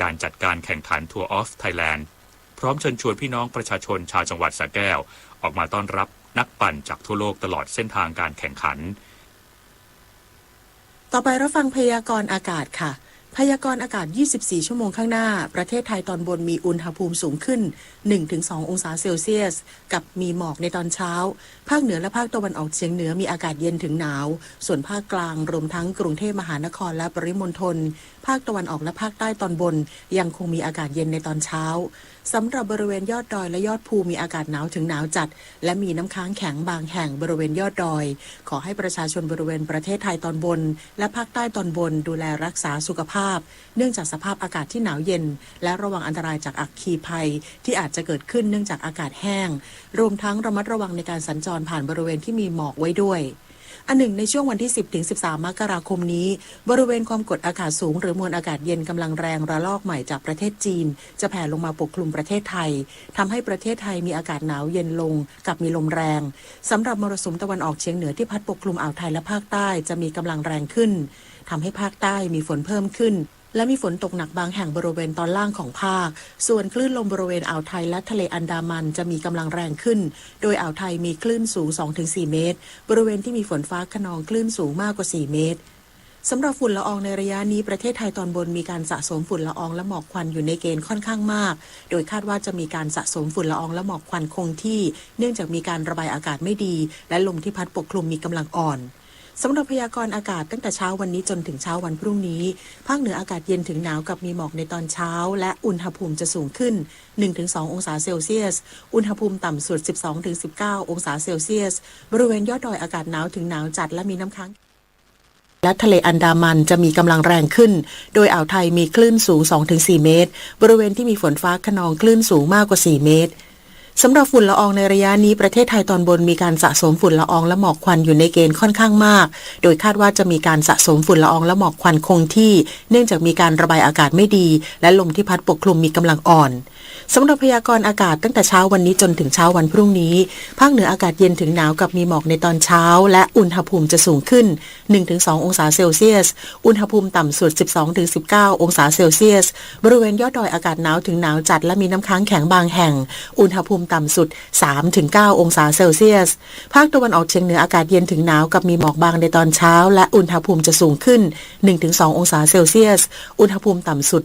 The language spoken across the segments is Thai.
การจัดการแข่งขันทัวร์ออฟไทยแลนด์พร้อมเชิญชวนพี่น้องประชาชนชาวจังหวัดสระแก้วออกมาต้อนรับนักปั่นจากทั่วโลกตลอดเส้นทางการแข่งขันต่อไปรับฟังพยากรณ์อากาศค่ะพยากรณ์อากาศ 24 ชั่วโมงข้างหน้าประเทศไทยตอนบนมีอุณหภูมิสูงขึ้น 1-2 องศาเซลเซียสกับมีหมอกในตอนเช้าภาคเหนือและภาคตะวันออกเฉียงเหนือมีอากาศเย็นถึงหนาวส่วนภาคกลางรวมทั้งกรุงเทพมหานครและปริมณฑลภาคตะวันออกและภาคใต้ตอนบนยังคงมีอากาศเย็นในตอนเช้าสำหรับบริเวณยอดดอยและยอดภูมีอากาศหนาวถึงหนาวจัดและมีน้ำค้างแข็งบางแห่งบริเวณยอดดอยขอให้ประชาชนบริเวณประเทศไทยตอนบนและภาคใต้ตอนบนดูแลรักษาสุขภาพเนื่องจากสภาพอากาศที่หนาวเย็นและระวังอันตรายจากอัคคีภัยที่อาจจะเกิดขึ้นเนื่องจากอากาศแห้งรวมทั้งระมัดระวังในการสัญจรผ่านบริเวณที่มีหมอกไว้ด้วยอันหนึ่งในช่วงวันที่ 10-13 มกราคมนี้บริเวณความกดอากาศสูงหรือมวลอากาศเย็นกำลังแรงระลอกใหม่จากประเทศจีนจะแผ่ลงมาปกคลุมประเทศไทยทำให้ประเทศไทยมีอากาศหนาวเย็นลงกับมีลมแรงสำหรับมรสุมตะวันออกเฉียงเหนือที่พัดปกคลุมอ่าวไทยและภาคใต้จะมีกำลังแรงขึ้นทำให้ภาคใต้มีฝนเพิ่มขึ้นและมีฝนตกหนักบางแห่งบริเวณตอนล่างของภาคส่วนคลื่นลมบริเวณอ่าวไทยและทะเลอันดามันจะมีกำลังแรงขึ้นโดยอ่าวไทยมีคลื่นสูง 2-4 เมตรบริเวณที่มีฝนฟ้าคะนองคลื่นสูงมากกว่า 4 เมตรสำหรับฝุ่นละอองในระยะนี้ประเทศไทยตอนบนมีการสะสมฝุ่นละอองและหมอกควันอยู่ในเกณฑ์ค่อนข้างมากโดยคาดว่าจะมีการสะสมฝุ่นละอองและหมอกควันคงที่เนื่องจากมีการระบายอากาศไม่ดีและลมที่พัดปกคลุมมีกำลังอ่อนสำหรับพยากรณ์อากาศตั้งแต่เช้าวันนี้จนถึงเช้าวันพรุ่งนี้ภาคเหนืออากาศเย็นถึงหนาวกับมีหมอกในตอนเช้าและอุณหภูมิจะสูงขึ้น 1-2 องศาเซลเซียสอุณหภูมิต่ำสุด 12-19 องศาเซลเซียสบริเวณยอดดอยอากาศหนาวถึงหนาวจัดและมีน้ำค้างและทะเลอันดามันจะมีกำลังแรงขึ้นโดยอ่าวไทยมีคลื่นสูง 2-4 เมตรบริเวณที่มีฝนฟ้าคะนองคลื่นสูงมากกว่า 4 เมตรสำหรับฝุ่นละอองในระยะนี้ประเทศไทยตอนบนมีการสะสมฝุ่นละอองและหมอกควันอยู่ในเกณฑ์ค่อนข้างมากโดยคาดว่าจะมีการสะสมฝุ่นละอองและหมอกควันคงที่เนื่องจากมีการระบายอากาศไม่ดีและลมที่พัดปกคลุมมีกำลังอ่อนสำหรับพยากรณ์อากาศตั้งแต่เช้าวันนี้จนถึงเช้าวันพรุ่งนี้ภาคเหนืออากาศเย็นถึงหนาวกับมีหมอกในตอนเช้าและอุณหภูมิจะสูงขึ้น 1-2 องศาเซลเซียสอุณหภูมิต่ำสุด 12-19 องศาเซลเซียสบริเวณยอดดอยอากาศหนาวถึงหนาวจัดและมีน้ำค้างแข็งบางแห่งอุณหภูมิต่ำสุด 3-9 องศาเซลเซียสภาคตะวันออกเฉียงเหนืออากาศเย็นถึงหนาวกับมีหมอกบางในตอนเช้าและอุณหภูมิจะสูงขึ้น 1-2 องศาเซลเซียสอุณหภูมิต่ำสุด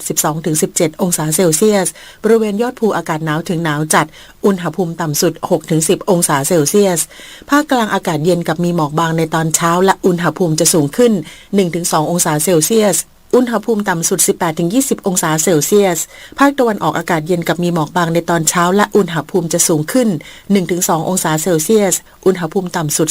12-17 องศาเซลเซียสบริเวณยอดภูอากาศหนาวถึงหนาวจัดอุณหภูมิต่ำสุด 6-10 องศาเซลเซียสภาคกลางอากาศเย็นกับมีหมอกบางในตอนเช้าและอุณหภูมิจะสูงขึ้น 1-2 องศาเซลเซียสอุณหภูมิต่ำสุด 18-20 องศาเซลเซียสภาคตะวันออกอากาศเย็นกับมีหมอกบางในตอนเช้าและอุณหภูมิจะสูงขึ้น 1-2 องศาเซลเซียสอุณหภูมิต่ำสุด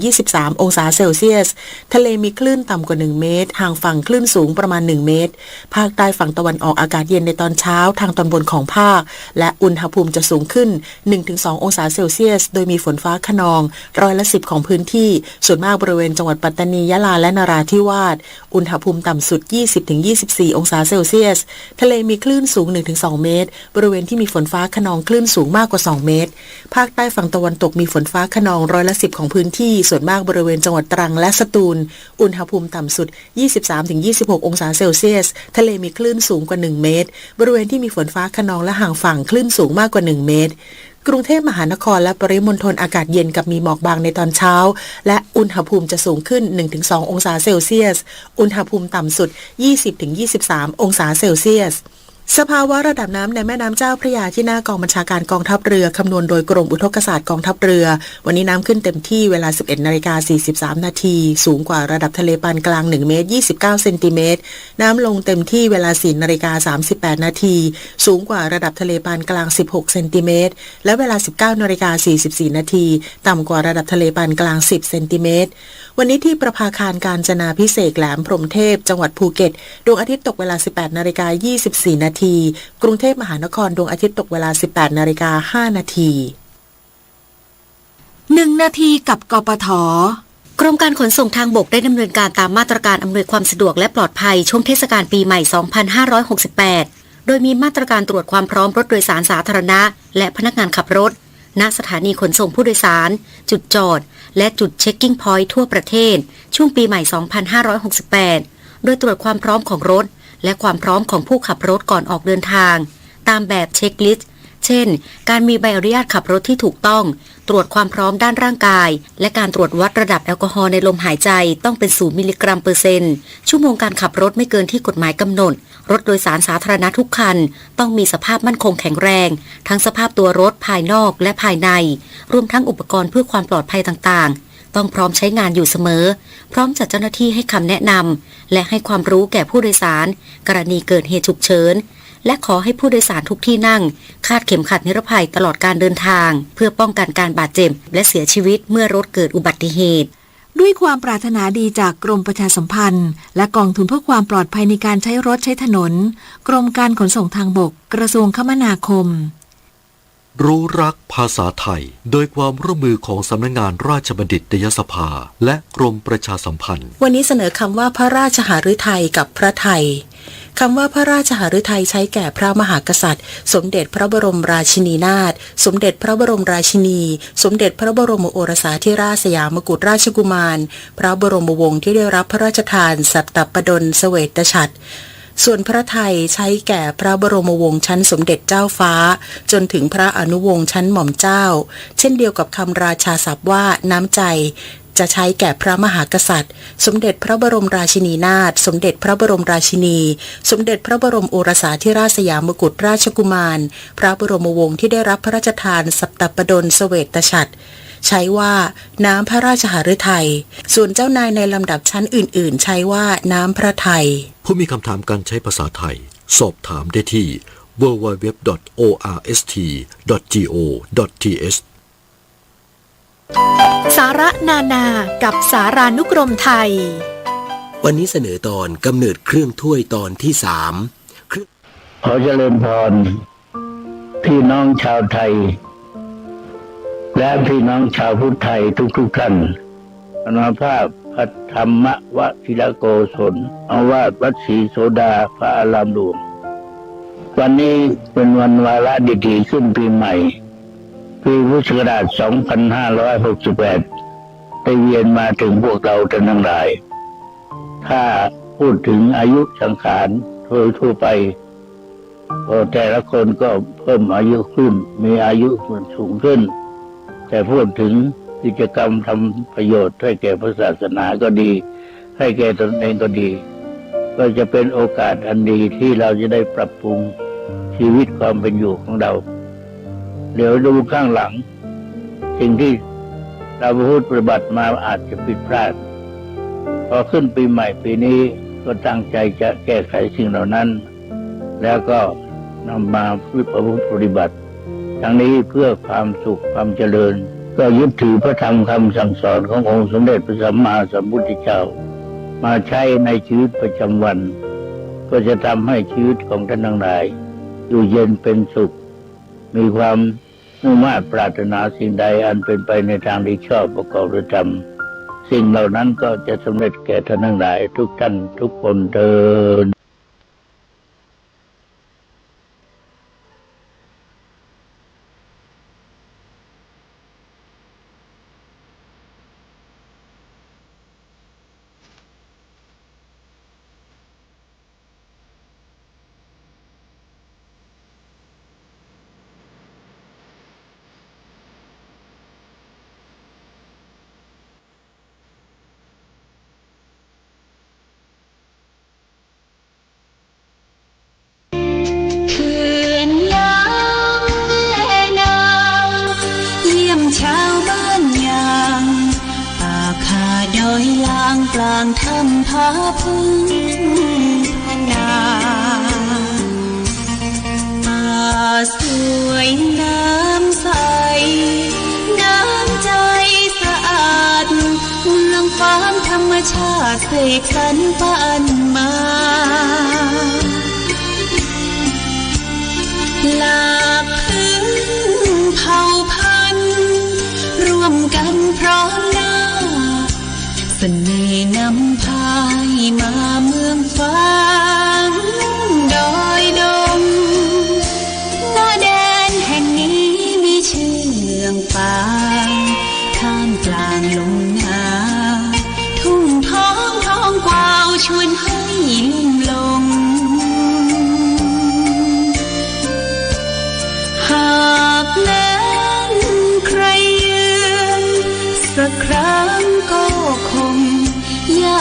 18-23 องศาเซลเซียสทะเลมีคลื่นต่ำกว่า 1 เมตรห่างฝั่งคลื่นสูงประมาณ 1 เมตรภาคใต้ฝั่งตะวันออกอากาศเย็นในตอนเช้าทางตอนบนของภาคและอุณหภูมิจะสูงขึ้น 1-2 องศาเซลเซียสโดยมีฝนฟ้าคะนอง10%ของพื้นที่ส่วนมากบริเวณจังหวัดปัตตานียะลาและนราธิวาสอุณหภูมิต่ำสุด20-24 องศาเซลเซียสทะเลมีคลื่นสูง 1-2 เมตรบริเวณที่มีฝนฟ้าคะนองคลื่นสูงมากกว่า 2 เมตรภาคใต้ฝั่งตะวันตกมีฝนฟ้าคะนอง10%ของพื้นที่ส่วนมากบริเวณจังหวัดตรังและสตูลอุณหภูมิต่ำสุด 23-26 องศาเซลเซียสทะเลมีคลื่นสูงกว่า 1 เมตรบริเวณที่มีฝนฟ้าคะนองและห่างฝั่งคลื่นสูงมากกว่า 1 เมตรกรุงเทพมหานครและปริมณฑลอากาศเย็นกับมีหมอกบางในตอนเช้าและอุณหภูมิจะสูงขึ้น 1-2 องศาเซลเซียสอุณหภูมิต่ำสุด 20-23 องศาเซลเซียสสภาวะระดับน้ำในแม่น้ำเจ้าพระยาที่หน้ากองบัญชาการกองทัพเรือคำนวณโดยกรมอุทกศาสตร์กองทัพเรือวันนี้น้ำขึ้นเต็มที่เวลา 11:43 นาทีสูงกว่าระดับทะเลปานกลาง1 เมตร 29 เซนติเมตรน้ำลงเต็มที่เวลา 4:38 นาทีสูงกว่าระดับทะเลปานกลาง16 เซนติเมตรและเวลา 19:44 นาทีต่ำกว่าระดับทะเลปานกลาง10 เซนติเมตรวันนี้ที่ประภาคารกาญจนาภิเษกแหลมพรหมเทพจังหวัดภูเก็ตดวงอาทิตย์ตกเวลา 18:24 นาทีกรุงเทพมหานครดวงอาทิตย์ตกเวลา 18:05 นาที1 นาทีกับกปท.กรมการขนส่งทางบกได้ดำเนินการตามมาตรการอำนวยความสะดวกและปลอดภัยช่วงเทศกาลปีใหม่ 2568 โดยมีมาตรการตรวจความพร้อมรถโดยสารสาธารณะและพนักงานขับรถณสถานีขนส่งผู้โดยสารจุดจอดและจุดเช็คกิ้งพอยต์ทั่วประเทศช่วงปีใหม่ 2568 โดยตรวจความพร้อมของรถ และความพร้อมของผู้ขับรถก่อนออกเดินทางตามแบบเช็คลิสต์เช่นการมีใบอนุญาตขับรถที่ถูกต้องตรวจความพร้อมด้านร่างกายและการตรวจวัดระดับแอลกอฮอล์ในลมหายใจต้องเป็น0 มิลลิกรัมเปอร์เซ็นต์ชั่วโมงการขับรถไม่เกินที่กฎหมายกำหนดรถโดยสารสาธารณะทุกคันต้องมีสภาพมั่นคงแข็งแรงทั้งสภาพตัวรถภายนอกและภายในรวมทั้งอุปกรณ์เพื่อความปลอดภัยต่างๆต้องพร้อมใช้งานอยู่เสมอพร้อมจัดเจ้าหน้าที่ให้คำแนะนำและให้ความรู้แก่ผู้โดยสารกรณีเกิดเหตุฉุกเฉินและขอให้ผู้โดยสารทุกที่นั่งคาดเข็มขัดนิรภัยตลอดการเดินทางเพื่อป้องกันการบาดเจ็บและเสียชีวิตเมื่อรถเกิดอุบัติเหตุด้วยความปรารถนาดีจากกรมประชาสัมพันธ์และกองทุนเพื่อความปลอดภัยในการใช้รถใช้ถนนกรมการขนส่งทางบกกระทรวงคมนาคมรู้รักภาษาไทยโดยความร่วมมือของสำนักงานราชบัณฑิตยสภาและกรมประชาสัมพันธ์วันนี้เสนอคำว่าพระราชหฤทัยกับพระไทยคำว่าพระราชหฤทัยใช้แก่พระมหากษัตริย์สมเด็จพระบรมราชินีนาถสมเด็จพระบรมราชินีสมเด็จพระบรมโอรสาธิราชสยามกุฎราชกุมารพระบรมวงศ์ที่ได้รับพระราชทานสัตตปดลเสวตฉัตรส่วนพระไทยใช้แก่พระบรมวงศ์ชั้นสมเด็จเจ้าฟ้าจนถึงพระอนุวงศ์ชั้นหม่อมเจ้าเช่นเดียวกับคำราชาศัพท์ว่าน้ำใจจะใช้แก่พระมหากษัตริย์สมเด็จพระบรมราชินีนาถสมเด็จพระบรมราชินีสมเด็จพระบรมโอรสาธิราชสยามกุฎราชกุมารพระบรมวงศ์ที่ได้รับพระราชทานสัตตปดลเสวตฉัตรใช้ว่าน้ำพระราชหฤทัยส่วนเจ้านายในลำดับชั้นอื่นๆใช้ว่าน้ำพระทัยผู้มีคำถามการใช้ภาษาไทยสอบถามได้ที่ www.orst.go.th สาระนานากับสารานุกรมไทยวันนี้เสนอตอนกำเนิดเครื่องถ้วยตอนที่3ขอเจริญพรพี่น้องชาวไทยและพี่น้องชาวพุทธไทยทุกท่านอานุภาพพระธรรมวชิรโกศลเอาว่าวัดศรีโสดาพระอารามหลวงวันนี้เป็นวันวาระดีๆขึ้นปีใหม่ปีพุทธศักราช 2568 ได้เวียนมาถึงพวกเราทั้งหลายถ้าพูดถึงอายุสังขารทั่วไปแต่ละคนก็เพิ่มอายุขึ้นมีอายุสูงขึ้นแต่พูดถึงกิจกรรมทำประโยชน์ให้แก่พระศาสนาก็ดีให้แก่ตนเองก็ดีก็จะเป็นโอกาสอันดีที่เราจะได้ปรับปรุงชีวิตความเป็นอยู่ของเราเดี๋ยวดูข้างหลังสิ่งที่เราพูดปฏิบัติมาอาจจะผิดพลาดพอขึ้นปีใหม่ปีนี้ก็ตั้งใจจะแก้ไขสิ่งเหล่านั้นแล้วก็นำมาประพฤติปฏิบัติทั้งนี้เพื่อความสุขความเจริญก็ยึดถือพระธรรมคำสั่งสอนขององค์สมเด็จพระสัมมาสัมพุทธเจ้ามาใช้ในชีวิตประจำวันก็จะทำให้ชีวิตของท่านทั้งหลายอยู่เย็นเป็นสุขมีความมุ่งมั่นปรารถนาสิ่งใดอันเป็นไปในทางที่ชอบประกอบด้วยธรรมสิ่งเหล่านั้นก็จะสำเร็จแก่ท่านทั้งหลายทุกท่านทุกคนเถิดกลางถ้ำผาพึ่งพนาป่าสวยน้ำใสน้ำใจสะอาดเมืองฟ้ามธรรมชาติเสกสรรปั้นมาหลากพื้นเผ่าพันธุ์ร่วมกันพร้อมหน้าเสน่ห์นำพายมาเมืองฟ้าดอยดงหน้าแดนแห่งนี้มีชื่อเมืองป่าท่ามกลางลมหนาวทุ่งท้องกวาวชวนให้ลุ่มลง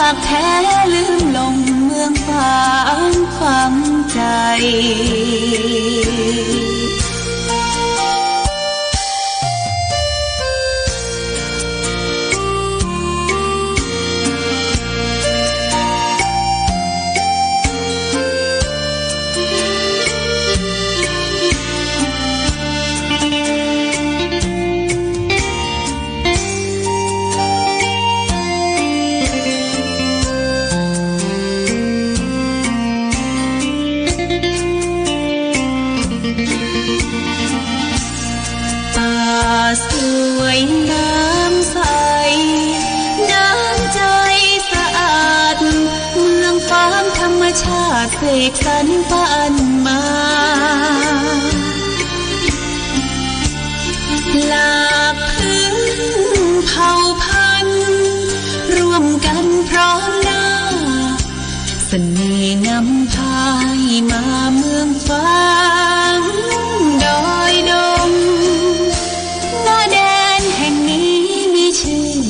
ากแท้ลืมลงเมืองฝังความใจ สวยน้ำใสน้ำใจสะอาดเมืองฟ้าธรรมชาติเสกสรรปั้นมาหลากพื้นเผ่าพันธุ์ร่วมกันพร้อมหน้าเสน่ห์นำพายมาเมืองฟ้าดอยดง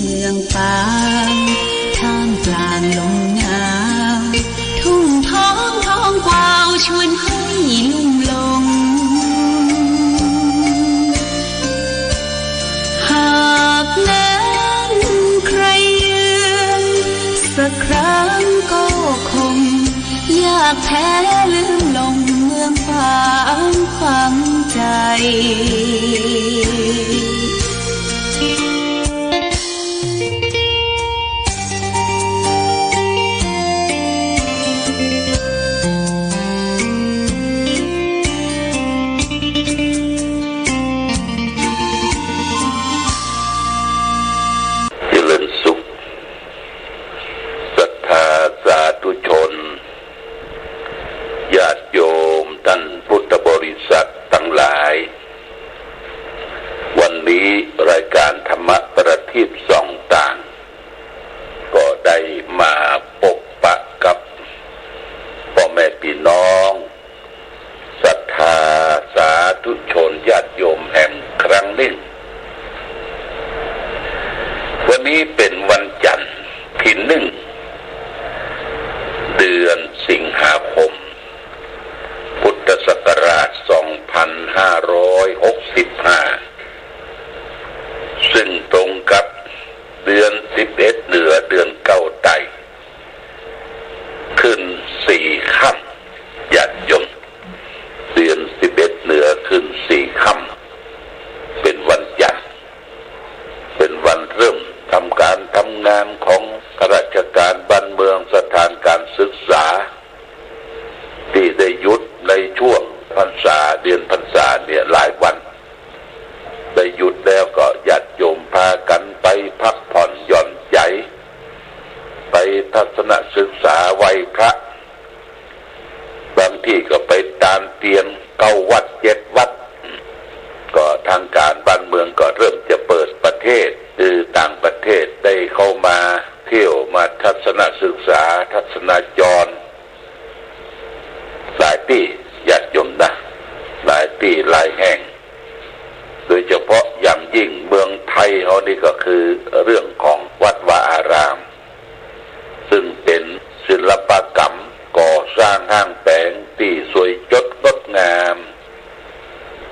เมืองปางท่ามกลางลมหนาวทุ่งท้องกวาวชวนให้ลุ่มลงหากนั้นใครยืนสักครั้งก็คงอยากแท้ลืมลงเมืองฝางฝังใจวันนี้เป็นวันจันทร์ที่1 เดือนสิงหาคมพุทธศักราช 2565 ซึ่งตรงกับเดือน11เหนือเดือนเก้าไตขึ้น4 ค่ำญาติโยมเดือน11เหนือขึ้น4 ค่ำเป็นวันจันทร์เป็นวันเริ่มทำการทำงานของข้าราชการบ้านเมืองสถานการศึกษาที่ได้หยุดในช่วงพรรษาเดือนพรรษาเนี่ยหลายวันได้หยุดแล้วก็ญาติโยมพากันไปพักผ่อนหย่อนใจไปทัศนศึกษาไหว้พระบางที่ก็ไปตามเตียน9 วัด 7 วัดก็ทางการบ้านเมืองก็เริ่มจะเปิดประเทศคือต่างประเทศได้เข้ามาเที่ยวมาทัศนศึกษาทัศนจรหลายที่ญาติโยมนะหลายที่หลายแห่งโดยเฉพาะอย่างยิ่งเมืองไทยเขานี่ก็คือเรื่องของวัดวาอารามซึ่งเป็นศิลปกรรมก่อสร้างห้างแปลงที่สวยงดงดงาม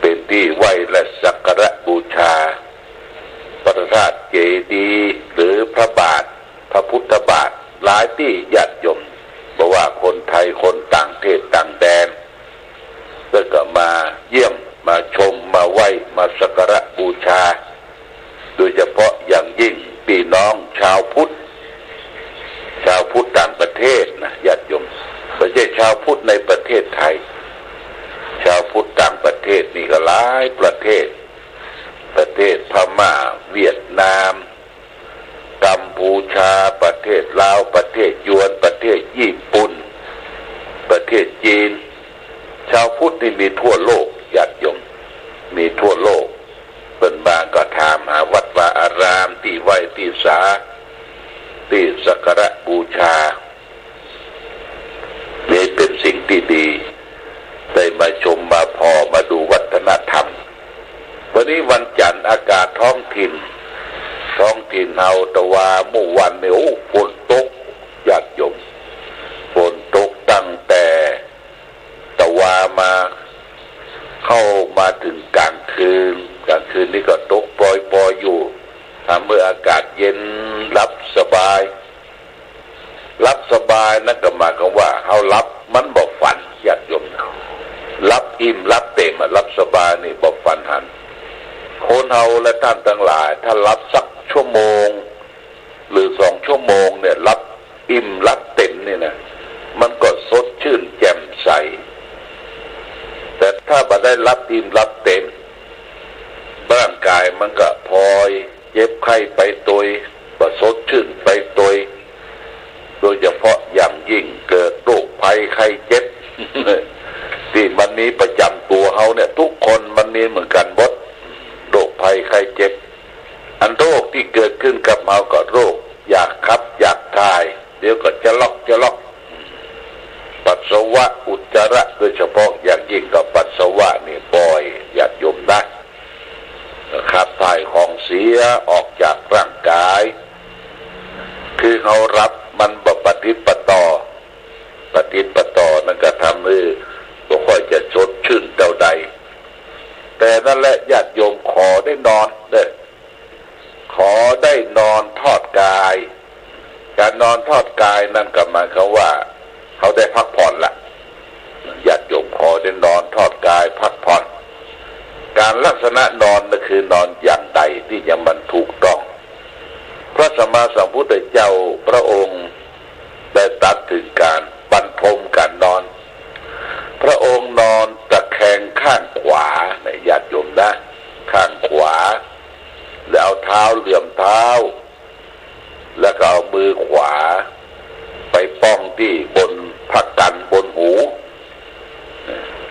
เป็นที่ไหว้และสักการะบูชาพระธาตุเจดีย์หรือพระบาทพระพุทธบาทหลายที่ญาติโยมบอกว่าคนไทยคนต่างประเทศต่างแดนก็มาเยี่ยมมาชมมาไหว้มาสักการะบูชาโดยเฉพาะอย่างยิ่งพี่น้องชาวพุทธต่างประเทศนะญาติโยมไม่ใช่ชาวพุทธในประเทศไทยชาวพุทธต่างประเทศนี่ก็หลายประเทศพม่าเวียดนามกัมพูชาประเทศลาวประเทศยวนประเทศญี่ปุ่นประเทศจีนชาวพุทธนี่มีทั่วโลกญาติโยมมีทั่วโลกเป็นบางก็ถามหาวัดวาอารามที่ไหว้ที่สาที่สักการะบูชานี่เป็นสิ่งที่ดีได้มาชมมาพอมาดูวัฒนธรรมวันนี้วันจันทร์อากาศท้องถิ่นเฮาตะวาเมื่อวันเนี่ยฝนตก มาเข้ามาถึงกลางคืนนี่ก็ตกปล่อยอยู่เมื่ออากาศเย็นรับสบายนั่นก็หมายความว่าเขารับมันบ่ฝันญาติโยมรับอิ่มรับเต็มรับสบายนี่บ่ฝันหันคนเฮาและท่านทั้งหลายถ้ารับสักชั่วโมงหรือ2 ชั่วโมงเนี่ยรับอิ่มรับเต็มนี่นะมันก็สดชื่นแจ่มใสแต่ถ้าบ่ได้รับอิ่มรับเต็มร่างกายมันก็พลอยเจ็บไข้ไปตัวบ่สดชื่นไปตัวโดยเฉพาะอย่างยิ่งเกิดโรคภัยไข้เจ็บ ที่มันมีประจำตัวเขาเนี่ยทุกคนมันมีเหมือนกันหมดโรคภัยไข้เจ็บอันโรคที่เกิดขึ้นกับเราก็โรคอยากขับอยากถ่ายเดี๋ยวก็จะล็อกปัสสาวะอุจจาระโดยเฉพาะอย่างยิ่งกับปัสสาวะนี่บ่อยญาติโยมนะขับถ่ายของเสียออกจากร่างกายคือเขารับมันปฏิปต่อนั่นก็ทำให้บ่ค่อยจะสดชื่นเท่าใดแต่นั่นแหละญาติโยมขอได้นอนเด้อขอได้นอนทอดกายการนอนทอดกายนั่นก็หมายความว่าเขาได้พักผ่อนละญาติโยมขอได้นอนทอดกายพักผ่อนการลักษณะนอนนั่นคือนอนอย่างใดที่ยังมันถูกต้องพระสัมมาสัมพุทธเจ้าพระองค์ได้ตรัสถึงการบรรทมการนอนพระองค์นอนตะแคงข้างขวาในญาติโยมนะข้างขวาแล้วเอาเท้าเหลื่อมเท้าแล้วก็เอามือขวาไปป้องที่บนพักกันบนหู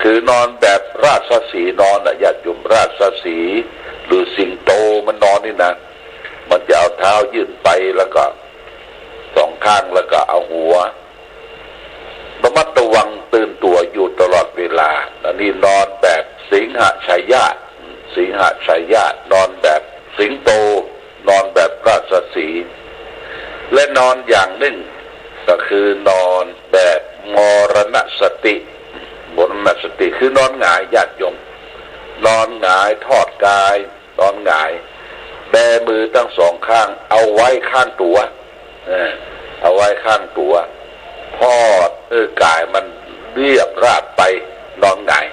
คือนอนแบบราชสีห์นอนญาติโยมราชสีห์หรือสิงโตมันนอนนี่นะมันจะเอาเท้ายื่นไปแล้วก็2 ข้างแล้วก็เอาหัวระมัดระวังตื่นตัวอยู่ตลอดเวลาอันนี้นอนแบบสิงหชัยญาตินอนแบบสิงโตนอนแบบราชสีห์และนอนอย่างหนึ่งก็คือนอนแบบมรณสติคือนอนหงายญาติโยมนอนหงายทอดกายนอนหงายแบมือทั้ง2 ข้างเอาไว้ข้างตัวเอาไว้ข้างตัวทอดกายมันเรียบราบไปนอนหงาย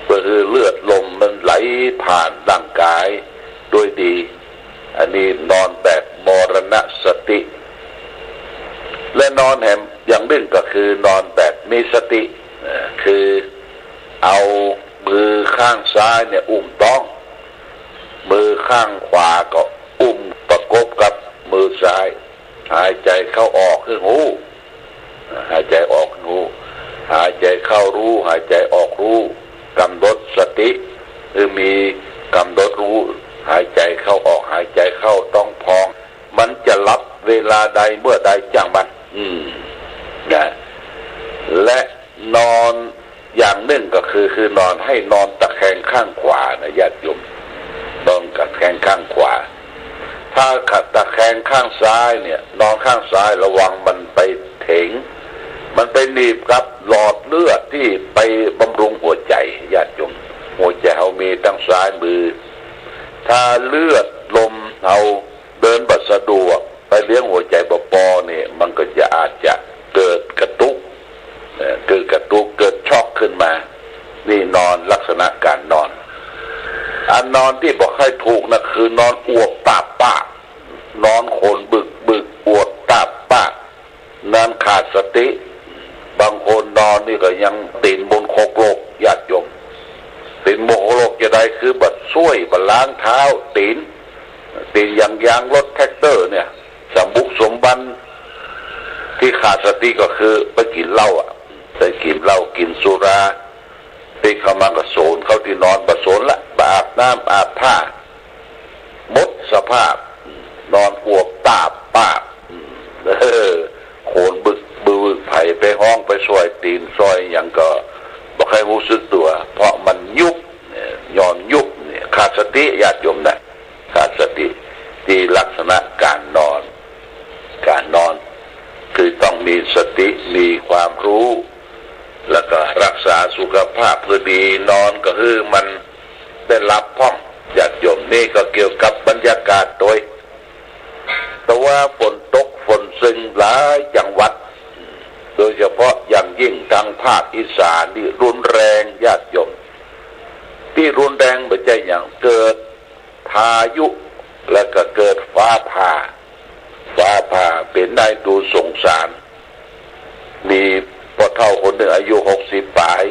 เพื่อเลือดลมมันไหลผ่านร่างกายโดยดีอันนี้นอนแบบมรณสติและนอนแหมอย่างหนึ่งก็คือนอนแบบมีสติคือเอามือข้างซ้ายเนี่ยอุ้มต้องมือข้างขวาก็อุ้มประกบกับมือซ้ายหายใจเข้าออกคือหูหายใจออกหูหายใจเข้ารู้หายใจออกรู้กำหนดสติคือมีกำหนดรู้หายใจเข้าออกหายใจเข้าต้องพองมันจะรับเวลาใดเมื่อใดจังมันนะและนอนอย่างหนึ่งก็คือนอนให้นอนตะแคงข้างขวานะญาติโยมนอนตะแคงข้างขวาถ้าขัดตะแคงข้างซ้ายเนี่ยนอนข้างซ้ายระวังมันไปเถงมันไปหนีบกับหลอดเลือดที่ไปบำรุงหัวใจญาติโยมหัวใจเขามีทั้งซ้ายมือถ้าเลือดลมเราเดินบัดสะดวกไปเลี้ยงหัวใจปอเนี่ยมันก็จะอาจจะเกิดกระตุกเกิดช็อกขึ้นมานี่นอนลักษณะการนอนอันนอนที่บอกให้ถูกนะคือนอนอวบตาปากนอนโคนบึกอวบตาปากนอนขาดสติบางคนนอนนี่ก็ยังตีนบนโคกโลกญาติโยมตีนบนโคกโลกจะได้คือบัดช่วยบัดล้างเท้าตีนยางรถแท็กเตอร์เนี่ยสมบุกสมบันที่ขาดสติก็คือไปกินเหล้าไปกินเหล้ากินสุราไปเข้ามาก็โซนเข้าที่นอนประโซนละอาบน้ำอาบผ้าหมดสภาพนอนอวบตาปากโขนบึกไผ่ไปห้องไปซอยตีนซอยอย่างก็บอกให้รู้สึกตัวเพราะมันยุบย้อนยุบเนี่ยขาดสติญาติโยมนะขาดสติที่ลักษณะการนอนคือต้องมีสติมีความรู้แล้วก็รักษา สุขภาพพอดีนอนก็คือมันได้รับพ่องญาติโยมนี่ก็เกี่ยวกับบรรยากาศโดยแต่ว่าฝนตกฝนซึงหลายจังหวัดโดยเฉพาะอย่างยิ่งทางภาคอีสานนี่รุนแรงญาติโยมที่รุนแรงไม่ใช่อย่างเกิดพายุและก็เกิดฟ้าผ่าเป็นได้ดูสงสารมีพ่อเฒ่าคนหนึ่งอายุ60 ปลาย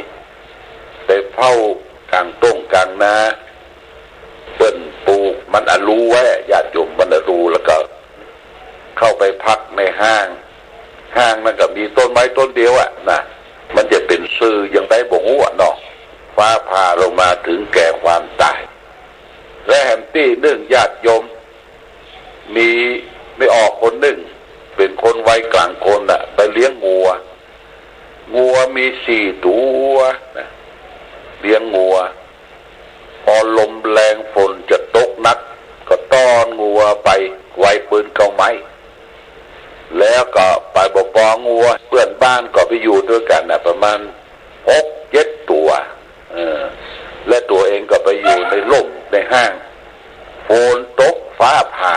ไปเฝ้ากลางต้งกลางนาเปิ้นปลูกมันอรูไว้ญาติโยมมันอรูแล้วก็เข้าไปพักในห้างนั่นก็มีต้นไม้ต้นเดียวอ่ะนะมันจะเป็นซื่อยังได้บ่ฮู้เนาะฟ้าผ่าลงมาถึงแก่ความตายและแฮมตี้หนึ่งญาติโยมมีไม่ออกคนหนึ่งเป็นคนวัยกลางคนน่ะไปเลี้ยงงัวมี4 ตัวนะเลี้ยงงัวพอลมแรงฝนจะตกนักก็ต้อนงัวไปไว้ปืนเก้าไม้แล้วก็ไปปองัวเพื่อนบ้านก็ไปอยู่ด้วยกันนะประมาณ6-7 ตัวและตัวเองก็ไปอยู่ในร่มในห้างฝนตกฟ้าผ่า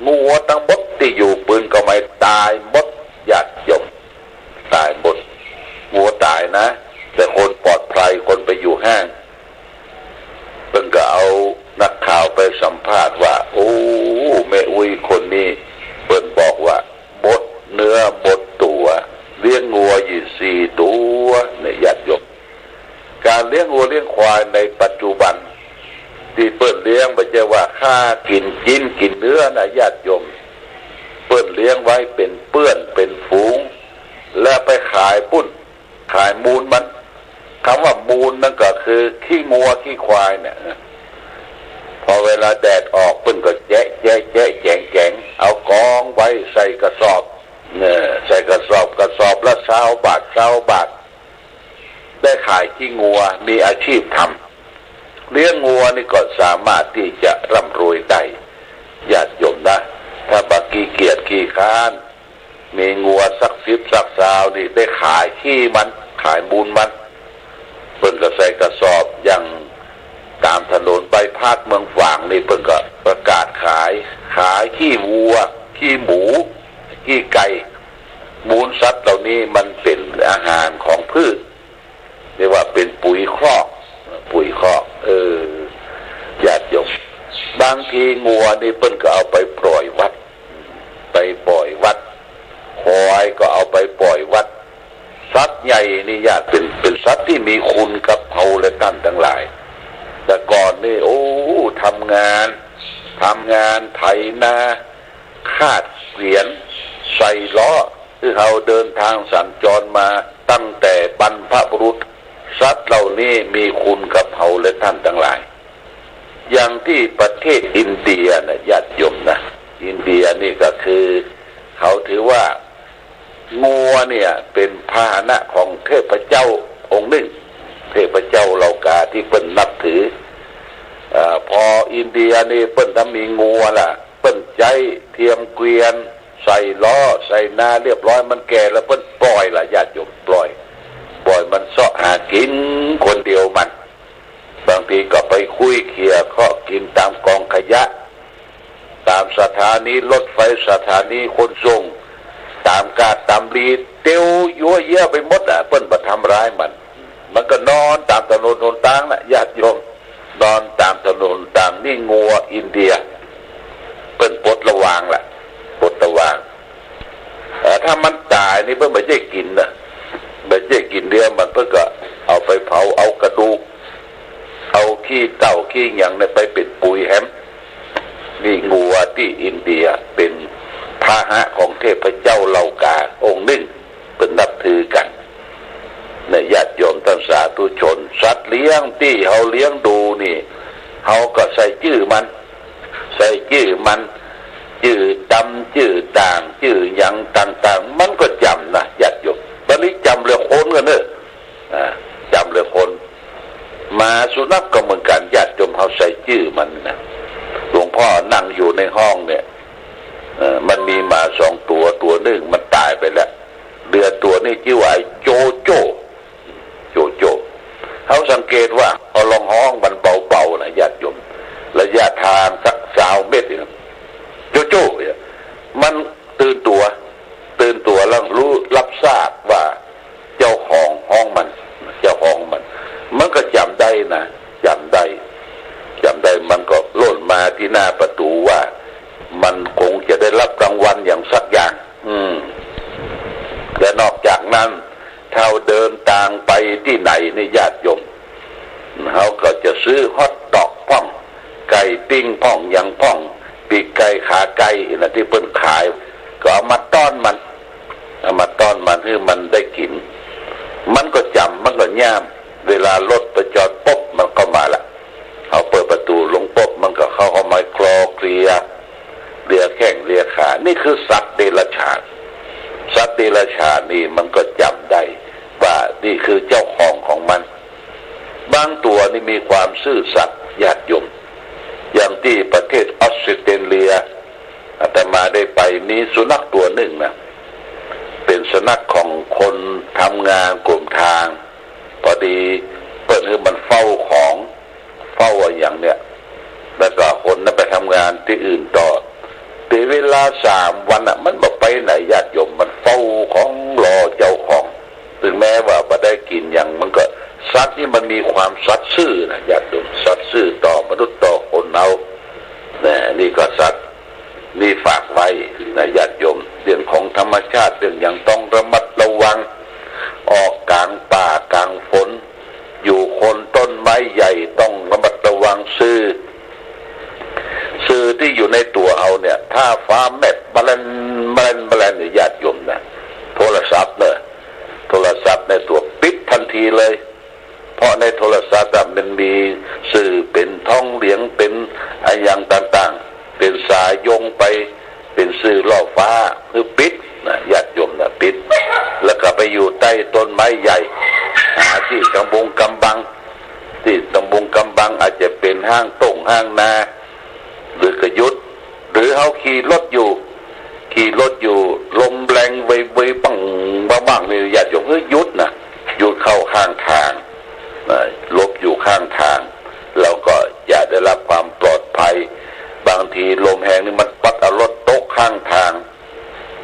งัวทั้งหมดที่อยู่ปืนเก้าไม้ตายหมดญาติโยมตายหมดงัวตายนะแต่คนปลอดภัยคนไปอยู่ห้างเพิ่งก็เอานักข่าวไปสัมภาษณ์ว่าโอ้แม่อุ้ยคนนี้เพิ่นบอกว่าบดเนื้อบดตัวเลี้ยงงัวอยู่4 ตัวในญาติโยมการเลี้ยงงัวเลี้ยงควายในปัจจุบันที่เปิ้นเลี้ยงไม่ใช่ว่าค่ากินเนื้อนะญาติโยมเปิ้นเลี้ยงไว้เป็นเปื้อนเป็นฝูงและไปขายปุ้นขายมูลมันคำว่ามูลนั่นก็คือขี้งัวขี้ควายเนี่ยพอเวลาแดดออกเปิ้นก็แจงเอากองไว้ใส่กระสอบใส่กระสอบละ20 บาทได้ขายขี้งัวมีอาชีพทำเลี้ยงงัวนี่ก็สามารถที่จะร่ำรวยได้ญาติโยมนะถ้าบักขี้เกียจขี้ค้านมีงัวสัก10 สัก20นี่ได้ขายขี้มันขายมูลมันเพิ่นก็ใส่กระสอบอย่างตามถนนไปภาคเมืองฝางนี่เพิ่นก็ประกาศขายขี้วัวขี้หมูขี้ไก่มูลสัตว์เหล่านี้มันเป็นอาหารของพืชเรียกว่าเป็นปุ๋ยคอกญาติโยมบางทีงัวนี่เพิ่นก็เอาไปปล่อยวัดควายก็เอาไปปล่อยวัดสัตว์ใหญ่นี่ญาติเป็นสัตว์ที่มีคุณกับเฮาและท่านทั้งหลายแต่ก่อนนี่โอ้ทำงานไถนาคาดเกวียนใส่ล้อคือเฮาเดินทางสัญจรมาตั้งแต่บรรพบุรุษสัตว์เหล่านี้มีคุณกับเฮาและท่านทั้งหลายอย่างที่ประเทศอินเดียนะญาติโยมนะอินเดียนี่ก็คือเขาถือว่างัวเนี่ยเป็นพาหนะของเทพเจ้าองค์หนึ่งเทพเจ้าเหล่ากาที่เปิ้นนับถือพออินเดียนี่เปิ้นทำมีงัวล่ะเปิ้นใจเทียมเกวียนใส่ล้อใส่นาเรียบร้อยมันแก่แล้วเปิ้นปล่อยล่ะญาติโยมปล่อยมันเสาะหากินคนเดียวมันบางทีก็ไปคุยเขี่ยเคาะกินตามกองขยะตามสถานีรถไฟสถานีขนส่งตามกาดตามรีเตียวยั่วเยี่ยไปหมดเปิ้นมาทำร้ายมันก็นอนตามถนนหนทางนะญาติโยมนอนตามถนนตามนี่งัวอินเดียเปิ้นปลดระวางถ้ามันตายนี่เพิ่นไม่ได้กินนะไม่ได้กินเนื้อมันเพิ่นก็เอาไปเผาเอากระดูกเอาขี้เต่าขี้หยังเนี่ยไปเป็นปุ๋ยแฮมนี่งัวที่อินเดียเป็นพาหะของเทพเจ้าเหล่ากาองค์หนึ่งเป็นนับถือกันในญาติโยมท่านสาธุชนสัตว์เลี้ยงที่เขาเลี้ยงดูนี่เขาก็ใส่ชื่อมันชื่อดำชื่อด่างชื่อหยังต่างๆมันก็จำนะญาติโยมตอนนี้จำเรื่องคนกันเนอะจำเรื่องคนมาสุนัขก็เหมือนกันญาติโยมเขาใส่ชื่อมันนะหลวงพ่อนั่งอยู่ในห้องเนี่ยมันมีหมา2 ตัวหนึ่งมันตายไปแล้วเดือนตัวนี้ชื่อว่าโจโจ้ เขาสังเกตว่าพอลองห้องมันเบาๆนะญาติโยมระยะทางสัก20 เมตรเนี่ยโจ้ๆเนี่ยมันตื่นตัวแล้วรู้รับทราบว่าเจ้าของห้องมันก็จำได้นะจำได้มันก็โล่นมาที่หน้าประตูว่ามันคงจะได้รับรางวัลอย่างสักอย่างและนอกจากนั้นถ้าเดินทางไปที่ไหนนี่ญาติโยมเขาก็จะซื้อฮอทดอกพ่องไก่ปิ้งพ่องยังพ่องปีกไก่ขาไก่นะที่เปิ้นขายก็เอามาต้อนมันให้มันได้กินมันก็จำมันก็ย่ามเวลารถไปจอดปุ๊บมันก็มาละเอาเปิดประตูลงปุ๊บมันก็เข้ามาคลอเคลียแข้งเลียขานี่คือสัตว์เดรัจฉานนี่มันก็จำได้ว่านี่คือเจ้าของมันบางตัวนี่มีความซื่อสัตย์ญาติโยมอย่างที่ประเทศออสเตรเลียอาตมาได้ไปมีสุนัขตัวหนึ่งนะเป็นสุนัขของคนทำงานกลุ่มทางพอดีเปิดให้มันเฝ้าอย่างเนี้ยแล้วก็คนนั้นไปทำงานที่อื่นต่อแต่เวลา3 วันมันบอกไปไหนญาติโยมมันเฝ้าของรอเจ้าของถึงแม้ว่าไม่ได้กินอย่างมันก็สัตว์นี่มันมีความสัตย์ซื่อนะญาติโยมสัตย์ซื่อต่อมนุษย์ต่อคนเอานี่ก็สัตว์นี่ฝากไว้นะญาติโยมเรื่องของธรรมชาติเรื่องอย่างต้องระมัดระวังออกกลางป่ากลางฝนอยู่คนต้นไม้ใหญ่ต้องระมัดระวังสื่อที่อยู่ในตัวเอาเนี่ยถ้าฟ้าแมบแมลงเนี่ยญาติโยมนะโทรศัพท์ในตัวปิดทันทีเลยเพราะในโทรศัพท์มันมีสื่อเป็นท้องเหลียงเป็นอะไรอย่างต่างๆเป็นสายโยงไปเป็นสื่อล่อฟ้าคือปิดนะญาติโยมนะปิดแล้วก็ไปอยู่ใต้ต้นไม้ใหญ่ที่กำบังอาจจะเป็นห้างต้งห้างนาหรือกระยุดหรือเขาขี่รถอยู่ลมแรงไวปังบ้างนี่ญาติโยมหยุดเข้าข้างทางลบอยู่ข้างทางเราก็อย่าได้รับความปลอดภัยบางทีลมแรงนี่มันปัดเอารถตกข้างทาง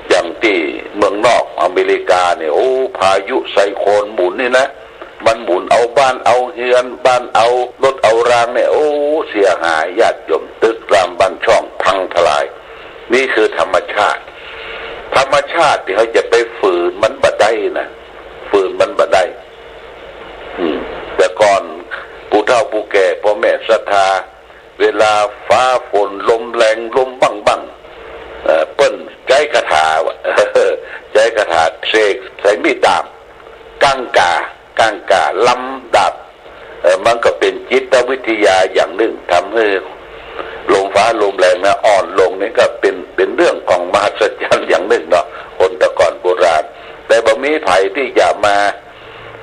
อย่างที่เมืองนอกอเมริกาเนี่ยพายุไซโคลนหมุนนี่นะมันหมุนเอาบ้านเอาเรือนบ้านเอารถเอารางเนี่ยเสียหายญาติโยมตึกรามบ้านช่องพังทลายนี่คือธรรมชาติที่เขาจะไปฝืนมันบ่ได้นะแต่ก่อนผู้เฒ่าผู้แก่พ่อแม่ศรัทธาเวลาฟ้าฝนลมแรงลมบังเปิ้นใจคาถาเสกใส่มีดดาบกังกาลำดับมันก็เป็นจิตวิทยาอย่างหนึ่งทำให้ลมฟ้าลมแรงนะอ่อนลงนี่ก็เป็นเรื่องของมหัศจรรย์อย่างหนึ่งเนาะคนแต่ก่อนโบราณแต่บ่มีไผที่จะมา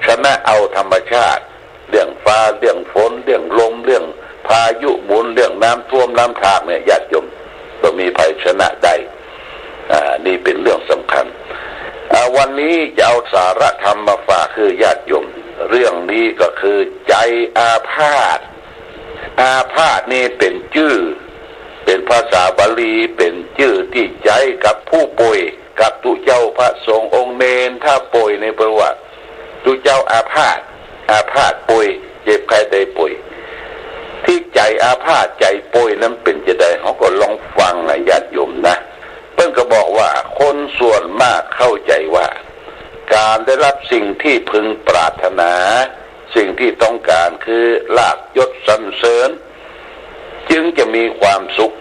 ชนะเอาธรรมชาติเรื่องฟ้าเรื่องฝนเรื่องลมเรื่องพายุหมุนเรื่องน้ำท่วมน้ำทากเนี่ยญาติโยมบ่มีไผชนะได้นี่เป็นเรื่องสำคัญวันนี้จะเอาสาระธรรมมาฝากคือญาติโยมเรื่องนี้ก็คือใจอาพาธนี่เป็นชื่อเป็นภาษาบาลีเป็นชื่อที่ใจกับผู้ป่วยกับตุเจ้าพระสงฆ์องค์เนรถ้าป่วยในประวัติตุเจ้าอาพาธป่วยเจ็บใครได้ป่วยที่ใจอาพาธใจป่วยนั้นเป็นจะได้เขาก็ลองฟังนะญาติโยมนะเพิ่นก็บอกว่าคนส่วนมากเข้าใจว่าการได้รับสิ่งที่พึงปรารถนาสิ่งที่ต้องการคือลาภยศสรรเสริญจึงจะมีความสุข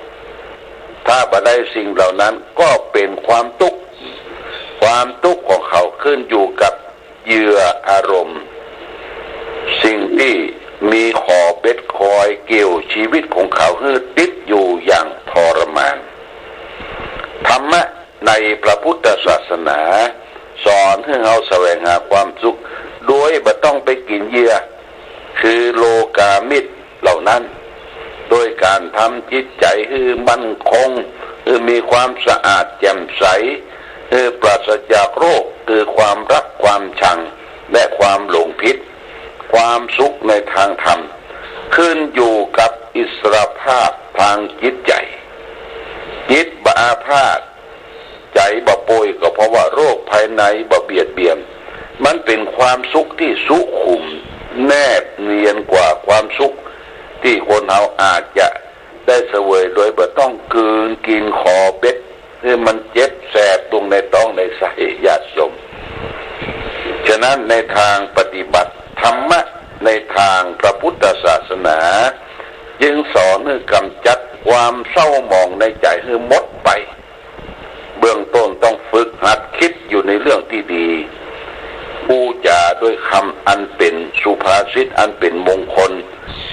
ถ้าบ่ได้สิ่งเหล่านั้นก็เป็นความทุกข์ของเขาขึ้นอยู่กับเหยื่ออารมณ์สิ่งที่มีขอเบ็ดคอยเกี่ยวชีวิตของเขาให้ติดอยู่อย่างทรมานธรรมะในพระพุทธศาสนาสอนให้เราแสวงหาความสุขโดยบ่ต้องไปกินเหยื่อคือโลกามิตรเหล่านั้นโดยการทำจิตใจให้มั่นคงให้มีความสะอาดแจ่มใสให้ปราศจากโรคคือความรักความชังและความหลงผิดความสุข ในทางธรรมขึ้นอยู่กับอิสรภาพทางจิตใจจิตบ่อาพาธใจบ่ป่วยก็เพราะว่าโรคภายในบ่เบียดเบียนมันเป็นความสุขที่สุขุมแนบเนียนกว่าความสุขที่คนเราอาจจะได้เสวยโดยบ่ต้องกืนกินคอเป็ดที่มันเจ็บแสบตรงในท้องในไส้ญาติโยมฉะนั้นในทางปฏิบัติธรรมะในทางพระพุทธศาสนาจึงสอนให้กำจัดความเศร้าหมองในใจให้หมดไปเบื้องต้นต้องฝึกหัดคิดอยู่ในเรื่องที่ดีพูดจาด้วยคำอันเป็นสุภาษิตอันเป็นมงคล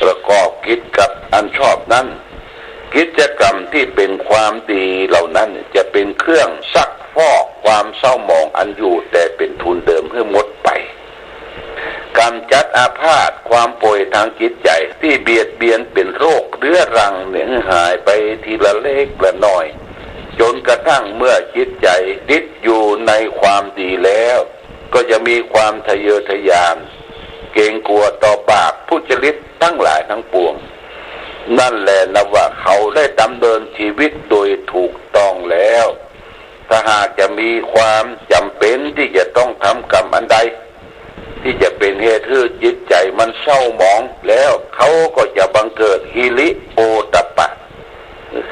ประกอบกิจกับอันชอบนั้นกิจกรรมที่เป็นความดีเหล่านั้นจะเป็นเครื่องซักฟอกความเศร้าหมองอันอยู่แต่เป็นทุนเดิมให้หมดไปกำจัดอาพาธความป่วยทางจิตใจที่เบียดเบียนเป็นโรคเรื้อรังเนี่ยหายไปทีละเล็กละน้อยจนกระทั่งเมื่อจิตใจติดอยู่ในความดีแล้วก็จะมีความทะเยอทะยานเกรงกลัวต่อบาปทุจริตทั้งหลายทั้งปวงนั่นแหละนะว่าเขาได้ดำเนินชีวิตโดยถูกต้องแล้วถ้าหากจะมีความจำเป็นที่จะต้องทำกรรมอันใดที่จะเป็นเหตุให้จิตใจมันเศร้าหมองแล้วเขาก็จะบังเกิดฮิริโอตปะ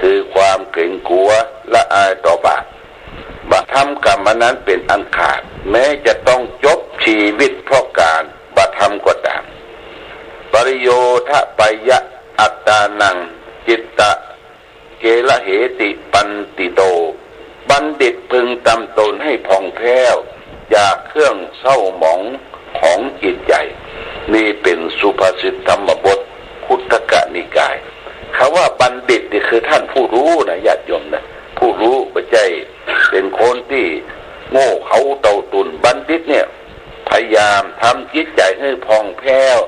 คือความเกรงกลัวละอายต่อบาปบาปทำกรรมอันนั้นเป็นอันขาดแม้จะต้องจบชีวิตเพราะการบาปทำก็ตามปริโยทะปยะอัตตานังจิตตะเกละเหติปันติโตบัณฑิตพึงตำตนให้ผ่องแผ้วจากเครื่องเศร้าหมองของจิตใจนี่เป็นสุภาษิตธรรมบทคุตกนิกายคำว่าบัณฑิตนี่คือท่านผู้รู้นะญาติโยมนะผู้รู้ไม่ใช่เป็นคนที่โง่เขาเต่าตุนบัณฑิตเนี่ยพยายามทำจิตใจให้ผ่องแผ้ว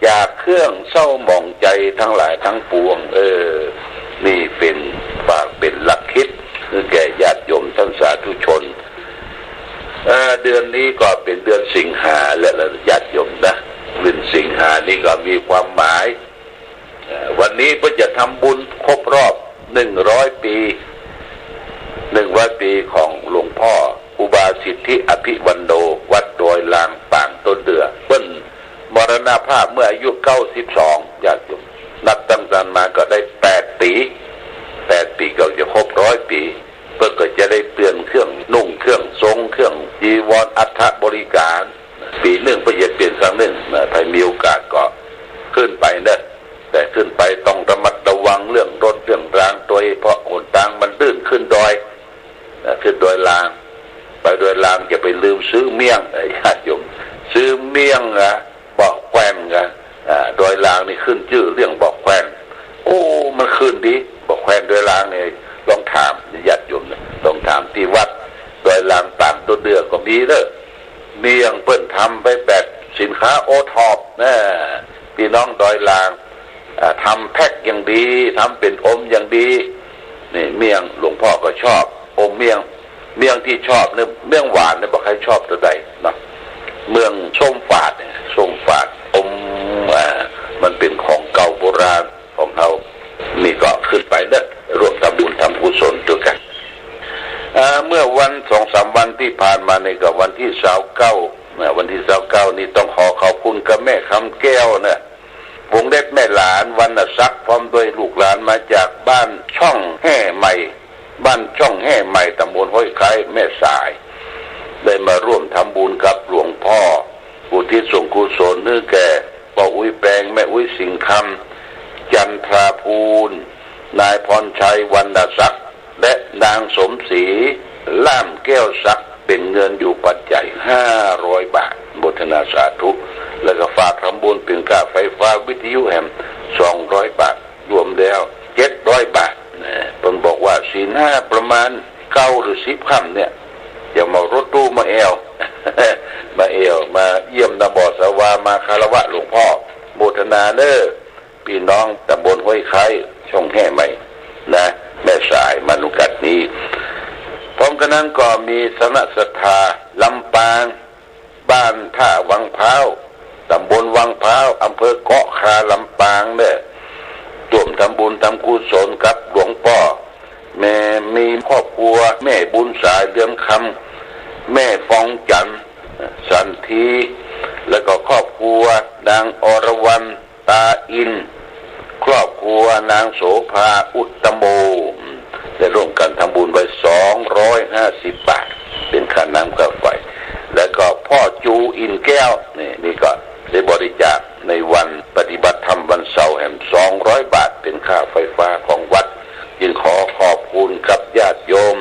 จากเครื่องเศร้าหมองใจทั้งหลายทั้งปวงนี่เป็นฝากเป็นหลักคิดคือแก่ญาติโยมท่านสาธุชนเดือนนี้ก็เป็นเดือนสิงหาและญาติโยมนะเดือนสิงหานี่ก็มีความหมายวันนี้เพื่อจะทำบุญครบรอบ100 ปี100 ปีของหลวงพ่ออุบาสิทธิอภิวันโนวัดดอยลางป่างต้นเดือเพิ่นมรณภาพเมื่ออายุ92ญาติโยมนับตั้งแต่มาก็ได้8 ปีก็จะครบ100 ปีเพื่อก็จะได้เปลี่ยนเครื่องนุ่งเครื่องทรงเครื่องจีวรอัฐบริการปีหนึ่งเพื่อจะเปลี่ยนครั้งหนึ่งถ้ามีโอกาสก็ขึ้นไปนะแต่ขึ้นไปต้องระมัดระวังเรื่องรถเรื่องรางโดยเพราะหนทางมันลื่นขึ้นดอยลางไปดอยลางจะไปลืมซื้อเมี่ยงญาติโยมซื้อเมี่ยงบอกแควนดอยลางนี่ขึ้นชื่อเรื่องบอกแควนโอ้มันขึ้นดีบอกแควนดอยลางนี่ลองถามญาติโยมลองถามที่วัดดอยลางต่างต้นเดือก็มีเด้อเมี่ยงเปิ้นทำไปแบบสินค้าโอท็อปนะพี่น้องดอยลางทำแพ็คอย่างดีทำเป็นอมอย่างดีนี่เมี่ยงหลวงพ่อก็ชอบอมเมี่ยงที่ชอบเนี่ยเมี่ยงหวานเนี่ยบอกใครชอบตัวใดนะเมืองส้มฝาดอมมันเป็นของเก่าโบราณของเขานี่ก็ขึ้นไปเด้อร่วมทำบุญทำกุศลด้วยกันเมื่อวัน 2-3 วันที่ผ่านมาในกับวันที่29วันที่29นี่ต้องขอบคุณกับแม่คำแก้วนะวงเล็บแม่หลานวรรณศักดิ์พร้อมด้วยลูกหลานมาจากบ้านช่องแห่ใหม่ตำบลห้วยไคร้แม่สายได้มาร่วมทำบุญกับหลวงพ่ออุทิศส่วนกุศลเนื่องแก่ป้าอุ้ยแปลงแม่อุ้ยสิงห์คำจันทราภูลนายพรชัยวรรณศักดิ์และนางสมศรีล่ามแก้วศักดิ์เป็นเงินอยู่ปัจจัย500 บาทโมทนาสาธุแล้วก็ฝากทำบุญเป็นค่าไฟฟ้าวิทยุแห่ง200 บาทรวมแล้ว700 บาทผมบอกว่าศีล5ประมาณ9 หรือ 10 ค่ำเนี่ยอย่ามารถตู้มาเอวมาเยี่ยมนาบอสวามาคารวะหลวงพ่อโมทนาเด้อพี่น้องตำบลห้วยไคร้ช่องแห่ใหม่นะแม่สายมานุกัดนี้พร้อมกันนั้นก็มีสนศรัทธาลำปางบ้านท่าวังพร้าว ตำบลวังพร้าวอำเภอเกาะคาลำปางเนี่ยร่วมทำบุญทำกุศลกับหลวงพ่อแม่มีครอบครัวแม่บุญสายเดือนคำแม่ฟองจันทร์สันทีแล้วก็ครอบครัวนางอรวรรณตาอินครอบครัวนางโสภาอุตตโมได้ร่วมกันทำบุญไว้250 บาทเป็นค่าน้ำค่าไฟแล้วก็พ่อจูอินแก้วนี่ก็ได้บริจาคในวันปฏิบัติธรรมวันเสาร์แห่ง200 บาทเป็นค่าไฟฟ้าของวัดจึงขอขอบคุณกับญาติโยม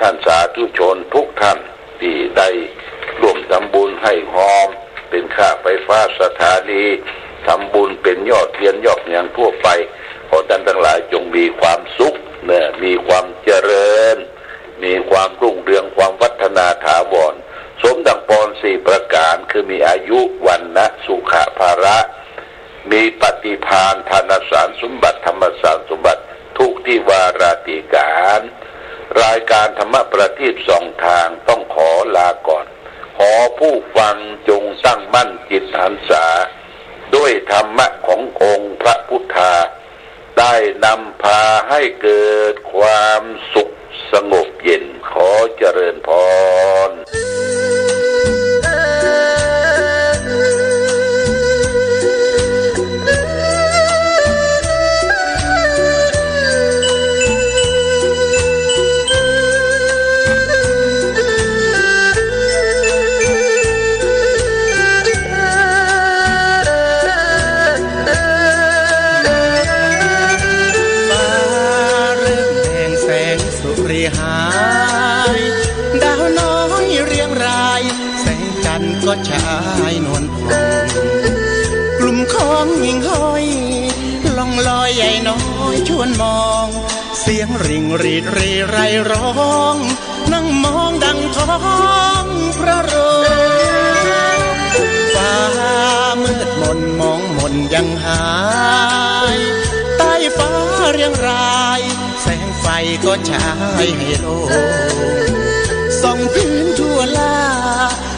ท่านสาธุชนทุกท่านที่ได้ร่วมทำบุญให้หอมเป็นค่าไฟฟ้าสถานีทำบุญเป็นยอดเทียนยอดเงินทั่วไปขอท่านทั้งหลายจงมีความสุขมีความเจริญมีความรุ่งเรืองความวัฒนาถาวรสมดังปร4 ประการคือมีอายุวันนะสุขภาระมีปฏิภาณธนสารสมบัติธรรมสารสมบัติทุกที่วาราติการรายการธรรมประทีปส่องทางต้องขอลาก่อนขอผู้ฟังจงตั้งมั่นจิตหันษาด้วยธรรมะขององค์พระพุทธาได้นำพาให้เกิดความสุขสงบเย็นขอเจริญพร ก็ชายนวลพองกลุ่มของหญิงห้อยล่องลอยใหญ่น้อยชวนมองเสียงริ่งรีดเรไรร้องนั่งมองดังท้องพระโรงฟ้ามืดมนมองมนยังหายใต้ฟ้าเรียงรายแสงไฟก็ฉายให้โลกส่องพื้นทั่วลา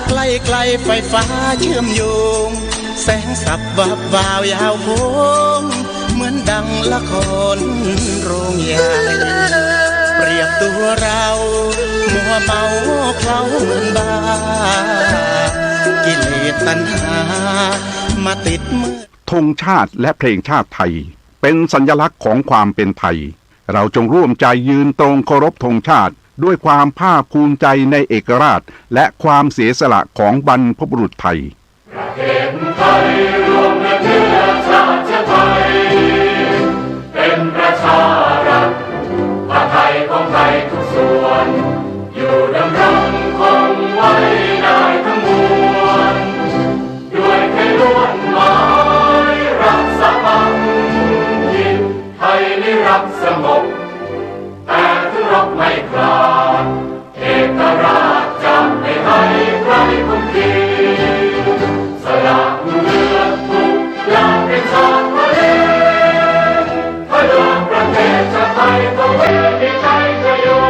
ไกลไกลไฟฟ้าเชื่อมโยงแสงสับวับวาวยาวโค้งเหมือนดังละครโรงใหญ่เปรียบตัวเรามัวเมาเคล้าเหมือนบ้ากิเลสตัณหามาติดมือธงชาติและเพลงชาติไทยเป็นสัญลักษณ์ของความเป็นไทยเราจงร่วมใจยืนตรงเคารพธงชาติด้วยความภาคภูมิใจในเอกราชและความเสียสละของบรรพบุรุษไทยประเทศไทยรวมเชื้อชาติไทยเป็นประชารัฐผ้าไทยของไทยทุกส่วนอยู่ดำรงคงไว้ได้ทั้งมวลด้วยไทยล้วนหมายรักสามัคคีไทยนิรักสงบแต่ถึงรบไม่กล้าเอกราชจะไม่ให้ใครคุมขีสละเลือดทุกอย่างเป็นชาติทะเลพระดวงประเทศชาติไทยต้องเวทีใจจะอยู่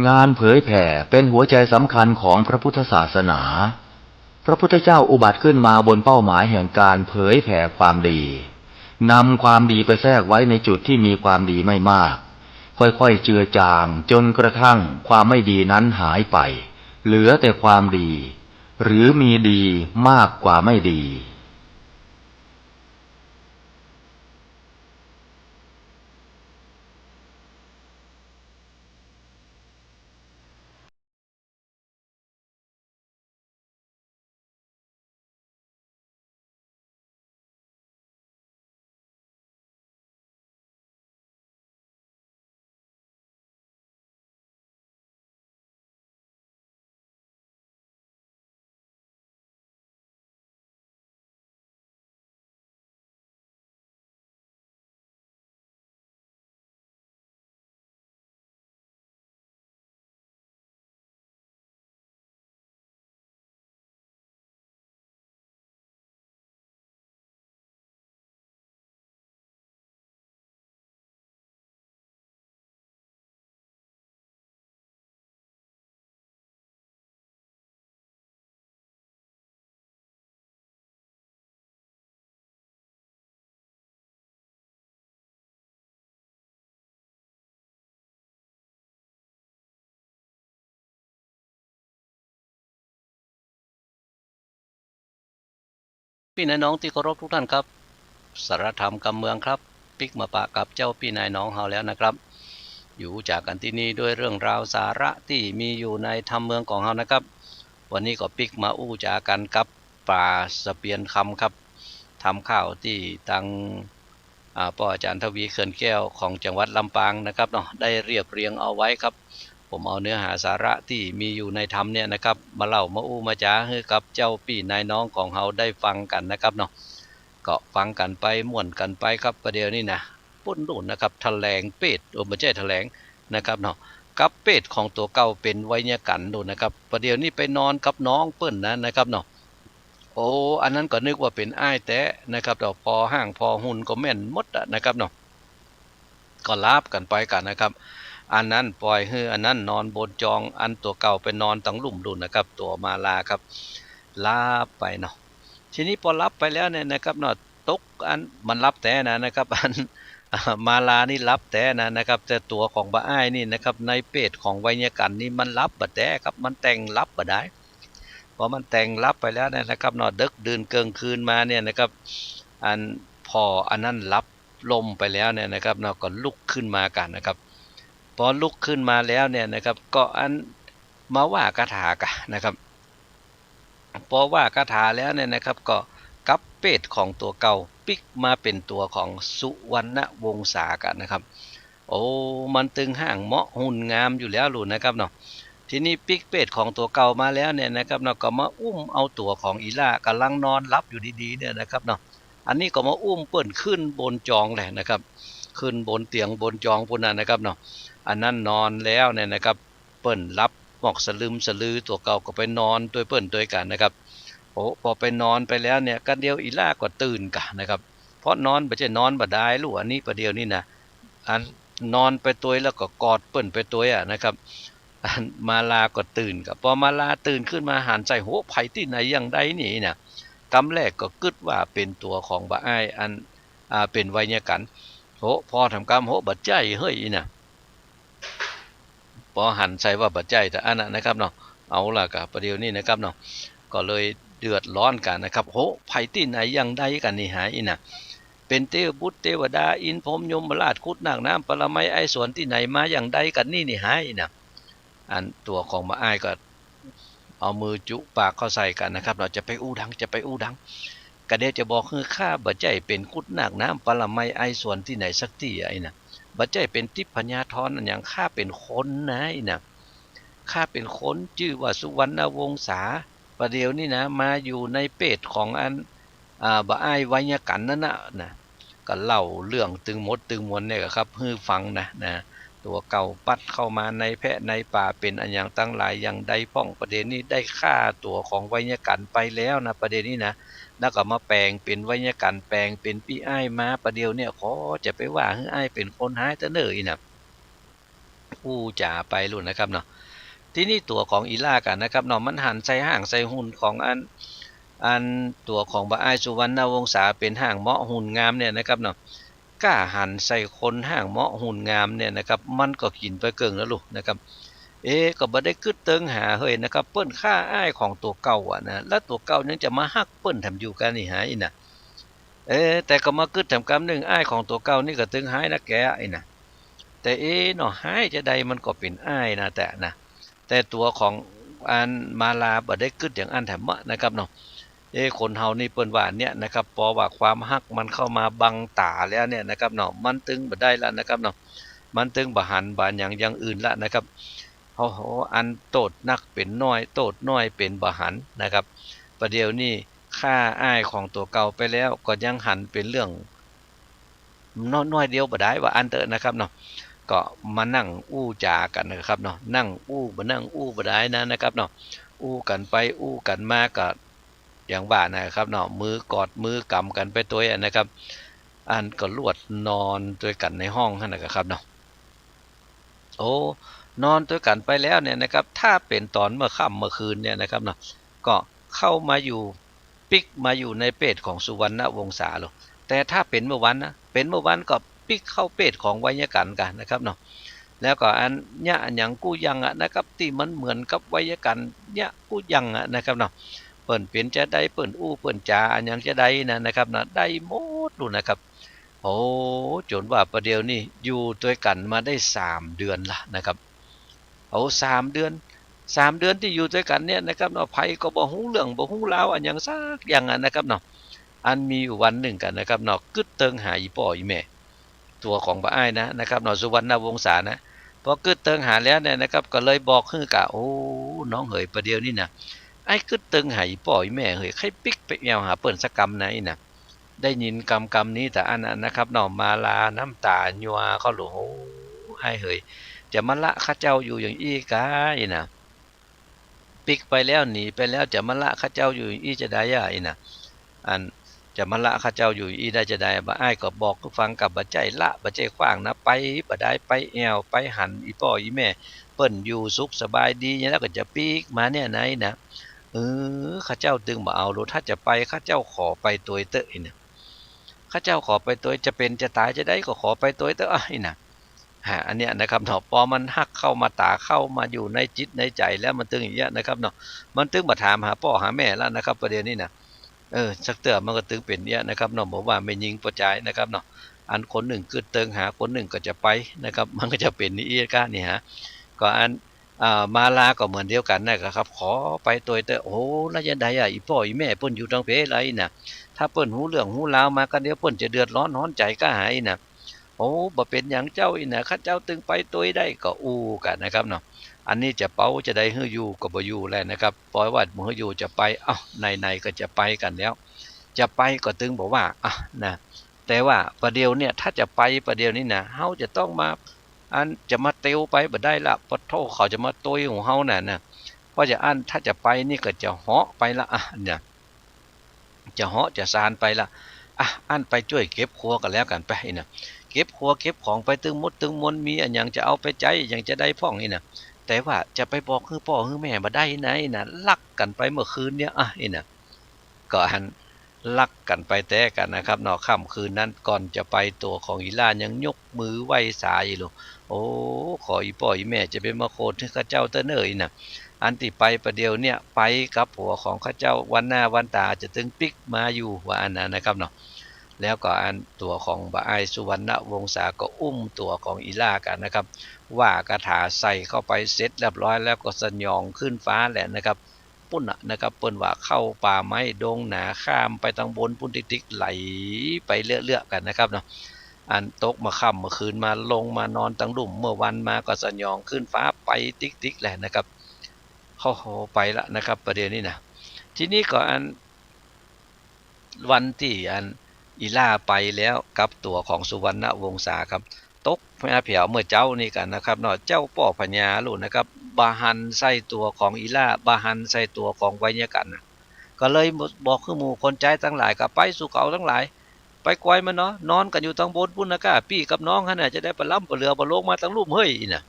งานเผยแผ่เป็นหัวใจสำคัญของพระพุทธศาสนาพระพุทธเจ้าอุบัติขึ้นมาบนเป้าหมายแห่งการเผยแผ่ความดีนำความดีไปแทรกไว้ในจุดที่มีความดีไม่มากค่อยๆเจือจางจนกระทั่งความไม่ดีนั้นหายไปเหลือแต่ความดีหรือมีดีมากกว่าไม่ดี พี่นายน้องที่เคารพทุกท่านครับสารธรรมกำเมืองครับปิกมาปะกับเจ้าพี่นายน้องเฮาแล้วนะครับอยู่จากกันที่นี่ด้วยเรื่องราวสาระที่มีอยู่ในธรรมเมืองของเฮานะครับวันนี้ก็ปิกมาอู้จากันกับป่าสะเปียนคำครับทำข่าวที่ทางป้ออาจารย์ทวีเขื่อนแก้วของจังหวัดลำปางนะครับเนาะได้เรียบเรียงเอาไว้ครับผมเอาเนื้อหาสาระที่มีอยู่ในธรรมเนี่ยนะครับมาเล่ามาอู้มาจ้าให้กับเจ้าพี่นายน้องของเฮาได้ฟังกันนะครับเนาะก็ฟังกันไปม่วนกันไปครับประเดี๋ยวนี้นะปุ่นนู่นนะครับแถลงเป็ดไม่ใช่แถลงนะครับเนาะกับเป็ดของตัวเก่าเป็นไวยกันดูนะครับประเดี๋ยวนี้ไปนอนกับน้องเปิ้นนะครับเนาะโอ้อันนั้นก็นึกว่าเป็นอ้ายแท้นะครับเนาะพอห้างพอหุ่นก็แม่นหมดนะครับเนาะก็ลาบกันไปกันนะครับอันนั้นปล่อยให้อันนั้นนอนบนจองอันตัวเก่าไปนอนตั้งลุ่มดุนนะครับตัวมาลาครับลาบไปเนาะทีนี้พอรับไปแล้วเนี่ยนะครับเนาะตกอันมันรับแต่นะครับอันมาลานี่รับแต่นะครับแต่ตัวของบ้าอ้ายนี่นะครับในเป็ดของไวยกันนี่มันรับบัดแต่ครับมันแต่งรับบัดได้พอมันแต่งรับไปแล้วเนี่ยนะครับเนาะดึกดื่นเกินคืนมาเนี่ยนะครับอันพออันนั้นรับลมไปแล้วเนี่ยนะครับเนาะก็ลุกขึ้นมากันนะครับพอลุกขึ้นมาแล้วเนี่ยนะครับก็อันมาว่าคาถากันนะครับพอว่าคาถาแล้วเนี่ยนะครับก็กับเป็ดของตัวเก่าปิกมาเป็นตัวของสุวรรณวงศากันนะครับโอ้มันตึงห่างเหมาะหุ่นงามอยู่แล้วหลุนนะครับเนาะทีนี้ปิกเป็ดของตัวเก่ามาแล้วเนี่ยนะครับเนาะก็มาอุ้มเอาตัวของอีล่ากำลังนอนรับอยู่ดีๆเนี่ยนะครับเนาะอันนี้ก็มาอุ้มเปิ้นขึ้นบนจองแหละนะครับขึ้นบนเตียงบนจองพวกนั้นนะครับเนาะอันนั้นนอนแล้วเนี่ยนะครับเปิ้นรับหมอกสลึมสลือตัวเก่าก็ไปนอนตัวเปิ้นตัวกันนะครับโอ้พอไปนอนไปแล้วเนี่ยกันเดียวอีล่าก็ตื่นกันนะครับเพราะนอนไม่ใช่นอนบ่ได้ลูกอันนี้ประเดี๋ยวนี้นะอันนอนไปตัวแล้วก็กอดเปิ้นไปตัวนะครับอันมาลาก็ตื่นกับพอมาลาตื่นขึ้นมาหันใจโหไผที่ไหนอย่างใดนี่นะกำแรกก็กึดว่าเป็นตัวของบ้าอ้ายอันเป็นไวยกันโหพอทำกรรมโหบัดใจเฮ้ยนะพอหันใจว่าบัดใจแต่อันนั้นนะครับเนาะเอาล่ะกับประเดี๋ยวนี้นะครับเนาะก็เลยเดือดร้อนกันนะครับโหไผที่ไหนอย่างใดกันนี่หายนะเป็นเทวบุตรเทวดาอินพรหมยมราชคุดนาคน้ำปรมัยไอสวนที่ไหนมาอย่างใดกันนี่หายนะอันตัวของมาอ้ายก็เอามือจุปากเข้าใส่กันนะครับเราจะไปอู้ดังกระเดจะบอกคือข้าบัดใจเป็นคุดนาคน้ำปรมัยไอสวนที่ไหนสักที่ไอ้นะบัดใจเป็นทิพญาธรอย่างข้าเป็นคนนะไอ้นะข้าเป็นคนชื่อว่าสุวรรณวงศาประเดี๋ยวนี้นะมาอยู่ในเป็ดของอันบ้าอ้ายไวยกันนั่นนะก็เล่าเรื่องตึงมดตึงมวลเนี่ยครับให้ฟังนะตัวเก่าปัดเข้ามาในแพะในป่าเป็นอันอย่างตั้งหลายอย่างใดป้องประเด็นนี้ได้ฆ่าตัวของไวยกันไปแล้วนะประเด็นนี้นะแล้วก็มาแปลงเป็นไวยกันแปลงเป็นพี่อ้ายมาประเดี๋ยวเนี่ยขอจะไปว่าให้อ้ายเป็นคนหายแต่เนิ่นนะอู้จ่าไปลุ่นนะครับเนาะที่นี่ตัวของอีล่ากันนะครับเนาะมันหันใส่ห่างใส่หุ่นของอันตัวของบ้าอ้ายสุวรรณวงศาเป็นห่างเหมาะหุ่นงามเนี่ยนะครับเนาะกล้าหันใส่คนห่างเหมาะหุ่นงามเนี่ยนะครับมันก็กินไปเกิงแล้วลูกนะครับก็บ่ได้กึดเติงหาเฮ้ยนะครับเปิ้นฆ่าอ้ายของตัวเก่านะแล้วตัวเก่ายังจะมาฮักเปิ้นทำอยู่กันนี่หายนะแต่ก็มากึดทำกรรมนึงอ้ายของตัวเก่านี่ก็ตึงหายนะแกไอ้นะแต่เนาะหายจะใดมันก็เป็นอ้ายนะแต่ตัวของอันมาลาบ่ได้กึดอย่างอันแถมะนะครับเนาะคนเฮานี่เปิ้นว่าเนี่ยนะครับพอว่าความฮักมันเข้ามาบังตาแล้วเนี่ยนะครับเนาะมันตึงบ่ได้แล้วนะครับเนาะมันตึงบ่หันบานอย่างอื่นละนะครับโอ้โหอันโตดนักเป็นน้อยโตดน้อยเป็นบ่หันนะครับประเดี๋ยวนี้ฆ่าอ้ายของตัวเก่าไปแล้วก็ยังหันเป็นเรื่องน้อยเดียวบ่ได้ว่าอันเตอนะครับเนาะก็มานั่งอู้จากันนะครับเนาะนั่งอู้บ่ได้นะครับเนาะอู้กันไปอู้กันมาก็อย่างว่านะครับเนาะมือกอดมือกำกันไปตัวนะครับอันก็ลวดนอนด้วยกันในห้องนั่นนะครับเนาะโอ้นอนด้วยกันไปแล้วเนี่ยนะครับถ้าเป็นตอนเมื่อค่ำเมื่อคืนเนี่ยนะครับเนาะก็เข้ามาอยู่ปิกมาอยู่ในเป็ดของสุวรรณวงศาหรอกแต่ถ้าเป็นเมื่อวันนะเป็นเมื่อวันก็ปิกเข้าเป็ดของไวยกันนะครับเนาะแล้วก็อันเนี่ยอย่างกู้ยังนะครับที่มันเหมือนกับไวยกันเนี่ยกู้ยังนะครับเนาะ เปิ้นเป็นจะได้เปิ้นอู้เปิ้นจาอันยังจะได้นะครับนะได้หมดดูนะครับโอ้จนว่าประเดี๋ยวนี้อยู่ด้วยกันมาได้3เดือนละนะครับเอา3เดือนที่อยู่ด้วยกันเนี่ยนะครับเนาะไผก็บ่ฮู้เรื่องบ่ฮู้ราวอันหยังซักอย่างนะครับเนาะอันมีอยู่วันหนึ่งกันนะครับเนาะกึดเติงหาอีพ่ออีแม่ตัวของป้าอ้ายนะครับเนาะสุวรรณวงศานะพอกึดเติงหาแล้วเนี่ยนะครับก็เลยบอกคือกะโอ้น้องเหยประเดี๋ยวนี้นะไอ้กึดเติงหาอีพ่ออีแม่เหยใครปิกไปแอวหาเปิ้นสักกรรมไหนน่ะได้ยินกรรมนี้แต่อันนั้นนะครับเนาะมาลาน้ำตาญัวเขาหลงโอ้ไอ้เหยจะมาละข้าเจ้าอยู่อย่างอี้กายน่ะปิกไปแล้วหนีไปแล้วจะมาละข้าเจ้าอยู่อี้จะได้ย่าอีน่ะอันจะมาละข้าเจ้าอยู่อี้ได้จะได้บ่อ้ายก็บอกทุกฟังกับบ่ใจละบ่ใจขว้างนะไปบ่ได้ไปแอวไปหันอีพ่ออีแม่เปิ้นอยู่สุขสบายดีแล้วก็จะปิกมาเนี่ยไหนนะข้าเจ้าตึงบ่เอาโลถ้าจะไปข้าเจ้าขอไปตัวเตอะอีน่ะข้าเจ้าขอไปตัวจะเป็นจะตายจะได้ก็ขอไปตัวเตอะอีน่ะอันเนี้ยนะครับเนาะพอมันฮักเข้ามาตาเข้ามาอยู่ในจิตในใจแล้วมันตึงอย่างเงี้ยนะครับเนาะมันตึงมาถามหาพ่อหาแม่แล้วนะครับประเด็นนี้นะสักเตือมันก็ตึงเป็นเนี้ยนะครับเนาะบอกว่าไม่ยิงประจายนะครับเนาะอันคนหนึ่งคือเติงหาคนหนึ่งก็จะไปนะครับมันก็จะเป็นนี่ก้านี่ฮะก็อันมาลาก็เหมือนเดียวกันนะครับขอไปตัวเตอโอ้แล้วจะได้อีพ่ออีแม่เปิ้นอยู่ทางเพไรน่ะถ้าเปิ้นหูเรื่องหูราวมาก็เดี๋ยวเปิ้นจะเดือดร้อนใจก็หายน่ะโอ้บ่เป็นอย่างเจ้าอีน่ะข้าเจ้าตึงไปตัวได้ก็อู้กันนะครับเนาะอันนี้จะเป้าจะได้ฮื้ออยู่ก็บ่อยู่แล้วนะครับปล่อยว่ามื้ออยู่จะไปในก็จะไปกันแล้วจะไปก็ตึงบอกว่านะแต่ว่าประเดี๋ยวเนี่ยถ้าจะไปประเดี๋ยวนี้นะเฮาจะต้องมาอันจะมาเตียวไปบ่ได้ละปะโทเขาจะมาตุยของเฮานะเพราะจะอันถ้าจะไปนี่ก็จะเหาะไปละเนี่ยจะเหาะจะซานไปละอันไปช่วยเก็บครัวกันแล้วกันไปนะเก็บครัวเก็บของไปตึงมดตึงมนมีอันยังจะเอาไปใจยังจะได้พ่องนี่นะแต่ว่าจะไปบอกคือพ่อคือแม่บ่ได้ไหนนะลักกันไปเมื่อคืนเนี่ยนี่นะก็อันลักกันไปแต่กันนะครับนอกค่ำคืนนั้นก่อนจะไปตัวของอีลานยังยกมือไหว้สายอยู่โอ้ขออีพ่ออีแม่จะเป็นมาโคตรให้ข้าเจ้าเตเนยนะอันที่ไปประเดี๋ยวเนี่ยไปกับผัวของข้าเจ้าวันหน้าวันตาจะตึงปิกมาอยู่ว่าอันนั้นนะครับเนาะแล้วก็อันตัวของบ่อ้ายสุวรรณวงศาก็อุ้มตัวของอีลากันนะครับว่ากระถาใส่เข้าไปเสร็จเรียบร้อยแล้วก็สยองขึ้นฟ้าแหละนะครับปุ่นนะครับเปิ้นว่าเข้าป่าไม้ดงหนาข้ามไปทางบนปุ่นติ๊กๆไหลไปเรื่อยๆกันนะครับเนาะอันตกมาค่ำเมื่อคืนมาลงมานอนตั้งลุ่มเมื่อวันมาก็สยองขึ้นฟ้าไปติ๊กๆแหละนะครับเข้าไปละนะครับประเด็นนี้นะทีนี้ก็อันวันที่อันอีล่าไปแล้วกับตัวของสุวรรณวงศาครับตกพญาเผียวเมื่อเจ้านี่กันนะครับเนาะเจ้าป่อพญาลูกนะครับบาหันใส่ตัวของอีล่าบาหันใส่ตัวของไวยกันนะก็เลยบอกคือหมู่คนใจทั้งหลายก็ไปสู่เขาทั้งหลายไปกวยมันเนาะนอนกันอยู่ทางบนพุ่นนะก้าพี่กับน้องฮะน่ะจะได้ไปล่ำไปเรือไปลงมาทั้งรูปเฮ้ยน่ะ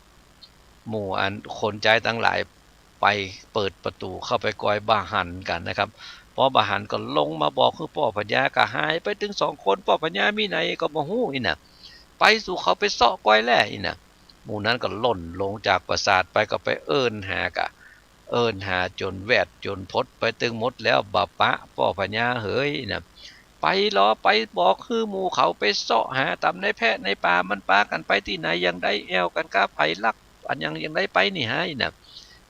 หมู่อันคนใจทั้งหลายไปเปิดประตูเข้าไปกวยบาหันกันนะครับพอบาหันก็ลงมาบอกคือป่อพญาก็หายไปถึง2คนป่อพญามีไหนก็บ่ฮู้อีน่ะไปสู่เขาไปเซาะกวยแล่อีน่ะหมู่นั้นก็ล่นลงจากปราสาทไปก็ไปเอิ้นหาจนแวดจนพดไปตึงหมดแล้วบาปะป่อพญาเฮ้ยน่ะไปรอไปบอกคือหมู่เขาไปเซาะหาตามในแพะในป่ามันปากันไปที่ไหนยังได้แอวกันกาไผลักอันยังได้ไปนี่หายน่ะ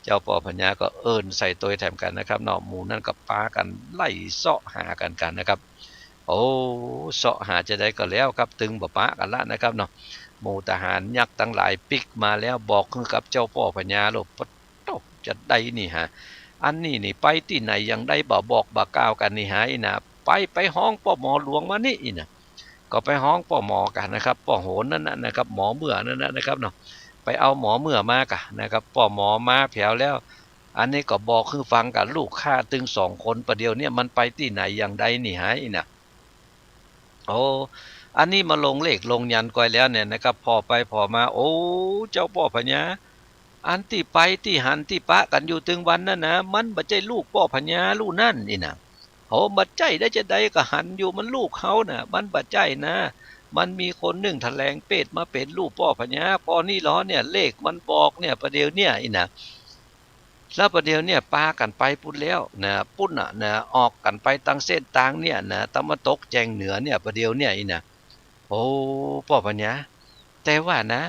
เจ้าป่อพญาก็เอิ้นใส่ตัวแถมกันนะครับเนาะหมู่นั้นก็ปากันไล่เซาะหากันนะครับโอ้เสาะหาจะได้ก็แล้วครับตึงบ่ปะกันละนะครับเนาะหมู่ทหารยักษ์ทั้งหลายปิกมาแล้วบอกคือกับเจ้าป่อพญาโลปะโตจะได้นี่ฮะอันนี้นี่ไปที่ไหนยังได้บ่บอกบ่กล่าวกันนี่หายนะไปห้องป่อหมอหลวงมานี่นะก็ไปห้องป่อหมอกันนะครับป่อโหนนั่นนะครับหมอเมื่อนั่นนะครับเนาะไปเอาหมอเมื่อมากะนะครับป่อหมอมาแผวแล้วอันนี้ก็บอกคือฟังกับลูกข้าตึง2คนประเดี๋ยวเนี่ยมันไปที่ไหนยังได้นี่หายนะโอ้อันนี้มาลงเลขลงยันก้อยแล้วเนี่ยนะครับพอไปพอมาโอ้เจ้าป่อพญาอันที่ไปที่หันที่ปะกันอยู่ถึงวันนั่นนะมันบ่ใช่ลูกป่อพญาลูกนั่นนี่นะโหบ่ใจได้จะได้ก็หันอยู่มันลูกเขาน่ะมันบ่ใจนะมันมีคนหนึ่งแถลงเป็ดมาเป็นลูกป่อพญาป่อนี่ล้อเนี่ยเลขมันบอกเนี่ยประเดี๋ยวเนี่ยอีน่ะ แล้วประเดี๋ยวเนี่ยปากันไปปุ่นแล้วนะปุ่นนะออกกันไปตั้งเส้นต่างเนี่ยนะตะวันตกแจงเหนือเนี่ยประเดี๋ยวเนี่ยอีนะโอ้พ่อปัญญาแต่ว่านะ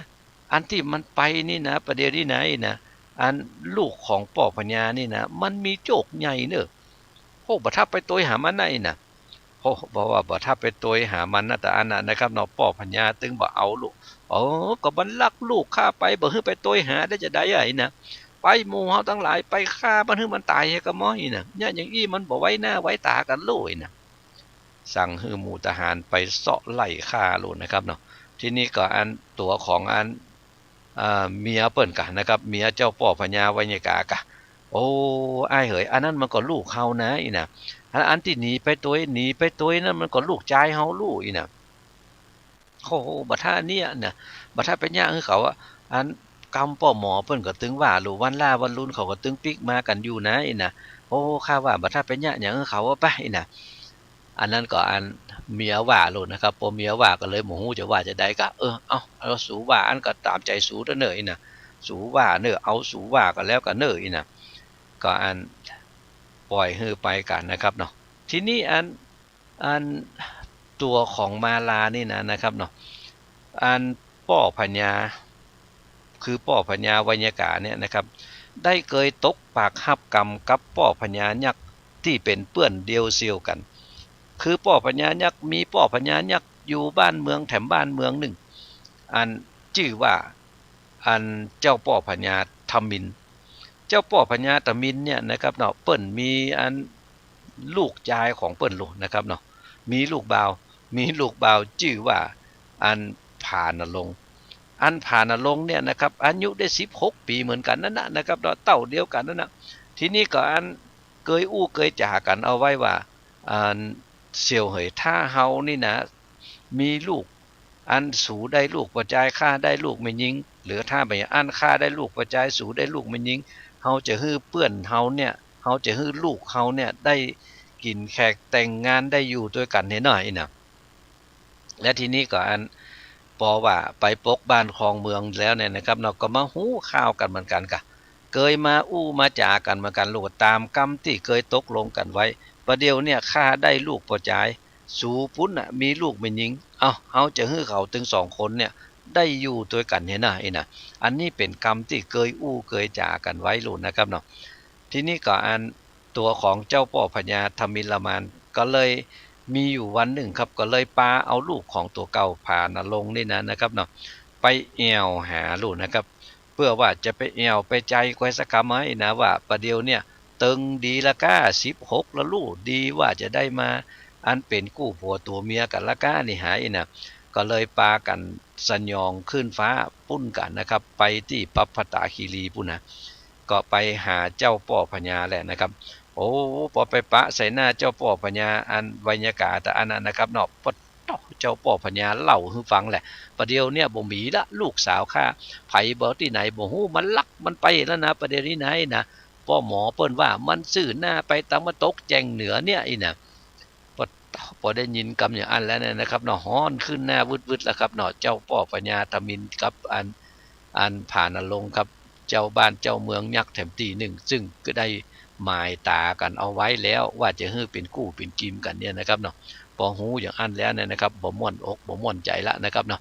อันที่มันไปนี่นะประเดี๋ยวนี่นะอีนะอันลูกของพ่อปัญญานี่นะมันมีโจกใหญ่เนอะโอ้บ่ถ้าไปตัวหามันได้นะโอ้บอกว่าบ่ถ้าไปตัวหามันนะแต่อันนั้นนะครับเนาะพ่อปัญญาตึงบ่เอาลูกอ๋อก็มันลักลูกฆ่าไปบ่ฮื้อไปตัวหาได้จะได้ไอ้นะไปหมู่เฮาทั้งหลายไปฆ่ามันฮื้อมันตายให้ก็ม้อยน่ะเนี่ยอย่างอี้มันบ่ไว้หน้าไว้ตากันโลยน่ะสั่งฮื้อหมู่ทหารไปเสาะไล่ฆ่าโลดนะครับเนาะทีนี้ก็อันตัวของอันเมียเปิ้นกะนะครับเมียเจ้าพ่อพญาไวยากากะโอ้อ้ายเหยอันนั้นมันก็ลูกเฮานะอีน่ะอันที่หนีไปตัวนั้นมันก็ลูกชายเฮาลูกอีน่ะโอ้บัดท่าเนี่ยน่ะบัดท่าไปย่างคือเขาอันกำป้อหมอเปิ้นก็ตึงว่าลูกวันล่าวันรุ่นเขาก็ตึงปิกมากันอยู่นะอีน่ะโอ้ข้าว่าบัดท่าไปย่างหยังคือเขาไปอีน่ะอันนั้นก็อันเมียว่าโลดนะครับพอเมียว่าก็เลยโมโหจะว่าจะได้ก็เอาสูว่าอันก็ตามใจสูเด้อเนออีน่ะสูว่าเนอเอาสูว่าก็แล้วก็เนออีน่ะก็อันปล่อยฮือไปกันนะครับเนาะทีนี้อันตัวของมาลานี่นะครับเนาะอันป้อพญาคือป้อพญาไวยากาเนี่ยนะครับได้เคยตกปากหับกรรมกับป้อพญายักษ์ที่เป็นเปื้อนเดียวเซียวกันคือป้อพญายักษ์มีป้อพญายักษ์อยู่บ้านเมืองแถมบ้านเมืองหนึ่งอันชื่อว่าอันเจ้าป้อพญาธมินเจ้าป้อพญาธมินเนี่ยนะครับเนาะเปิ้นมีอันลูกชายของเปิ้นลูกนะครับเนาะมีลูกบ่าวชื่อว่าอันผานรงค์อันผานรงค์เนี่ยนะครับอายุได้16ปีเหมือนกันนั่นนะครับเนาะเต้าเดียวกันนั่นนะทีนี้ก็อันเคยจ่ากันเอาไว้ว่าอันเสี่ยวเหยถ้าเฮานี่นะมีลูกอันสูได้ลูกประจายฆ่าได้ลูกไม่ยิงหรือถ้าไปอันฆ่าได้ลูกประจายสูได้ลูกไม่ยิงเฮาจะฮื้อเปื้อนเฮาเนี่ยเฮาจะฮื้อลูกเฮาเนี่ยได้กินแขกแต่งงานได้อยู่ด้วยกันหน่อยนะและทีนี้ก็อันปอว่าไปปกบ้านคลองเมืองแล้วเนี่ยนะครับเราก็มาหู้ข่าวกันเหมือนกันกะเคยมามาจากันเหมือนกันลูกตามกรรมที่เคยตกลงกันไว้ประเดี๋ยวเนี่ยข้าได้ลูกประจายสูพุ้นมีลูกไม่ยิงเฮาจะฮื้อเขาถึง2คนเนี่ยได้อยู่ด้วยกันเนี่ยนะอันนี้เป็นกรรมที่เคยจากันไว้ลูกนะครับเนาะทีนี้ก็อันตัวของเจ้าป้อพญาธมิลมานก็เลยมีอยู่วันหนึ่งครับก็เลยปาเอาลูกของตัวเก่าผ่านลงนี่นะครับเนาะไปแอวหาลูกนะครับเพื่อว่าจะไปแอวไปใจไว้สักคำไหมนะว่าประเดี๋ยวเนี่ยตึงดีละก้า16แล้วลูกดีว่าจะได้มาอันเป็นกู้ผัวตัวเมียกันละก้านี่หายนะก็เลยปากันสัญญองขึ้นฟ้าปุ้นกันนะครับไปที่ปัปปตาคีรีปุ้นนะก็ไปหาเจ้าป้อพญาแหละนะครับโอ้พอไปปะใส่หน้าเจ้าป้อพญาอันไวยากาแต่อันนั้นนะครับเนาะเจ้าป้อพญาเล่าให้ฟังแหละประเดี๋ยวเนี่ยบ่มีละลูกสาวข้าไผบ่ที่ไหนบ่ฮู้มันลักมันไปแล้วนะประเดี๋ยวนี้ไหนนะพ่อหมอเปิ้นว่ามันซื่อหน้าไปตะวันตกแจงเหนือเนี่ยน่ะพอได้ยินคำอย่างอันแล้วเนี่ยนะครับเนาะฮ้อนขึ้นหน้าวึดๆแล้วครับเนาะเจ้าป้อพญาธมินกับอันผ่านลงครับเจ้าบ้านเจ้าเมืองยักษ์แถมตีหนึ่งซึ่งก็ได้หมายตากันเอาไว้แล้วว่าจะฮื้อเป็นกู้เป็นกิมกันเนี่ยนะครับเนาะพอหูอย่างอันแล้วเนี่ยนะครับบ่ม่วนอกบ่ม่วนใจละนะครับเนาะ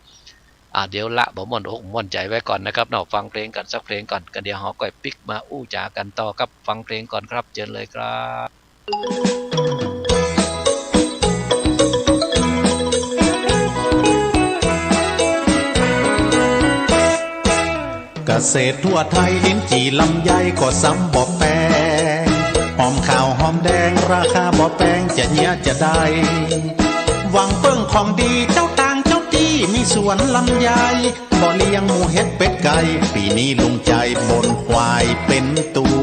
เดี๋ยวละบ่ม่วนอกม่วนใจไว้ก่อนนะครับเนาะฟังเพลงกันสักเพลงก่อนกันเดี๋ยวเฮาก็ปิกมาจากันต่อครับฟังเพลงก่อนครับเชิญเลยครับเกษตรทั่วไทยลิ้นจี่ลำไยก็ซ้ำบ่แปงหอมขาวหอมแดงราคาบ่แพงจะเนี้ยจะได้หวังเปิ้งของดีเจ้าต่างเจ้าจี้มีสวนลำไยบ่เลี้ยงหมูเห็ดเป็ดไก่ปีนี้ลุงใจบนควายเป็นตัว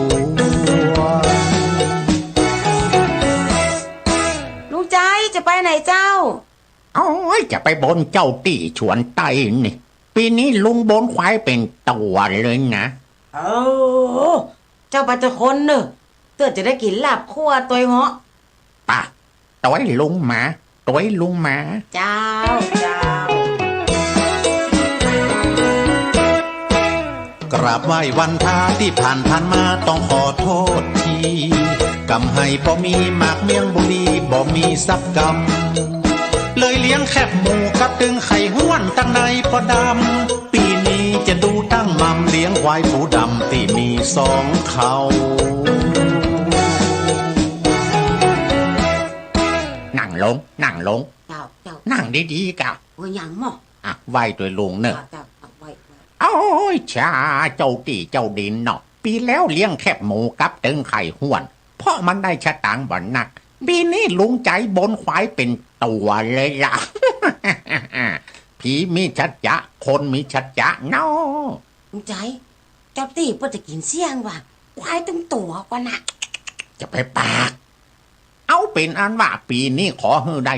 ลุงใจจะไปไหนเจ้าจะไปบนเจ้าตี้ชวนไตนี่ปีนี้ลุงบนควายเป็นตัวเลยนะเจ้าปัจจคนเนอะเตือจะได้กินลาบคั่วตัวเหาะป่ะตัวลุงหมาเจ้าเก กราบไหว้วันทาที่ผ่านมาต้องขอโทษทีกำให้บ่มีหมากเมียงบุรีบ่มีสักกำเลยเลี้ยงแคบหมูกับตึงไข่ห้วนตั้งในปอดำปีนี้จะดูตั้งมัมเลี้ยงควายผูดำที่มีสองเขานั่งลงนั่งลง เจ้าเจ้า นั่งดีๆกับ โอ้ยยังหมอ อ่ะไหว้ตัวลุงเนอะ เจ้าไว้ โอ้ยชาเจ้าตีเจ้าดินเนาะปีแล้วเลี้ยงแคบหมูกับตึงไข่ห้วนเพราะมันได้ชะตางบ่หนักปีนี้ลุงใจบนควายเป็นตัวเลยล่ะ ผีมีชัดจะคนมีชัดจะเนาะ ลุงใจเจ้าตีเพื่อจะกินเสี่ยงว่ะควายตึงตัวกว่าน่ะ จะไปปากเอาเป็นอันว่าปีนี้ขอให้ได้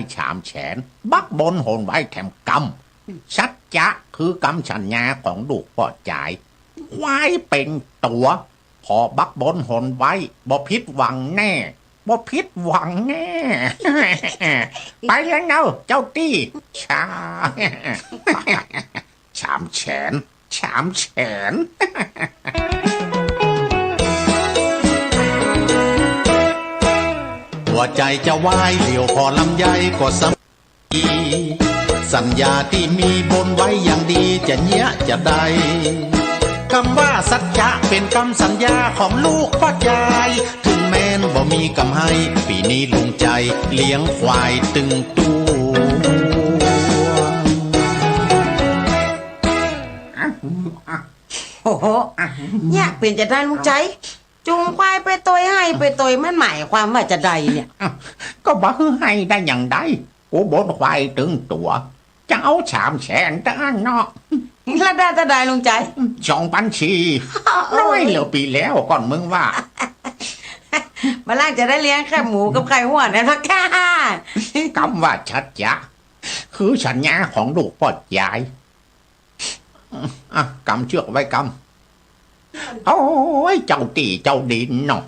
300,000บักบนโหนไว้แถมกำชัดจะคือกำชัญญาของลูกพ่อจ่ายควายเป็นตัวพอบักบนโหนไว้บ่ผิดหวังแน่บ่ผิดหวังแน่ ไปแล้วเนาะเจ้าตี้ชา 300,000 หัวใจจะวายเหลียวพอลำไยก็สำอีสัญญาที่มีบนไว้อย่างดีจะเนี้ยจะได้คำว่าสัจจะเป็นคำสัญญาของลูกพ่อใจถึงแม้นบ่มีกำให้ปีนี้ลุงใจเลี้ยงควายตึงตัว โอ้โหเนี่ยเปลี่ยนจะได้ลุงใจจูงควายไปตอยให้ไปตอยมันหมายความว่าจะได้เนี่ย ก็บอกให้ได้อย่างใดกูบนควายตึงตัวจะเอา300,000ตั้งนอก แล้วได้จะได้ลุงใจ 2 บัญชีน้อยเหลือปีแล้วก่อนมึงว่า มาล่างจะได้เลี้ยงแค่หมูกับไข่หัวนะนะค่ะ คำว่าชัดจะคือสัญญาของลูกพ่อยายกำเชือกไว้กำโอ้ยเจ้าตีเจ้าดินเนาะ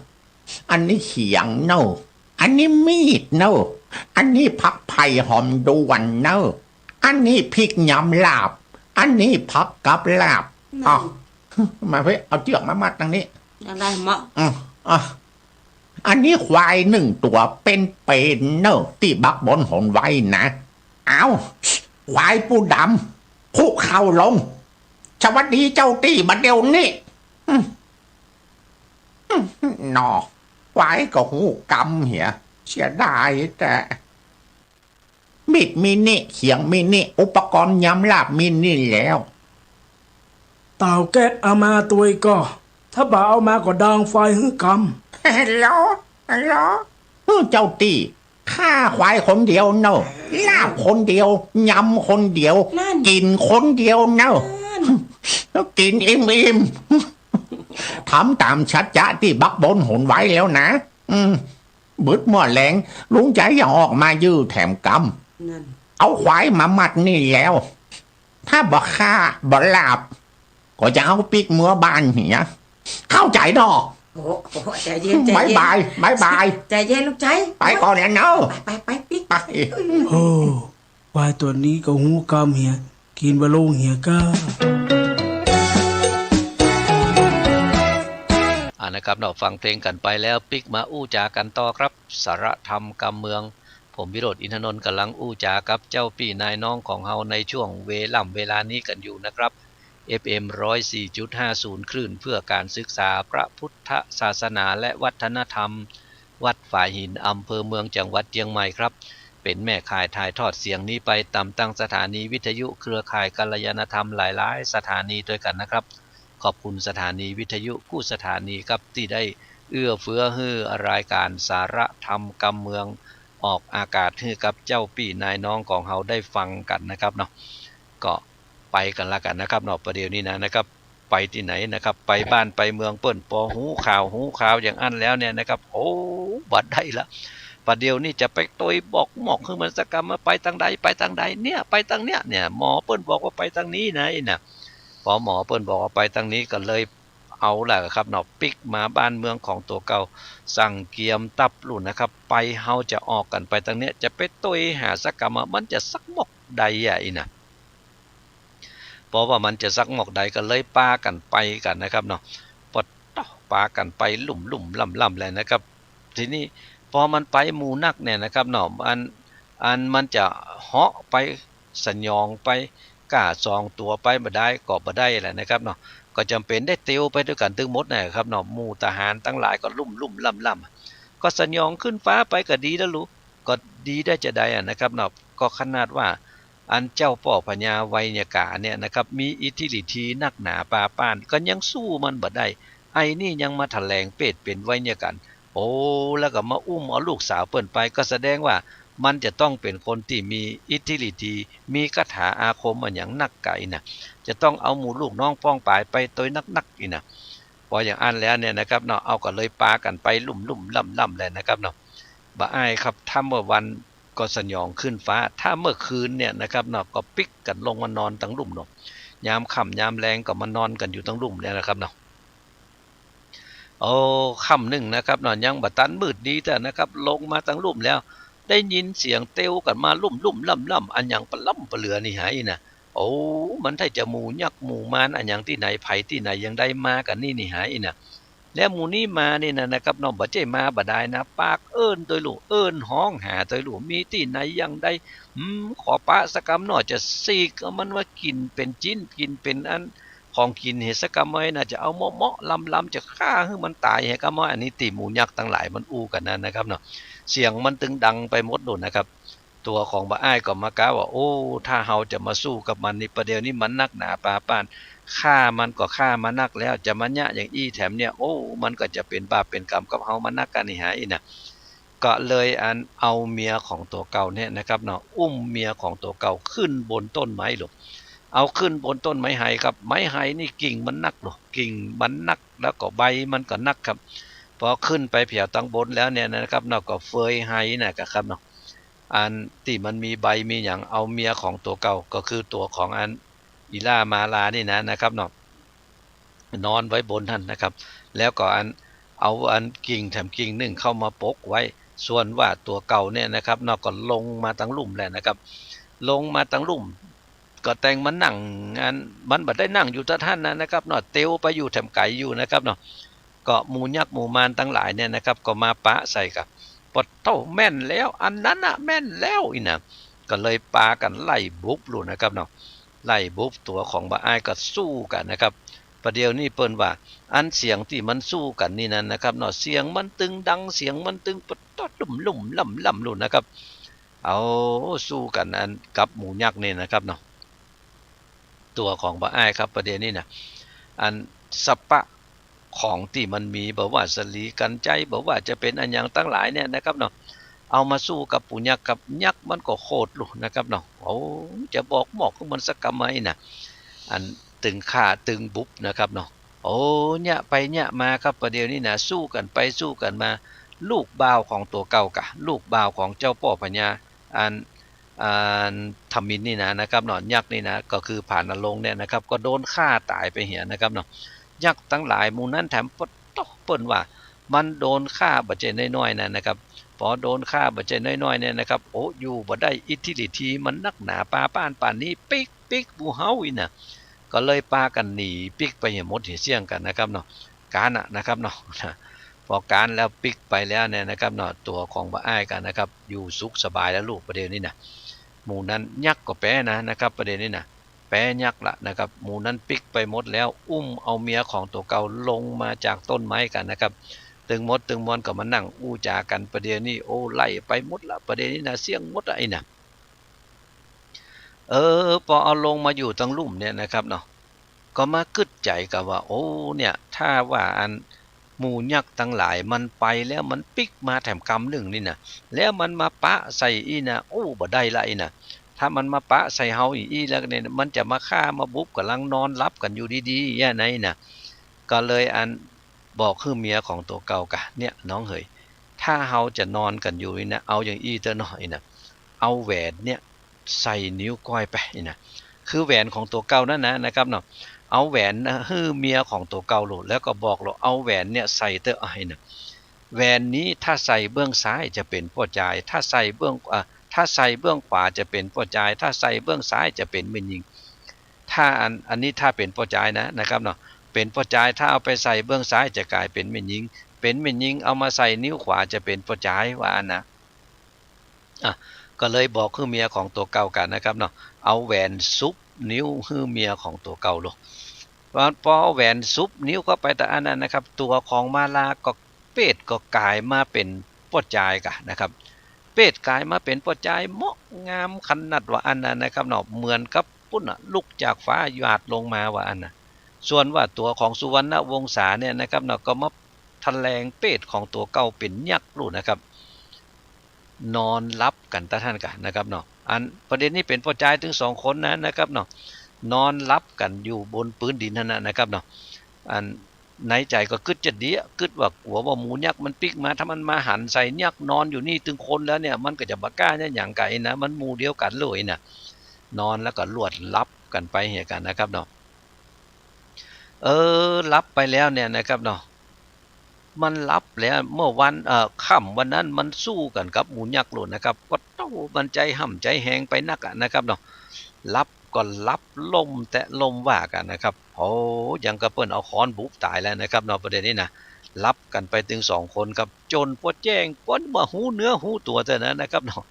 อันนี้เขียงเนาะอันนี้มีดเนาะอันนี้ผักไผ่หอมดวนเนาะอันนี้พริกยำลาบอันนี้ผักกับลาบอ๋อมาเพื่อเอาเชือกมามัดตรงนี้ ได้เหมาะ อันนี้ควาย1 ตัวเป็นเนอะที่บักบนหนไว้นะเอาควายปูดำคุกเข่าลงสวัสดีเจ้าตี้มาเดี๋ยวนี้นอควายก็หูกำเหี้ยเสียดายแต่มีดมินิเขียงมินิอุปกรณ์ยำลาบมินิแล้ว เต่าแก๊สเอามาตัวก็ ถ้าบ่าเอามาก็ดังไฟหึกำ เหรอเจ้าตี้ฆ่าควายคนเดียวเนอะลาบคนเดียวยำคนเดียวกินคนเดียวเนอะแล้วกินอิ่มทำตามชัดจะที่บักบนหนไว้แล้วนะบึดมั่วแรงลุงใจอย่าออกมายื้อแถมกำเอาควายมามัดนี่แล้ว ถ้าบ่ฆ่าบ่ลาบก็จะเอาปิกเมื่อบ้านเหียเข้าใจดอก โอ้ใจเย็นใจเย็น บายบาย ใจเย็นลูกใจ ไปก่อนแล้วเนอะ ไปปิ๊ก ไป โอ้วายตัวนี้ก็หูกำเหียกินบะโลงเหียก้า นะครับเราฟังเพลงกันไปแล้วปิกมาอู้จากันต่อครับสาระธรรมกำเมืองผมวิโรจน์อินทนนท์กำลังอู้จากับเจ้าพี่นายน้องของเฮาในช่วงเวลานี้กันอยู่นะครับ FM 104.50 คลื่นเพื่อการศึกษาพระพุทธศาสนาและวัฒนธรรมวัดฝายหินอำเภอเมืองจังหวัดเชียงใหม่ครับเป็นแม่ข่ายถ่ายทอดเสียงนี้ไปตามตั้งสถานีวิทยุเครือข่ายกัลยาณธรรมหลายๆสถานีด้วยกันนะครับขอบคุณสถานีวิทยุกู้สถานีครับที่ได้เอื้อเฟื้อให้รายการสาระธรรมกำเมืองออกอากาศให้กับเจ้าพี่นายน้องของเฮาได้ฟังกันนะครับเนาะก็ไปกันละกันนะครับเนาะประเดี๋ยวนี้นะครับไปที่ไหนนะครับไปบ้านไปเมืองเปิ้นปอหูข่าวอย่างอันแล้วเนี่ยนะครับโอ้บัดได้ละประเดี๋ยวนี้จะไปตยบอกหมอกคือมันสกรรมมาไปทางใดเนี่ยไปทางเนี้ยเนี่ยหมอเปิ้นบอกว่าไปทางนี้นะน่ะพอหมอเปิ้นบอกว่าไปทางนี้ก็เลยเอาล่ะครับเนาะปิกมาบ้านเมืองของตัวเก่าสั่งเกียมตับลุ่นนะครับไปเฮาจะออกกันไปทางเนี้ยจะไปตยหาสกรรมมันจะสักหมอกใดอ่ะอีน่ะ เพราะว่ามันจะซักหมอกใดก็เลยปากันไปกันนะครับเนาะปดปากันไปลุ่มล่ำเลยนะครับทีนี้พอมันไปหมู่นักเนี่ยนะครับเนาะอันมันจะเหาะไปสัญญองไปก้าซองตัวไปบ่ได้ก็บ่ได้แหละนะครับเนาะก็จำเป็นได้เตียวไปด้วยกันทั้งหมดนะครับเนาะหมู่ทหารทั้งหลายก็ลุ่มล่ำก็สัญญองขึ้นฟ้าไปก็ดีแล้วลูกก็ดีได้จะได้นะครับเนาะก็ขนาดว่าอันเจ้าป่อพญาไวยากาเนี่ยนะครับมีอิทธิฤทธิ์นักหนาปาป้านก็ยังสู้มันบ่ได้ไอ้นี่ยังมาแถลงเป็ดเป็นไวยากาโอ้แล้วก็มาอุ้มเอาลูกสาวเปิ้นไปก็แสดงว่ามันจะต้องเป็นคนที่มีอิทธิฤทธิ์มีคาถาอาคมมันอย่างนักไก่นะจะต้องเอาหมู่ลูกน้องป้องปายไปตัวนักอีนะพออย่างอันแล้วเนี่ยนะครับเนาะเอาก็เลยปากันไปลุ่มล่ำเลยนะครับเนาะบ่อายครับถ้าเมื่อวันก็สยองขึ้นฟ้าถ้าเมื่อคืนเนี่ยนะครับเนาะก็ปิกกันลงมานอนตั้งลุ่มเนาะยามค่ำยามแรงก็มานอนกันอยู่ตั้งลุ่มเนี่ยนะครับเนาะโอ้ค่ำหนึ่งนะครับเนาะยังบ่ตันมืดดีแต่นะครับลงมาตั้งลุ่มแล้วได้ยินเสียงเตียวกันมาลุ่มล่ำอันอย่างปะล่ำปะเหลือนี่หายนะโอ้มันได้จะหมู่ยักษ์หมู่มารอันอย่างที่ไหนไผที่ไหนยังได้มากันนี่หายนะแล้วหมู่นี้มานี่นะครับน้องบ่ใจมาบ่ได้นะปากเอิ้นตัวลูกเอิ้นห้องหาตัวลูกมีที่ไหนยังได้ขอปะสกรรมหน่อยจะซีกมันว่ากินเป็นจิ้นกินเป็นอันของกินเหตุสกรรมไว้น่าจะเอาเหมาะลำจะฆ่าให้มันตายให้ก็มาอันนี้ตีหมู่ยักษ์ทั้งหลายมันอู้กันนะครับเนาะเสียงมันตึงดังไปหมดโดนนะครับตัวของบ่อ้ายก็มากล่าวว่าโอ้ถ้าเฮาจะมาสู้กับมันนี่ประเดี๋ยวนี้มันนักหนาปาป้านฆ่ามันก็ฆ่ามานักแล้วจะมาญะอย่างอี้แถมเนี่ยโอ้มันก็จะเป็นบาปเป็นกรรมกับเฮามานักกันนี่หาอีนะก็เลยอันเอาเมียของตัวเก่าเนี่ยนะครับเนาะอุ้มเมียของตัวเก่าขึ้นบนต้นไม้หรอกเอาขึ้นบนต้นไม้ไผ่ครับไม้ไผ่นี่กิ่งมันนักหรอกกิ่งมันนักแล้วก็ใบมันก็นักครับพอขึ้นไปเผียวตั้งบนแล้วเนี่ยนะครับเนาะก็เฟยไห้นะครับเนาะอันที่มันมีใบมีอย่างเอาเมียของตัวเก่าก็คือตัวของอันอีล่ามาลานี่นะครับเนาะนอนไว้บนท่านนะครับแล้วก็เอากิ่งแถมกิ่งหนึ่งเข้ามาปกไว้ส่วนว่าตัวเก่าเนี่ยนะครับเนาะก็ลงมาตั้งลุ่มแล้วนะครับลงมาตั้งลุ่มก็แต่งมันนั่งมันบ่ได้นั่งอยู่ท่าท่านนะครับเนาะเตียวไปอยู่แถมไก่อยู่นะครับเนาะก็หมู่ยักษ์หมู่มารทั้งหลายเนี่ยนะครับก็มาปะใส่กับปดเท่าแม่นแล้วอันนั้นแม่นแล้วอีนะก็เลยปากันไล่บุบลูนะครับเนาะไล่บุบตัวของบ่อ้ายก็สู้กันนะครับประเดี๋ยวนี้เปิ้นว่าอันเสียงที่มันสู้กันนี่นั่นนะครับเนาะเสียงมันตึงดังเสียงมันตึงปดตอดลุ่มล่ำลูนะครับเอาสู้กันอันกับหมู่ยักษ์นี่นะครับเนาะตัวของบ่อ้ายครับประเดี๋ยวนี้นะอันสัปปะของที่มันมีบอกว่าสลีกันใจบอกว่าจะเป็นอันอย่างตั้งหลายเนี่ยนะครับเนาะเอามาสู้กับปู่ยักษ์กับยักษ์มันก็โคตรลูกนะครับเนาะโอ้จะบอกหมอกของมันสักกะไมนะอันตึงฆ่าตึงบุบนะครับเนาะโอ้เนี่ยไปเนี่ยมาครับประเดี๋ยวนี้นะสู้กันไปสู้กันมาลูกบ่าวของตัวเก่ากะลูกบ่าวของเจ้าป่อพญาธมินนี่นะครับเนาะยักษ์นี่นะก็คือผ่านนรงเนี่ยนะครับก็โดนฆ่าตายไปเหียนะครับเนาะยักษ์ทั้งหลายหมู่นั้นแถมปดเปิ้นว่ามันโดนฆ่าบ่ใจน้อยๆนะครับพอโดนฆ่าบ่ใจน้อยๆเนี่ยนะครับโอ้อยู่บ่ได้อิทธิฤทธิ์มันนักหนาปาป้านป่านนี้ปิกหมู่เฮาอีน่ะก็เลยปากันหนีปิกไปเหี่ยหมดเหี่ยเสี่ยงกันนะครับเนาะการนะครับเนาะพอการแล้วปิกไปแล้วเนี่ยนะครับเนาะตัวของบ่อ้ายกันนะครับอยู่สุขสบายแล้วลูกประเดี๋ยวนี้นะหมู่นั้นยักษ์ก็แปะนะครับประเดี๋ยวนี้นะแปะยักษ์ละนะครับหมู่นั้นปิกไปหมดแล้วอุ้มเอาเมียของตัวเก่าลงมาจากต้นไม้กันนะครับตึงมดตึงมอนก็มานั่งอู้จากันประเดี๋ยวนี้โอ้ไล่ไปหมดละประเดี๋ยวนี้นะเสี่ยงหมดไอ้น่ะพอเอาลงมาอยู่ตั้งลุ่มเนี่ยนะครับเนาะก็มากึดใจกับว่าโอ้เนี่ยถ้าว่าอันหมู่ยักษ์ทั้งหลายมันไปแล้วมันปิกมาแถมกำหนึ่งนี่นะแล้วมันมาปะใส่อีนะโอ้บ่ได้ละอีนะถ้ามันมาปะใส่เฮาอีแล้วเนี่ยมันจะมาฆ่ามาบุบกำลังนอนรับกันอยู่ดีๆแย่ไหนนะก็เลยบอกคือเมียของตัวเก่ากะเนี่ยน้องเอ๋ยถ้าเฮาจะนอนกันอยู่นี่นะเอาอย่างอีเตอหน่อยนะเอาแหวนเนี่ยใส่นิ้วก้อยไปนะคือแหวนของตัวเก่านั่นนะครับเนาะเอาแหวนฮื้อเมียของตัวเก่าโหลดแล้วก็บอกเราเอาแหวนเนี่ยใส่เตอให้นะแหวนนี้ถ้าใส่เบื้องซ้ายจะเป็นพ่อจายถ้าใส่เบื้องขวาจะเป็นพ่อจายถ้าใส่เบื้องซ้ายจะเป็นแม่หญิง ถ้าอันนี้ถ้าเป็นพ่อจายนะครับเนาะเป็นพ่อจายถ้าเอาไปใส่เบื้องซ้ายจะกลายเป็นแม่หญิงเป็นแม่หญิงเอามาใส่นิ้วขวาจะเป็นพ่อจายว่าอันนะก็เลยบอกคือเมียของตัวเก่ากันนะครับเนาะเอาแหวนซุปนิ้วคือเมียของตัวเก่าลงพอเอาแหวนซุปนิ้วเข้าไปแต่อันนั้นนะครับตัวของมาลาก็เป็ดก็กลายมาเป็นพ่อจายกะนะครับเป็ดกลายมาเป็นพ่อจายเหมาะงามขนาดว่าอันนั้นนะครับเนาะเหมือนกับปุ้นลุกจากฟ้าหยาดลงมาว่าอันน่ะส่วนว่าตัวของสุวรรณวงศาเนี่ยนะครับเนาะก็มาทะแลงเป็ดของตัวเก่าเป็นยักษ์รู้นะครับนอนรับกันตาท่านกันนะครับเนาะอันประเด็นนี้เป็นพ่อจายถึง2คนนะครับเนาะนอนรับกันอยู่บนพื้นดินนั่นนะครับเนาะอันในใจก็กึดจะดีกึดว่ากลัวว่าหมูยักษ์มันปิกมาถ้ามันมาหันใส่ยักษ์นอนอยู่นี่ถึงคนแล้วเนี่ยมันก็จะบากล้าเนี่ยอย่างไก่นะมันหมู่เดียวกันเลยนะนอนแล้วก็ลวดลับกันไปเหตุกันนะครับเนาะลับไปแล้วเนี่ยนะครับเนาะมันลับแล้วเมื่อวันค่ำวันนั้นมันสู้กันกับหมูยักษ์โลดนะครับก็ต้องมันใจห่ำใจแหงไปนักนะครับเนาะลับก็ลับลมแต่ลมว่ากันนะครับโอ้ยังกระเปิ้นเอาค้อนบุบตายแล้วนะครับเนาะประเด็นนี้นะลับกันไปถึง2คนครับจนพอแจ้งป้นมาหูเนื้อหูตัวเท่านั้นนะครับเนาะ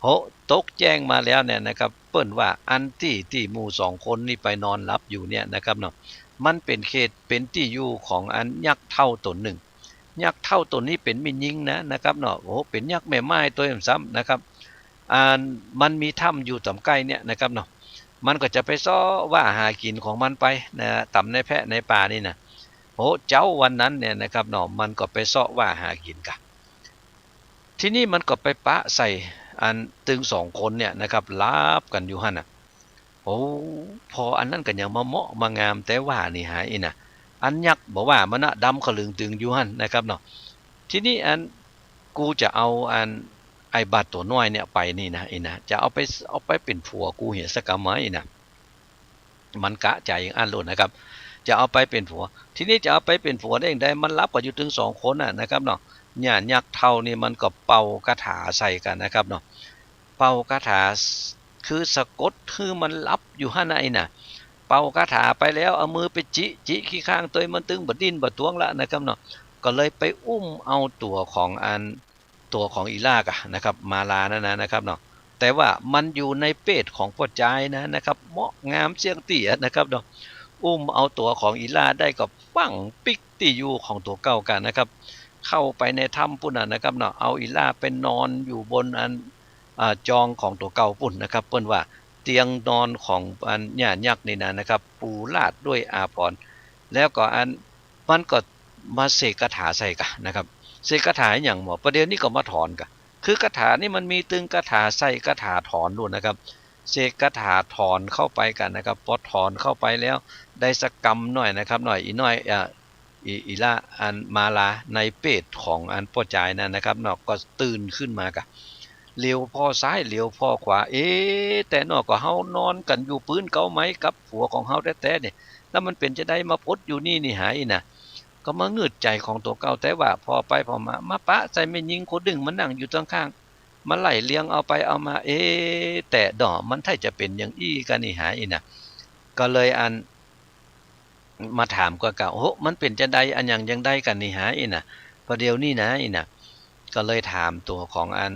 โหตกแจ้งมาแล้วเนี่ยนะครับเปิ้นว่าอันที่หมู่2คนนี่ไปนอนรับอยู่เนี่ยนะครับเนาะมันเป็นเขตเป็นที่อยู่ของอันยักษ์เท่าตนหนึ่งยักษ์เท่าตนนี้เป็นมินยิงนะครับเนาะโอ้เป็นยักษ์แม่ไม้ตัวซ้ำนะครับมันมีถ้ำอยู่ต่ำใกล้เนี่ยนะครับเนาะมันก็จะไปซ้อว่าหากินของมันไปนะต่ำในแพะในป่านี่นะโอ้เจ้าวันนั้นเนี่ยนะครับเนาะมันก็ไปซ้อว่าหากินกันที่นี่มันก็ไปปะใส่อันตึง2คนเนี่ยนะครับลาบกันอยู่หั่นน่ะโอ้พออันนั้นก็ยังมาเหมาะมางามแต่ว่านี่หายน่ะอันยักษ์บอกว่ามันดำขลึงตึงอยู่หั่นนะครับเนาะที่นี่อันกูจะเอาอันไอ้บาดตัวน้อยเนี่ยไปนี่นะจะเอาไปเป็นผัวกูเห็นสักกะไหมนะมันกะใจอย่างอันโลดนะครับจะเอาไปเป็นผัวทีนี้จะเอาไปเป็นผัวได้อย่างไรมันรับกันอยู่ถึง2คนนะครับเนาะเนี่ยยักษ์เท่านี่มันก็เป่ากระถาใส่กันนะครับเนาะเป่ากระถาคือสะกดคือมันรับอยู่ข้างในน่ะเป่ากระถาไปแล้วเอามือไปจิขี้ข้างตัวมันตึงบดดิ้นบดท้วงละนะครับเนาะก็เลยไปอุ้มเอาตัวของอีลากนะครับมาลานะครับเนาะแต่ว่ามันอยู่ในเป็ดของพ่อจายนะครับเหมาะงามเสียงเตี้ยนะครับเนาะอุ้มเอาตัวของอีลาได้ก็ปังปิกที่อยู่ของตัวเก่ากันนะครับเข้าไปในถ้ำปุ่นนะครับเนาะเอาอีลาไปนอนอยู่บนอันจองของตัวเก่าปุ่นนะครับเปิ้นว่าเตียงนอนของอันหญ้ายักษ์นี่นะครับปูลาดด้วยอาภรณ์แล้วก็อันมันก็มาเสกคาถาใส่กันนะครับเสกคาถาอย่างหมอประเดี๋ยวนี้ก็มาถอนกันคือคาถานี่มันมีตึงคาถาใส่คาถาถอนด้วยนะครับเสกคาถาถอนเข้าไปกันนะครับพอถอนเข้าไปแล้วได้สกรรมหน่อยนะครับหน่อยอีน้อยอีละอันมาลาในเป็ดของอันพ่อจายนะครับเนาะก็ตื่นขึ้นมากะเลี้ยวพ่อซ้ายเลี้ยวพ่อขวาแต่เนาะก็เฮานอนกันอยู่พื้นเก่าไหมกับผัวของเฮาแท้ๆเนี่ยแล้วมันเป็นจะได้มาพดอยู่นี่หายน่ะก็มาเงืดใจของตัวเก่าแต่ว่าพอไปพอมาปะใจไม่ยิงคนดึงมันนั่งอยู่ข้างๆมาไล่เลี้ยงเอาไปเอามาแต่ดอกมันถ้าจะเป็นอย่างอี้กันนี่หายน่ะก็เลยอันมาถามก็เก่าโอ้มันเป็นจะใดอันยังได้กันนี่หาน่ะประเดี๋ยวนี้นะน่ะก็เลยถามตัวของอัน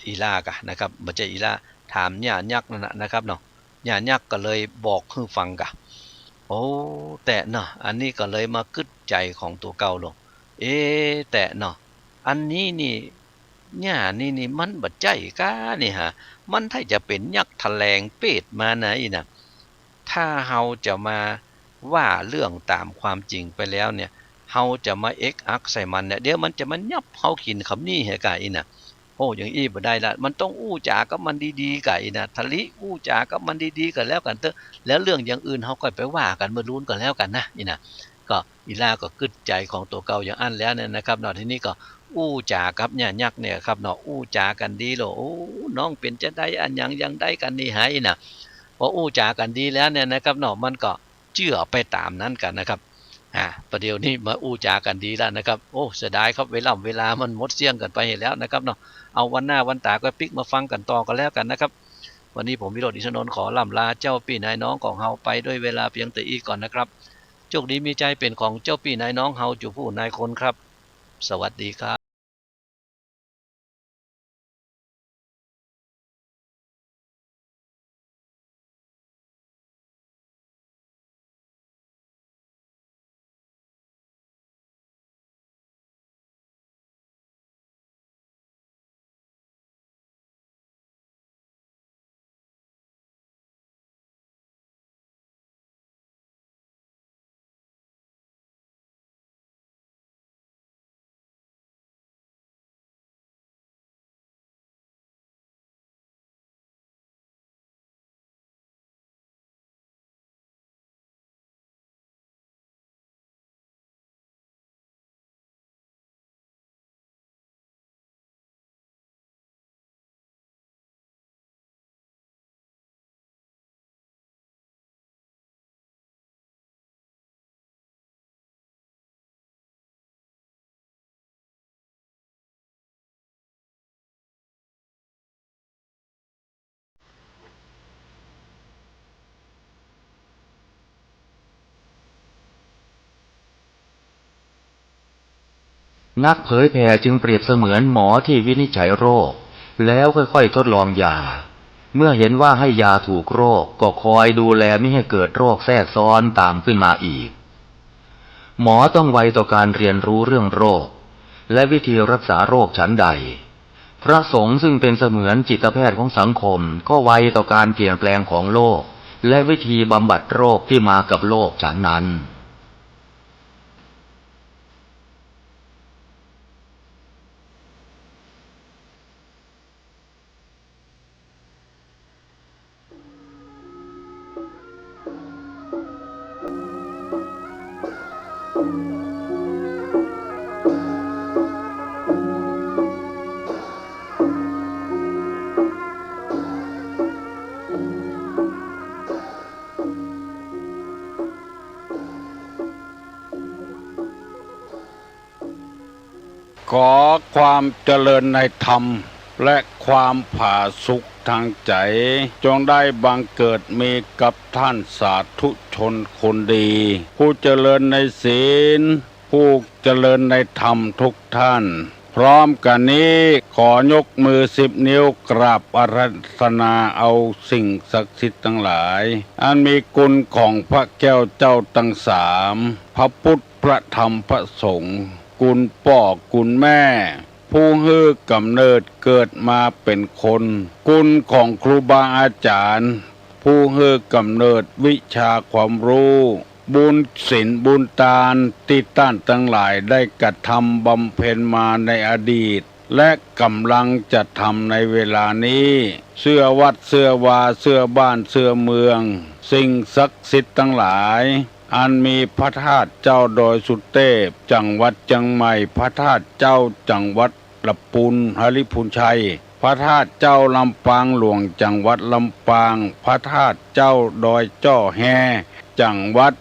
อีลากะนะครับบ่ใช่อีลาถามหญ้ายักษ์นั่นนะครับเนาะหญ้ายักษ์ก็เลยบอกให้ฟังกะโอ้แต่เนาะอันนี้ก็เลยมากึดใจของตัวเก่าลงแต่เนาะอันนี้นี่หญ้านี่มันบ่ใจกะนี่ฮะมันถ้าจะเป็นยักษ์แถลงเป็ดมานะน่ะถ้าเฮาจะมาว่าเรื่องตามความจริงไปแล้วเนี่ยเฮาจะมาเอ็กอักใส่มันเนี่ยเดี๋ยวมันจะมันยับเฮากินคำนี้เหกะน่ะโอ้อย่างอี้บ่ได้ละมันต้องอู้จากับมันดีๆกะน่ะทะลิอู้จากับมันดีๆกันแล้วกันเถอะแล้วเรื่องอย่างอื่นเฮาก็ไปว่ากันมาลุ้นกันแล้วกันนะน่ะก็อีลาก็กึดใจของตัวเก่าอย่างอันแล้วเนี่ยนะครับเนาะทีนี้ก็อู้จากับหญ้ายักษ์เนี่ยครับเนาะอู้จากันดีโลโอ้น้องเป็นจะได้อันยังได้กันนี่หายน่ะพออู้จากันดีแล้วเนี่ยนะครับเนาะมันก็เชื่อไปตามนั้นกันนะครับประเดี๋ยวนี้มาอู้จากันดีแล้วนะครับโอ้เสียดายครับเวลามันหมดเสี่ยงกันไปแล้วนะครับเนาะเอาวันหน้าวันตาก็ปิกมาฟังกันต่อกันแล้วกันนะครับ วันนี้ผมวิโรจน์ อินทนนท์ขอล่ำลาเจ้าพี่นายน้องของเฮาไปด้วยเวลาเพียงแต่อีกก่อนนะครับโชคดีมีใจเป็นของเจ้าพี่นายน้องเฮาจูผู้นายคนครับสวัสดีครับ นักเผยแผ่จึงเปรียบเสมือนหมอที่วินิจฉัยโรคแล้วค่อยๆทดลองยาเมื่อเห็นว่าให้ยาถูกโรคก็คอยดูแลไม่ให้เกิดโรคแทรกซ้อนตามขึ้นมาอีกหมอต้องไวต่อการเรียนรู้เรื่องโรคและวิธีรักษาโรคฉันใดพระสงฆ์ซึ่งเป็นเสมือนจิตแพทย์ของสังคมก็ไวต่อการเปลี่ยนแปลงของโลกและวิธีบำบัดโรคที่มากับโลกฉันนั้นขอความเจริญในธรรมและความผาสุกทางใจจงได้บังเกิดมีกับท่านสาธุชนคนดีผู้เจริญในศีลผู้เจริญในธรรมทุกท่านพร้อมกันนี้ขอยกมือ10 นิ้วกราบอาราธนาเอาสิ่งศักดิ์สิทธิ์ทั้งหลายอันมีคุณของพระแก้วเจ้าทั้ง3พระพุทธพระธรรมพระสงฆ์คุณพ่อคุณแม่ผู้ฮื้อกำเนิดเกิดมาเป็นคนคุณของครูบาอาจารย์ผู้ฮื้อกำเนิดวิชาความรู้บุญศีลบุญทานที่ท่านทั้งหลายได้กระทำบำเพ็ญมาในอดีตและกำลังจะทำในเวลานี้เสื้อวัดเสื้อวาเสื้อบ้านเสื้อเมืองสิ่งศักดิ์สิทธิ์ทั้งหลายอันมีพระธาตุเจ้าดอยสุเทพจังหวัดเชียงใหม่พระธาตุเจ้าจังหวัดลำพูนหฤพูนชัยพระธาตุเจ้าลำปางหลวงจังหวัดลำปางพระธาตุเจ้าดอยจ้อแฮจังหวัด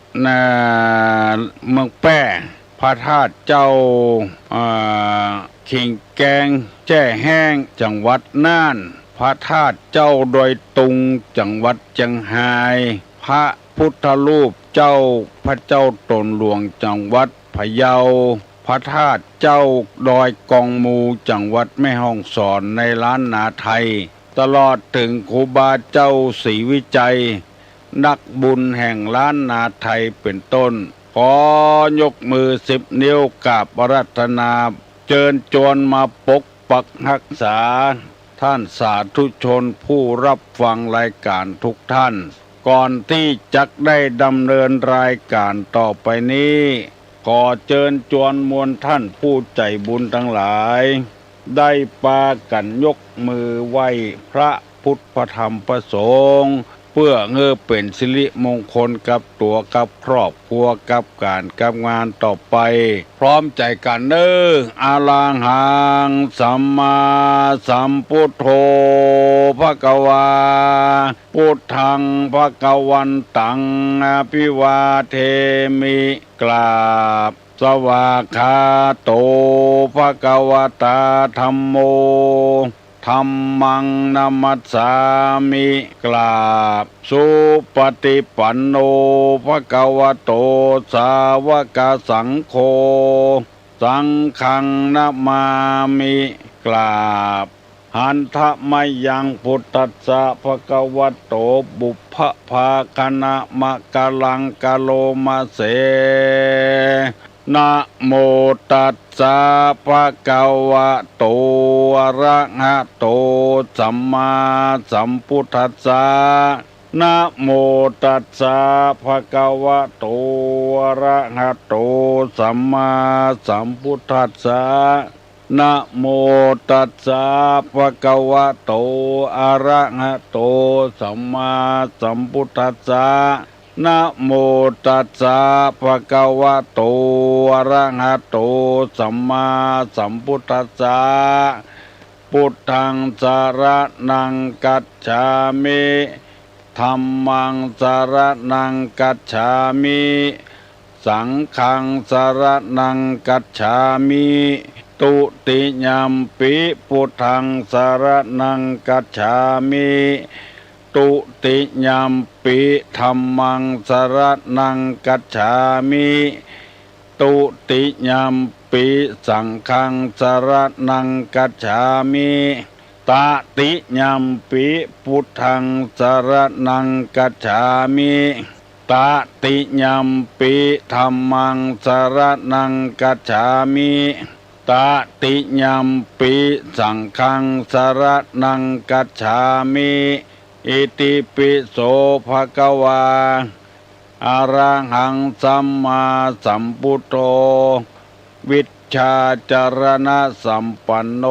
เมืองแป้พระธาตุเจ้าขิงแกงแจ้แห้งจังหวัดน่านพระธาตุเจ้าดอยตุงจังหวัดเชียงรายพระพุทธรูปเจ้าพระเจ้าตนหลวงจังหวัดพะเยาพระธาตุเจ้าดอยกองมูจังหวัดแม่ฮ่องสอนในล้านนาไทยตลอดถึงครูบาเจ้าศรีวิจัยนักบุญแห่งล้านนาไทยเป็นต้นขอยกมือ10 นิ้วกราบอาราธนาเชิญชวนมาปกปักรักษาท่านสาธุชนผู้รับฟังรายการทุกท่านก่อนที่จะได้ดำเนินรายการต่อไปนี้ขอเชิญชวนมวลท่านผู้ใจบุญทั้งหลายได้ปากันยกมือไหว้พระพุทธพระธรรมพระสงฆ์เพื่อเป็นสิริมงคลกับตัวกับครอบครัวกับการกับงานต่อไปพร้อมใจกันเด้ออะระหังสัมมาสัมพุทโธภควาพุทธังภควันตังอภิวาเทมิกราบสวากขาโตภควตาธัมโม ธัมมังนามัสสามิกราบสุปฏิปันโนภควโตสาวกสังโฆสังฆังนามามิกราบหันทะมยังพุทธัสสะภควโตบุพพภาคณะมะกะลังกะโลมาเสนะโมตัสสะภะคะวะโตอะระหะโตสัมมาสัมพุทธัสสะนะโมตัสสะภะคะวะโตอะระหะโตสัมมาสัมพุทธัสสะนะโมตัสสะภะคะวะโตอะระหะโตสัมมาสัมพุทธัสสะนะโมตัสสะภะคะวะโตอะระหะโตสัมมาสัมพุทธัสสะพุทธังสรณังกัจฉามิธัมมังสรณังกัจฉามิสังฆังสรณังกัจฉามิตุติยัมปิพุทธังสรณังกัจฉามิตุติยัมปิธัมมังสรณังกัจฉามิตุติยัมปิสังฆังสรณังกัจฉามิตติยัมปิพุทธังสรณังกัจฉามิตติยัมปิธัมมังสรณังกัจฉามิตติยัมปิสังฆังสรณังกัจฉามิอิติปิโสภะคะวาอะระหังสัมมาสัมพุทโธวิชชาจารณะสัมปันโน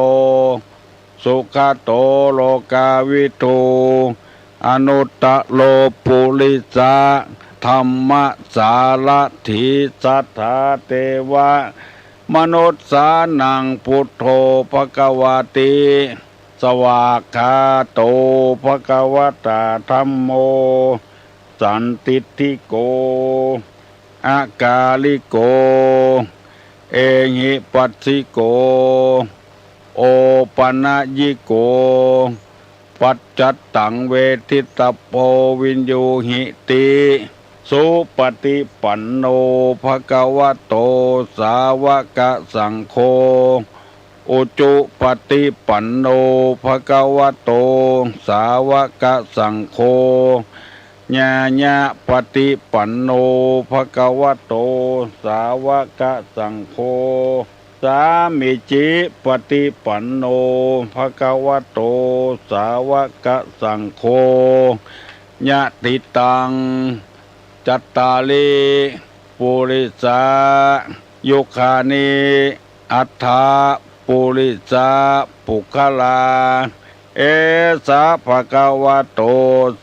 สุขโตโลกาวิทูอนุตตโลปุริสะธรรมสารถิสัทธาเทวะมนุษย์สานังพุทโธภควติสวากขาโตภควตาธัมโมสันติทิโกอากาลิโกเอหิปัสสิโกโอปัญญิโกปัจจัตตังเวทิตโพวินยูหิติสุปฏิปันโนภควโตสาวกสังโฆอุจุปฏิปันโนภควโตสาวกสังโฆญาญาปฏิปันโนภควโตสาวกสังโฆสามิจิปฏิปันโนภควโตสาวกสังโฆญาติตังจัตตาลิปุริสายุคานิอัฏฐาปุริสาปุคลาเอสาภะคะวะโต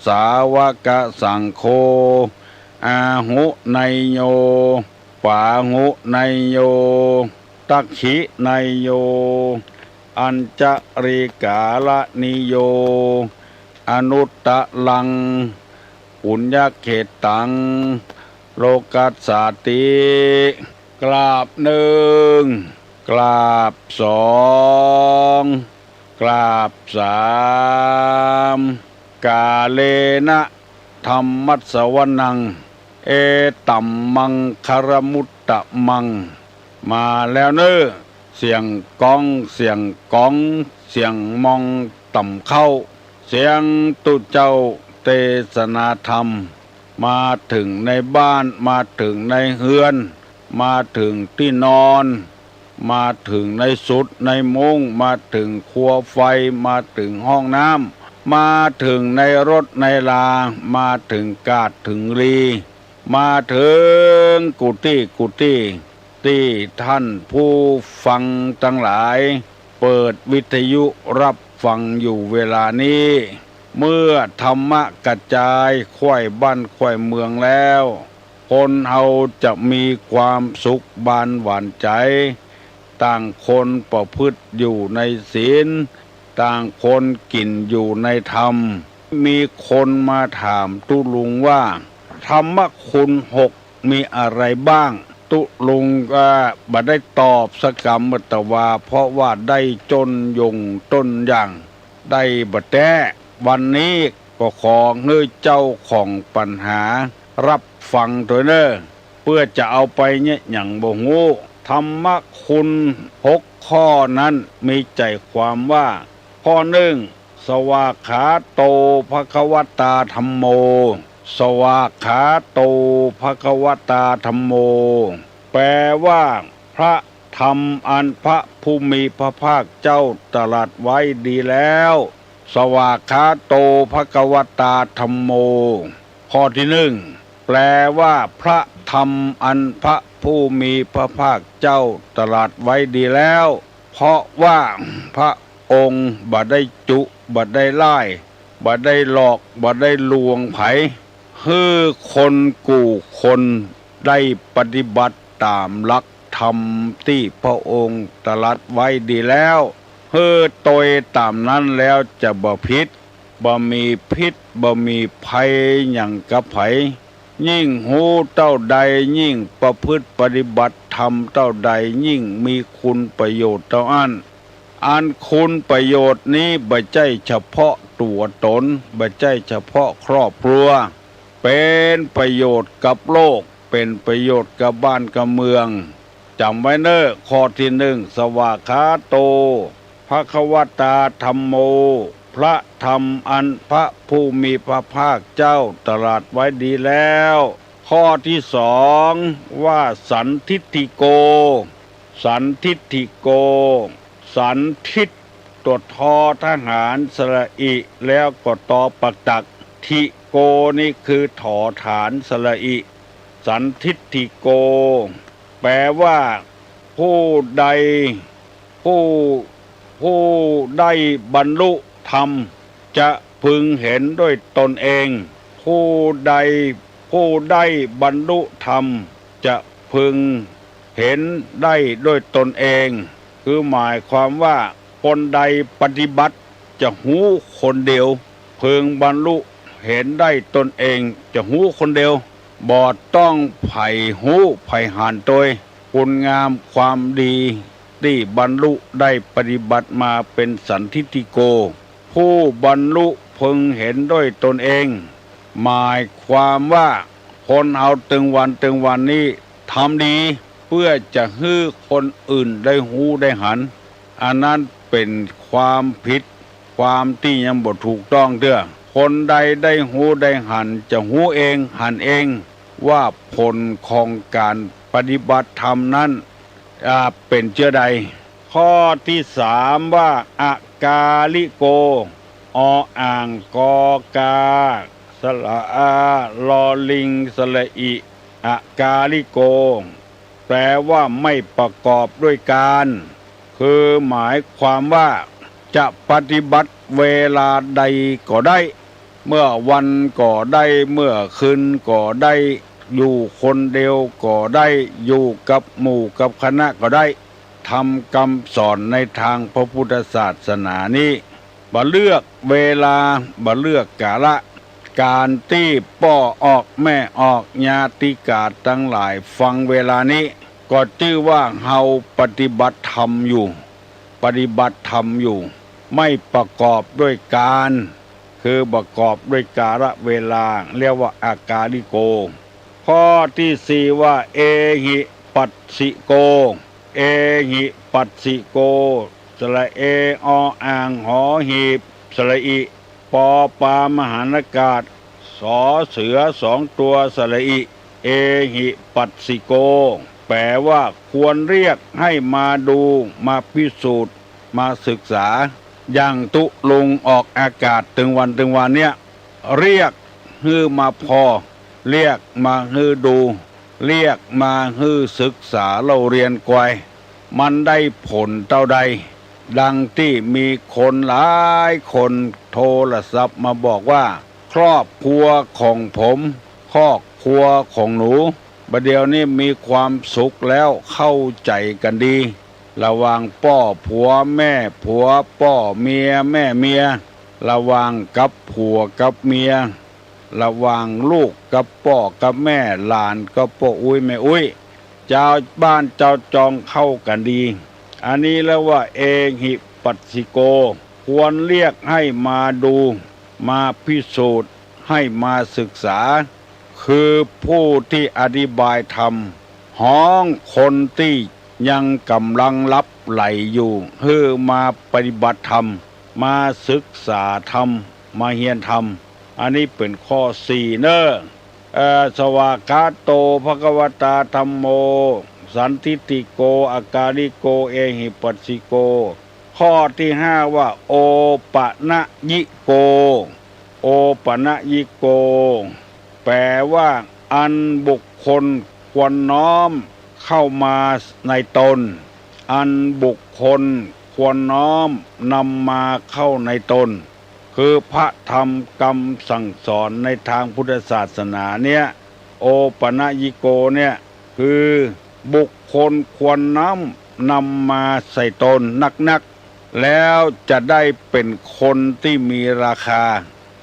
สาวกสังโฆอาหุไนโยปาหุไนโยตักขิไนโยอัญจริกาลนิโยอนุตตะลังปุญญเขตังโลกัสสาติกราบหนึ่งกราบสองกราบสามกาเลนะธัมมัสสวนังเอตัมมังคารมุตตะมังมาแล้วเนอเสียงก้องเสียงก้องเสียงมองต่ำเข้าเสียงตุเจ้าเทศนาธรรมมาถึงในบ้านมาถึงในเฮือนมาถึงที่นอนมาถึงในสุดในมุ้งมาถึงครัวไฟมาถึงห้องน้ำมาถึงในรถในลามาถึงกาดถึงรีมาถึงกุฏิที่ท่านผู้ฟังทั้งหลายเปิดวิทยุรับฟังอยู่เวลานี้เมื่อธรรมะกระจายค่อยบ้านค่อยเมืองแล้วคนเฮาจะมีความสุขบานหวานใจต่างคนประพฤติอยู่ในศีลต่างคนกินอยู่ในธรรมมีคนมาถามตุลุงว่าธรรมคุณ6มีอะไรบ้างตุลุงก็บ่ได้ตอบสักคำแต่ว่าเพราะว่าได้จนยงต้นอย่าง ได้บ่แต้วันนี้ก็ขอให้เจ้าของปัญหารับฟังตัวเน้อเพื่อจะเอาไปเนี่ยอย่างบ่ฮู้ธรรมคุณ6ข้อนั้นมีใจความว่าข้อหนึ่งสวากขาโตภควตาธัมโมสวากขาโตภควตาธัมโมแปลว่าพระธรรมอันพระผู้มีพระภาคเจ้าตรัสไว้ดีแล้วสวากขาโตภควตาธัมโมข้อที่หนึ่งแปลว่าพระธรรมอันพระผู้มีพระภาคเจ้าตรัสไว้ดีแล้วเพราะว่าพระองค์บ่ได้จุบ่ได้ไล่บ่ได้หลอกบ่ได้ลวงไผให้คนกู่คนได้ปฏิบัติตามหลักธรรมที่พระองค์ตรัสไว้ดีแล้วเฮ้อโตยตามนั้นแล้วจะบ่ผิดบ่มีพิษบ่มีภัยหยังกับไผยิ่งหูเต้าใดยิ่งประพฤติปฏิบัติธรรมเต้าใดยิ่งมีคุณประโยชน์เท่าอันคุณประโยชน์นี้บ่ใช่เฉพาะตัวตนบ่ใช่เฉพาะครอบครัวเป็นประโยชน์กับโลกเป็นประโยชน์กับบ้านกับเมืองจำไว้เน้อข้อที่หนึ่งสวากขาโตภควตาธัมโมพระธรรมอันพระผู้มีพระภาคเจ้าตรัสไว้ดีแล้วข้อที่สองว่าสันทิฏฐิโกสันทิฏฐิโกสันทิฏตัวทอทหารสระอิแล้วก็ตอปักตักทิโกนี่คือถอฐานสระอิสันทิฏฐิโกแปลว่าผู้ใดผู้ได้บรรลุธรรมจะพึงเห็นด้วยตนเองผู้ใดบรรลุธรรมจะพึงเห็นได้ด้วยตนเองคือหมายความว่าคนใดปฏิบัติจะหูคนเดียวพึงบรรลุเห็นได้ตนเองจะหูคนเดียวบ่ต้องไผ่หูไผ่หานตัวคุณงามความดีที่บรรลุได้ปฏิบัติมาเป็นสันทิฏฐิโกผู้บรรลุพึงเห็นด้วยตนเองหมายความว่าคนเอาตึงวันนี้ทำดีเพื่อจะให้คนอื่นได้หูได้หันอันนั้นเป็นความผิดความที่ยังบ่ถูกต้องเด้อคนใดได้หูได้หันจะหูเองหันเองว่าผลของการปฏิบัติธรรมนั้นเป็นเชื่อใดข้อที่สามว่าอากาลิโกออ่างกอกาสระอาลอลิงสระอิอากาลิโกแปลว่าไม่ประกอบด้วยการคือหมายความว่าจะปฏิบัติเวลาใดก็ได้เมื่อวันก็ได้เมื่อคืนก็ได้อยู่คนเดียวก็ได้อยู่กับหมู่กับคณะก็ได้ทำคำสอนในทางพระพุทธศาสนานี้บ่เลือกเวลาบ่เลือกกาละการที่พ่อออกแม่ออกญาติกาทั้งหลายฟังเวลานี้ก็ชื่อว่าเฮาปฏิบัติธรรมอยู่ไม่ประกอบด้วยการคือประกอบด้วยกาลเวลาเรียกว่าอากาลิโกข้อที่สี่ว่าเอหิปัสสิโกเอหิปัสสิโกสระเอออ่างหอหีบสระอิปอปามหานากาศสอเสือสองตัวสระอิเอหิปัสสิโกแปลว่าควรเรียกให้มาดูมาพิสูจน์มาศึกษาอย่างตุลุงออกอากาศถึงวันเนี่ยเรียกฮือมาพอเรียกมาฮือดูเรียกมาฮือศึกษาเราเรียนกวยมันได้ผลเท่าใดดังที่มีคนหลายคนโทรศัพท์มาบอกว่าครอบครัวของผมครอบครัวของหนูบัดเดี๋ยวนี้มีความสุขแล้วเข้าใจกันดีระหว่างพ่อผัวแม่ผัวพ่อเมียแม่เมียระหว่างกับผัวกับเมียระหว่างลูกกับพ่อกับแม่หลานกับพ่ออุ้ยแม่อุ้ยเจ้าบ้านเจ้าจองเข้ากันดีอันนี้แล้วว่าเอหิปัสสิโก ควรเรียกให้มาดูมาพิสูจน์ให้มาศึกษา คือผู้ที่อธิบายธรรมห้องคนที่ยังกำลังรับไหลอยู่ให้มาปฏิบัติธรรมมาศึกษาธรรมมาเรียนธรรมอันนี้เป็นข้อ4เนอะสวากขาโตภควตาธัมโมสันทิติโกอาการิโกเอหิปัสสิโกข้อที่5ว่าโอปะนะยิโกโอปะนะยิโกแปลว่าอันบุคคลควรน้อมเข้ามาในตนอันบุคคลควรน้อมนำมาเข้าในตนคือพระธรรมคำสั่งสอนในทางพุทธศาสนาเนี่ยโอปะนะยิโกเนี่ยคือบุคคลควรนำมาใส่ตนนักๆแล้วจะได้เป็นคนที่มีราคา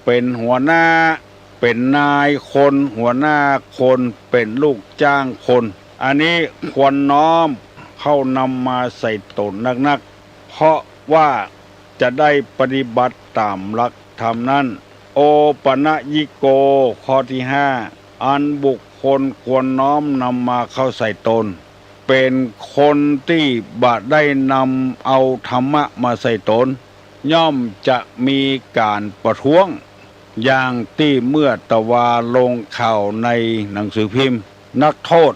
เป็นหัวหน้าเป็นนายคนหัวหน้าคนเป็นลูกจ้างคนอันนี้ควรน้อมเข้านำมาใส่ตนนักๆเพราะว่าจะได้ปฏิบัติตามหลักธรรมนั้นโอปะนะยิโกข้อที่5อันบุคคลควรน้อมนำมาเข้าใส่ตนเป็นคนที่บ่ได้นำเอาธรรมะมาใส่ตนย่อมจะมีการประท้วงอย่างที่เมื่อตะวาลงข่าวในหนังสือพิมพ์นักโทษ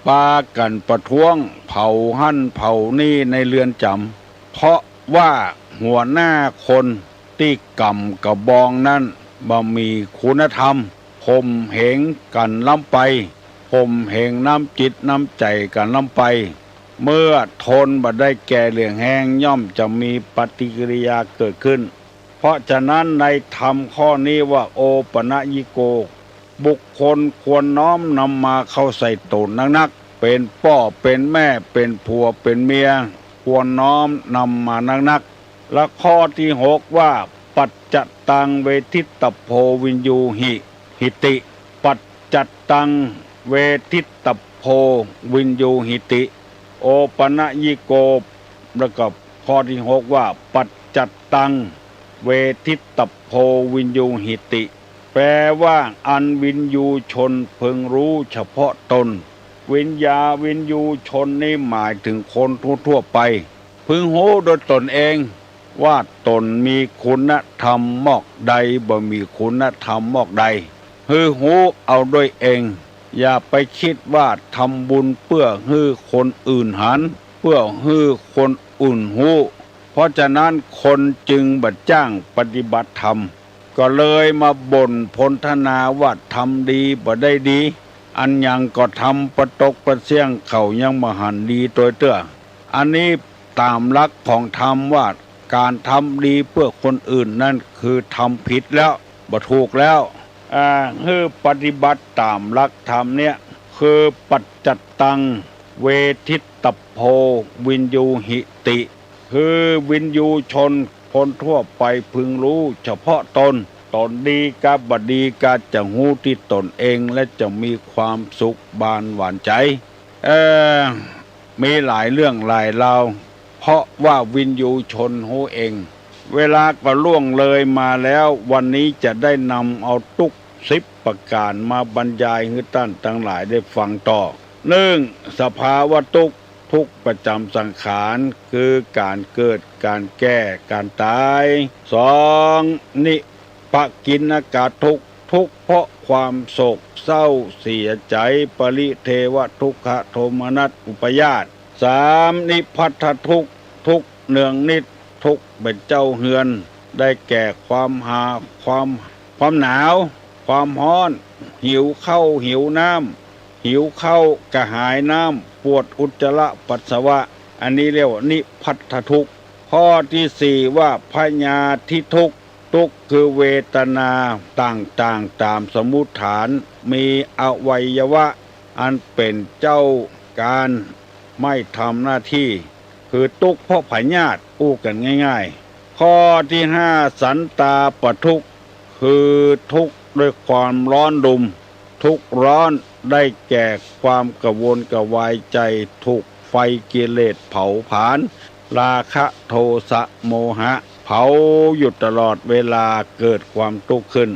ปากันประท้วงเผาหั่นเผานี่ในเรือนจำเพราะว่าหัวหน้าคนที่กำกระบองนั้นบ่มีคุณธรรมข่มเหงกันล้ำไปข่มเหงน้ำจิตน้ำใจกันล้ำไปเมื่อทนบ่ได้แก่เหลืองแห้งย่อมจะมีปฏิกิริยาเกิดขึ้นเพราะฉะนั้นในธรรมข้อนี้ว่าโอปะนะยิโกบุคคลควรน้อมนำมาเข้าใส่ตนนักๆเป็นพ่อเป็นแม่เป็นผัวเป็นเมียควรน้อมนำมานักๆและข้อที่6ว่าปัจจตังเวทิตโพวินยูหิติปัจจตังเวทิตโพวินยูหิติโอปะนะยิโกแล้วก็ข้อที่6ว่าปัจจตังเวทิตโพวินยูหิติแปลว่าอันวินยูชนพึงรู้เฉพาะตนวินยูชนนี่หมายถึงคนทั่วไปพึงรู้โดยตนเองว่าตนมีคุณธรรมมอกใดบ่มีคุณธรรมมอกใดรู้เอาด้วยเองอย่าไปคิดว่าทำบุญเพื่อให้คนอื่นหันเพื่อให้คนอื่นรู้เพราะฉะนั้นคนจึงบัดจ้างปฏิบัติธรรมก็เลยมาบ่นพนธนาว่าทำดีบ่ได้ดีอันยังก็ทำประตกประเสี่ยงเขายังมหันดีตัวเตื้ออันนี้ตามหลักของธรรมว่าการทำดีเพื่อคนอื่นนั่นคือทำผิดแล้วบ่ถูกแล้วให้ปฏิบัติตามหลักธรรมเนี่ยคือปัจจตังเวทิตโพวินยูหิติคือวินยูชนคนทั่วไปพึงรู้เฉพาะตนดีกับบดีก็จะหู้ที่ตนเองและจะมีความสุขบานหวานใจมีหลายเรื่องหลายราวเพราะว่าวินยูชนหู้เองเวลาก็ล่วงเลยมาแล้ววันนี้จะได้นำเอาทุก10ประการมาบรรยายให้ท่านทั้งหลายได้ฟังต่อ1สภาวะทุกข์ประจำสังขารคือการเกิดการแก่การตาย2นิปกิณกทุกข์เพราะความโศกเศร้าเสียใจปริเทวทุกขโทมนัสอุปยาต3นิพัทธทุกข์เนืองนิดทุกข์เป็นเจ้าเฮือนได้แก่ความความหนาวความร้อนหิวข้าวหิวน้ำหิวข้าวกระหายน้ำปวดอุจจาระปัสสาวะอันนี้เรียกว่านิพัทธทุกข์ข้อที่4ว่าพญาธิทุกข์คือเวทนาต่างๆตามสมมุติฐานมีอวัยวะอันเป็นเจ้าการไม่ทำหน้าที่คือทุกข์เพราะพยาธิอู้กันง่ายๆข้อที่5สันตาปทุกข์คือทุกข์ด้วยความร้อนรุมทุกข์ร้อนได้แก่ความกระวนกระวายใจถูกไฟกิเลสเผาผลาญราคะโทสะโมหะเผ เขาอยู่ตลอดเวลาเกิดความทุกข์ขึ้น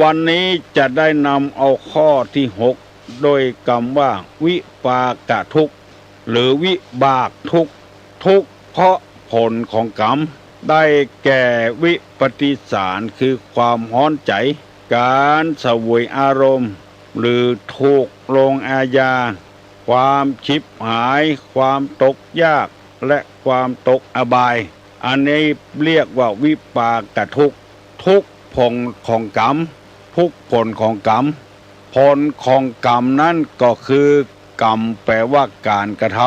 วันนี้จะได้นำเอาข้อที่6โดยคำว่าวิปากทุกข์หรือวิบากทุกข์ทุกข์เพราะผลของกรรมได้แก่วิปฏิสารคือความฮ้อนใจการเสวยอารมณ์หรือถูกลงอาญาความชิบหายความตกยากและความตกอบายอันนี้เรียกว่าวิปากทุกข์ทุกข์ผลของกรรมทุกผลของกรรมผลของกรรมนั้นก็คือกรรมแปลว่าการกระท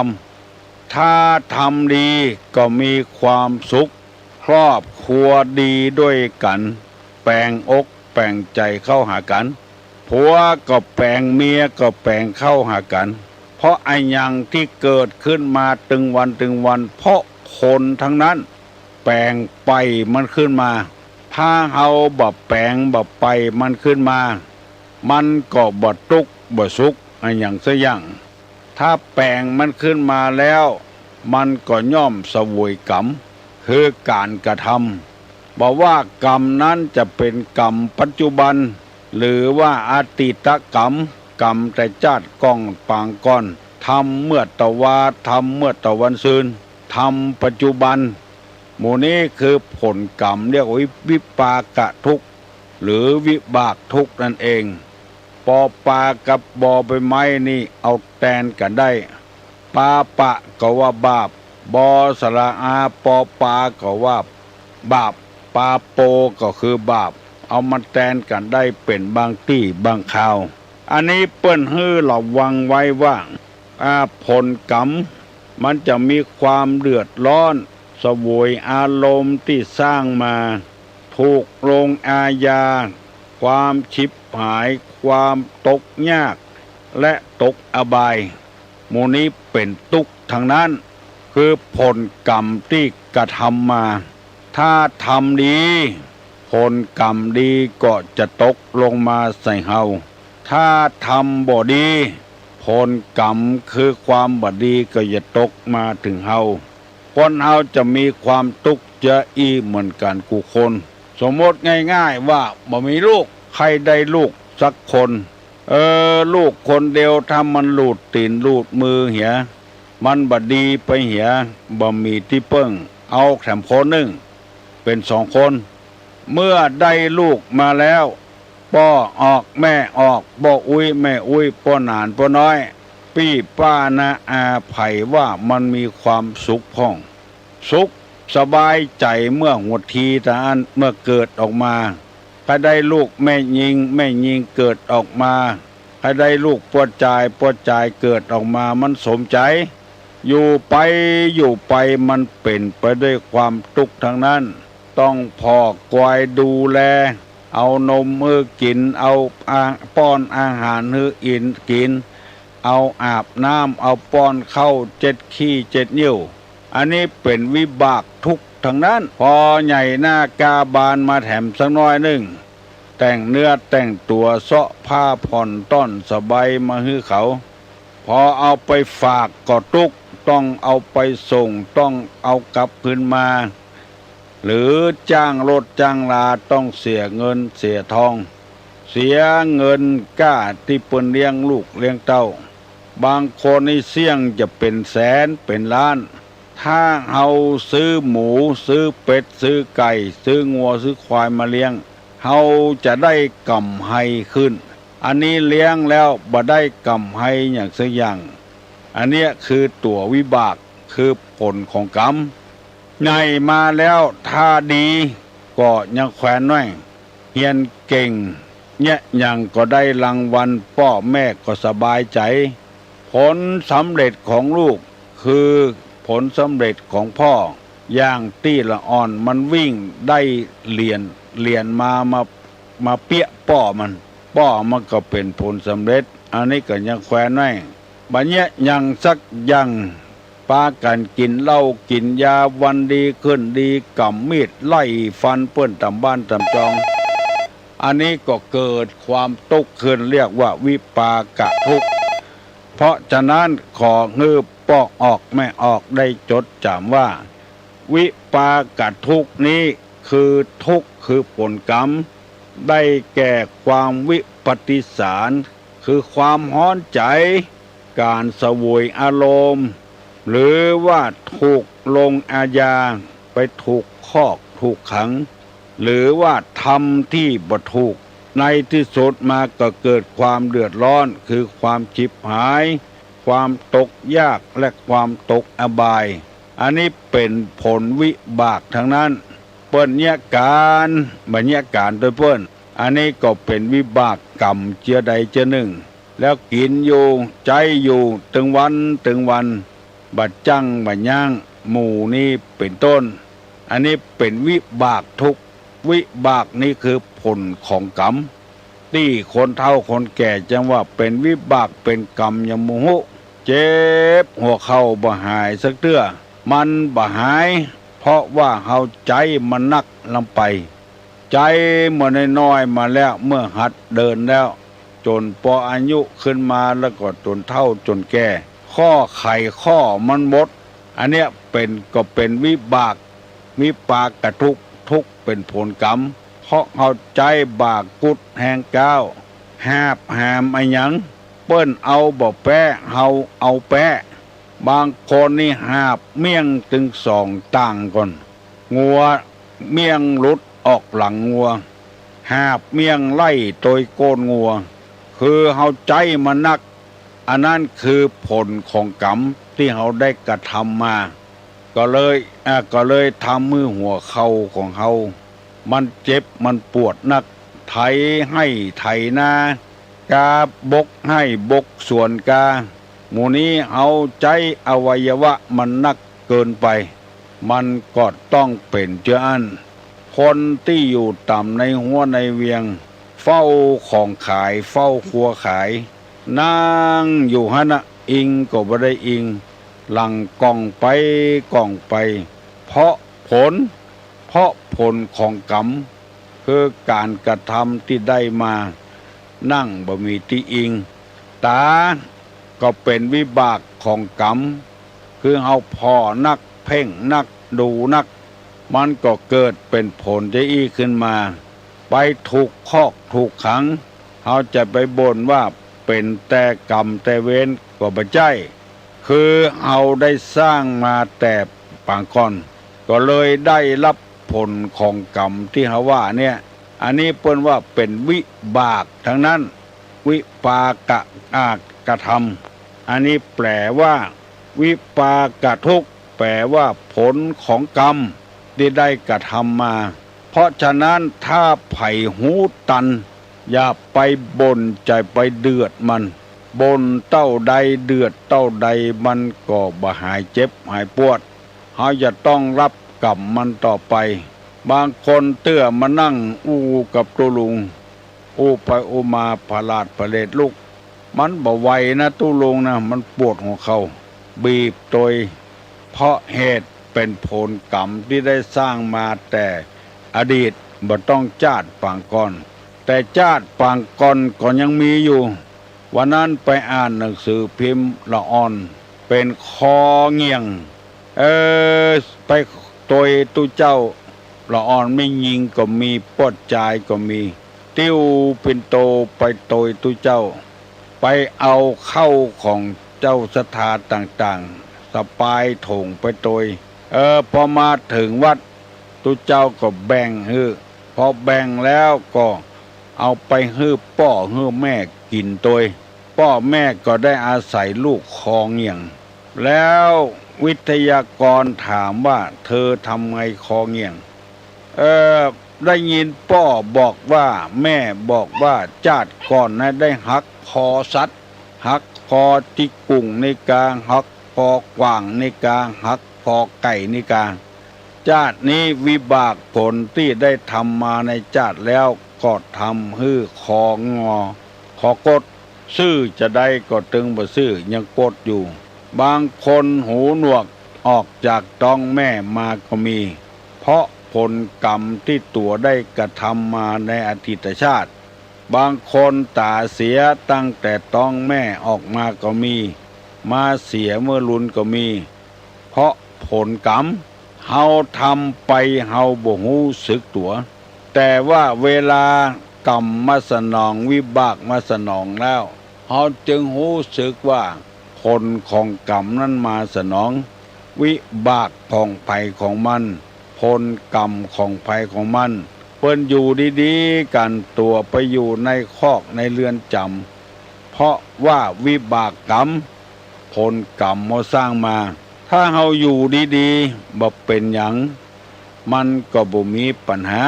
ำถ้าทำดีก็มีความสุขครอบครัวดีด้วยกันแปลงอกแปลงใจเข้าหากันผัวก็แปลงเมียก็แปลงเข้าหากันเพราะไอ้ยังที่เกิดขึ้นมาตึงวันเพราะคนทั้งนั้นแปลงไปมันขึ้นมาถ้าเฮาบ่แปลงบ่ไปมันขึ้นมามันก็บ่ทุกข์บ่สุขอันอย่างซะอย่างถ้าแปลงมันขึ้นมาแล้วมันก็ย่อมเสวยกรรมคือการกระทำบอกว่ากรรมนั้นจะเป็นกรรมปัจจุบันหรือว่าอดีตกรรมกรรมแต่ชาติก้องปางก่อนทำเมื่อตะวาทำเมื่อตะวันซืนทำปัจจุบันหมู่นี้คือผลกรรมเรียกว่าวิปากทุกข์หรือวิบากทุกข์นั่นเองปอปากับบอใบไม้นี่เอาแทนกันได้ปาปะก็ว่าบาปบอสระอาปอปาก็ว่าบาปปาโปก็คือบาปเอามาแทนกันได้เป็นบางที่บางคราวอันนี้เปิ้นฮื้อระวังไว้ว่าผลกรรมมันจะมีความเดือดร้อนเสวยอารมณ์ที่สร้างมาถูกลงอาญาความชิบหายความตกยากและตกอบายหมู่นี้เป็นทุกข์ทั้งนั้นคือผลกรรมที่กระทำมาถ้าทำดีผลกรรมดีก็จะตกลงมาใส่เฮาถ้าทำบ่ดีผลกรรมคือความบ่ดีก็จะตกมาถึงเฮาคนเฮาจะมีความทุกข์เยอะอีเหมือนกันกูคนสมมติง่ายๆว่าบ่มีลูกใครได้ลูกสักคนลูกคนเดียวถ้ามันหลุดตีนหลุดมือเหียมันบ่ดีไปเหียบ่มีที่เปิ้งเอาแถมคนหนึ่งเป็น2คนเมื่อได้ลูกมาแล้วป้อออกแม่ออกบ่อุ้ยแม่อุ้ยป้อหนานป้อน้อยพี่ป้านะอาไผว่ามันมีความสุขพ่องสุขสบายใจเมื่อหัวทีตาอันเมื่อเกิดออกมาถ้าได้ลูกแม่ยิงเกิดออกมาถ้าได้ลูกปวดใจเกิดออกมามันสมใจอยู่ไปมันเป็นไปด้วยความทุกข์ทั้งนั้นต้องพอกวายดูแลเอานมมือกินเอาป้อนอาหารให้กินเอาอาบน้ำเอาป้อนเข้า7 ขี้ 7 นิ้วอันนี้เป็นวิบากทุกข์ทั้งนั้นพอใหญ่หน้ากาบานมาแถมสักน้อยหนึ่งแต่งเนื้อแต่งตัวเสาะผ้าผ่อนต้อนสบายมาให้เขาพอเอาไปฝากก็ทุกข์ต้องเอาไปส่งต้องเอากลับคืนมาหรือจ้างรถจ้างลาต้องเสียเงินเสียทองเสียเงินก้าที่เปิ้นเลี้ยงลูกเลี้ยงเต้าบางคนนี่เสี่ยงจะเป็นแสนเป็นล้านถ้าเอาซื้อหมูซื้อเป็ดซื้อไก่ซื้องัวซื้อควายมาเลี้ยงเฮาจะได้กำไรขึ้นอันนี้เลี้ยงแล้วบ่ได้กำไรอย่างสักอย่างอันเนี้ยคือตัววิบากคือผลของกรรมไงมาแล้วถ้าดีก็ยังแขวนไว้เฮียนเก่งเนี่ยยังก็ได้รางวัลพ่อแม่ก็สบายใจผลสำเร็จของลูกคือผลสำเร็จของพ่อย่างตี้ละอ่อนมันวิ่งได้เหรียญมาเปี้ยป้อมันก็เป็นผลสำเร็จอันนี้ก็ยังแขวนไว้บัดเนี้ยยังสักยังปากันกินเหล้ากินยาวันดีขึ้นดีกำมีดไล่ฟันเปิ้นตำบ้านตำจองอันนี้ก็เกิดความทุกข์ขึ้นเรียกว่าวิปากทุกข์เพราะฉะนั้นขอฮื้อป้อออกแม่ออกได้จดจำว่า วิปากทุกข์นี้คือทุกข์คือผลกรรมได้แก่ความวิปฏิสารคือความฮ้อนใจการเสวยอารมณ์หรือว่าถูกลงอาญาไปถูกคอกถูกขังหรือว่าทำที่บ่ถูกในที่สุดมาก็เกิดความเดือดร้อนคือความฉิบหายความตกยากและความตกอบายอันนี้เป็นผลวิบากทั้งนั้นเปิ้นเนี่ยการบัญญัติการโดยเปิ้นอันนี้ก็เป็นวิบากกรรมเจือใดเจือหนึ่งแล้วกินอยู่ใจอยู่ถึงวันบัดจังบัดย่างหมู่นี้เป็นต้นอันนี้เป็นวิบากทุกวิบากนี้คือผลของกรรมที่คนเฒ่าคนแก่จังว่าเป็นวิบากเป็นกรรมยังโมโหเจ็บหัวเข่าบ่หายสักเตื้อมันบ่หายเพราะว่าเฮาใจมันนักลำไปใจเมื่อน้อยๆมาแล้วเมื่อหัดเดินแล้วจนพออายุขึ้นมาแล้วก็จนเฒ่าจนแก่ข้อไขข้อมันหมดอันเนี้ยก็เป็นวิบากวิปากทุกข์ทุกข์เป็นผลกรรมเพราะเฮาใจบากกุดแห่งก้าวหาบหามอะหยังเปิ้นเอาบ่แปะเฮาเอาแปะบางคนนี่หาบเมี่ยงถึงสองต่างก่อนงัวเมี่ยงหลุดออกหลังงัวหาบเมี่ยงไล่โดยโกนงัวคือเฮาใจมันนักอันนั้นคือผลของกรรมที่เฮาได้กระทำมาก็เลยทำมือหัวเข่าของเฮามันเจ็บมันปวดนักไถให้ไถนากาบกให้บกส่วนกาหมู่นี้เอาใจอวัยวะมันนักเกินไปมันก็ต้องเป็นเจ้าอันคนที่อยู่ต่ำในหัวในเวียงเฝ้าของขายเฝ้าครัวขายนั่งอยู่หั่นน่ะอิงก็บ่ได้อิงหลังกล่องไปเพราะผลของกรรมคือการกระทำที่ได้มานั่งบ่มีที่อิงตาก็เป็นวิบากของกรรมคือเฮาพอนักเพ่งนักดูนักมันก็เกิดเป็นผลจะอี้ขึ้นมาไปถูกคอกถูกขังเฮาจะไปบ่นว่าเป็นแต่กรรมแต่เวรก็บ่ใช่คือเฮาได้สร้างมาแต่ปางก่อนก็เลยได้รับผลของกรรมที่เฮาว่าเนี่ยอันนี้เปิ้นว่าเป็นวิบากทั้งนั้นวิปากะกระทำอันนี้แปลว่าวิปากะทุกข์แปลว่าผลของกรรมที่ได้กระทำมาเพราะฉะนั้นถ้าไผ่หูตันอย่าไปบ่นใจไปเดือดมันบ่นเต้าใดเดือดเต้าใดมันก็บ่หายเจ็บหายปวดเฮาจะต้องรับกรรมมันต่อไปบางคนเตื้อมานั่งอู้กับตัวลุงอู้ไปอู้มาผลาดผเลดลูกมันบ่ไหวนะตู้ลุงนะมันปวดหัวเขาบีบโดยเพราะเหตุเป็นผลกรรมที่ได้สร้างมาแต่อดีตบ่ต้องจาดปางก่อนแต่จาดปางก่อนก็ยังมีอยู่วันนั้นไปอ่านหนังสือพิมพ์ละอ่อนเป็นคอเงี่ยงไปโดยตู้เจ้าละอ่อนไม่ยิงก็มีปอดจายก็มีติ้วเป็นโตไปโดยตู้เจ้าไปเอาเข้าของเจ้าสถานต่างๆสปายถงไปโดยพอมาถึงวัดตู้เจ้าก็แบ่งพอแบ่งแล้วก็เอาไปพ่อแม่กินโดยพ่อแม่ก็ได้อาศัยลูกคอเงี่ยงแล้ววิทยากรถามว่าเธอทำไงคอเงี่ยงได้ยินพ่อบอกว่าแม่บอกว่าจาดก่อนนะได้หักคอสัตว์หักคอที่กุ่งในกลางหักคอกว่างในกลางหักคอไก่ในกลางจาดนี้วิบากผลที่ได้ทำมาในจาดแล้วก็ทำคองอขอกดซื่อจะได้ก็ตึงบ่ซื่อยังกดอยู่บางคนหูหนวกออกจากท้องแม่มาก็มีเพราะผลกรรมที่ตัวได้กระทำมาในอดีตชาติบางคนตาเสียตั้งแต่ท้องแม่ออกมาก็มีมาเสียเมื่อรุนก็มีเพราะผลกรรม เฮาทำไปเฮาบ่ฮู้สึกตัวแต่ว่าเวลากรรมมาสนองวิบากมาสนองแล้วเฮาจึงรู้สึกว่าผลของกรรมนั้นมาสนองวิบากของภัยของมันผลกรรมของภัยของมันเปิ้นอยู่ดีๆกันตัวไปอยู่ในคอกในเรือนจำเพราะว่าวิบากกรรมผลกรรมเฮาสร้างมาถ้าเฮาอยู่ดีๆบ่เป็นหยังมันก็บ่มีปัญหา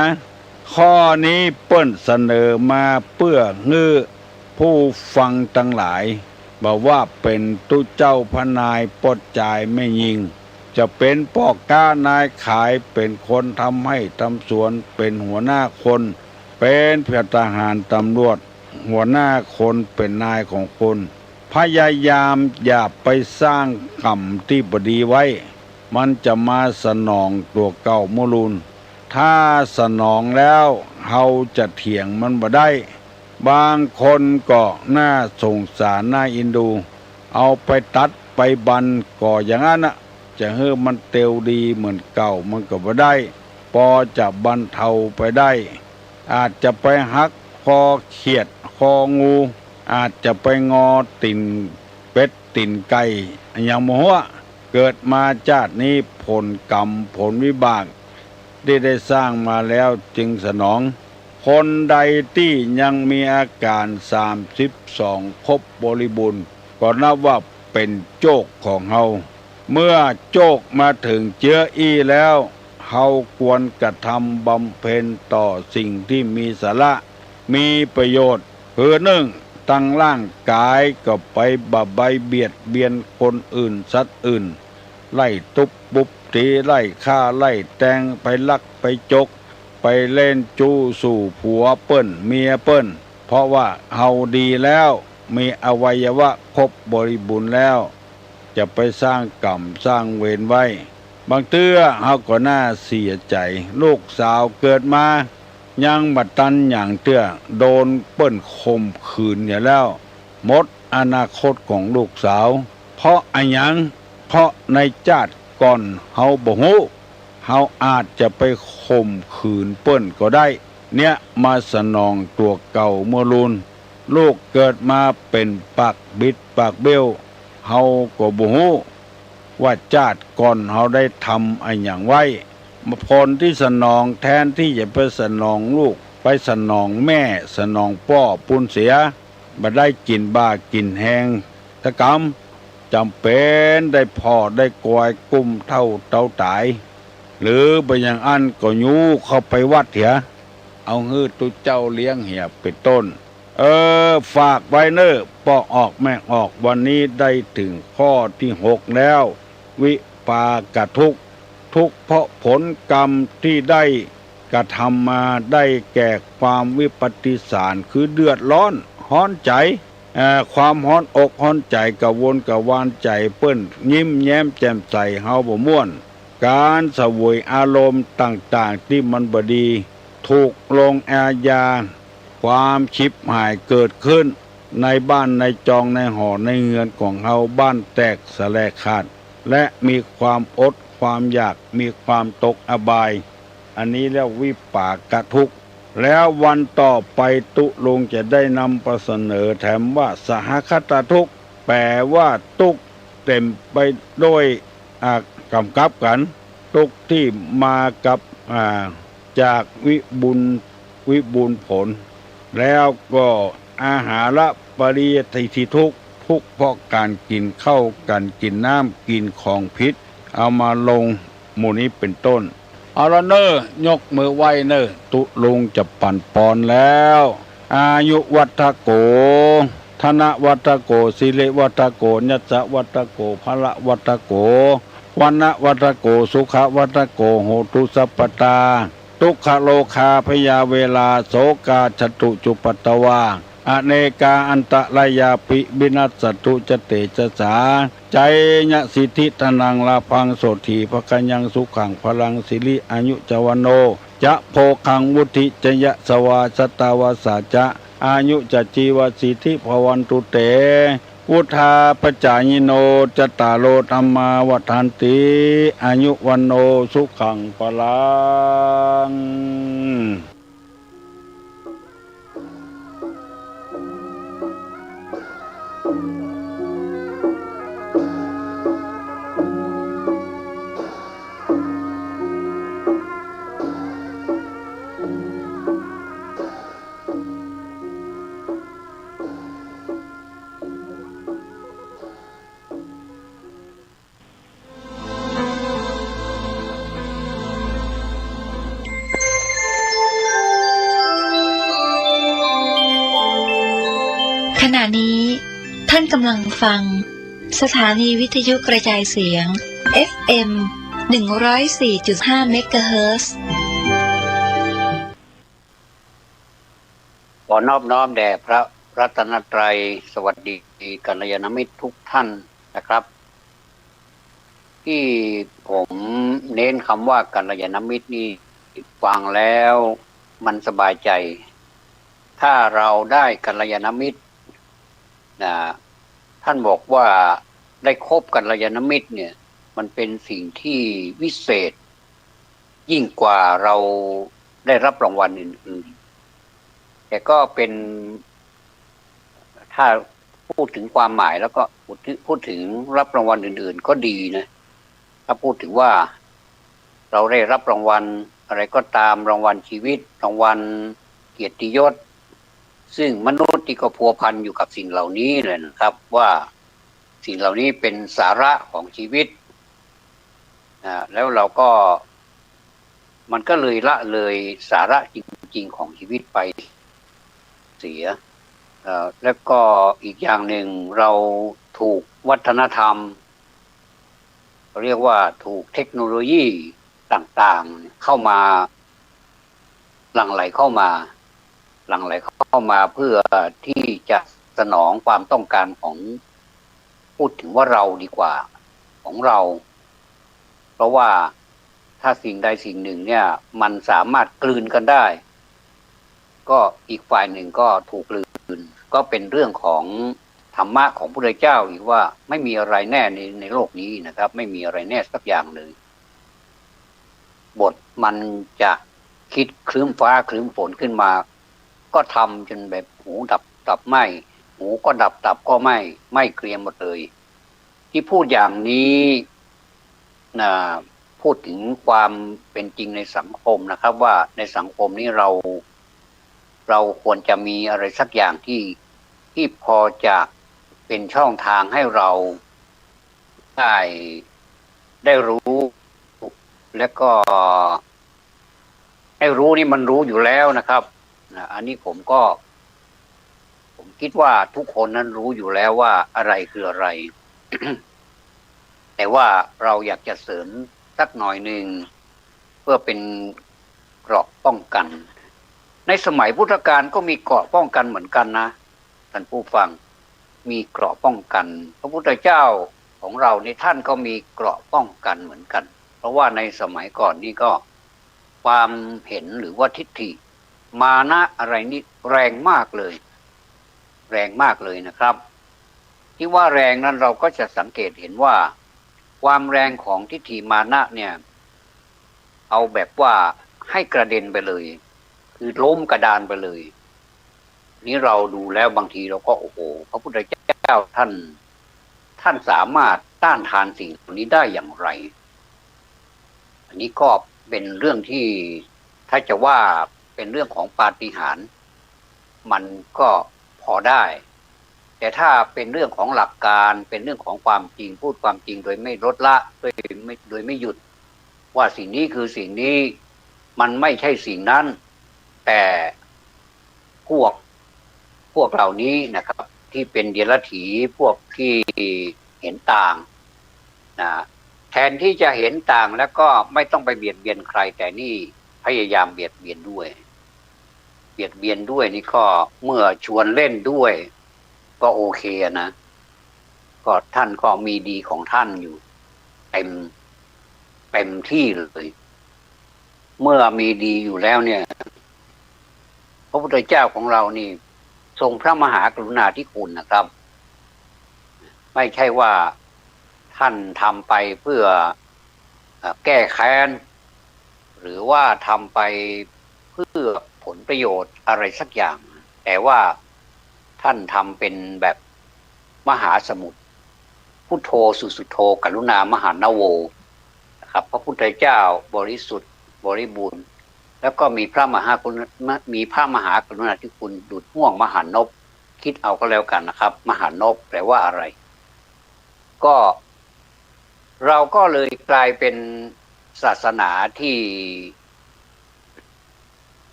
ข้อนี้เปิ้นเสนอมาเพื่อเงื้อผู้ฟังทั้งหลายบอกว่าเป็นตุเจ้าพนายปลดจ่ายไม่ยิงจะเป็นพ่อค้านายขายเป็นคนทำให้ทำสวนเป็นหัวหน้าคนเป็นเพื่อทหารตำรวจหัวหน้าคนเป็นนายของคนพยายามอย่าไปสร้างกรรมที่บดีไว้มันจะมาสนองตัวเก่ามุลุนถ้าสนองแล้วเฮาจะเถียงมันบ่ได้บางคนก็น่าสงสารน่าอินดูเอาไปตัดไปบันก่ออย่างนั้นน่ะจะให้มันเตียวดีเหมือนเก่ามันก็บ่ได้พอจะบรรเทาไปได้อาจจะไปหักคอเขียดคองูอาจจะไปงอติ่นเป็ดติ่นไก่อย่างโมหะเกิดมาชาตินี้ผลกรรมผลวิบากได้สร้างมาแล้วจึงสนองคนใดที่ยังมีอาการ32ครบบริบูรณ์ก็นับว่าเป็นโชคของเฮาเมื่อโชคมาถึงเจืออี้แล้วเฮาควรกระทำบำเพ็ญต่อสิ่งที่มีสาระมีประโยชน์คือหนึ่งตั้งร่างกายก็ไปบะใบเบียดเบียนคนอื่นสัตว์อื่นไล่ตุบบุบตีไล่ฆ่าไล่แทงไปลักไปจกไปเล่นจู้สู่ผัวเปิ้นเมียเปิ้นเพราะว่าเฮาดีแล้วมีอวัยวะครบบริบูรณ์แล้วจะไปสร้างกรรมสร้างเวรไว้บางเตื้อเฮาก็น่าเสียใจลูกสาวเกิดมายังบัดตันอย่างเตื้อโดนเปิ้นข่มขืนอย่าแล้วหมดอนาคตของลูกสาวเพราะอะหยังเพราะในชาติก่อนเฮาบ่ฮู้เฮาอาจจะไปข่มขืนเปิ้นก็ได้เนี่ยมาสนองตัวเก่าเมื่อรุนลูกเกิดมาเป็นปากบิดปากเบี้ยวเฮาก็บ่ฮู้ว่าชาติก่อนเฮาได้ทำอะหยังไว้ผลที่สนองแทนที่จะไปสนองลูกไปสนองแม่สนองพ่อปุนเสียบ่ได้กินบ้ากินแหงตะกรรมจำเป็นได้พ่อได้กวยกุ้มเท่าเต่าตายหรือไปอย่างอันก็ยูเข้าไปวัดเถียเอาฮื้อตุเจ้าเลี้ยงเหียเป็นต้นฝากไว้เนอปอกออกแม่ออกวันนี้ได้ถึงข้อที่6แล้ววิปากทุกข์ทุกข์เพราะผลกรรมที่ได้กระทำมาได้แก่ความวิปฏิสารคือเดือดร้อนฮ้อนใจความฮ้อนอกฮ้อนใจกระวนกระวานใจเปิ้นยิ้มแย้มแจ่มใสเฮาบ่ม่วนการเสวยอารมณ์ต่างๆที่มันบ่ดีถูกลงอาญาความชิบหายเกิดขึ้นในบ้านในจองในหอในเรือนของเฮาบ้านแตกสลายขาดและมีความอดความอยากมีความตกอบายอันนี้เรียกวิปากทุกข์แล้ววันต่อไปตุลงจะได้นำเสนอแถมว่าสหคตทุกข์แปลว่าทุกข์เต็มไปด้วยกำกับกันทุกข์ที่มากับจากวิบูลผลแล้วก็อาหาระปริยติทุกข์ทุกข์เพราะการกินข้าวกันกินน้ำกินของพิษเอามาลงหมู่นี้เป็นต้นเอาละเนอยกมือไหว้เนอตุลุงจะปั่นปอนแล้วอายุวัฏโกธนวัฏโกสิริวัฏโกญัสสะวัฏโกพละวัฏโกวันนะวัฏโกสุขวัฏโกโหตุสัพพตาทุกขโลคาพยาเวลาโสกาจตุจุปัตตวาอเนกาอันตรายาปิบินัสสตุจเตจสาใจญะสิทธิตนังลาพังโสถีภกัญญังสุขังพลังสิริอายุจวันโนจะโพคังวุธิจยะสวาสตาวาสาจะอายุจจีวสิทธิภวันตุเต พุทธาปจายโนจตตารโลธัมมาวัฏันติอายุวันโนสุขังพลังขณะนี้ท่านกำลังฟังสถานีวิทยุกระจายเสียง FM 104.5 เมกะเฮิรตซ์ ขอนอบน้อมแด่พระรัตนตรัยสวัสดีกัลยาณมิตรทุกท่านนะครับที่ผมเน้นคำว่ากัลยาณมิตรนี่ฟังแล้วมันสบายใจถ้าเราได้กัลยาณมิตรท่านบอกว่าได้คบกัลยาณมิตรเนี่ยมันเป็นสิ่งที่วิเศษยิ่งกว่าเราได้รับรางวัลอื่นๆแต่ก็เป็นถ้าพูดถึงความหมายแล้วก็พูดถึงรับรางวัลอื่นๆก็ดีนะถ้าพูดถึงว่าเราได้รับรางวัลอะไรก็ตามรางวัลชีวิตรางวัลเกียรติยศซึ่งมนุษย์ที่ก็พัวพันอยู่กับสิ่งเหล่านี้เลยนะครับว่าสิ่งเหล่านี้เป็นสาระของชีวิตแล้วเราก็มันก็เลยละเลยสาระจริงๆของชีวิตไปเสียแล้วก็อีกอย่างหนึ่งเราถูกวัฒนธรรมเรียกว่าถูกเทคโนโลยีต่างๆเข้ามาหลั่งไหลเข้ามาเพื่อที่จะสนองความต้องการของพูดถึงว่าเราดีกว่าของเราเพราะว่าถ้าสิ่งใดสิ่งหนึ่งเนี่ยมันสามารถกลืนกันได้ก็อีกฝ่ายหนึ่งก็ถูกกลืนก็เป็นเรื่องของธรรมะของพระพุทธเจ้าอีกว่าไม่มีอะไรแน่ในโลกนี้นะครับไม่มีอะไรแน่สักอย่างเลยบทมันจะคิดครึ้มฟ้าครึ้มฝนขึ้นมาก็ทำจนแบบหูดับตับไหมหูก็ดับตับก็ไหมเกรียมหมดเลยที่พูดอย่างนี้พูดถึงความเป็นจริงในสังคมนะครับว่าในสังคมนี้เราควรจะมีอะไรสักอย่างที่พอจะเป็นช่องทางให้เราได้รู้และก็ให้รู้นี่มันรู้อยู่แล้วนะครับอันนี้ผมคิดว่าทุกคนนั้นรู้อยู่แล้วว่าอะไรคืออะไร แต่ว่าเราอยากจะเสริมสักหน่อยหนึ่งเพื่อเป็นเกราะป้องกันในสมัยพุทธกาลก็มีเกราะป้องกันเหมือนกันนะท่านผู้ฟังมีเกราะป้องกันพระพุทธเจ้าของเราในท่านก็มีเกราะป้องกันเหมือนกันเพราะว่าในสมัยก่อนนี่ก็ความเห็นหรือว่าทิฏฐิมานะอะไรนี่แรงมากเลยนะครับที่ว่าแรงนั้นเราก็จะสังเกตเห็นว่าความแรงของทิฏฐิมานะเนี่ยเอาแบบว่าให้กระเด็นไปเลยคือล้มกระดานไปเลยนี่เราดูแล้วบางทีเราก็โอ้โหพระพุทธเจ้าท่านสามารถต้านทานสิ่งเหล่านี้ได้อย่างไรอันนี้ก็เป็นเรื่องที่ถ้าจะว่าเป็นเรื่องของปาฏิหาริย์มันก็พอได้แต่ถ้าเป็นเรื่องของหลักการเป็นเรื่องของความจริงพูดความจริงโดยไม่ลดละโดยไม่หยุดว่าสิ่งนี้คือสิ่งนี้มันไม่ใช่สิ่งนั้นแต่พวกเหล่านี้นะครับที่เป็นเดรัจฉีพวกที่เห็นต่างแทนที่จะเห็นต่างแล้วก็ไม่ต้องไปเบียดเบียนใครแต่นี่พยายามเบียดเบียนด้วยนี่ก็เมื่อชวนเล่นด้วยก็โอเคนะก็ท่านก็มีดีของท่านอยู่เต็มที่เลยเมื่อมีดีอยู่แล้วเนี่ยพระพุทธเจ้าของเรานี่ทรงพระมหากรุณาธิคุณนะครับ ไม่ใช่ว่าท่านทำไปเพื่อแก้แค้นหรือว่าทำไปเพื่อผลประโยชน์อะไรสักอย่างแต่ว่าท่านทำเป็นแบบมหาสมุทรพุทโธสุสุโธกรุณามหานโวนะครับพระพุทธเจ้าบริสุทธิ์บริบูรณ์แล้วก็มีพระมหากรุณาธิคุณดุจห่วงมหานพคิดเอาก็แล้วกันนะครับมหานพแปลว่าอะไรก็เราก็เลยกลายเป็นศาสนาที่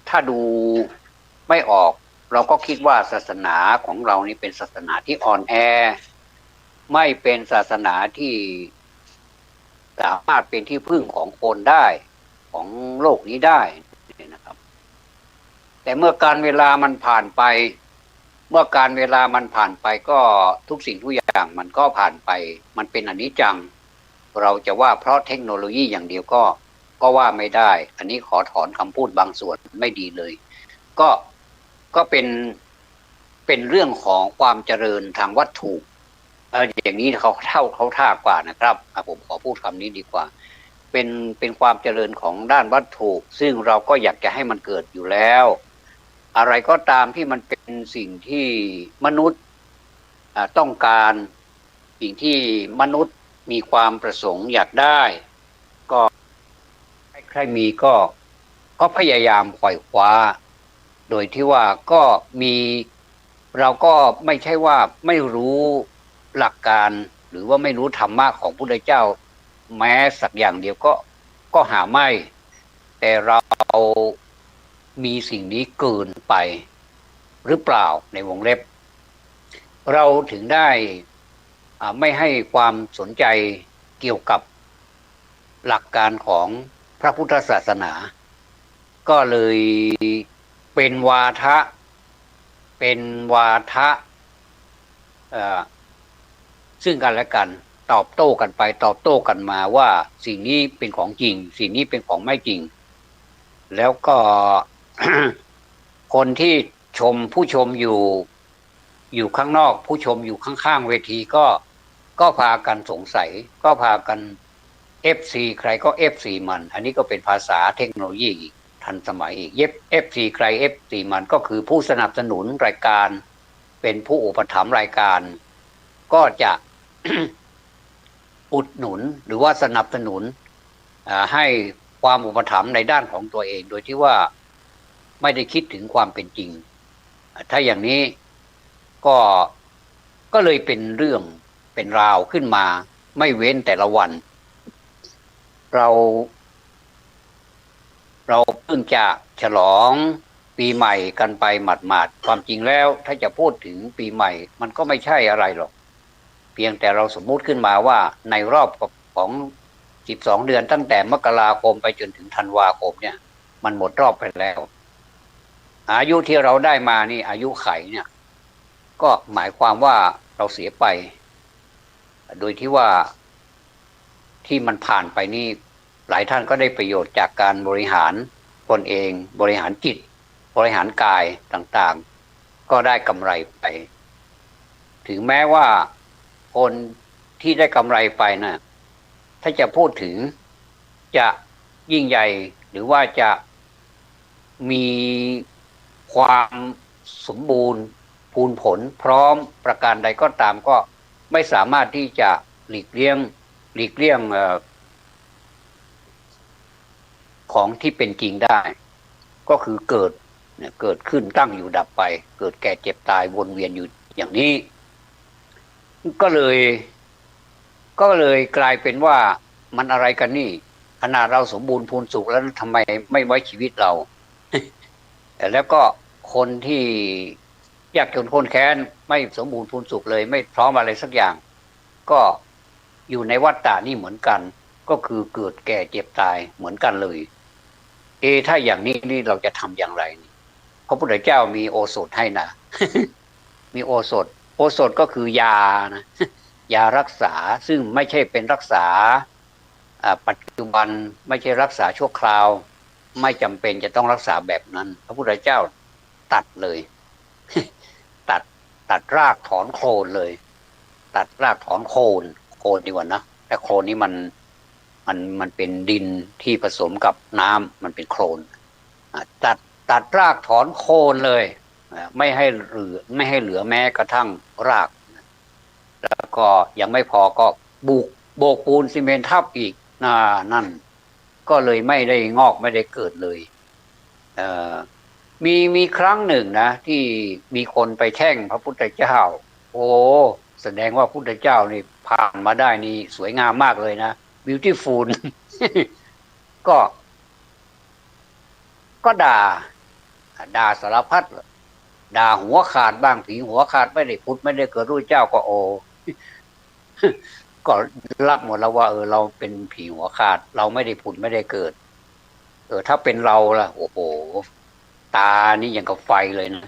ถ้าดูไม่ออกเราก็คิดว่าศาสนาของเรานี่เป็นศาสนาที่อ่อนแอไม่เป็นศาสนาที่สามารถเป็นที่พึ่งของคนได้ของโลกนี้ได้นะครับแต่เมื่อการเวลามันผ่านไปก็ทุกสิ่งทุกอย่างมันก็ผ่านไปมันเป็นอนิจจังเราจะว่าเพราะเทคโนโลยีอย่างเดียวก็ว่าไม่ได้อันนี้ขอถอนคำพูดบางส่วนไม่ดีเลยก็เป็นเรื่องของความเจริญทางวัตถุอย่างนี้เขาท่ากว่านะครับผมขอพูดคำนี้ดีกว่าเป็นความเจริญของด้านวัตถุซึ่งเราก็อยากจะให้มันเกิดอยู่แล้วอะไรก็ตามที่มันเป็นสิ่งที่มนุษย์ต้องการสิ่งที่มนุษย์มีความประสงค์อยากได้ก็ใครมีก็พยายามไขว่คว้าโดยที่ว่าก็มีเราก็ไม่ใช่ว่าไม่รู้หลักการหรือว่าไม่รู้ธรรมะของพระพุทธเจ้าแม้สักอย่างเดียวก็หาไม่แต่เรามีสิ่งนี้เกินไปหรือเปล่าในวงเล็บเราถึงได้ไม่ให้ความสนใจเกี่ยวกับหลักการของพระพุทธศาสนาก็เลยเป็นวาทะซึ่งกันและกันตอบโต้กันไปตอบโต้กันมาว่าสิ่งนี้เป็นของจริงสิ่งนี้เป็นของไม่จริงแล้วก็ คนที่ผู้ชมอยู่ข้างนอกผู้ชมอยู่ข้างๆเวทีก็พากันสงสัยก็พากัน FC ใครก็ FC มันอันนี้ก็เป็นภาษาเทคโนโลยีอีกทันสมัยอีกFC ใคร FC มันก็คือผู้สนับสนุนรายการเป็นผู้อุปถัมภ์รายการก็จะ อุดหนุนหรือว่าสนับสนุนให้ความอุปถัมภ์ในด้านของตัวเองโดยที่ว่าไม่ได้คิดถึงความเป็นจริงถ้าอย่างนี้ก็เลยเป็นเรื่องเป็นราวขึ้นมาไม่เว้นแต่ละวันเราเพิ่งจะฉลองปีใหม่กันไปหมาดๆความจริงแล้วถ้าจะพูดถึงปีใหม่มันก็ไม่ใช่อะไรหรอกเพียงแต่เราสมมุติขึ้นมาว่าในรอบของ12 เดือนตั้งแต่มกราคมไปจนถึงธันวาคมเนี่ยมันหมดรอบไปแล้วอายุที่เราได้มานี่อายุไขเนี่ยก็หมายความว่าเราเสียไปโดยที่ว่าที่มันผ่านไปนี่หลายท่านก็ได้ประโยชน์จากการบริหารตนเองบริหารจิตบริหารกายต่างๆก็ได้กำไรไปถึงแม้ว่าคนที่ได้กำไรไปนะถ้าจะพูดถึงจะยิ่งใหญ่หรือว่าจะมีความสมบูรณ์พูนผลพร้อมประการใดก็ตามก็ไม่สามารถที่จะหลีกเลี่ยงของที่เป็นจริงได้ก็คือเกิดขึ้นตั้งอยู่ดับไปเกิดแก่เจ็บตายวนเวียนอยู่อย่างนี้ก็เลยกลายเป็นว่ามันอะไรกันนี่ขนาดเราสมบูรณ์พูนสุขแล้วทำไมไม่ไว้ชีวิตเรา แล้วก็คนที่ยากจนคนแค้นไม่สมบูรณ์พูนสุขเลยไม่พร้อมอะไรสักอย่างก็อยู่ในวัฏฏะนี่เหมือนกันก็คือเกิดแก่เจ็บตายเหมือนกันเลยถ้าอย่างนี้นี่เราจะทำอย่างไรพระพุทธเจ้ามีโอสถให้นะ มีโอสถก็คือยานะ ยารักษาซึ่งไม่ใช่เป็นรักษาปัจจุบันไม่ใช่รักษาชั่วคราวไม่จำเป็นจะต้องรักษาแบบนั้นพระพุทธเจ้าตัดเลย ตัดรากถอนโคนเลย ตัดรากถอนโคนดีกว่านะแต่โคลนนี้มันเป็นดินที่ผสมกับน้ำมันเป็นโคลนตัดรากถอนโคนเลยไม่ให้เหลือแม้กระทั่งรากแล้วก็ยังไม่พอก็โบกปูนซีเมนต์ทับอีกนั่นก็เลยไม่ได้งอกไม่ได้เกิดเลยมีครั้งหนึ่งนะที่มีคนไปแช่งพระพุทธเจ้าโอ้แสดงว่าพุทธเจ้านี่ผ่านมาได้นี่สวยงามมากเลยนะ beautiful ก็ด่าสารพัดด่าหัวขาดบ้างผีหัวขาดไม่ได้พุทธไม่ได้เกิดรู้เจ้าก็โอ ก็รับหมดแล้วว่าเราเป็นผีหัวขาดเราไม่ได้พุทธไม่ได้เกิดถ้าเป็นเราล่ะโอ้โหตานี่อย่างกับไฟเลยนะ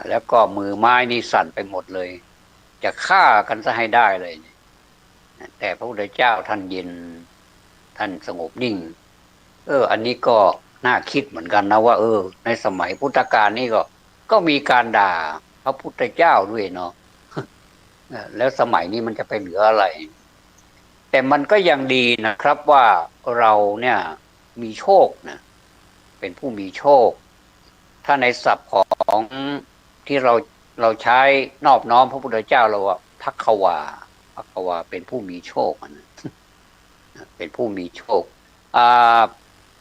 แล้วก็มือไม้นี่สั่นไปหมดเลยจะฆ่ากันซะให้ได้เลยแต่พระพุทธเจ้าท่านเย็นท่านสงบนิ่งอันนี้ก็น่าคิดเหมือนกันนะว่าในสมัยพุทธกาลนี่ก็มีการด่าพระพุทธเจ้าด้วยเนาะ แล้วสมัยนี้มันจะไปเหลืออะไรแต่มันก็ยังดีนะครับว่าเราเนี่ยมีโชคนะเป็นผู้มีโชคถ้าในศัพท์ของที่เราใช้นอบน้อมพระพุทธเจ้าเราว่าภักขวาเป็นผู้มีโชคนะเป็นผู้มีโชค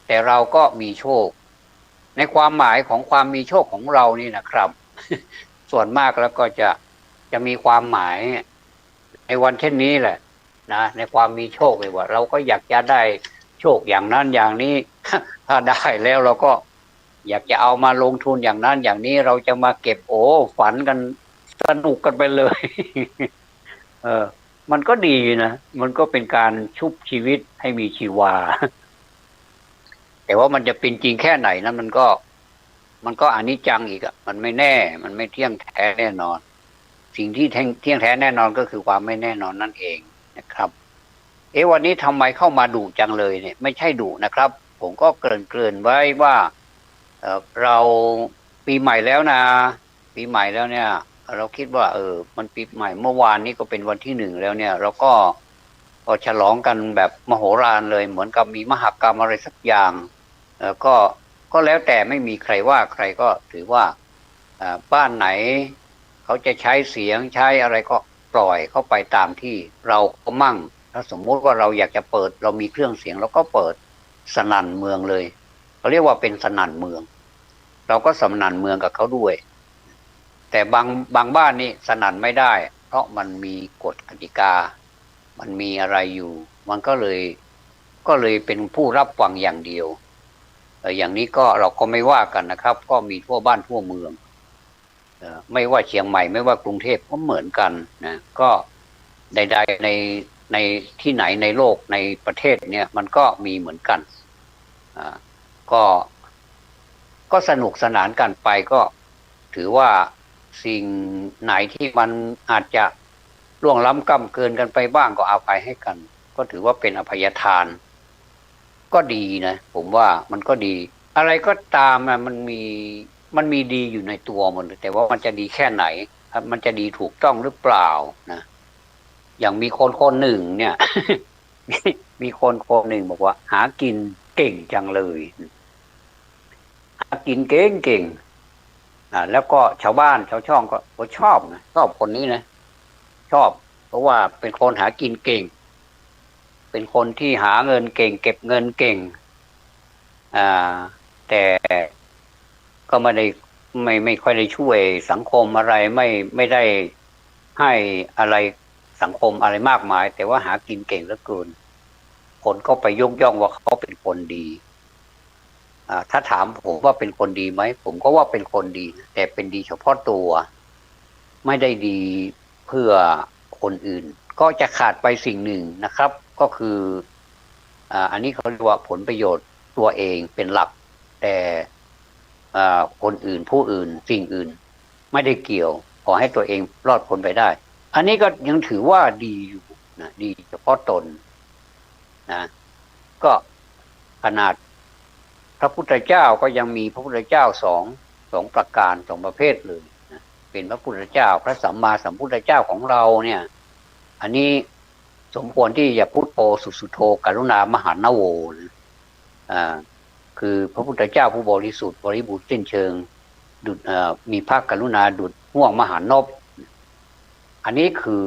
แต่เราก็มีโชคในความหมายของความมีโชคของเรานี่นะครับ ส่วนมากแล้วก็จะมีความหมายในวันเช่นนี้แหละนะในความมีโชคเลยว่าเราก็อยากจะได้โชคอย่างนั้นอย่างนี้ ถ้าได้แล้วเราก็อยากจะเอามาลงทุนอย่างนั้นอย่างนี้เราจะมาเก็บฝันกันสนุกกันไปเลย มันก็ดีนะมันก็เป็นการชุบชีวิตให้มีชีวา แต่ว่ามันจะเป็นจริงแค่ไหนนะมันก็อนิจจังอีกมันไม่แน่มันไม่เที่ยงแท้แน่นอนสิ่งที่เที่ยงแท้แน่นอนก็คือความไม่แน่นอนนั่นเองนะครับวันนี้ทำไมเข้ามาดุจังเลยเนี่ยไม่ใช่ดุนะครับผมก็เกริ่นไว้ว่าเราปีใหม่แล้วนะปีใหม่แล้วเนี่ยเราคิดว่ามันปีใหม่เมื่อวานนี้ก็เป็นวันที่1แล้วเนี่ยเราก็ฉลองกันแบบมโหฬารเลยเหมือนกับมีมหกรรมอะไรสักอย่างก็แล้วแต่ไม่มีใครว่าใครก็ถือว่าบ้านไหนเขาจะใช้เสียงใช้อะไรก็ปล่อยเข้าไปตามที่เราก็มั่งถ้าสมมุติว่าเราอยากจะเปิดเรามีเครื่องเสียงเราก็เปิดสนั่นเมืองเลยเขาเรียกว่าเป็นสนั่นเมืองเราก็สนั่นเมืองกับเขาด้วยแต่บางบ้านนี่สนั่นไม่ได้เพราะมันมีกฎกติกามันมีอะไรอยู่มันก็เลยเป็นผู้รับฟังอย่างเดียวอย่างนี้ก็เราก็ไม่ว่ากันนะครับก็มีทั่วบ้านทั่วเมืองไม่ว่าเชียงใหม่ไม่ว่ากรุงเทพก็เหมือนกันนะก็ใดๆในที่ไหนในโลกในประเทศเนี่ยมันก็มีเหมือนกันก็สนุกสนานกันไปก็ถือว่าสิ่งไหนที่มันอาจจะล่วงล้ำก้ำเกินกันไปบ้างก็อภัยให้กันก็ถือว่าเป็นอภัยทานก็ดีนะผมว่ามันก็ดีอะไรก็ตามนะมันมีดีอยู่ในตัวมันแต่ว่ามันจะดีแค่ไหนมันจะดีถูกต้องหรือเปล่านะอย่างมีคนหนึ่งเนี่ย มีคนหนึ่งบอกว่าหากินเก่งจังเลยหากินเก่งแล้วก็ชาวบ้านชาวช่องก็ชอบนะชอบคนนี้นะชอบเพราะว่าเป็นคนหากินเก่งเป็นคนที่หาเงินเก่งเก็บเงินเก่งแต่ก็ไม่ค่อยได้ช่วยสังคมอะไรไม่ได้ให้อะไรสังคมอะไรมากมายแต่ว่าหากินเก่งเหลือเกินคนก็ไปยกย่องว่าเขาเป็นคนดีถ้าถามผมว่าเป็นคนดีไหมผมก็ว่าเป็นคนดีแต่เป็นดีเฉพาะตัวไม่ได้ดีเพื่อคนอื่นก็จะขาดไปสิ่งหนึ่งนะครับก็คืออันนี้เขาเรียกว่าผลประโยชน์ตัวเองเป็นหลักแต่คนอื่นผู้อื่นสิ่งอื่นไม่ได้เกี่ยวขอให้ตัวเองรอดพ้นไปได้อันนี้ก็ยังถือว่าดีอยู่นะดีเฉพาะตนนะก็ขนาดพระพุทธเจ้าก็ยังมีพระพุทธเจ้าสองประการ2ประเภทเลยนะ เป็นพระพุทธเจ้าพระสัมมาสัมพุทธเจ้าของเราเนี่ยอันนี้สมควรที่จะพุทโธสุสุโธกรุณามหานโวคือพระพุทธเจ้าผู้บริสุทธิ์บริบูรณ์สิ้นเชิงดุจมีพระกรุณาดุจห่วงมหานพอันนี้คือ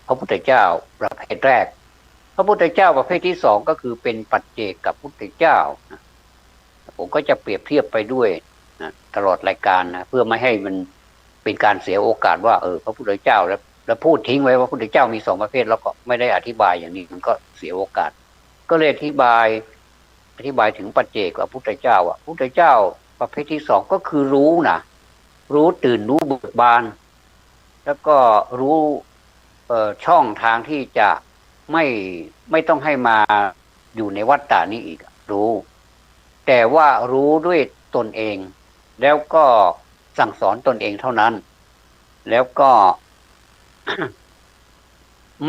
พระพุทธเจ้าประเภทแรกพระพุทธเจ้าประเภทที่สองก็คือเป็นปัจเจกกับพุทธเจ้าผมก็จะเปรียบเทียบไปด้วยนะตลอดรายการนะเพื่อไม่ให้มันเป็นการเสียโอกาสว่าพระพุทธเจ้าแล้วพูดทิ้งไว้ว่าพระพุทธเจ้ามีสองประเภทแล้วก็ไม่ได้อธิบายอย่างนี้มันก็เสียโอกาสก็เลยอธิบายถึงปัจเจกกับพุทธเจ้าพุทธเจ้าประเภทที่สองก็คือรู้นะรู้ตื่นรู้เบิกบานแล้วก็รู้ช่องทางที่จะไม่ต้องให้มาอยู่ในวัฏฏะนี้อีกรู้แต่ว่ารู้ด้วยตนเองแล้วก็สั่งสอนตนเองเท่านั้นแล้วก็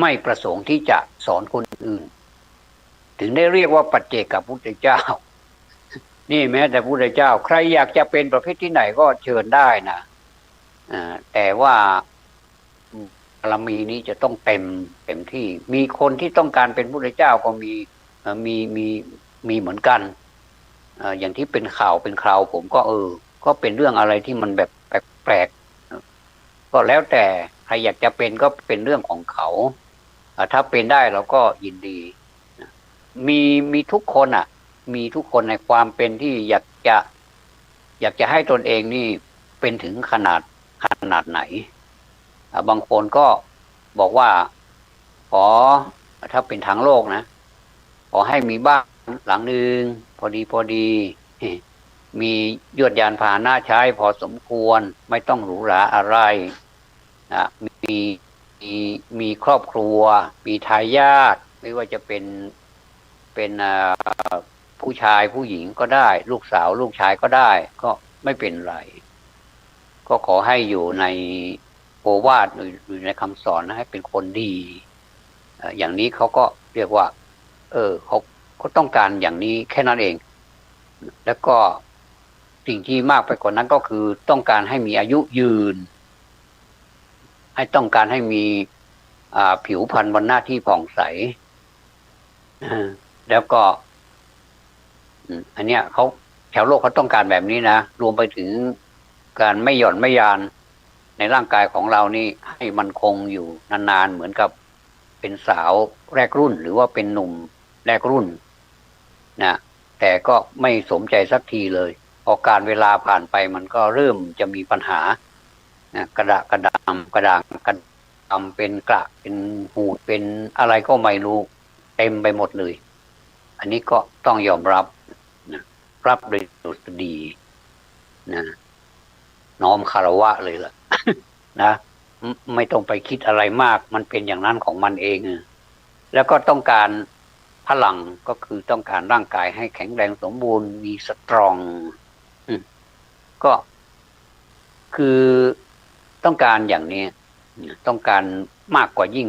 ไม่ประสงค์ที่จะสอนคนอื่นถึงได้เรียกว่าปัจเจกกับพุทธเจ้า นี่แม้แต่พุทธเจ้าใครอยากจะเป็นประเภทที่ไหนก็เชิญได้นะแต่ว่าบารมีนี้จะต้องเต็มที่มีคนที่ต้องการเป็นพุทธเจ้าก็มีเหมือนกันอย่างที่เป็นข่าวเป็นคราวผมก็ก็เป็นเรื่องอะไรที่มันแบบแปลกๆก็แล้วแต่ใครอยากจะเป็นก็เป็นเรื่องของเขาถ้าเป็นได้เราก็ยินดีมีทุกคนมีทุกคนในความเป็นที่อยากจะให้ตนเองนี่เป็นถึงขนาดไหนบางคนก็บอกว่าขอถ้าเป็นทางโลกนะขอให้มีบ้านหลังนึงพอดีมียวดยานพาหนะใช้พอสมควรไม่ต้องหรูหราอะไรมีครอบครัวมีทายาทไม่ว่าจะเป็นผู้ชายผู้หญิงก็ได้ลูกสาวลูกชายก็ได้ก็ไม่เป็นไรก็ขอให้อยู่ในโอวาทหรือในคำสอนให้เป็นคนดีอย่างนี้เขาก็เรียกว่าเขาต้องการอย่างนี้แค่นั้นเองแล้วก็สิ่งที่มากไปกว่านั้นก็คือต้องการให้มีอายุยืนให้ต้องการให้มีผิวพรรณวันหน้าที่ผ่องใสแล้วก็อันเนี้ยเขาแถวโลกเขาต้องการแบบนี้นะรวมไปถึงการไม่หย่อนไม่ยานในร่างกายของเรานี่ให้มันคงอยู่นานๆเหมือนกับเป็นสาวแรกรุ่นหรือว่าเป็นหนุ่มแรกรุ่นนะแต่ก็ไม่สมใจสักทีเลยพอการเวลาผ่านไปมันก็เริ่มจะมีปัญหานะกระด่างเป็นกระเป็นหูดเป็นอะไรก็ไม่รู้เต็มไปหมดเลยอันนี้ก็ต้องยอมรับนะรับโดยสุดดีนะน้อมคารวะเลยล่ะ นะไม่ต้องไปคิดอะไรมากมันเป็นอย่างนั้นของมันเองแล้วก็ต้องการพลังก็คือต้องการร่างกายให้แข็งแรงสมบูรณ์มีสตรองก็คือต้องการอย่างนี้ต้องการมากกว่ายิ่ง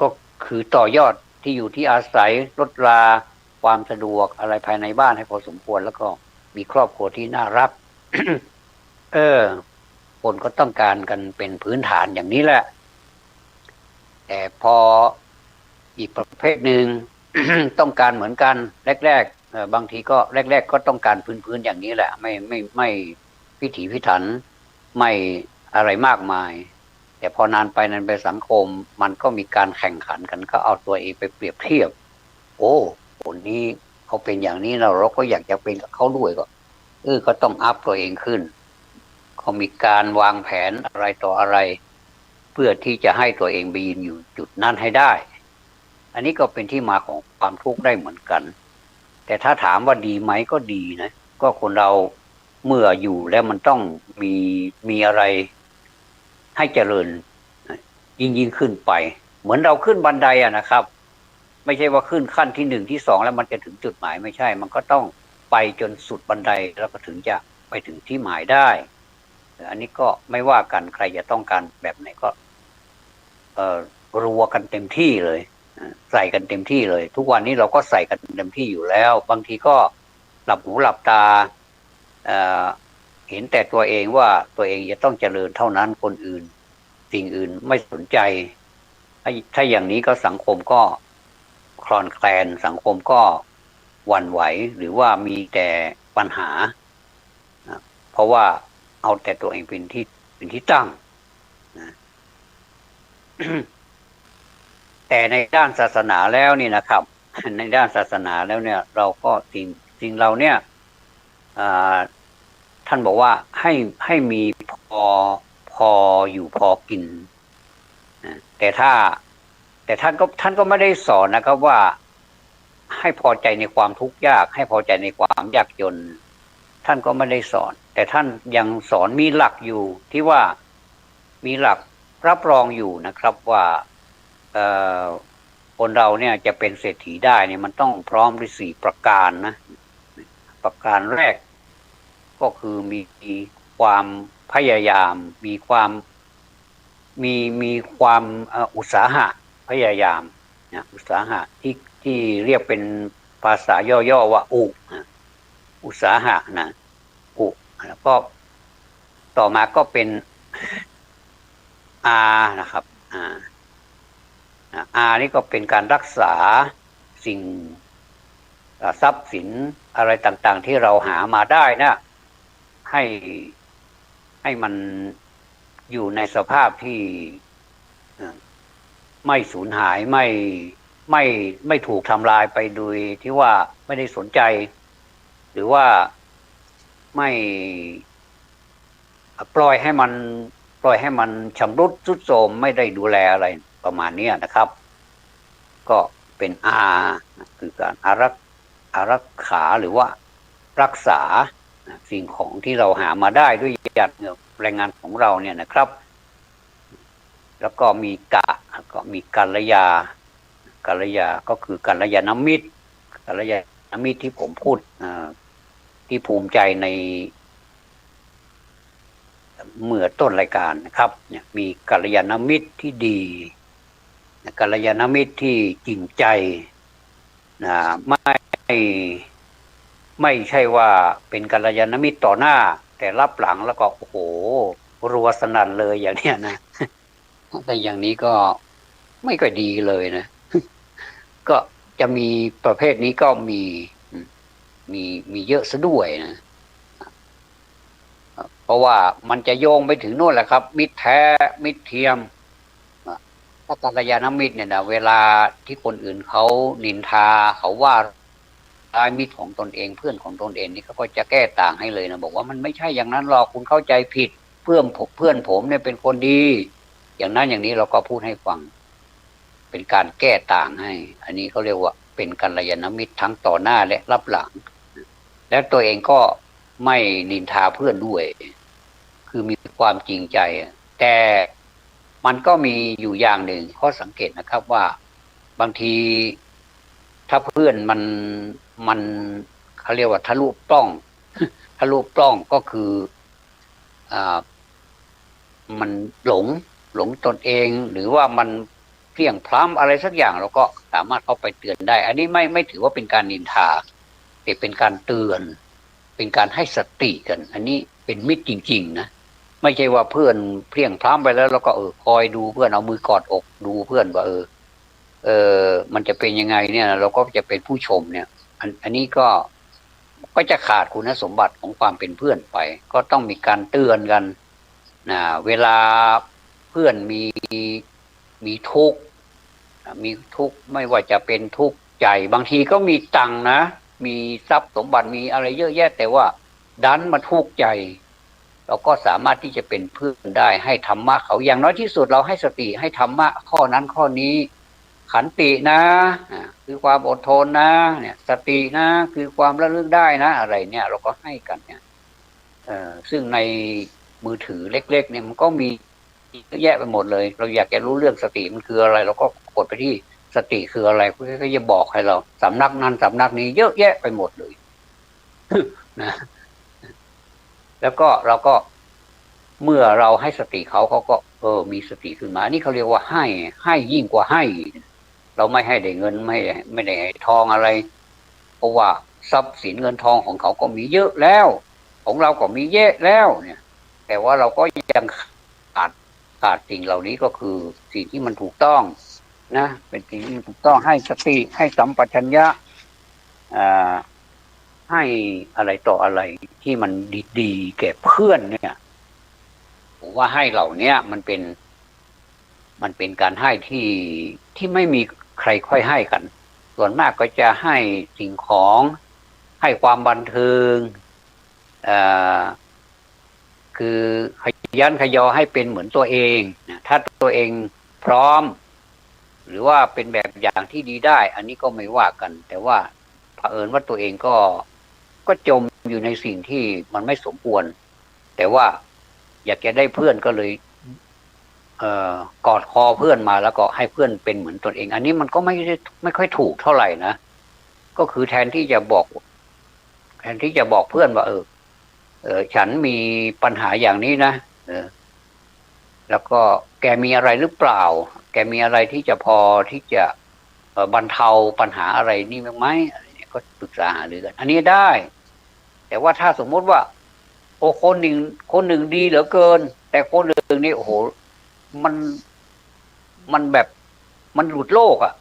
ก็คือต่อยอดที่อยู่ที่อาศัยลดราความสะดวกอะไรภายในบ้านให้พอสมควรแล้วก็มีครอบครัวที่น่ารัก คนก็ต้องการกันเป็นพื้นฐานอย่างนี้แหละแต่พออีกประเภทหนึ่ง ต้องการเหมือนกันแรกๆบางทีก็แรกๆก็ต้องการพื้นๆอย่างนี้แหละไม่พิถีพิถันไม่อะไรมากมายแต่พอนานไปสังคมมันก็มีการแข่งขันกันก็เอาตัวเองไปเปรียบเทียบคนนี้เขาเป็นอย่างนี้เราก็อยากจะเป็นกับเขาด้วยก็ต้องอัพตัวเองขึ้นเขามีการวางแผนอะไรต่ออะไรเพื่อที่จะให้ตัวเองไปยืนอยู่จุดนั้นให้ได้อันนี้ก็เป็นที่มาของความทุกข์ได้เหมือนกันแต่ถ้าถามว่าดีไหมก็ดีนะก็คนเราเมื่ออยู่แล้วมันต้องมีอะไรให้เจริญยิ่งขึ้นไปเหมือนเราขึ้นบันไดนะครับไม่ใช่ว่าขึ้นขั้นที่1ที่2แล้วมันจะถึงจุดหมายไม่ใช่มันก็ต้องไปจนสุดบันไดแล้วก็ถึงจะไปถึงที่หมายได้อันนี้ก็ไม่ว่ากันใครจะต้องการแบบไหนก็รัวกันเต็มที่เลยใส่กันเต็มที่เลยทุกวันนี้เราก็ใส่กันเต็มที่อยู่แล้วบางทีก็หลับหูหลับตา เห็นแต่ตัวเองว่าตัวเองจะต้องเจริญเท่านั้นคนอื่นสิ่งอื่นไม่สนใจถ้าอย่างนี้ก็สังคมก็คลอนแคลนสังคมก็หวั่นไหวหรือว่ามีแต่ปัญหาเพราะว่าเอาแต่ตัวเองเป็นที่ตั้งนะ แต่ในด้านศาสนาแล้วนี่นะครับในด้านศาสนาแล้วเนี่ยเราก็สิ่งเราเนี่ยท่านบอกว่าให้มีพออยู่พอกินแต่ท่านก็ไม่ได้สอนนะครับว่าให้พอใจในความทุกข์ยากให้พอใจในความยากจนท่านก็ไม่ได้สอนแต่ท่านยังสอนมีหลักอยู่ที่ว่ามีหลักรับรองอยู่นะครับว่าคนเราเนี่ยจะเป็นเศรษฐีได้เนี่ยมันต้องพร้อมด้วย4ประการนะประการแรกก็คือมีความพยายามมีความอุตสาหะพยายามนะอุตสาหะที่เรียกเป็นภาษาย่อๆว่าอุตสาหะนะแล้วก็ต่อมาก็เป็นนะครับนี่ก็เป็นการรักษาสิ่งทรัพย์สินอะไรต่างๆที่เราหามาได้นะให้มันอยู่ในสภาพที่ไม่สูญหายไม่ถูกทำลายไปโดยที่ว่าไม่ได้สนใจหรือว่าไม่ปล่อยให้มันชำรุดทรุดโทรมไม่ได้ดูแลอะไรประมาณนี้นะครับก็เป็นคือการอารักขาหรือว่ารักษาสิ่งของที่เราหามาได้ด้วยหยาดเหงื่อแรงงานของเราเนี่ยนะครับแล้วก็มีกัลยาก็คือกัลยาณมิตรที่ผมพูดที่ภูมิใจในเมื่อต้นรายการนะครับเนี่ยมีกัลยาณมิตรที่ดีกัลยาณมิตรที่จริงใจไม่ใช่ว่าเป็นกัลยาณมิตรต่อหน้าแต่รับหลังแล้วก็โอ้โหรัวสนั่นเลยอย่างเนี้ยนะแต่อย่างนี้ก็ไม่ค่อยดีเลยนะก็จะมีประเภทนี้ก็มีเยอะซะด้วยนะเพราะว่ามันจะโยงไปถึงโน่นแหละครับมิตรแท้มิตรเทียมถ้ากัลยาณมิตรเนี่ยนะเวลาที่คนอื่นเขานินทาเขาว่าร้ายมิตรของตนเองเพื่อนของตนเองนี่เขาก็จะแก้ต่างให้เลยนะบอกว่ามันไม่ใช่อย่างนั้นหรอกคุณเข้าใจผิดเพื่อนผมเนี่ยเป็นคนดีอย่างนั้นอย่างนี้เราก็พูดให้ฟังเป็นการแก้ต่างให้อันนี้เขาเรียกว่าเป็นกัลยาณมิตรทั้งต่อหน้าและรับหลังแล้วตัวเองก็ไม่นินทาเพื่อนด้วยคือมีความจริงใจแต่มันก็มีอยู่อย่างหนึ่งข้อสังเกตนะครับว่าบางทีถ้าเพื่อนมันเขาเรียกว่าทะลุปล้องก็คือมันหลงตนเองหรือว่ามันเพลี่ยงพล้ำอะไรสักอย่างเราก็สามารถเข้าไปเตือนได้อันนี้ไม่ถือว่าเป็นการนินทาแต่เป็นการเตือนเป็นการให้สติกันอันนี้เป็นมิตรจริงๆนะไม่ใช่ว่าเพื่อนเพลี่ยงพล้ำไปแล้วเราก็คอยดูเพื่อนเอามือกอดอกดูเพื่อนว่ามันจะเป็นยังไงเนี่ยเราก็จะเป็นผู้ชมเนี่ยอันนี้ก็จะขาดคุณสมบัติของความเป็นเพื่อนไปก็ต้องมีการเตือนกันนะเวลาเพื่อนมีทุกข์ไม่ว่าจะเป็นทุกข์ใจบางทีก็มีตังค์นะมีทรัพย์สมบัติมีอะไรเยอะแยะแต่ว่าดันมาทุกข์ใจเราก็สามารถที่จะเป็นเพื่อนได้ให้ธรรมะเขาอย่างน้อยที่สุดเราให้สติให้ธรรมะข้อนั้นข้อนี้ขันตินะคือความอดทนนะเนี่ยสตินะคือความระลึกได้นะอะไรเนี่ยเราก็ให้กันเนี่ยซึ่งในมือถือเล็กๆเนี่ยมันก็มีเยอะแยะไปหมดเลยเราอยากจะรู้เรื่องสติมันคืออะไรเราก็กดไปที่สติคืออะไรก็จะบอกให้เราสำนักนั้นสำนักนี้เยอะแยะไปหมดเลยนะแล้วก็เราก็เมื่อเราให้สติเขาก็มีสติขึ้นมานี่เขาเรียกว่าให้ยิ่งกว่าให้เราไม่ให้ได้เงินไม่ได้ให้ทองอะไรเพราะว่าทรัพย์สินเงินทองของเขาก็มีเยอะแล้วพ ของเราก็มีเยอะแล้วเนี่ย แต่ว่าเราก็ยังขาดสิ่งเหล่านี้ก็คือสิ่งที่มันถูกต้องนะเป็นสิ่งที่มันถูกต้องให้สติให้สัมปชัญญะให้อะไรต่ออะไรที่มันดีๆแก่เพื่อนเนี่ยผมว่าให้เหล่านี้มันเป็นการให้ที่ไม่มีใครค่อยให้กันส่วนมากก็จะให้สิ่งของให้ความบันเทิงคือขยันขยอให้เป็นเหมือนตัวเองถ้าตัวเองพร้อมหรือว่าเป็นแบบอย่างที่ดีได้อันนี้ก็ไม่ว่ากันแต่ว่าเผอิญว่าตัวเองก็จมอยู่ในสิ่งที่มันไม่สมควรแต่ว่าอยากจะได้เพื่อนก็เลยกอดคอเพื่อนมาแล้วก็ให้เพื่อนเป็นเหมือนตนเองอันนี้มันก็ไม่ค่อยถูกเท่าไหร่นะก็คือแทนที่จะบอกเพื่อนว่าฉันมีปัญหาอย่างนี้นะแล้วก็แกมีอะไรหรือเปล่าแกมีอะไรที่จะพอที่จะบรรเทาปัญหาอะไรนี่บ้างไหมอะไรเนี่ยก็ปรึกษาหารือกันอันนี้ได้แต่ว่าถ้าสมมติว่าโอ้คนหนึ่งดีเหลือเกินแต่คนหนึ่งนี่โอ้โหมันแบบมันหลุดโลกอ่ะ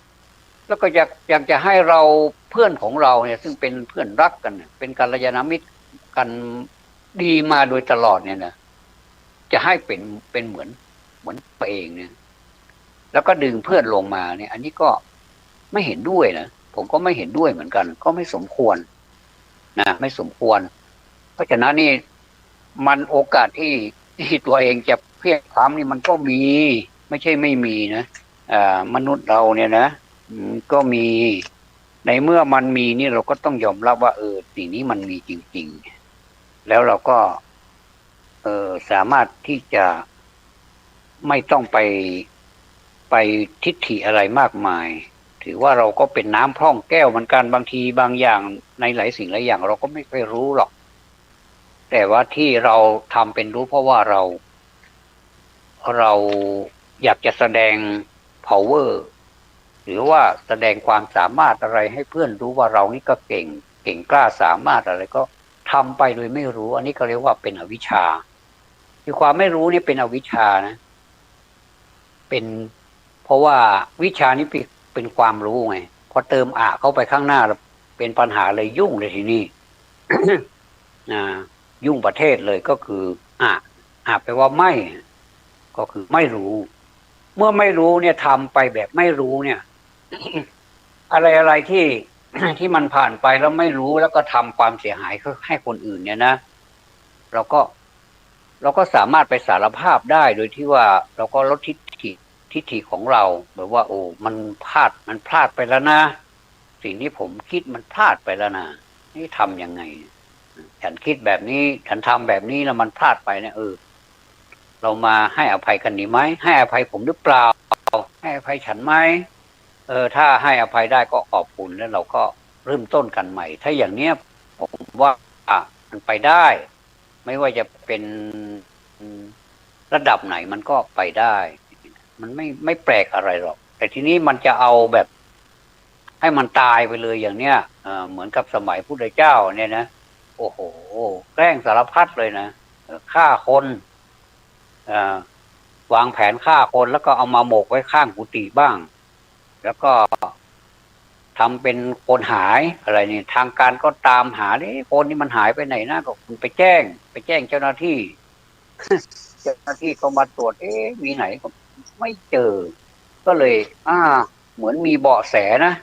แล้วก็อยากจะให้เราเพื่อนของเราเนี่ยซึ่งเป็นเพื่อนรักกันเป็นกัลยาณมิตรกันดีมาโดยตลอดเนี่ยนะจะให้เป็นเหมือนตัวเองเนี่ยแล้วก็ดึงเพื่อนลงมาเนี่ยอันนี้ก็ไม่เห็นด้วยนะผมก็ไม่เห็นด้วยเหมือนกันก็ไม่สมควรนะไม่สมควรเพราะฉะนั้นนี่มันโอกาสที่ตัวเองจะเพี้ยนพล้ำนี่มันก็มีไม่ใช่ไม่มีนะมนุษย์เราเนี่ยนะก็มีในเมื่อมันมีนี่เราก็ต้องยอมรับว่าสิ่งนี้มันมีจริงๆแล้วเราก็สามารถที่จะไม่ต้องไปทิฏฐิอะไรมากมายถือว่าเราก็เป็นน้ำพร่องแก้วเหมือนกันบางทีบางอย่างในหลายสิ่งหลายอย่างเราก็ไม่ค่อยรู้หรอกแต่ว่าที่เราทำเป็นรู้เพราะว่าเราอยากจะแสดง power หรือว่าแสดงความสามารถอะไรให้เพื่อนรู้ว่าเรานี่ก็เก่งกล้าสามารถอะไรก็ทำไปโดยไม่รู้อันนี้ก็เรียกว่าเป็นอวิชชาคือความไม่รู้นี่เป็นอวิชชานะเป็นเพราะว่าวิชานี้เป็นความรู้ไงพอเติมเข้าไปข้างหน้าเป็นปัญหาเลยยุ่งเลยทีนี้ ยุ่งประเทศเลยก็คือแปลว่าไม่ก็คือไม่รู้เมื่อไม่รู้เนี่ยทำไปแบบไม่รู้เนี่ย อะไรที่ ที่มันผ่านไปแล้วไม่รู้แล้วก็ทำความเสียหายให้คนอื่นเนี่ยนะเราก็สามารถไปสารภาพได้โดยที่ว่าเราก็ลดทิฏฐิของเราแบบว่าโอ้มันพลาดไปแล้วนะสิ่งที่ผมคิดมันพลาดไปแล้วนะนี่ทำยังไงฉันคิดแบบนี้ฉันทำแบบนี้แล้วมันพลาดไปเนี่ยเรามาให้อภัยกันดีไหมให้อภัยผมหรือเปล่าให้อภัยฉันไหมถ้าให้อภัยได้ก็ขอบคุณแล้วเราก็เริ่มต้นกันใหม่ถ้าอย่างเนี้ยผมว่ามันไปได้ไม่ว่าจะเป็นระดับไหนมันก็ไปได้มันไม่แปลกอะไรหรอกแต่ทีนี้มันจะเอาแบบให้มันตายไปเลยอย่างเนี้ยเหมือนกับสมัยพุทธเจ้าเนี่ยนะโอ้โหแกล้งสารพัดเลยนะฆ่าคนวางแผนฆ่าคนแล้วก็เอามาหมกไว้ข้างกุฏิบ้างแล้วก็ทำเป็นคนหายอะไรนี่ทางการก็ตามหาคนนี้มันหายไปไหนนะก็คุณไปแจ้งเจ้าหน้าที่ เจ้าหน้าที่ก็มาตรวจมีไหนก็ไม่เจอก็เลยเหมือนมีเบาะแสนะ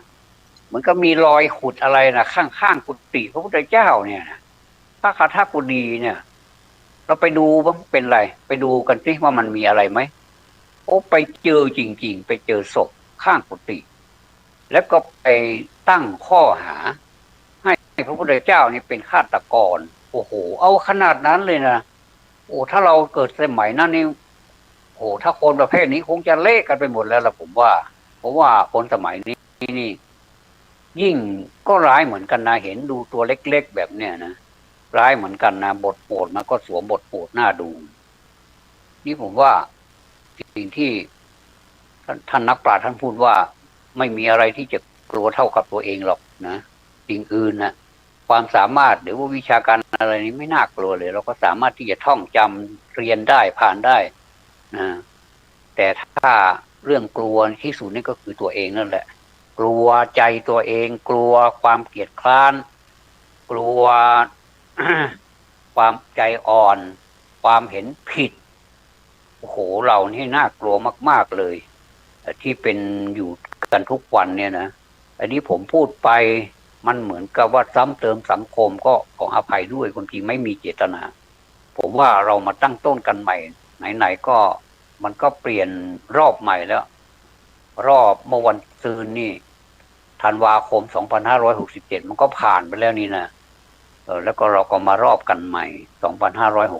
เหมือนก็มีรอยขุดอะไรนะข้างกุฏิพระพุทธเจ้าเนี่ยนะพระคาถากุฎีเนี่ยเราไปดูว่าเป็นไรไปดูกันสิว่ามันมีอะไรไหมโอ้ไปเจอจริงๆไปเจอศพข้างกุฏิแล้วก็ไปตั้งข้อหาให้พระพุทธเจ้านี่เป็นฆาตกรโอ้โหเอาขนาดนั้นเลยนะโอ้ถ้าเราเกิดสมัยนั้นนี่โอ้ถ้าคนประเภทนี้คงจะเละกันไปหมดแล้วล่ะผมว่าเพราะว่าคนสมัยนี้นี่ยิ่งก็ร้ายเหมือนกันนะเห็นดูตัวเล็กๆแบบเนี้ยนะร้ายเหมือนกันนะบทโหดมันก็สวมบทโหดหน้าดูนี่ผมว่าสิ่งที่ท่านนักปราชญ์ท่านพูดว่าไม่มีอะไรที่จะกลัวเท่ากับตัวเองหรอกนะสิ่งอื่นนะ ความสามารถหรือว่าวิชาการอะไรนี้ไม่น่ากลัวเลยเราก็สามารถที่จะท่องจำเรียนได้ผ่านได้นะแต่ถ้าเรื่องกลัวที่สุดนี่ก็คือตัวเองนั่นแหละกลัวใจตัวเองกลัวความเกลียดคร้านกลัว ความใจอ่อนความเห็นผิดโอ้โหเรานี่น่ากลัวมากๆเลยที่เป็นอยู่กันทุกวันเนี่ยนะอันนี้ผมพูดไปมันเหมือนกับว่าซ้ำเติมสังคมก็ขออภัยด้วยคนจริงไม่มีเจตนาผมว่าเรามาตั้งต้นกันใหม่ไหนๆก็มันก็เปลี่ยนรอบใหม่แล้วรอบเมื่อวันซืนนี่ธันวาคม2567มันก็ผ่านไปแล้วนี่นะแล้วก็เราก็มารอบกันใหม่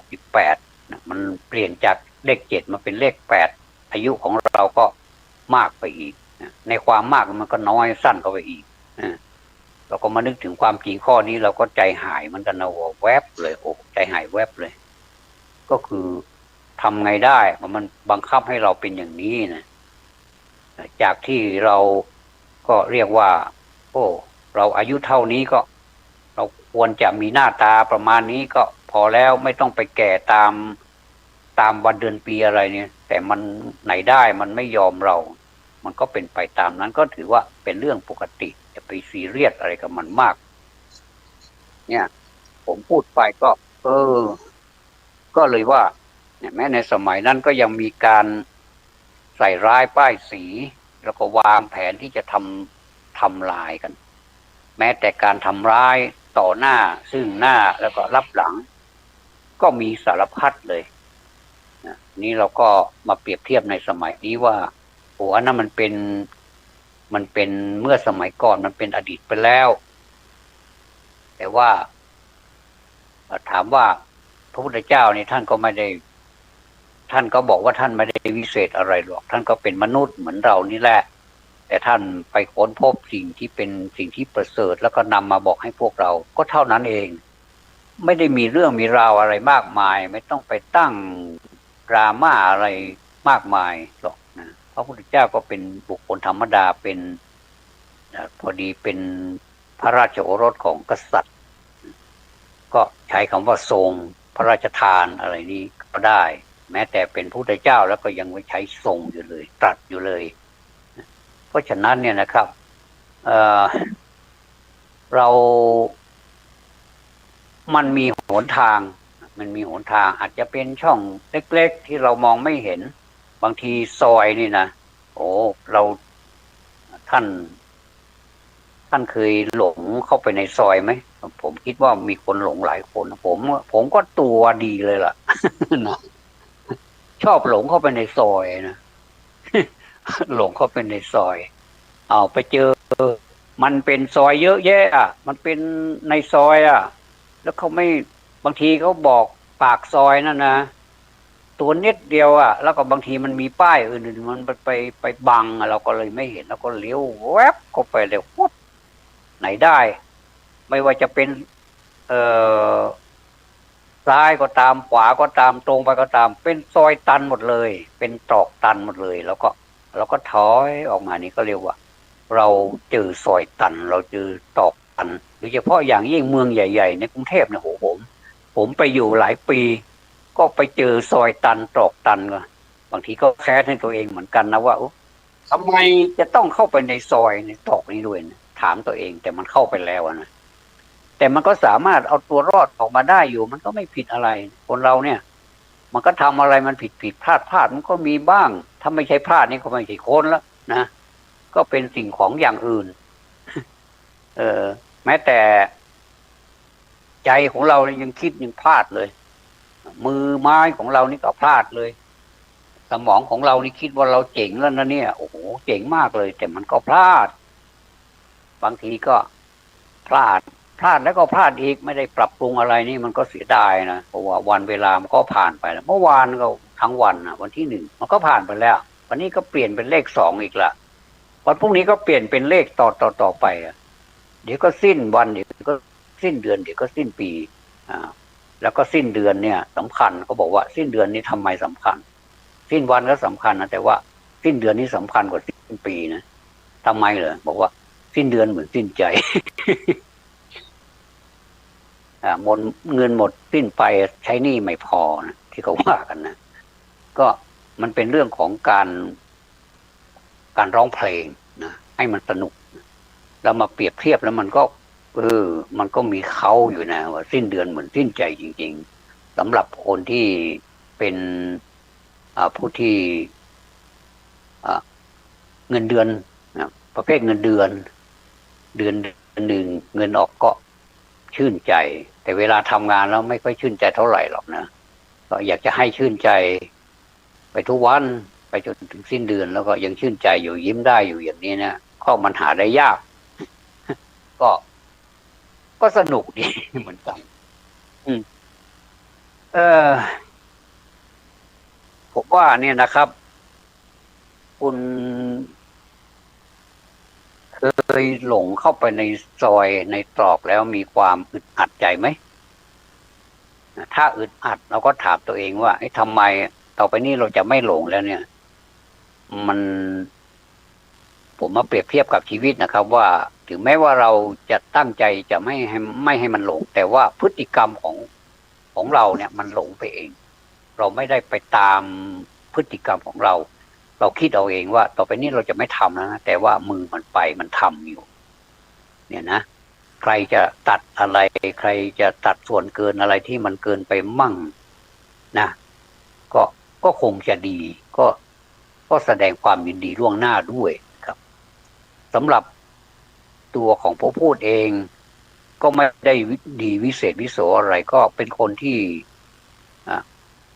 2568นะมันเปลี่ยนจากเลข7มาเป็นเลข8อายุของเราก็มากไปอีกในความมากมันก็น้อยสั้นเข้าไปอีกเราก็มานึกถึงความจริงข้อนี้เราก็ใจหายมันกันนะแวบเลยโอ้ใจหายแวบเลยก็คือทำไงได้มันบังคับให้เราเป็นอย่างนี้นะจากที่เราก็เรียกว่าโอ้เราอายุเท่านี้ก็เราควรจะมีหน้าตาประมาณนี้ก็พอแล้วไม่ต้องไปแก่ตามวันเดือนปีอะไรเนี่ยแต่มันไหนได้มันไม่ยอมเรามันก็เป็นไปตามนั้นก็ถือว่าเป็นเรื่องปกติจะไปซีเรียสอะไรกับมันมากเนี่ยผมพูดไปก็ก็เลยว่าแม้ในสมัยนั้นก็ยังมีการใส่ร้ายป้ายสีแล้วก็วางแผนที่จะทำลายกันแม้แต่การทำร้ายต่อหน้าซึ่งหน้าแล้วก็รับหลังก็มีสารพัดเลยนี่เราก็มาเปรียบเทียบในสมัยนี้ว่าโอ้อันนั้นมันเป็นเมื่อสมัยก่อนมันเป็นอดีตไปแล้วแต่ว่าถามว่าพระพุทธเจ้านี่ท่านก็ไม่ได้ท่านก็บอกว่าท่านไม่ได้วิเศษอะไรหรอกท่านก็เป็นมนุษย์เหมือนเรานี่แหละแต่ท่านไปค้นพบสิ่งที่เป็นสิ่งที่ประเสริฐแล้วก็นำมาบอกให้พวกเราก็เท่านั้นเองไม่ได้มีเรื่องมีราวอะไรมากมายไม่ต้องไปตั้งดราม่าอะไรมากมายหรอกนะพระพุทธเจ้าก็เป็นบุคคลธรรมดาเป็นพอดีเป็นพระราชโอรสของกษัตริย์ก็ใช้คำว่าทรงพระราชทานอะไรนี้ก็ได้แม้แต่เป็นพระพุทธเจ้าแล้วก็ยังไม่ใช้ทรงอยู่เลยตรัสอยู่เลยเพราะฉะนั้นเนี่ยนะครับมันมีหนทางอาจจะเป็นช่องเล็กๆที่เรามองไม่เห็นบางทีซอยนี่นะโอ้ท่านเคยหลงเข้าไปในซอยไหมผมคิดว่ามีคนหลงหลายคนผมก็ตัวดีเลยล่ะ นะชอบหลงเข้าไปในซอยนะ หลงเข้าไปในซอยเอาไปเจอมันเป็นซอยเยอะแยะอ่ะมันเป็นในซอยอ่ะแล้วเขาไม่บางทีเขาบอกปากซอยนั่นนะตัวนิดเดียวอ่ะแล้วก็บางทีมันมีป้ายอื่นๆมันไปบังเราก็เลยไม่เห็นแล้วก็เลี้ยวแวบเข้าไปเลยปุ๊บไหนได้ไม่ว่าจะเป็นซ้ายก็ตามขวาก็ตามตรงไปก็ตามเป็นซอยตันหมดเลยเป็นตรอกตันหมดเลยแล้วก็ถอยออกมานี่ก็เรียกว่าเราเจอซอยตันเราเจอตรอกตันโดยเฉพาะอย่างยิ่งเมืองใหญ่ๆในกรุงเทพเนี่ยโหผมไปอยู่หลายปีก็ไปเจอซอยตันตรอกตันก็บางทีก็แค้นให้ตัวเองเหมือนกันนะว่าทำไมจะต้องเข้าไปในซอยในตรอกนี้ด้วยนะถามตัวเองแต่มันเข้าไปแล้วนะแต่มันก็สามารถเอาตัวรอดออกมาได้อยู่มันก็ไม่ผิดอะไรคนเราเนี่ยมันก็ทำอะไรมันผิดพลาดมันก็มีบ้างถ้าไม่ใช่พลาดนี่ก็ไม่ใช่คนแล้วนะก็เป็นสิ่งของอย่างอื่น แม้แต่ใจของเรายังคิดยังพลาดเลยมือไม้ของเรานี่ก็พลาดเลยสมองของเรานี่คิดว่าเราเจ๋งแล้วนะเนี่ยโอ้โหเจ๋งมากเลยแต่มันก็พลาดบางทีก็พลาดแล้วก็พลาดอีกไม่ได้ปรับปรุงอะไรนี่มันก็เสียดายนะเพราะว่าวันเวลามันก็ผ่านไปแล้วเมื่อวานก็ทั้งวันนะวันที่1มันก็ผ่านไปแล้ววันนี้ก็เปลี่ยนเป็นเลข2อีกละวันพรุ่งนี้ก็เปลี่ยนเป็นเลขต่อไปเดี๋ยวก็สิ้นวันเดี๋ยวก็สิ้นเดือนเดี๋ยวก็สิ้นปีแล้วก็สิ้นเดือนเนี่ยสำคัญเขาบอกว่าสิ้นเดือนนี้ทำไมสำคัญสิ้นวันก็สำคัญนะแต่ว่าสิ้นเดือนนี้สำคัญกว่าสิ้นปีนะทำไมเหรอบอกว่าสิ้นเดือนเหมือนสิ้นใจ เงินหมดสิ้นไปใช้หนี้ไม่พอนะที่เขาว่ากันนะก็มันเป็นเรื่องของการร้องเพลงนะให้มันสนุกแล้วมาเปรียบเทียบแล้วมันก็มันก็มีเขาอยู่นะว่าสิ้นเดือนเหมือนสิ้นใจจริงๆสำหรับคนที่เป็นผู้ที่เงินเดือนนะประเภทเงินเดือนหนึ่งเงินออกก็ชื่นใจแต่เวลาทำงานแล้วไม่ค่อยชื่นใจเท่าไหร่หรอกนะก็อยากจะให้ชื่นใจไปทุกวันไปจนถึงสิ้นเดือนแล้วก็ยังชื่นใจอยู่ยิ้มได้อยู่อย่างนี้นะก็มันหาได้ยาก ก็สนุกดี เหมือนกันผมว่าเนี่ยนะครับคุณเคยหลงเข้าไปในซอยในตรอกแล้วมีความอึดอัดใจไหมถ้าอึดอัดเราก็ถามตัวเองว่าทำไมต่อไปนี้เราจะไม่หลงแล้วเนี่ยผมมาเปรียบเทียบกับชีวิตนะครับว่าถึงแม้ว่าเราจะตั้งใจจะไม่ให้มันหลงแต่ว่าพฤติกรรมของเราเนี่ยมันหลงไปเองเราไม่ได้ไปตามพฤติกรรมของเราคิดเอาเองว่าต่อไปนี้เราจะไม่ทำแล้วนะแต่ว่ามือมันไปมันทำอยู่เนี่ยนะใครจะตัดอะไรใครจะตัดส่วนเกินอะไรที่มันเกินไปมั่งนะก็คงจะดีก็แสดงความยินดีล่วงหน้าด้วยครับสำหรับตัวของผู้พูดเองก็ไม่ได้ดีวิเศษวิโสอะไรก็เป็นคนที่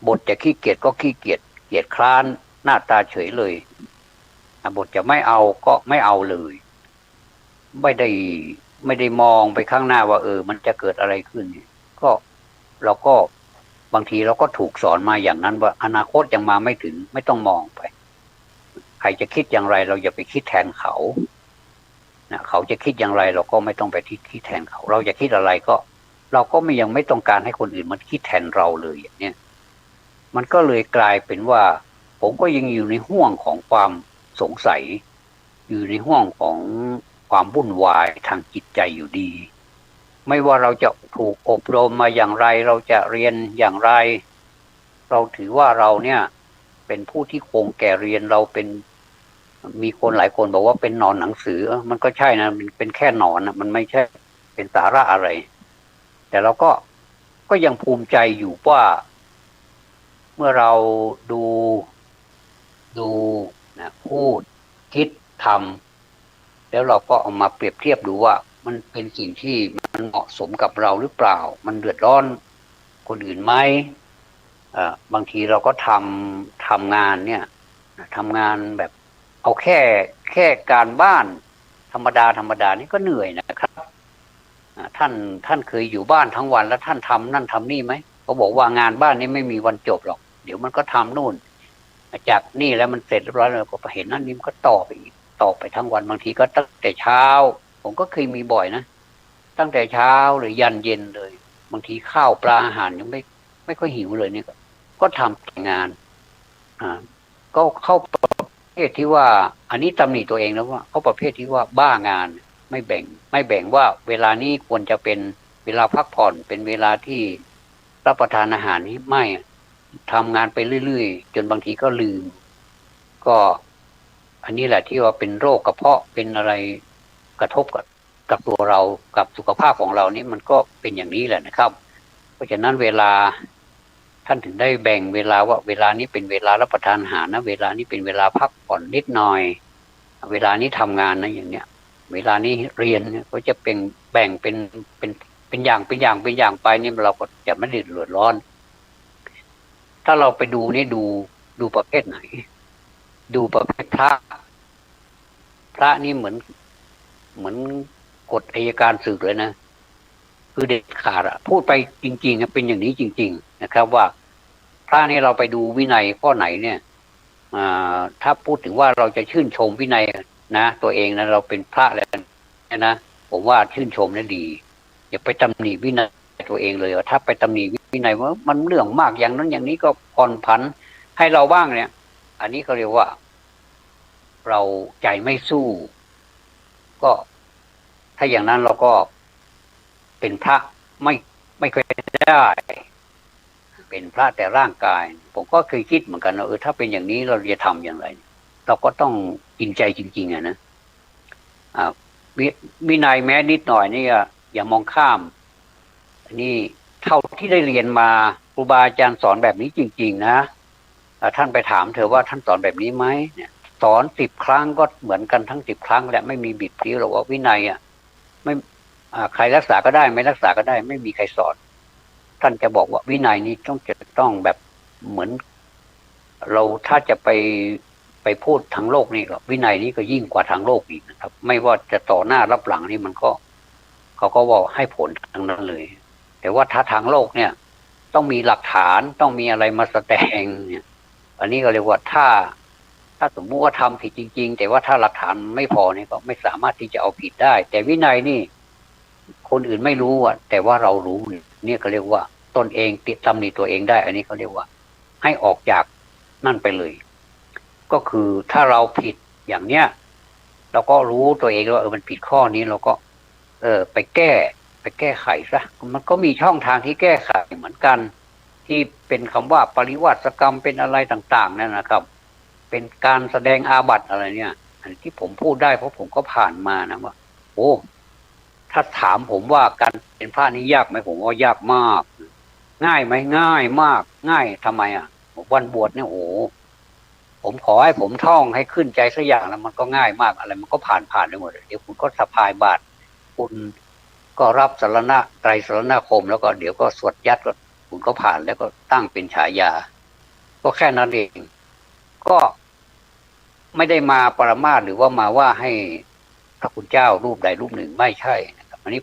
บทจะขี้เกียจก็ขี้เกียจเกียจคร้านหน้าตาเฉยเลยบทจะไม่เอาก็ไม่เอาเลยไม่ได้มองไปข้างหน้าว่ามันจะเกิดอะไรขึ้นก็เราก็บางทีเราก็ถูกสอนมาอย่างนั้นว่าอนาคตยังมาไม่ถึงไม่ต้องมองไปใครจะคิดอย่างไรเราอย่าไปคิดแทนเขานะเขาจะคิดอย่างไรเราก็ไม่ต้องไปคิดแทนเขาเราจะคิดอะไรก็เราก็ยังไม่ต้องการให้คนอื่นมันคิดแทนเราเลยอย่างเนี้ยมันก็เลยกลายเป็นว่าผมก็ยังอยู่ในห่วงของความสงสัยอยู่ในห่วงของความวุ่นวายทางจิตใจอยู่ดีไม่ว่าเราจะถูกอบรมมาอย่างไรเราจะเรียนอย่างไรเราถือว่าเราเนี่ยเป็นผู้ที่คงแก่เรียนเราเป็นมีคนหลายคนบอกว่าเป็นหนอนหนังสือมันก็ใช่นะมันเป็นแค่หนอนนะมันไม่ใช่เป็นสาระอะไรแต่เราก็ยังภูมิใจอยู่ว่าเมื่อเราดูนะพูดคิดทำแล้วเราก็เอามาเปรียบเทียบดูว่ามันเป็นสิ่งที่มันเหมาะสมกับเราหรือเปล่ามันเดือดร้อนคนอื่นไหมบางทีเราก็ทำงานเนี่ยทำงานแบบเอาแค่การบ้านธรรมดานี่ก็เหนื่อยนะครับท่านเคยอยู่บ้านทั้งวันแล้วท่านทำนั่นทำนี่ไหมเขาบอกว่างานบ้านนี้ไม่มีวันจบหรอกเดี๋ยวมันก็ทำนู่นจากนี่แล้วมันเสร็จเรียบร้อยแล้วก็เห็นนั่นนี่มันก็ต่อไปทั้งวันบางทีก็ตั้งแต่เช้าผมก็เคยมีบ่อยนะตั้งแต่เช้าหรือยันเย็นเลยบางทีข้าวปลาอาหารยังไม่ค่อยหิวเลยนี่ก็ทำงานก็เข้าประเภทที่ว่าอันนี้ตำหนิตัวเองแล้วว่าเขาประเภทที่ว่าบ้างานไม่แบ่งว่าเวลานี้ควรจะเป็นเวลาพักผ่อนเป็นเวลาที่รับประทานอาหารนี้ไม่ทำงานไปเรื่อยๆจนบางทีก็ลืมก็อันนี้แหละที่ว่าเป็นโรคกระเพาะเป็นอะไรกระทบกับตัวเรากับสุขภาพของเรานี่มันก็เป็นอย่างนี้แหละนะครับเพราะฉะนั้นเวลาท่านถึงได้แบ่งเวลาว่าเวลานี้เป็นเวลารับประทานอาหารนะเวลานี้เป็นเวลาพักผ่อนนิดหน่อยเวลานี้ทำงานนะอย่างเนี้ยเวลานี้เรียนก็จะเป็นแบ่งเป็นอย่างไปนี่เราก็จะไม่เดือดร้อนถ้าเราไปดูนี่ดูประเภทไหนดูประเภทพระนี่เหมือนกฎอัยการศึกเลยนะคือเด็ดขาดพูดไปจริงๆเป็นอย่างนี้จริงๆนะครับว่าพระนี่เราไปดูวินัยข้อไหนเนี่ยถ้าพูดถึงว่าเราจะชื่นชมวินัยนะตัวเองนะเราเป็นพระแล้วนะผมว่าชื่นชมนั่นดีอย่าไปตำหนิวินัยตัวเองเลยถ้าไปตำหนิวินัยว่ามันเรื่องมากอย่างนั้นอย่างนี้ก็ผ่อนผันให้เราบ้างเนี่ยอันนี้เขาเรียกว่าเราใจไม่สู้ก็ถ้าอย่างนั้นเราก็เป็นพระ ไม่เคยได้เป็นพระแต่ร่างกายผมก็เคยคิดเหมือนกันว่าถ้าเป็นอย่างนี้เราจะทำอย่างไรเราก็ต้องจริงใจจริงๆนะวินัยแม้นิดหน่อยนี่อย่ามองข้ามอันนี้เท่าที่ได้เรียนมาครูบาอาจารย์สอนแบบนี้จริงๆนะท่านไปถามเธอว่าท่านสอนแบบนี้ไหมเนี่ยสอน10 ครั้งก็เหมือนกันทั้ง10 ครั้งแหละไม่มีบิดพลิ้วหรอกว่าวินัยไม่ใครรักษาก็ได้ไม่รักษาก็ได้ไม่มีใครสอนท่านจะบอกว่าวินัยนี้ต้องแบบเหมือนเราถ้าจะไปพูดทางโลกนี่ก็วินัยนี้ก็ยิ่งกว่าทางโลกอีกนะครับไม่ว่าจะต่อหน้ารับหลังนี่มันก็เขาก็บอกให้ผลทางนั้นเลยแต่ว่าถ้าทางโลกเนี่ยต้องมีหลักฐานต้องมีอะไรมาแสดงเนี่ยอันนี้ก็เรียกว่าถ้าสมมุติว่าทำผิดจริงๆแต่ว่าถ้าหลักฐานไม่พอเนี่ยก็ไม่สามารถที่จะเอาผิดได้แต่วินัยนี่คนอื่นไม่รู้แต่ว่าเรารู้เนี่ยก็เรียกว่าตนเองติดตำหนิตัวเองได้อันนี้เขาเรียกว่าให้ออกจากนั่นไปเลยก็คือถ้าเราผิดอย่างเนี้ยเราก็รู้ตัวเองว่ามันผิดข้อนี้เราก็ไปแก้ไขซะมันก็มีช่องทางที่แก้ไขเหมือนกันที่เป็นคำว่าปริวาสกรรมเป็นอะไรต่างๆนั่นนะครับเป็นการแสดงอาบัติอะไรเนี่ยอันที่ผมพูดได้เพราะผมก็ผ่านมานะว่าโอ้ถ้าถามผมว่าการเป็นพระนี่ยากไหมผมว่ายากมากง่ายไหมง่ายมากง่ายทำไมวันบวชเนี่ยโอ้ผมขอให้ผมท่องให้ขึ้นใจสักอย่างแล้วมันก็ง่ายมากอะไรมันก็ผ่านไปหมดเดี๋ยวคุณก็สะพายบาตรคุณก็รับสรณะไตรสรณคมแล้วก็เดี๋ยวก็สวดยัดก็คุณก็ผ่านแล้วก็ตั้งเป็นฉายาก็แค่นั้นเองก็ไม่ได้มาปรมาสหรือว่ามาว่าให้พระคุณเจ้ารูปใดรูปหนึ่งไม่ใช่นะครับอันนี้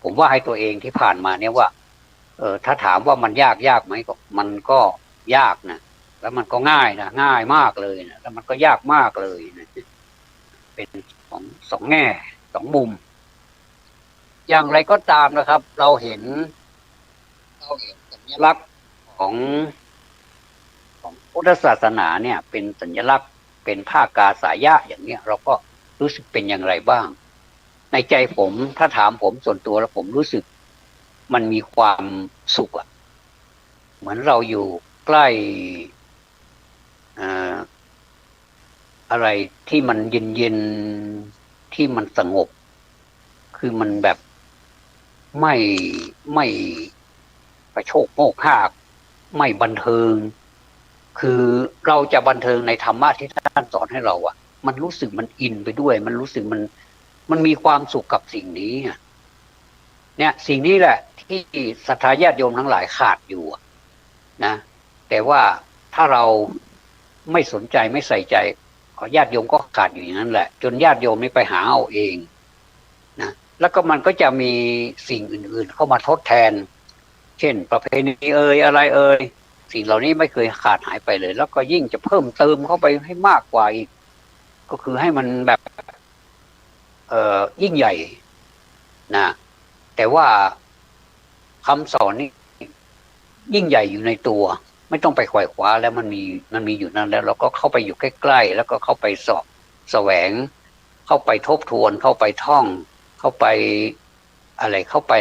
ผมว่าให้ตัวเองที่ผ่านมาเนี่ยว่าถ้าถามว่ามันยากไหมก็มันก็ยากนะแล้วมันก็ง่ายนะง่ายมากเลยนะแล้วมันก็ยากมากเลยนะเป็นสองแง่2 มุมอย่างไรก็ตามนะครับเราเห็นสัญลักษณ์ของพุทธศาสนาเนี่ยเป็นสัญลักษณ์เป็นผ้ากาสายะอย่างเนี้ยเราก็รู้สึกเป็นอย่างไรบ้างในใจผมถ้าถามผมส่วนตัวแล้วผมรู้สึกมันมีความสุขเหมือนเราอยู่ใกล้อะไรที่มันเย็นที่มันสงบคือมันแบบไม่ประโชคโมกหากไม่บันเทิงคือเราจะบันเทิงในธรรมะที่ท่านสอนให้เรามันรู้สึกมันอินไปด้วยมันรู้สึกมันมีความสุขกับสิ่งนี้เนี่ยสิ่งนี้แหละที่ศรัทธาญาติโยมทั้งหลายขาดอยู่นะแต่ว่าถ้าเราไม่สนใจไม่ใส่ใจญาติโยมก็ขาดอยู่อย่างนั้นแหละจนญาติโยมไม่ไปหาเอาเองนะแล้วก็มันก็จะมีสิ่งอื่นๆเข้ามาทดแทนเช่นประเพณีอะไรสิ่งเหล่านี้ไม่เคยขาดหายไปเลยแล้วก็ยิ่งจะเพิ่มเติมเข้าไปให้มากกว่าอีกก็คือให้มันแบบยิ่งใหญ่นะแต่ว่าคำสอนนี่ยิ่งใหญ่อยู่ในตัวไม่ต้องไปไขว่คว้าแล้วมันมีอยู่นั่นแล้วเราก็เข้าไปอยู่ใกล้ๆแล้วก็เข้าไปสอบแสวงเข้าไปทบทวนเข้าไปท่องเข้าไปอะไรเข้าไป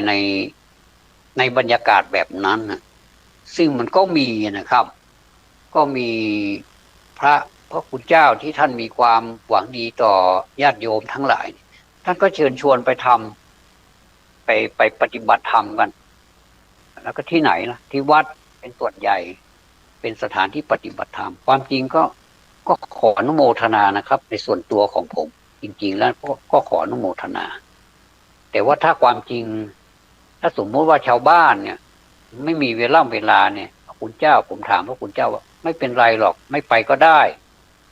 ในบรรยากาศแบบนั้นนะซึ่งมันก็มีนะครับก็มีพระคุณเจ้าที่ท่านมีความหวังดีต่อญาติโยมทั้งหลายท่านก็เชิญชวนไปทำไปปฏิบัติธรรมกันแล้วก็ที่ไหนล่ะที่วัดเป็นส่วนใหญ่เป็นสถานที่ปฏิบัติธรรมความจริงก็ขออนุโมทนานะครับในส่วนตัวของผมจริงๆแล้วก็ขออนุโมทนาแต่ว่าถ้าความจริงถ้าสมมติว่าชาวบ้านเนี่ยไม่มีเวลาเนี่ยคุณเจ้าผมถามว่าคุณเจ้าว่าไม่เป็นไรหรอกไม่ไปก็ได้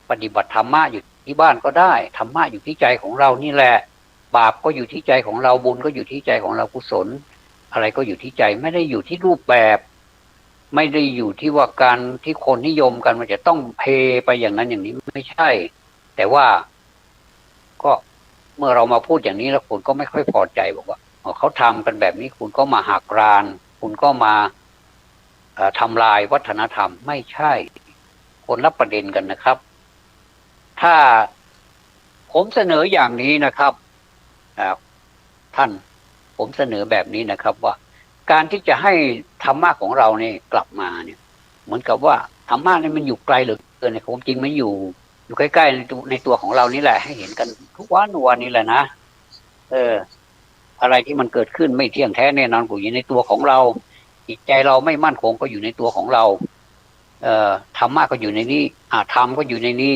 ปฏิบัติธรรมะอยู่ที่บ้านก็ได้ธรรมะอยู่ที่ใจของเรานี่แหละบาปก็อยู่ที่ใจของเราบุญก็อยู่ที่ใจของเรากุศลอะไรก็อยู่ที่ใจไม่ได้อยู่ที่รูปแบบไม่ได้อยู่ที่ว่าการที่คนนิยมกันมันจะต้องเพไปอย่างนั้นอย่างนี้ไม่ใช่แต่ว่าก็เมื่อเรามาพูดอย่างนี้แล้วคนก็ไม่ค่อยพอใจบอกว่าเขาทำกันแบบนี้คุณก็มาหักรานคุณก็มาทำลายวัฒนธรรมไม่ใช่คนละประเด็นกันนะครับถ้าผมเสนออย่างนี้นะครับท่านผมเสนอแบบนี้นะครับว่า การที่จะให้ธรรมะของเราเนี่ยกลับมาเนี่ยเหมือนกับว่าธรรมะเนี่ยมันอยู่ไกลเหลือเกินในความจริงมันอยู่ใกล้ๆในตัวของเรานี่แหละให้เห็นกันทุกวันนี่แหละนะอะไรที่มันเกิดขึ้นไม่เที่ยงแท้แน่นอนก็อยู่ในตัวของเราจิตใจเราไม่มั่นคงก็อยู่ในตัวของเราธรรมะก็อยู่ในนี้ธรรมก็อยู่ในนี้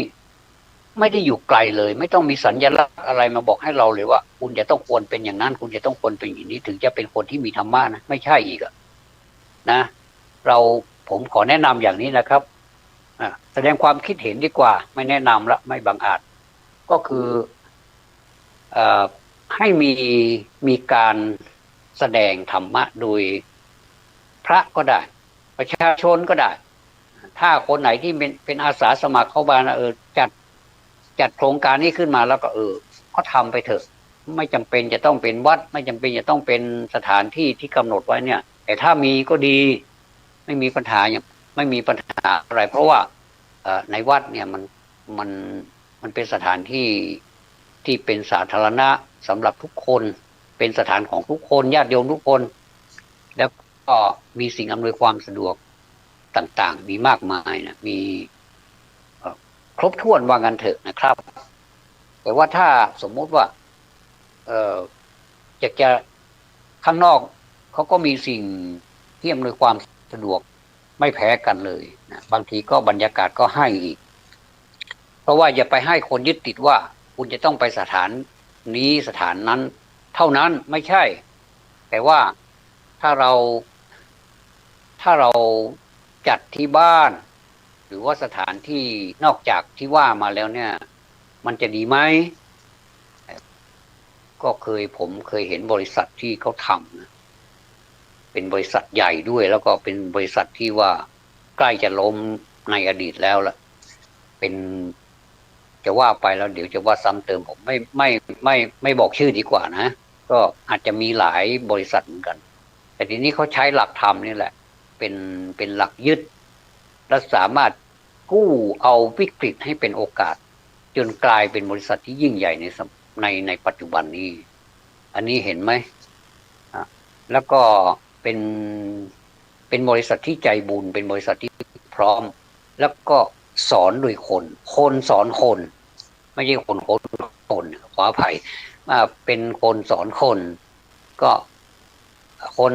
ไม่ได้อยู่ไกลเลยไม่ต้องมีสัญลักษณ์อะไรมาบอกให้เราเลยว่าคุณจะต้องควรเป็นอย่างนั้นคุณจะต้องควรเป็นอย่างนี้ถึงจะเป็นคนที่มีธรรมะนะไม่ใช่อีกนะผมขอแนะนำอย่างนี้นะครับแสดงความคิดเห็นดีกว่าไม่แนะนำละไม่บังอาจก็คือให้มีการแสดงธรรมะโดยพระก็ได้ประชาชนก็ได้ถ้าคนไหนที่เป็นอาสาสมัครเข้ามาจัดโครงการนี้ขึ้นมาแล้วก็ก็ทำไปเถอะไม่จำเป็นจะต้องเป็นวัดไม่จำเป็นจะต้องเป็นสถานที่ที่กำหนดไว้เนี่ยแต่ถ้ามีก็ดีไม่มีปัญหาไม่มีปัญหาอะไรเพราะว่าในวัดเนี่ยมันเป็นสถานที่ที่เป็นสาธารณะสำหรับทุกคนเป็นสถานของทุกคนญาติโยมทุกคนแล้วก็มีสิ่งอำนวยความสะดวกต่างๆมีมากมายนะมีครบถ้วนว่างั้นเถอะนะครับแต่ว่าถ้าสมมุติว่าจะข้างนอกเขาก็มีสิ่งที่อำนวยความสะดวกไม่แพ้กันเลยนะบางทีก็บรรยากาศก็ให้อีกเพราะว่าอย่าไปให้คนยึดติดว่าคุณจะต้องไปสถานนี้สถานนั้นเท่านั้นไม่ใช่แต่ว่าถ้าเราจัดที่บ้านหรือว่าสถานที่นอกจากที่ว่ามาแล้วเนี่ยมันจะดีไหมก็ผมเคยเห็นบริษัทที่เขาทำนะเป็นบริษัทใหญ่ด้วยแล้วก็เป็นบริษัทที่ว่าใกล้จะล้มในอดีตแล้วล่ะเป็นจะว่าไปแล้วเดี๋ยวจะว่าซ้ำเติมผมไม่บอกชื่อดีกว่านะก็อาจจะมีหลายบริษัทเหมือนกันแต่ทีนี้เขาใช้หลักธรรมนี่แหละเป็นหลักยึดและสามารถกู้เอาวิกฤตให้เป็นโอกาสจนกลายเป็นบริษัทที่ยิ่งใหญ่ในปัจจุบันนี้อันนี้เห็นไหมแล้วก็เป็นบริษัทที่ใจบุญเป็นบริษัทที่พร้อมแล้วก็สอนโดยคนสอนคนไม่ใช่คนขออภัยเป็นคนสอนคนก็คน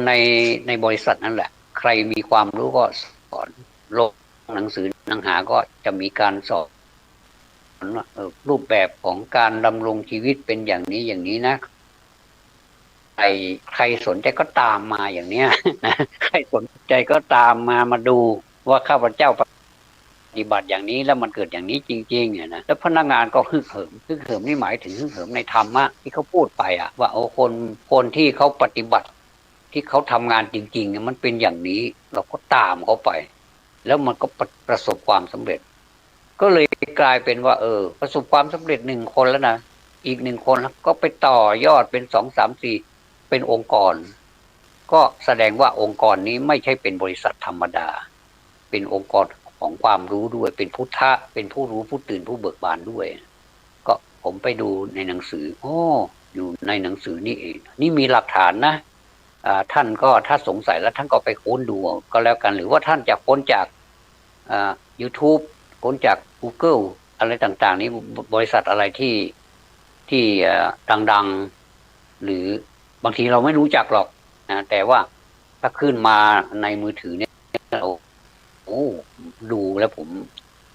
ในบริษัทนั่นแหละใครมีความรู้ก็สอนลงหนังสือหนังหาก็จะมีการสอนรูปแบบของการดำรงชีวิตเป็นอย่างนี้อย่างนี้นะใครสนใจก็ตามมาอย่างเนี้ยใครสนใจก็ตามมาดูว่าข้าพเจ้าปฏิบัติอย่างนี้แล้วมันเกิดอย่างนี้จริงๆเนี่ยนะแล้วพนักงานก็ฮึกเหิมนี่หมายถึงฮึกเหิมในธรรมะที่เขาพูดไปว่าคนที่เขาปฏิบัติที่เขาทำงานจริงๆมันเป็นอย่างนี้เราก็ตามเขาไปแล้วมันก็ประสบความสำเร็จก็เลยกลายเป็นว่าประสบความสำเร็จ1 คนแล้วนะอีก1 คนก็ไปต่อยอดเป็น2, 3, 4เป็นองค์กรก็แสดงว่าองค์กรนี้ไม่ใช่เป็นบริษัทธรรมดาเป็นองค์กรของความรู้ด้วยเป็นพุทธะเป็นผู้รู้ผู้ตื่นผู้เบิกบานด้วยก็ผมไปดูในหนังสืออยู่ในหนังสือนี่เองนี่มีหลักฐานนะท่านก็ถ้าสงสัยแล้วท่านก็ไปค้นดูก็แล้วกันหรือว่าท่านจะค้นจากYouTube ค้นจาก Google อะไรต่างๆนี้บริษัทอะไรที่ดังๆหรือบางทีเราไม่รู้จักหรอกนะแต่ว่าถ้าขึ้นมาในมือถือเนี่ยดูแล้วผม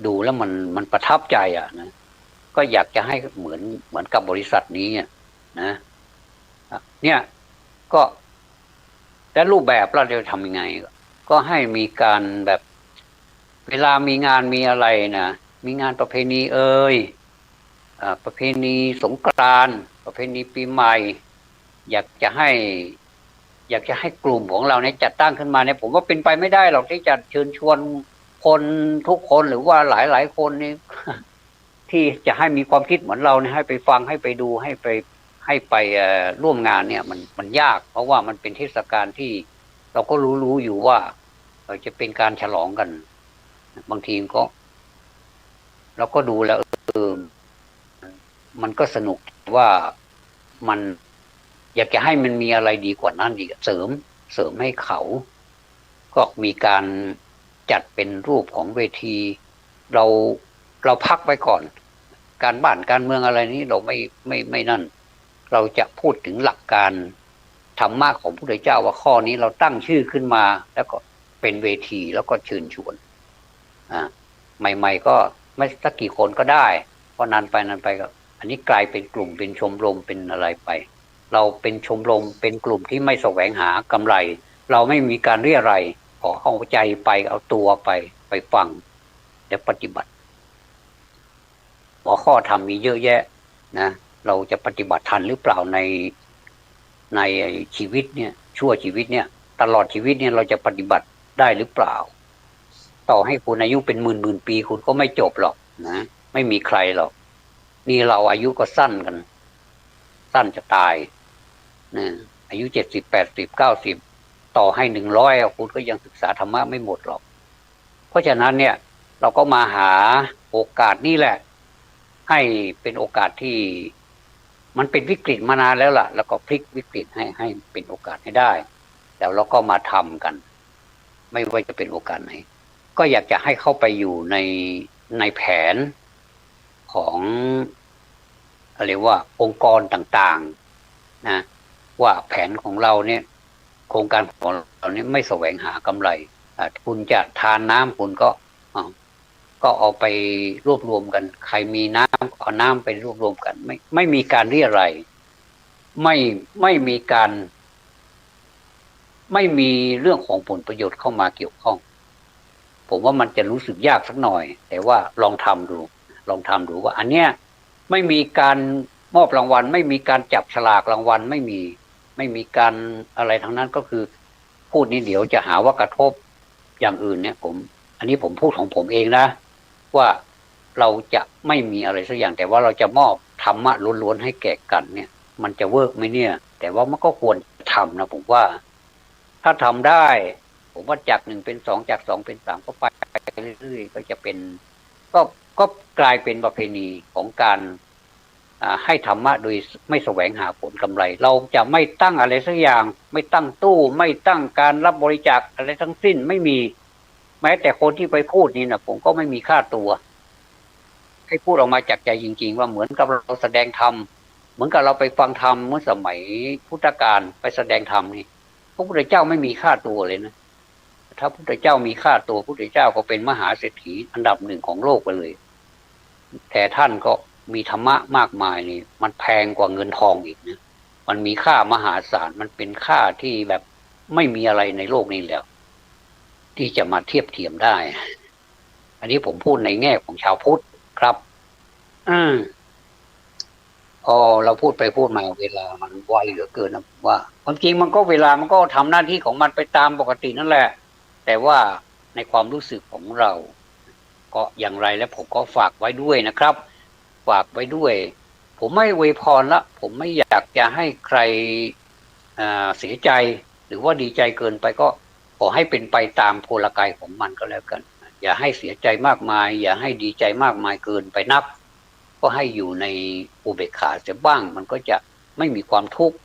ดูแล้วมันประทับใจนะก็อยากจะให้เหมือนกับบริษัทนี้นะเนี่ยก็แต่รูปแบบเราจะทำยังไงก็ให้มีการแบบเวลามีงานมีอะไรนะมีงานประเพณีประเพณีสงกรานต์ประเพณีปีใหม่อยากจะให้กลุ่มของเราเนี่ยจัดตั้งขึ้นมาเนี่ยผมว่าเป็นไปไม่ได้หรอกที่จะเชิญชวนคนทุกคนหรือว่าหลายคนนี่ ที่จะให้มีความคิดเหมือนเราเนี่ยให้ไปฟังให้ไปดูให้ไปร่วมงานเนี่ยมันยากเพราะว่ามันเป็นเทศกาลที่เราก็รู้อยู่ว่าจะเป็นการฉลองกันบางทีก็เราก็ดูแล้วมันก็สนุกว่ามันอยากจะให้มันมีอะไรดีกว่านั้นอีกเสริม เสริมให้เขาก็มีการจัดเป็นรูปของเวทีเราพักไว้ก่อนการบ้านการเมืองอะไรนี้เราไม่นั่นเราจะพูดถึงหลักการธรรมะของพระพุทธเจ้าว่าข้อนี้เราตั้งชื่อขึ้นมาแล้วก็เป็นเวทีแล้วก็เชิญชวนใหม่ๆก็ไม่สักกี่คนก็ได้พอนานไปก็อันนี้กลายเป็นกลุ่มเป็นชมรมเป็นอะไรไปเราเป็นชมรมเป็นกลุ่มที่ไม่แสวงหากำไรเราไม่มีการเรียอะไรยขอเอาใจไปเอาตัวไปฟังและปฏิบัติหัวข้อธรรมมีเยอะแยะนะเราจะปฏิบัติทันหรือเปล่าในชีวิตเนี่ยชั่วชีวิตเนี่ยตลอดชีวิตเนี่ยเราจะปฏิบัติได้หรือเปล่าต่อให้คุณอายุเป็นหมื่นปีคุณก็ไม่จบหรอกนะไม่มีใครหรอกนี่เราอายุก็สั้นกันสั้นจะตายนะอายุ70 80 90ต่อให้100คุณก็ยังศึกษาธรรมะไม่หมดหรอกเพราะฉะนั้นเนี่ยเราก็มาหาโอกาสนี่แหละให้เป็นโอกาสที่มันเป็นวิกฤตมานานแล้วล่ะแล้วก็พลิกวิกฤตให้เป็นโอกาสให้ได้แล้วเราก็มาทำกันไม่ว่าจะเป็นโอกาสไหนก็อยากจะให้เข้าไปอยู่ในแผนของอะไรว่าองค์กรต่างๆนะว่าแผนของเราเนี่ยโครงการของเราเนี่ยไม่แสวงหากำไรคุณจะทานน้ำคุณก็เอาไปรวบรวมกันใครมีน้ำเอาน้ำไปรวบรวมกันไม่มีการเรียอะไรยไม่มีการไม่มีเรื่องของผลประโยชน์เข้ามาเกี่ยวข้องผมว่ามันจะรู้สึกยากสักหน่อยแต่ว่าลองทำดูว่าอันเนี้ยไม่มีการมอบรางวัลไม่มีการจับฉลากรางวัลไม่มีการอะไรทั้งนั้นก็คือพูดนี้เดี๋ยวจะหาว่ากระทบอย่างอื่นเนี่ยอันนี้ผมพูดของผมเองนะว่าเราจะไม่มีอะไรสักอย่างแต่ว่าเราจะมอบธรรมะล้วนๆให้แก่กันเนี่ยมันจะเวิร์กไหมเนี่ยแต่ว่ามันก็ควรทำนะผมว่าถ้าทำได้ผมว่าจาก1เป็น2จาก2เป็น3ก็ไปเรื่อยๆก็จะเป็นก็กลายเป็นประเพณีของการให้ธรรมะโดยไม่แสวงหาผลกำไรเราจะไม่ตั้งอะไรสักอย่างไม่ตั้งตู้ไม่ตั้งการรับบริจาคอะไรทั้งสิ้นไม่มีแม้แต่คนที่ไปพูดนี่นะผมก็ไม่มีค่าตัวให้พูดออกมาจากใจจริงๆว่าเหมือนกับเราแสดงธรรมเหมือนกับเราไปฟังธรรมเมื่อสมัยพุทธกาลไปแสดงธรรมนี่พระพุทธเจ้าไม่มีค่าตัวเลยนะถ้าพระพุทธเจ้ามีค่าตัวพระพุทธเจ้าก็เป็นมหาเศรษฐีอันดับ1ของโลกไปเลยแต่ท่านก็มีธรรมะมากมายนี่มันแพงกว่าเงินทองอีกนะมันมีค่ามหาศาลมันเป็นค่าที่แบบไม่มีอะไรในโลกนี้แล้วที่จะมาเทียบเทียมได้อันนี้ผมพูดในแง่ของชาวพุทธครับพอเราพูดไปพูดมาเวลามันไวเหลือเกินนะว่าความจริงมันก็เวลามันก็ทำหน้าที่ของมันไปตามปกตินั่นแหละแต่ว่าในความรู้สึกของเราก็อย่างไรแล้วผมก็ฝากไว้ด้วยนะครับฝากไว้ด้วยผมไม่อวยพรละผมไม่อยากจะให้ใครเสียใจหรือว่าดีใจเกินไปก็ขอให้เป็นไปตามโพลกายของมันก็แล้วกันอย่าให้เสียใจมากมายอย่าให้ดีใจมากมายเกินไปนักก็ให้อยู่ในอุเบกขาเสียบ้างมันก็จะไม่มีความทุกข์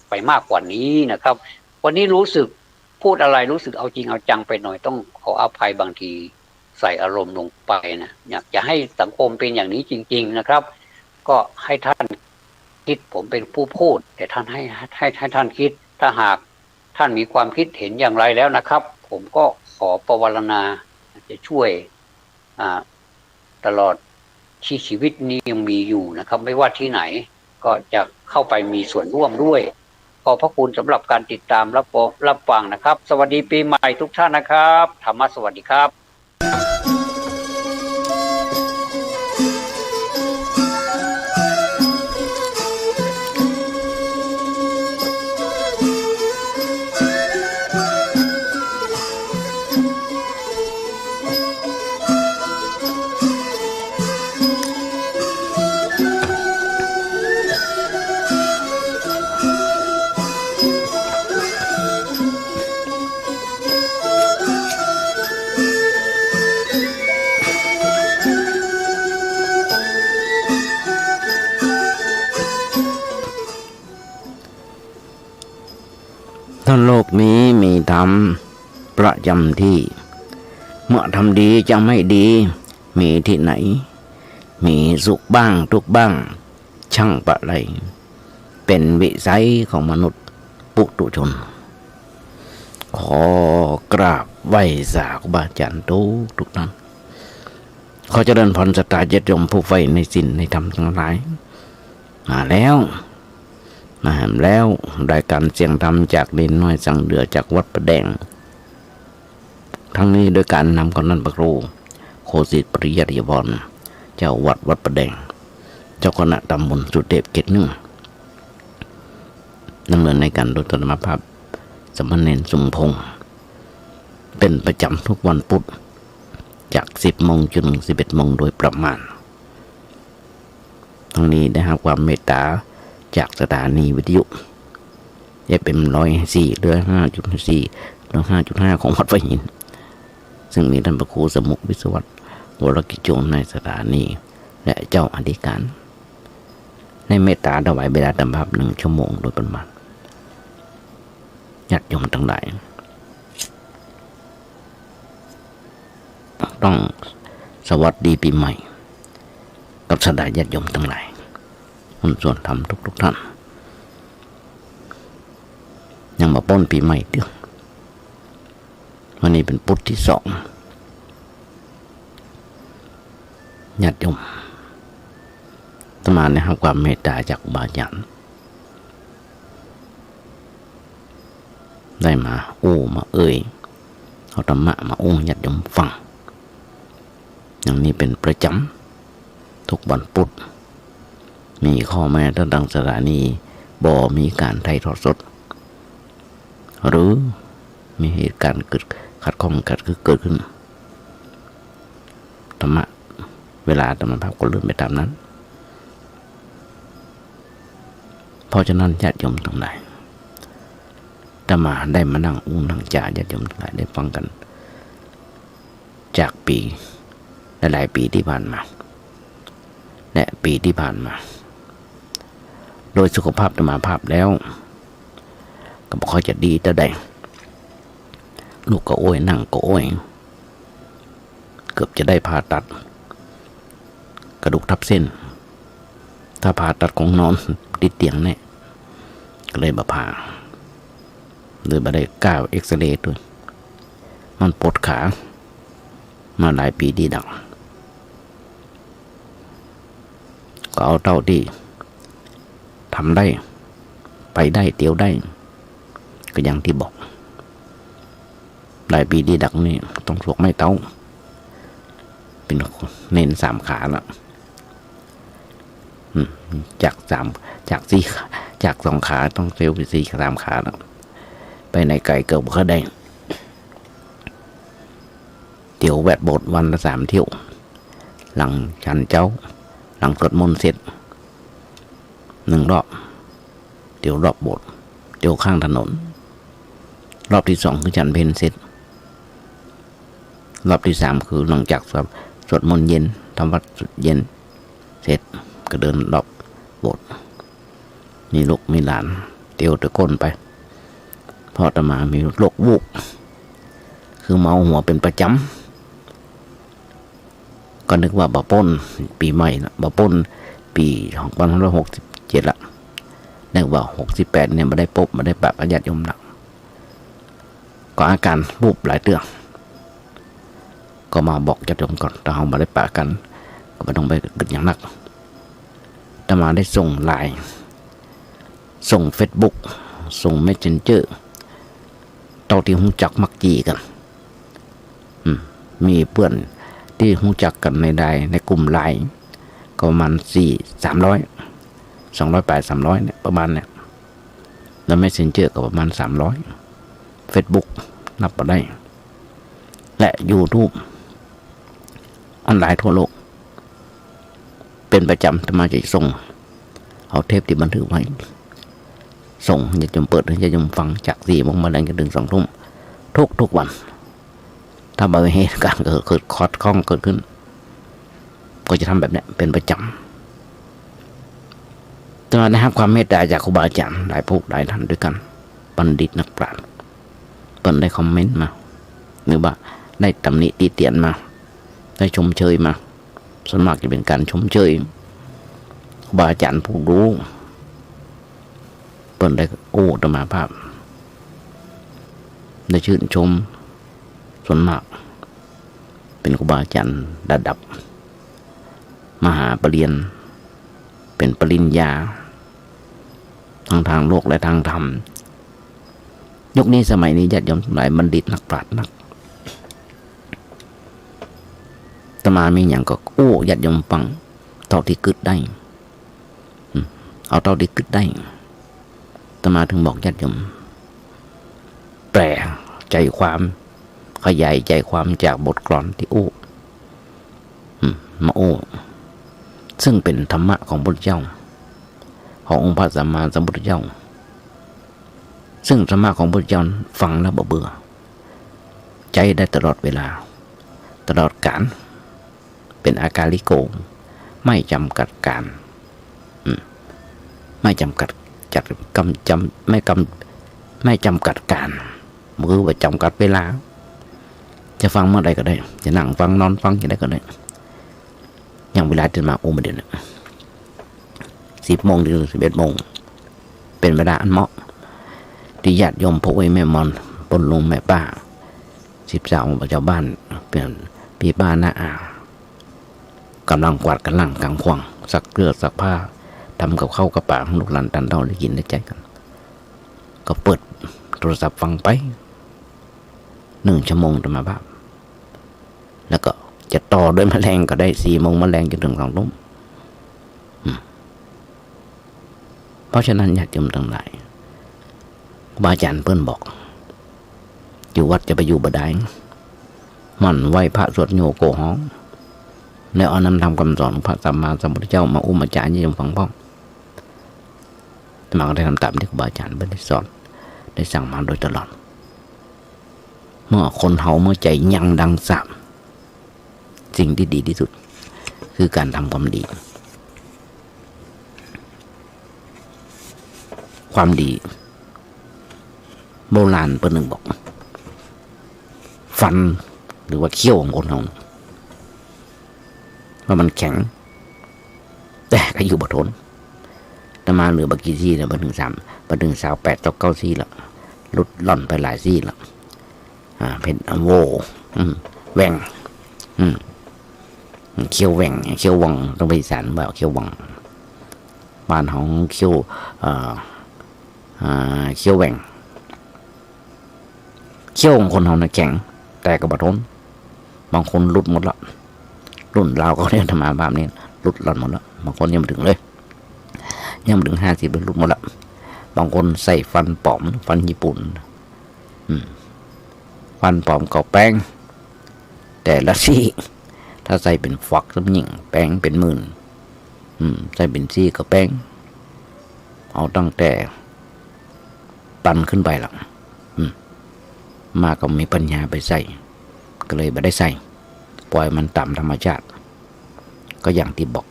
ไปมากกว่านี้นะครับวันนี้รู้สึกพูดอะไรรู้สึกเอาจริงเอาจังไปหน่อยต้องขออภัยบางทีใส่อารมณ์ลงไปนะอยากจะให้สังคมเป็นอย่างนี้จริงๆนะครับก็ให้ท่านคิดผมเป็นผู้พูดแต่ท่านให้ท่านคิดถ้าหากท่านมีความคิดเห็นอย่างไรแล้วนะครับผมก็ขอประวารณาจะช่วยตลอดชีวิตนี้ยังมีอยู่นะครับไม่ว่าที่ไหนก็จะเข้าไปมีส่วนร่วมด้วยขอบพระคุณสำหรับการติดตามรับฟังนะครับสวัสดีปีใหม่ทุกท่านนะครับธรรมะสวัสดีครับ ธรรมประจำที่เมื่อทำดีจะไม่ดีมีที่ไหนมีสุขบ้างทุกข์บ้างช่างปะไรเป็นวิสัยของมนุษย์ปุถุชนขอกราบไหว้สาครูบาอาจารย์ทุกท่านขอเจริญพรศรัทธาญาติโยมผู้ใฝ่ในศีลในธรรมทั้งหลายมาแล้วรายการเสียงธรรมจากเนนน้อยสังเดือจากวัดประแดงทั้งนี้โดยการนำกำนันประครูโคสิตปริยัติยพรเจ้าวัดประแดงเจ้าคณะตำบลสุเทพเกต1ดำเนินในการโดยธรรมภาพสมณเณรสุมพงษ์เป็นประจำทุกวันพุธจาก 10 โมงจนถึง 11 โมงโดยประมาณทั้งนี้ได้รับความเมตตาจากสถานีวิทยุเป็น104เรือ 5.4 เรือ 5.5 ของวัดไฟหินซึ่งมีท่านพระครูสมุขวิศวัตรวรกิจโจรในสถานีและเจ้าอธิการในเมตตาถวายเวลาธรรมภาพ1 ชั่วโมงโดยประมาณญาติโยมทั้งหลายต้องสวัสดีปีใหม่กับสดาญาติโยมทั้งหลายคนส่วนธรรมทุกท่านยังมาป้อนปีใหม่เดียววันนี้เป็นพุธที่2ญาติโยมอาตมาได้รับความเมตตาจากครูบาอาจารย์ได้มามาเอาธรรมะมาญาติโยมฟังอย่างนี้เป็นประจำทุกวันพุธมีข้อแม้ทางสถานีบ่มีการถ่ายทอดสดหรือมีเหตุการณ์เกิดขัดข้องเกิดขึ้นธรรมะเวลาธรรมภาพก็เลื่อนไปตามนั้นเพราะฉะนั้นญาติโยมทั้งหลายธรรมะได้มานั่งนั่งจ่าญาติโยมทั้งหลายได้ฟังกันจากปีหลายปีที่ผ่านมาและปีที่ผ่านมาโดยสุขภาพธรรมภาพแล้วก็บอกเขาจะดีแต่ใดลูกก็นั่งก็เกือบจะได้ผ่าตัดกระดูกทับเส้นถ้าผ่าตัดของนอนติดเตียงเนี่ยก็เลยมาผ่าเลยมาได้ก้าวเอ็กซเรย์ด้วยมันปวดขามาหลายปีดีดักก็เอาเท่าที่ทำได้ไปได้เตียวได้ก็อย่างที่บอกหลายปีดีดักนี่ต้องสวกไม่เต้าเป็นเน้น3 ขาละจาก2 ขาต้องเซลไป3 ขาแล้วไปในไก่เกิดก็ได้เที่ยวแวดโบสถ์วันละ3 เที่ยวหลังฉันเจ้าหลังสวดมนต์เสร็จ1 รอบเที่ยวรอบโบสถ์เที่ยวข้างถนนรอบที่2คือฉันเพลเสร็จรอบที่3คือหลังจากสวดมนต์เย็นทำวัดสุดเย็นเสร็จก็เดินรอบโบสถ์มีลูกมีหลานเที่ยวตะก้นไปเพราะอาตมามีโรควูบคือเมาหัวเป็นประจำก็นึกว่าบะป้นปีใหม่ละบะป้นปี2567ละนึกว่า68เนี่ยไม่ได้พบไม่ได้ปะญาติโยมหนักก็อาการวูบหลายเตื้อก็มาบอกญาติโยมก่อนถ้าเราไม่ได้ปะกันก็ไม่ต้องไปกึดอย่างนักอาตมาได้ส่งไลน์ส่ง Facebook ส่ง Messenger เท่าที่รู้จักมักจีกันมีเพื่อนที่รู้จักกันในกลุ่มไลน์ก็ประมาณ300 200 เนี่ยประมาณเนี่ยแล้ว Messenger ก็ประมาณ300 Facebook นับมาได้และ YouTube ออนไลน์ทั่วโลกเป็นประจำจะมาจะส่งเอาเทปที่บันทึกไว้ส่งจะจมเปิดจะจมฟังจาก4 โมงมาถึง 2 ทุ่มทุกวันถ้าบางเหตุการณ์เกิดคอดข้องเกิดขึ้นก็จะทำแบบนี้เป็นประจำแต่นะครับความเมตตาจากครูบาอาจารย์หลายผู้หลายท่านด้วยกันบัณฑิตนักปราชญ์ เปิ้นได้คอมเมนต์มาหรือว่าได้ตำหนิติเตียนมาได้ชมเชยมาส่วนมากจะเป็นการชมเชยครูบาอาจารย์ผู้รู้เปิ้นได้โอ้ธรรมาภาพได้ชื่นชมส่วนมากเป็นครูบาอาจารย์ระดับมหาปรริญญาเป็นปริญญาทางโลกและทางธรรมยุคนี้สมัยนี้ญาติโยมหลายบัณฑิตนักปราชญ์นักอาตมามีอย่างก็โอ้ญาติโยมฟังเท่าที่กึดได้เอาเท่าที่กึดได้อาตมาถึงบอกญาติโยมแปลใจความขยายใจความจากบทกลอนที่โอ้มาโอ้ซึ่งเป็นธรรมะของพระพุทธเจ้าขององค์พระสัมมาสัมพุทธเจ้าซึ่งธรรมะของพระพุทธเจ้าฟังแล้วบ่เบื่อใจได้ตลอดเวลาตลอดกาลเป็นอากาลิโกไม่จำกัดการไม่จำกัดจัดไม่จำกัดการมือว่าจำกัดเวลาจะฟังเมื่อใดก็ได้จะนั่งฟังนอนฟังจะได้ก็ได้อย่างเวลาจะมาโอมาเดือน10 โมงถึง 11 โมงเป็นเวลาอันเหมาะที่ญาติโยมพ่อแม่มอนปนลุงแม่ป้า12ประชาบ้านเป็นพี่ป้าน้าอากำลังกวาดกันล่างกลางควงซักเกลือซักผ้าทำกับข้าวกับปลาของลูกหลานตันเท่าได้กินได้ใจกันก็เปิดโทรศัพท์ฟังไป1 ชั่วโมงธรรมภาพแล้วก็จะต่อด้วยแมลงก็ได้4 โมงแมลงจนถึง2 ทุ่มเพราะฉะนั้นญาติโยมทั้งหลายครูบาอาจารย์เพิ่นบอกอยู่วัดจะไปอยู่บ่ได้มันไหวพระสวดโยโกฮ้องแล้วเอานำธรรมคำสอนของพระสัมมาสัมพุทธเจ้ามาอุ้มอาจารย์ญาติโยมฟังพ้องมาก็ได้ทำตามที่ครูบาอาจารย์ได้สอนได้สั่งมาโดยตลอดเมื่อคนเฮาเมื่อใจยังดังสามสิ่งที่ดีที่สุดคือการทำความดีความดีโบราณเปิ้นหนึ่งบอกฟันหรือว่าเขี้ยวของคนเราว่ามันแข็งแต่ก็อยู่บ่ทนแต่มาเหลือบักกี่ซี่แล้วบัถึง38 ต่อ 9 ซี่แล้วลุดหล่อนไปหลายซี่แล้วเป็นโวแหว่งเขี้ยวแหว่งเขี้ยววังต้องไปอีสานว่าเขี้ยววังบ้านของเขี้ยวเขี้ยวแหว่งเขี้ยวของคนเราเนี่ยแข็งแต่ก็บ่ทนบางคนหลุดหมดแล้วรุ่นเราก็เรียนธรรมะแบบนี้หลุดหล่อนหมดแล้วบางคนยังไม่ถึงเลยยังไม่ถึง50เลยหลุดหมดแล้วบางคนใส่ฟันปลอมฟันญี่ปุ่นฟันปลอมเก่าแป้งแต่ละซี่ถ้าใส่เป็นฝักสำยิงแป้งเป็นหมื่นใส่เป็นซี่ก็แป้งเอาตั้งแต่ตันขึ้นไปละมาก็มีปัญญาไปใส่ก็เลยไม่ได้ใส่ปล่อยมันตามธรรมชาติก็อย่างที่บอก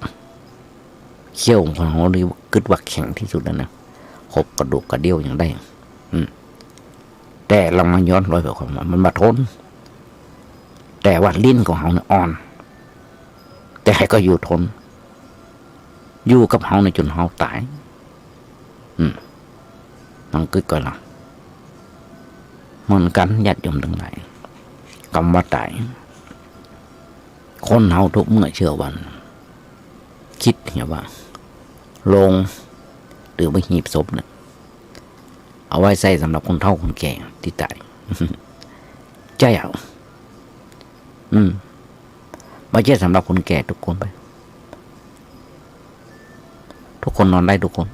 เขี้ยวของเขาเรียกว่ากึดว่าแข็งที่สุดแล้วนะขบกระดูกกระเดี่ยวอย่างได้แต่เรามาย้อนรอยแบบความมันมาทนแต่ว่าลิ้นของเขาเนี่ยอ่อนแต่ก็อยู่ทนอยู่กับเขาในจนเขาตายมันกึดก่อนละเหมือนกันญาติโยมทั้งหลายคำว่าตายคนเฮาทุกเมื่อเชื่อวันคิดอย่างว่าโลงหรือว่าหีบศพเนี่ยเอาไว้ใส่สำหรับคนเฒ่าคนแก่ที่ตายใช่เอาไม่ใช่สำหรับคนแก่ทุกคนไปทุกคนนอนได้ทุกคน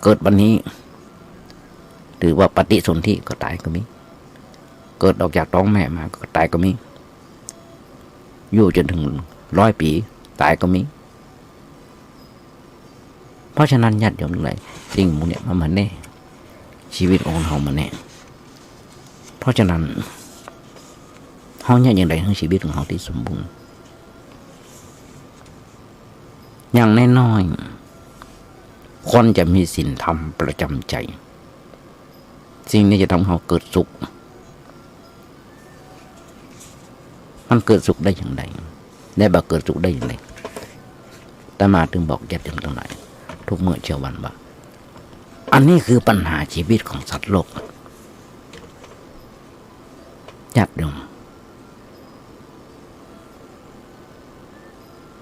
เกิดวันนี้หรือว่าปฏิสนธิก็ตายก็มีเกิดออกจากท้องแม่มาก็ตายก็มีอยู่จนถึง100 ปีตายก็มีเพราะฉะนั้นญาติโยมเลยสิ่งพวกนี้มันแน่ชีวิตของเรามันแน่เพราะฉะนั้นเขาเนี่ยอย่างไรทั้งชีวิตของเขาที่สมบูรณ์อย่างน้อยๆคนจะมีศีลธรรมประจำใจ สิ่งนี้จะทำให้เราเกิดสุขมันเกิดสุขได้อย่างไรได้บ่เกิดสุขได้อย่างไรแต่มาถึงบอกญาติโยมทั้งหลายทุกเมื่อเช้าวันว่าอันนี้คือปัญหาชีวิตของสัตว์โลกญาติโยม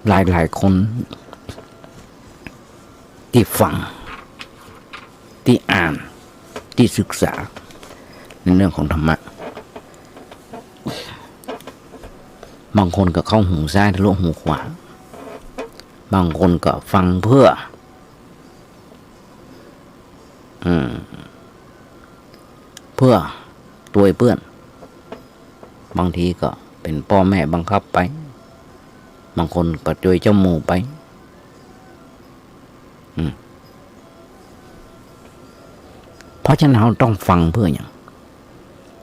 หลายคนที่ฟังที่อ่านที่ศึกษาในเรื่องของธรรมะบางคนก็เข้าหูซ้ายทะลุหูขวาบางคนก็ฟังเพื่อตัวเพื่อนบางทีก็เป็นพ่อแม่บังคับไปบางคนก็ช่วยเจ้าหมู่ไปเพราะฉะนั้นเราต้องฟังเพื่ออย่าง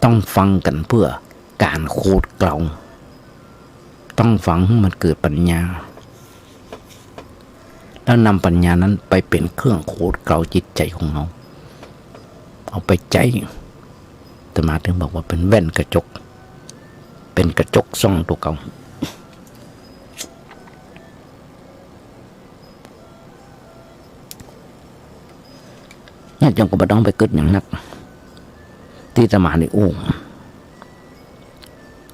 ต้องฟังกันเพื่อการโคดเกลาต้องฟังให้มันเกิดปัญญาแล้วนำปัญญานั้นไปเป็นเครื่องโคดเกลาจิตใจของเราเอาไปใจแต่มาถึงบอกว่าเป็นแว่นกระจกเป็นกระจกส่องตัวเก่าเนี่ยจงก็ไม่ต้องไปกึดอย่างนักที่จะมาใน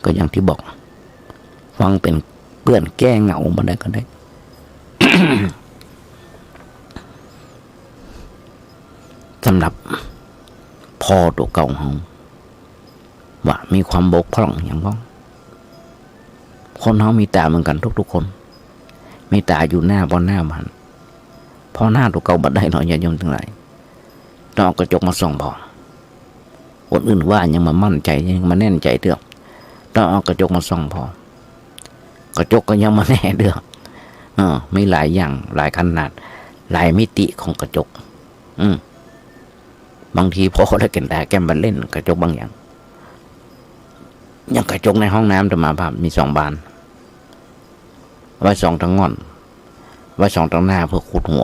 ก็อย่างที่บอกฟังเป็นเปื้อนแก้เหงามาได้ก็ได้ สำหรับพ่อตัวเก่าเขาว่ามีความบกพร่องอย่างบ้างคนเขามีตาเหมือนกันทุกๆคนมีตาอยู่หน้าบนหน้ามันพอหน้าตัวเก่าบัดได้หน่อยอย่าโยมทั้งหลายต้องเอากระจกมาส่องพอคนอื่นว่ายังมามั่นใจยังมาแน่นใจเด้อต้องเอากระจกมาส่องพอกระจกก็ยังมาแน่เด้อมีหลายอย่างหลายขนาดหลายมิติของกระจกบางทีพอได้กันแต่แก้มมันเล่นกระจกบางอย่างกระจกในห้องน้ำจะมาภาพมี2 บานไว้ส่องทางงอนไว้ส่องทางหน้าเพื่อขุดหัว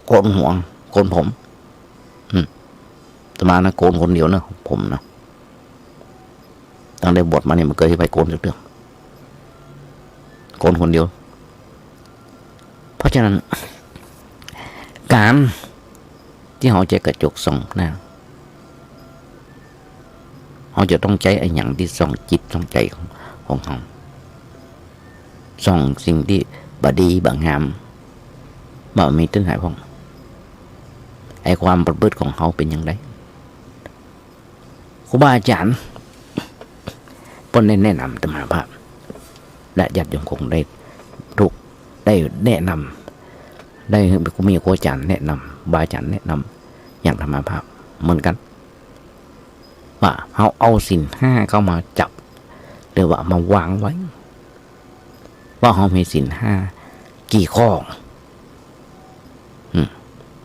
โกนหัวโกนผมจะมานะโกนคนเดียวนะผมนะตั้งได้บทมาเนี่ยมันเคยไปโกนสักเรื่องโกนคนเดียวเพราะฉะนั้นการที่เขาจะกระจกส่องหน้าเขาจะต้องใช้ไอ้อย่างที่ส่องจิตส่องใจของเขาส่องสิ่งที่บดีบางงามบ่มีตึ้งหายพ้องไอ้ความประพฤติของเขาเป็นอย่างไรครูบาอาจารย์เพิ่นได้แนะนำธรรมภาพและญาติโยมคงได้ถูกได้แนะนำได้มีครูอาจารย์แนะนำบาอาจารย์แนะนำอย่างธรรมภาพเหมือนกันว่าเขาเอาศีล 5เข้ามาจับหรือว่ามาวางไว้ว่าเขามีศีล 5กี่ข้อ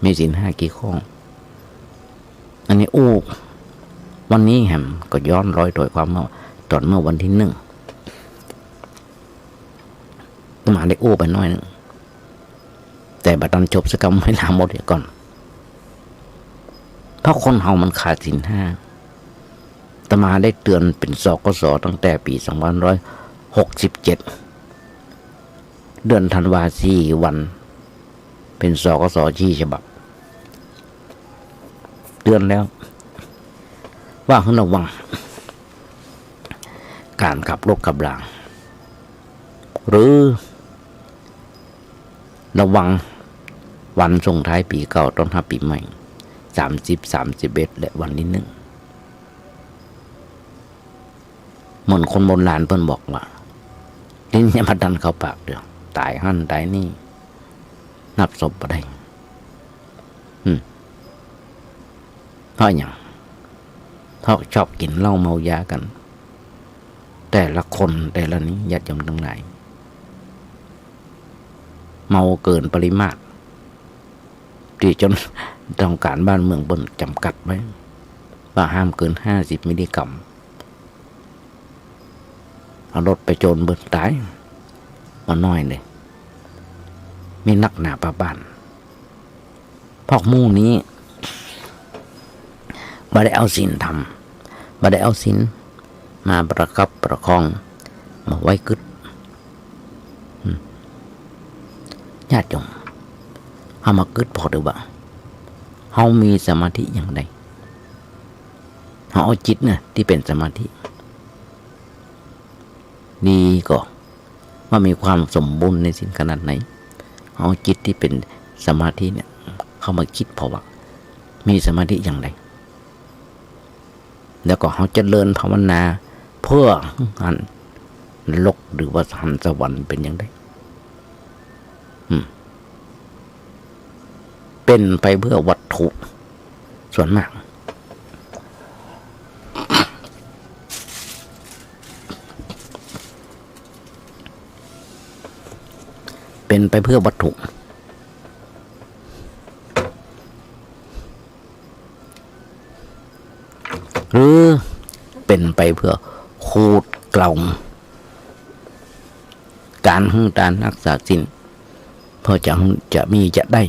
มีศีล 5กี่ข้ออันนี้วันนี้แฮมก็ย้อนร้อยโดยความว่าตอนเมื่อวันที่1มาได้ไปน้อยนึงแต่บัดตอนจบสกรรมให้ลาหมดเดี๋ยวก่อนเพราะคนเฮามันขาดศีล 5ตมาได้เตือนเป็นสกสตั้งแต่ปี2567เดือนธันวาคม4 วันเป็นสกส4 ฉบับเตือนแล้วว่าให้ระวังการขับรถขับราหรือระวังวันส่งท้ายปีเก่าต้อนรับปีใหม่30 31และวันที่1เหมือนคนโบราณเพิ่นบอกว่าลิ้นอย่ามาดันเข้าปากเด้อตายหั่นตายนี่นับศพบ่ได้เพราะหยังเขาชอบกินเหล้าเมายากันแต่ละคนแต่ละนี้ญาติโยมทั้งหลายเมาเกินปริมาตรที่จนต้องการบ้านเมืองบนจำกัดไว้ว่าห้ามเกิน50 มิลลิกรัมเอารถไปโจรเบิดตายมาน้อยเลยมีนักหนาป่าบ้านพอกมู่นี้บ บ่ได้เอาศีลทำบ่ได้เอาศีลมาประคับประคองมาไว้กึดญาติโยมเอามากึดพอหรือเปล่าเฮามีสมาธิอย่างไรเฮาเอาจิตเนี่ยที่เป็นสมาธิดีก็ว่ามีความสมบูรณ์ในสิ่งขนาดไหนเอาจิตที่เป็นสมาธิเนี่ยเข้ามาคิดพอว่ามีสมาธิอย่างไรแล้วก็เขาเจริญภาวนาเพื่อหันนรกหรือว่าหันสวรรค์เป็นอย่างไรเป็นไปเพื่อวัตถุส่วนมากเป็นไปเพื่อวัตถุหรือเป็นไปเพื่อขูดเกลาการหึ่งการรักษาศีลเพื่อจะมีจะได้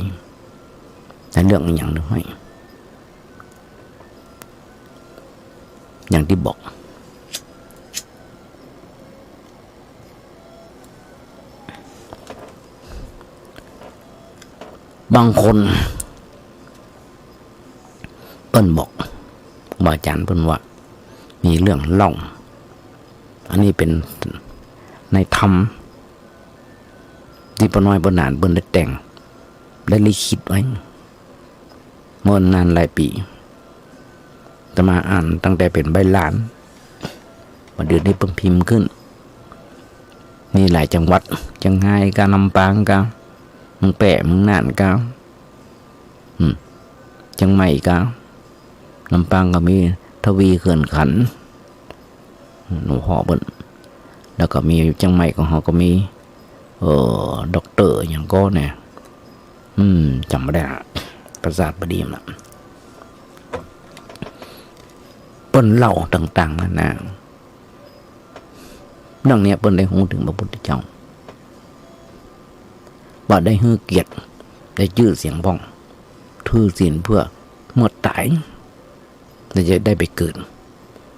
ในเรื่องอย่างหนึ่งไม่อย่างที่บอกบางคนเปิ้นบอกอาจารย์เปิ้นว่ามีเรื่องเล่าอันนี้เป็นในธรรมที่ป้าน้อยป้านานเปิ้นได้แต่งได้ลิขิตไว้เมื่อนานหลายปีจะมาอ่านตั้งแต่เป็นใบลานมาเดือนนี้เพิ่งพิมพ์ขึ้นนี่หลายจังหวัดจังไห้กาลำปางกามึงแปะมึงน่านกาจังใหม่กาลำปางก็มีทวีเขื่อนขันหนูห่อเบิ้ลแล้วก็มีจังใหม่ของเขาก็มีด็อกเตอร์อย่างก็เนี่ยจำไม่ได้ประสาทบดีมนะเปิ้นเล่าต่างๆนานาเรื่องนี้เปิ้นได้หูถึงพระพุทธเจ้าว่าได้ฮือเกียรติได้ชื่อเสียงบ้องถือศีลเพื่อเมื่อตายจะได้ไปเกิด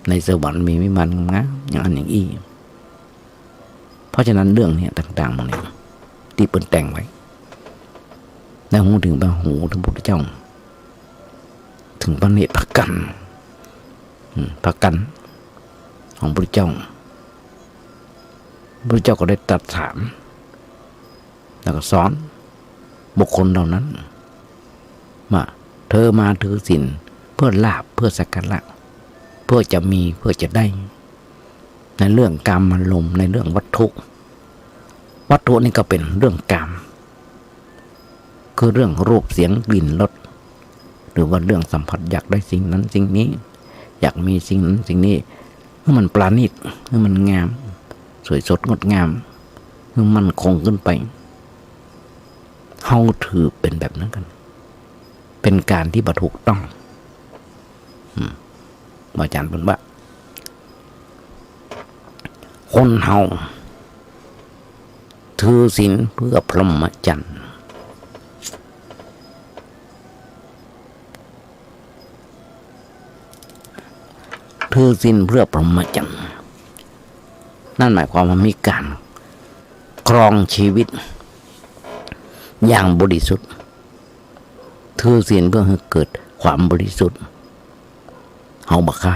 ในสวรรค์มีวิมานงามอย่างอันอย่างอี้เพราะฉะนั้นเรื่องนี้ต่างๆมันเนี่ยที่เปิ้นแต่งไว้ได้หูถึงพระหูถึงพระพุทธเจ้าถึงพระเนตรพระกันของพระพุทธเจ้าพระพุทธเจ้าก็ได้ตรัสถามแล้วก็สอนบุคคลเหล่านั้นว่าเธอมาถือศีลเพื่อลาภเพื่อสักการะเพื่อจะมีเพื่อจะได้ในเรื่องกามอารมณ์ในเรื่องวัตถุนี่ก็เป็นเรื่องกามคือเรื่องรูปเสียงกลิ่นรสหรือว่าเรื่องสัมผัสอยากได้สิ่งนั้นสิ่งนี้อยากมีสิ่งนั้นสิ่งนี้ให้มันปราณีตให้มันงามสวยสดงดงามให้มันคงขึ้นไปเฮาถือเป็นแบบนั้นกันเป็นการที่บ่ถูกต้องอาจารย์พูดว่าคนเฮาถือศีลเพื่อพรหมจรรย์ถือศีลเพื่อพรหมจรรย์นั่นหมายความว่ามีการครองชีวิตอย่างบริสุทธิ์ถือศีลเพื่อให้เกิดความบริสุทธิ์เฮาบ่ฆ่า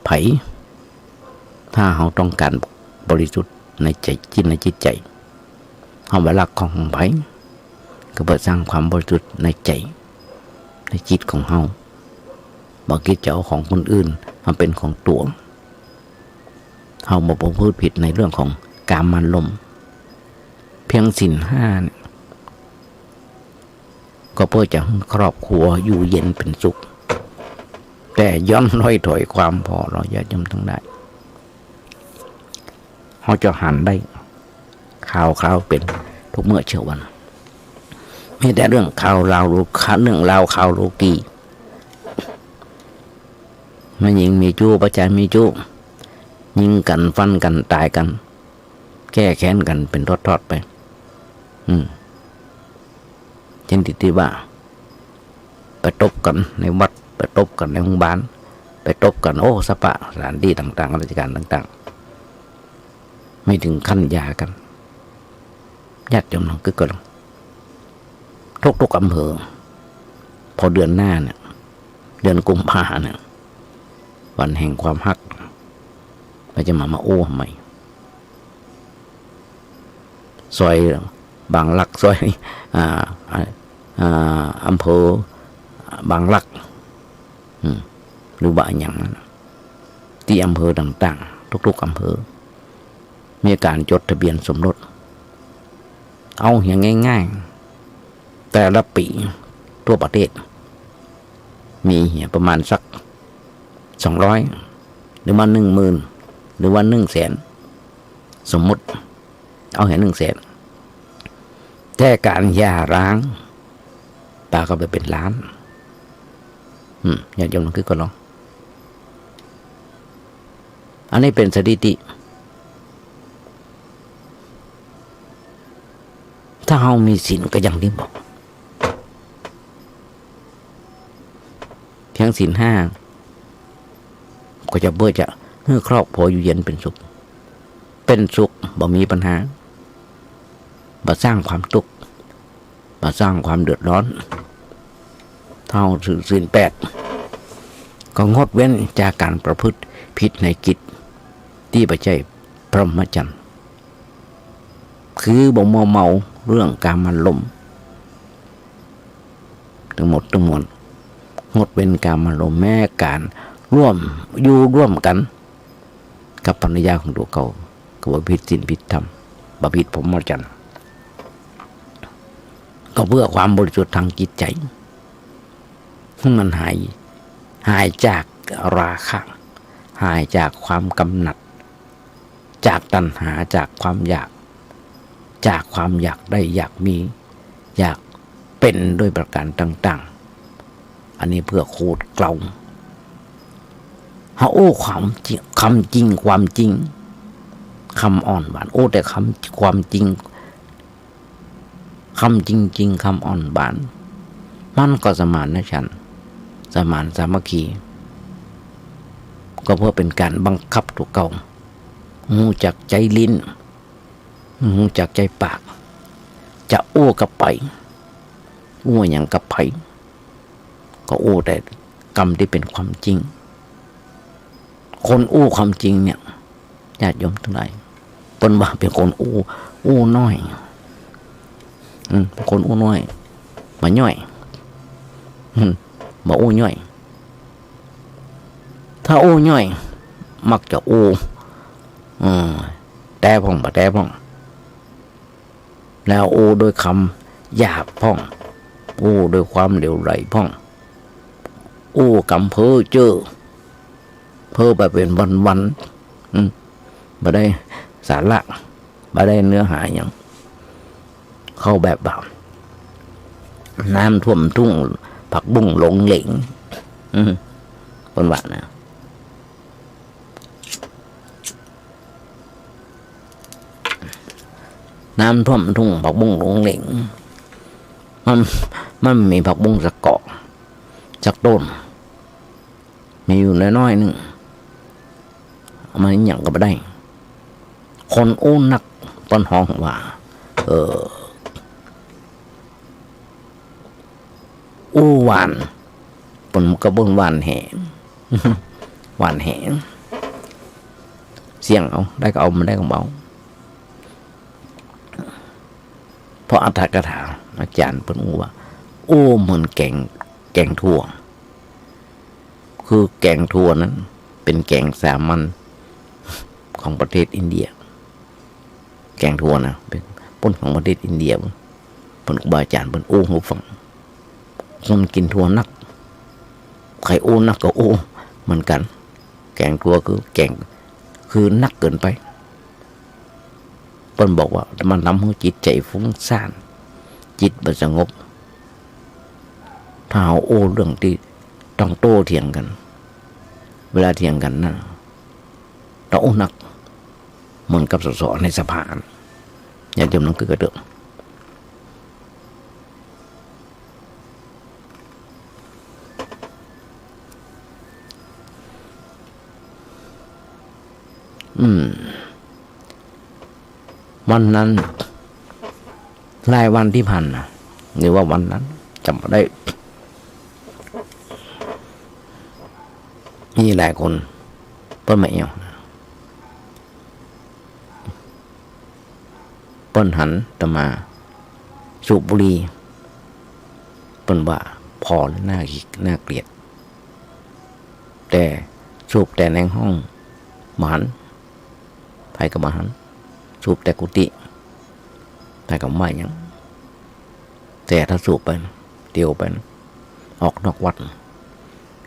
ไผถ้าเฮาต้องการบริสุทธิ์ในใจจิตใจเฮาบ่รักของไผก็บ่สร้างความบริสุทธิ์ในใจในจิตของเฮาบ่คิดจะเอาของคนอื่นมาเป็นของตัวเฮาบ่ประพฤติผิดในเรื่องของกามารมณ์เพียงศีล5เนี่ยก็เพื่อจะครอบครัวอยู่เย็นเป็นสุขแต่ย้อนร้อยถอยความพอเราอย่าจำทั้งได้เขาจะหันได้ข่าวเป็นทุกเมื่อเช้าวันไม่แต่เรื่องข่าวราวรู้เรื่องราวข่าวโลกีมันยิงมีจู้ประจานมีจู้ยิงกันฟันกันตายกันแก้แค้นกันเป็นทอดๆไปเช่นที่ว่าไปตบกันในวัดไปตบกันในโรงพยาบาล ไปตบกันโอ้สปะสถานที่ต่างๆราชการต่างๆไม่ถึงขั้นยากันญาติโยมน้องกึกก็ลงทุกอำเภอพอเดือนหน้าเนี่ยเดือนกุมภาเนี่ยวันแห่งความฮักมันจะมาโอ้ใหม่ซอยบางลักซอยอำเภอบางลักหรือว่าอย่างนั้นที่อำเภอต่างๆทุกๆอำเภอมีการจดทะเบียนสมรสเอาอย่างง่ายๆแต่ละปีทั่วประเทศมีประมาณสัก200หรือว่า10,000หรือว่า100,000สมมุติเอา100,000แต่การหย่าร้างปาก็ไปเป็นล้านอย่าโยมลองคิดก็ลองอันนี้เป็นสถิติถ้าเรามีศีลก็อย่างที่บอกเพียงศีล5ก็จะเบื่อจะให้ครอบครัวอยู่เย็นเป็นสุขบ่มีปัญหาบ่สร้างความทุกข์บ่สร้างความเดือดร้อนเท่าศีล8ก็งดเว้นจากการประพฤติผิดในกิจที่บ่ใช่พรหมจรรย์คือบ่เมาเรื่องการมันลมทั้งหมดงดเว้นการมันลมแม้การร่วมกันกับภรรยาของตัวเขาก็บ่ผิดศีลผิดธรรมบ่ผิดพรหมจรรย์ก็เพื่อความบริสุทธิ์ทางจิตใจให้มันหายจากราคะหายจากความกำหนัดจากตัณหาจากความอยากได้อยากมีอยากเป็นด้วยประการต่างๆอันนี้เพื่อขูดเกลาโอ้ความจริงความจริงคำอ่อนหวานโอ้แต่ความจริงคำจริงคำอ่อนหวานมันก็สมานนะฉันสมานสามัคคีก็เพื่อเป็นการบังคับตัวเก่าหูจักใจลิ้นหูจักใจปากจะโอ้กับไปโอ้อย่างกับไปก็โอ้แต่กรรมที่เป็นความจริงคนโอ้ความจริงเนี่ยญาติโยมทั้งหลายเปิ้นว่าเป็นคนโอ้น้อยคนโอ้น้อยมาย่อยมาโอ้ย่อยถ้าโอ้ย่อยมักจะโอ้แต่พ่องแล้วโอ้โดยคำหยาบพ่องโอ้โดยความเหลวไหลพ่องโอ้กำเพ้อเจ้อเพ้อไปเป็นวันบ่ได้สาระบ่ได้เนื้อหาอย่างเข้าแบบน้ำท่วมทุ่งผักบุ้งหลงเหลงคนว่านะน้ำท่วมทุ่งผักบุ้งหลงเหลงมันมีผักบุ้งสักเกาะสักต้นมีอยู่น้อยๆนึงมันอย่างก็ไม่ได้คนโอ้นักต้นห้องว่าอู้หวานปนกระบนหวานแหงหวานแหงเสียงเอาได้ก็เอามันได้ก็เบาเพราะอัตถกถาอาจารย์เพิ่นว่าโอ้เหมือนแกงถั่วคือแกงถั่วนั้นเป็นแกงสามัญของประเทศอินเดียแกงถั่วนะเป็นปนของประเทศอินเดียเพิ่นครูบาอาจารย์เพิ่นโอ้หูฟังคนกินถั่วนักใครโอ้นักก็โอ้เหมือนกันแกงถั่วคือแกงคือนักเกินไปเพิ่นบอกว่ามันทำให้จิตใจฟุ้งซ่านจิตบ่สงบถ้าเอาโอ้เรื่องที่ต้องโต้เถียงกันเวลาเถียงกันนะเราโอ้นักเหมือนกับสสในสภาอย่าจมน้ำคือกระเดก วันนั้นรายวันที่ผ่านมาหรือว่าวันนั้นจำไม่ได้มีหลายคนเปิ้นมาเอวเปิ้นหันตะมาสูบบุหรี่เปิ้นว่าพอแล้วน่าเกลียดแต่สูบแต่ในห้องมาหันไปกับมาหันสูบแต่กุฏิไปกับไม่ยังแต่ถ้าสูบไปเดี่ยวไปออกนอกวัด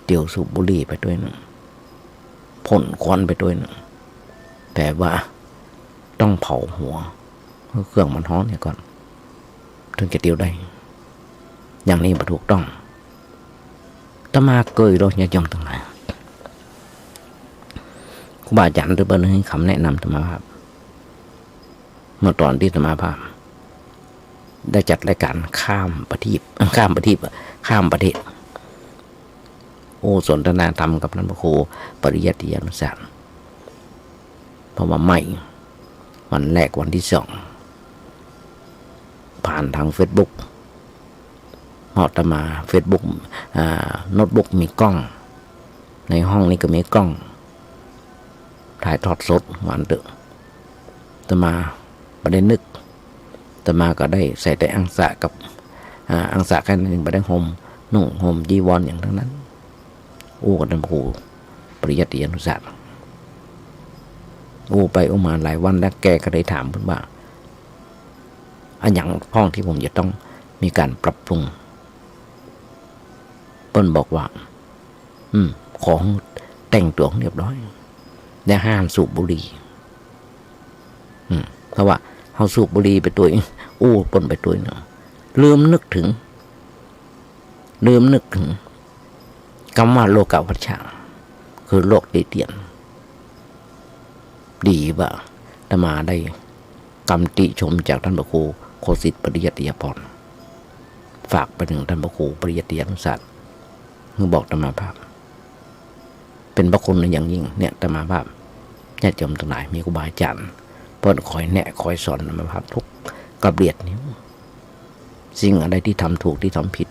เดี่ยวสูบบุหรี่ไปด้วยนะพ่นควันไปด้วยนะแต่ว่าต้องเผาหัวเครื่องมันร้อนเนี่ยก่อนถึงจะเดี่ยวได้อย่างนี้ถูกต้องตมาเกยเราอย่ายอมตั้งไหนครูบาอาจารย์หรือเปิ้ลให้คำแนะนำตมาภาพเมื่อตอนที่ตมาภาพได้จัดรายการข้ามประเทศข้ามประเทศโอ้สนทนาธรรมกับท่านพระครูปริยัติยานุสารเพราะว่าไม่วันแรกวันที่สองผ่านทางFacebookเหาะตมา Facebook โน้ตบุ๊กมีกล้องในห้องนี้ก็มีกล้องถ่ายทอดสดวันเดอตมาประเด็นนึกตมาก็ได้ใส่แต่อังสะกับอังสะแค่นึงไปได้ห่มนุ่งห่มจีวรอย่างทั้งนั้นโอ้กับท่านครูปริยัติยานุสารโอ้ไปโอ้มาหลายวันแล้วแกก็ได้ถามเพิ่นว่าอันอย่างห้องที่ผมจะต้องมีการปรับปรุงเปิ้นบอกว่าของแต่งตัวเรียบร้อยและห้ามสูบบุหรี่เพราะว่าเขาสูบบุหรี่ไปตัวอู้ปนไปตัวนึงลืมนึกถึงคำว่าโลกาวัชชะคือโลกติเตียนดีว่าธรรมาได้กำติชมจากท่านพระครูโคสิทธิ์ปริยัติยาภรณ์ฝากไปถึงท่านพระครูปริยัติยานุสารคือบอกธรรมาภาพเป็นพระคุณอย่างยิ่งเนี่ยธรรมาภาพญาติโยมทั้งหลายมีครูบาอาจารย์เปิ้นคอยแนะคอยสอนธรรมาภาพทุกกระเบียดนิ้วสิ่งอะไรที่ทำถูกที่ทำผิด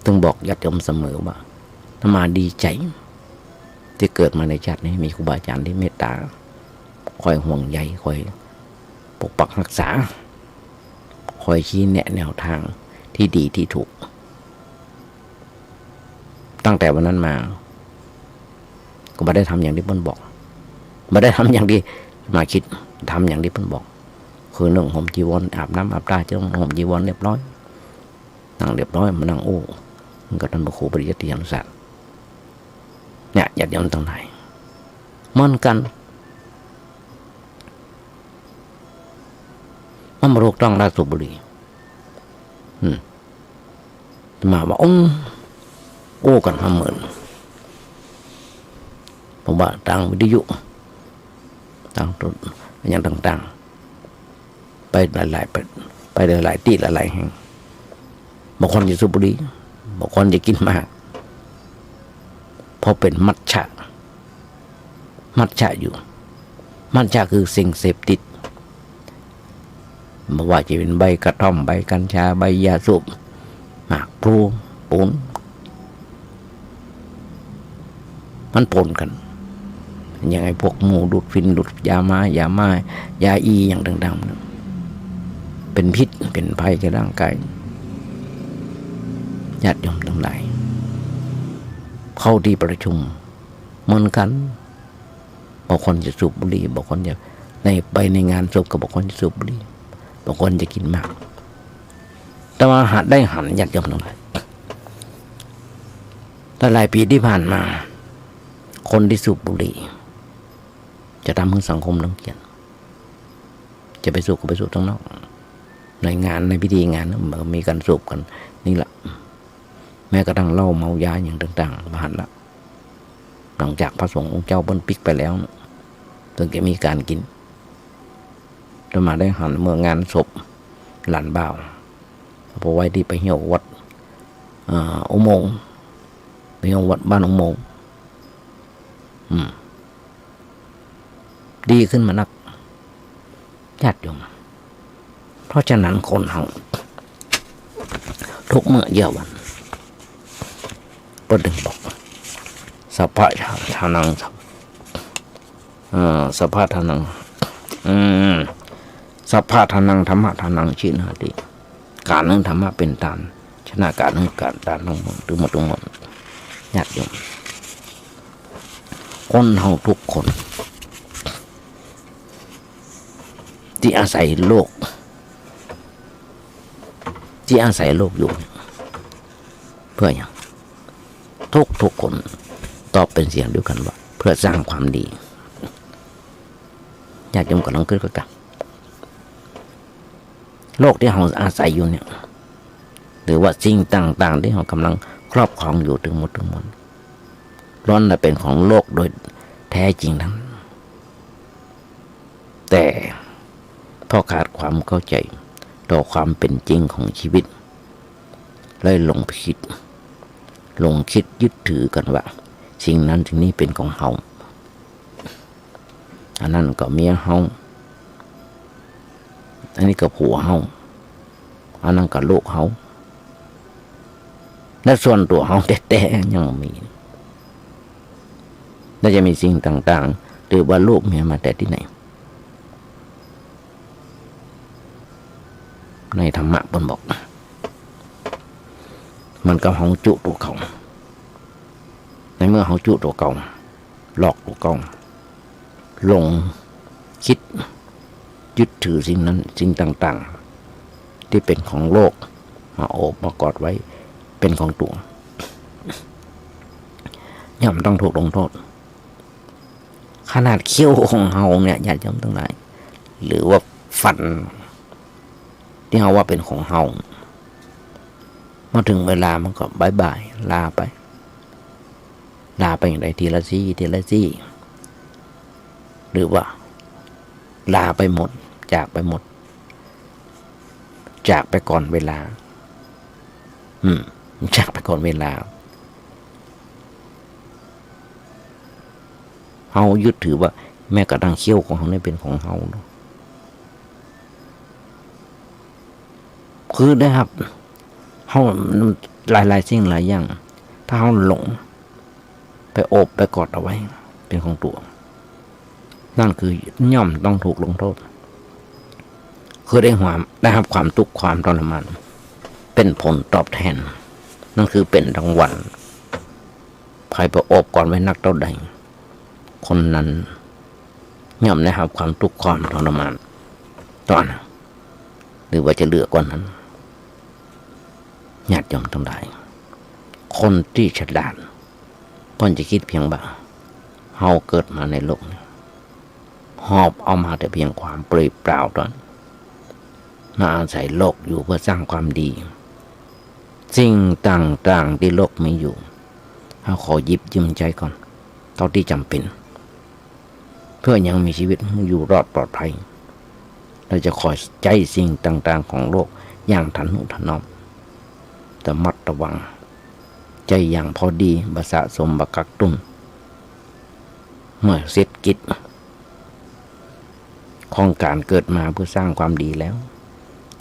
ต้องบอกญาติโยมเสมอว่าธรรมาดีใจที่เกิดมาในชาตินี้มีครูบาอาจารย์ที่เมตตาคอยห่วงใยคอยปกปักรักษาคอยชี้แนะแนวทางที่ดีที่ถูกตั้งแต่วันนั้นมาก็ไม่ได้ทำอย่างที่เพิ่นบอกไม่ได้ทำอย่างที่มาคิดทำอย่างที่เพิ่นบอกคือนึ่งห่มจีวรอาบน้ำอาบท่าจะต้องห่มจีวรเรียบร้อยนั่งเรียบร้อยมานั่งโอ้มันก็ท่านพระครูปริยัติยานุสารเนี่ยญาติโยมตรงไหนเหมือนกันมันมาโรคต้องราสูบบุหรี่มาว่าโอ้กันมาเหมือนผมว่าทางวิทยุทางต้นอย่างต่างๆไปหลายที่หลายแห่งบางคนจะสูบบุหรี่บางคนจะกินมากเพราะเป็นมัทฉะอยู่มัทฉะคือสิ่งเสพติดไม่ว่าจะเป็นใบกระท่อมใบกัญชาใบยาสูบหมากพลูปูนมันปนกันอย่างไอ้พวกหมูดูดฟินดูดยาม้ายาอีอย่างต่างๆเป็นพิษเป็นภัยแก่ร่างกายญาติโยมทั้งหลายเข้าที่ประชุมเหมือนกันบางคนจะสูบบุหรี่บางคนจะไปในงานศพกับบางคนจะสูบบุหรี่บางคนจะกินมากแต่ว่าหัดได้หันญาติโยมทั้งหลายแต่หลายปีที่ผ่านมาคนที่สูบบุหรี่จะทำให้สังคมรังเกียจจะไปสูบก็ไปสูบข้างนอกในงานในพิธีงานมันมีการสูบกันนี่แหละแม้กระทั่งเหล้าเมายาอย่างต่างๆมาหันละหลังจากพระสงฆ์องค์เจ้าบนปิกไปแล้วถึงจะมีการกินจะมาได้หันเมื่องานศพหลานบ่าวพอไว้ที่ไปเหี่ยววัดอุโมงค์ไปเหี่ยววัดบ้านอุโมงค์ ดีขึ้นมานักญาติโยมเพราะฉะนั้นคนเฮาทุกเมื่อเยาวันก็ดึงบอกสัพพะทานังสัพพะทานังสัพพะทานังธรรมะทานังชินาติการนึงธรรมะเป็นตานชนะการนึงการตานทั้งหมดทั้งหมดญาติโยมคนเฮาทุกคนที่อาศัยโลกอยู่เพื่ออย่างทุกคนตอบเป็นเสียงเดียวกันว่าเพื่อสร้างความดีญาติโยมก็ต้องคิดกันโลกที่เราอาศัยอยู่เนี่ยหรือว่าสิ่งต่างๆที่เรากำลังครอบครองอยู่ทั้งหมดล้วนแต่เป็นของโลกโดยแท้จริงทั้งแต่เพราะขาดความเข้าใจต่อความเป็นจริงของชีวิตเลยหลงคิดยึดถือกันว่าสิ่งนั้นสิ่งนี้เป็นของเฮาอันนั้นก็เมียเฮาอันนี้ก็ผัวเฮาอันนั้นก็ลูกเฮาและส่วนตัวเฮาแต่ยังมีและจะมีสิ่งต่างๆหรือว่าลูกเมียมาแต่ที่ไหนในธรรมะบนบอกมันก็ห้องจุตัวเขาในเมื่อห้องจุตัวเก่าหลอกตัวเก่าหลงคิดยึดถือสิ่งนั้นสิ่งต่างๆที่เป็นของโลกมาโอบมากอดไว้เป็นของตัวย่อมต้องถูกลงโทษขนาดเขี้ยวของเฮาเนี่ยญาติโยมทั้งหลายหรือว่าฟันที่เฮาว่าเป็นของเฮามาถึงเวลามันก็บายลาไปอย่างไรทีละซี่หรือว่าลาไปหมดจากไปก่อนเวลาจากไปก่อนเวลาเฮายึดถือว่าแม้กระทั่งเขี้ยวของเฮาเนี่ยเป็นของเฮาคือได้ครับเฮาหลายสิ่งหลายอย่างถ้าเฮาหลงไปโอบไปกอดเอาไว้เป็นของตัวนั่นคือย่อมต้องถูกลงโทษคือได้รับความทุกข์ความทรมานเป็นผลตอบแทนนั่นคือเป็นรางวัลใครไปโอบกอดไว้นักเท่าใดคนนั้นย่อมได้รับความทุกข์ความทรมานตอนหรือว่าจะเหลือกว่านั้นญาติโยมทั้งหลายคนที่ฉลาดพ้นจะคิดเพียงว่าเฮาเกิดมาในโลกนี้หอบเอามาแต่เพียงความเปล่าเปล่าตอนมาอาศัยโลกอยู่เพื่อสร้างความดีสิ่งต่างๆที่โลกมีอยู่เฮาขอหยิบยืมใจก่อนเท่าที่จำเป็นเพื่อยังมีชีวิตอยู่รอดปลอดภัยเราจะคอยใจสิ่งต่างๆของโลกอย่างทนุถนอมแต่มัดระวังใจอย่างพอดีบสะสมบกักตุนเมื่อเสร็จกิจของการเกิดมาเพื่อสร้างความดีแล้ว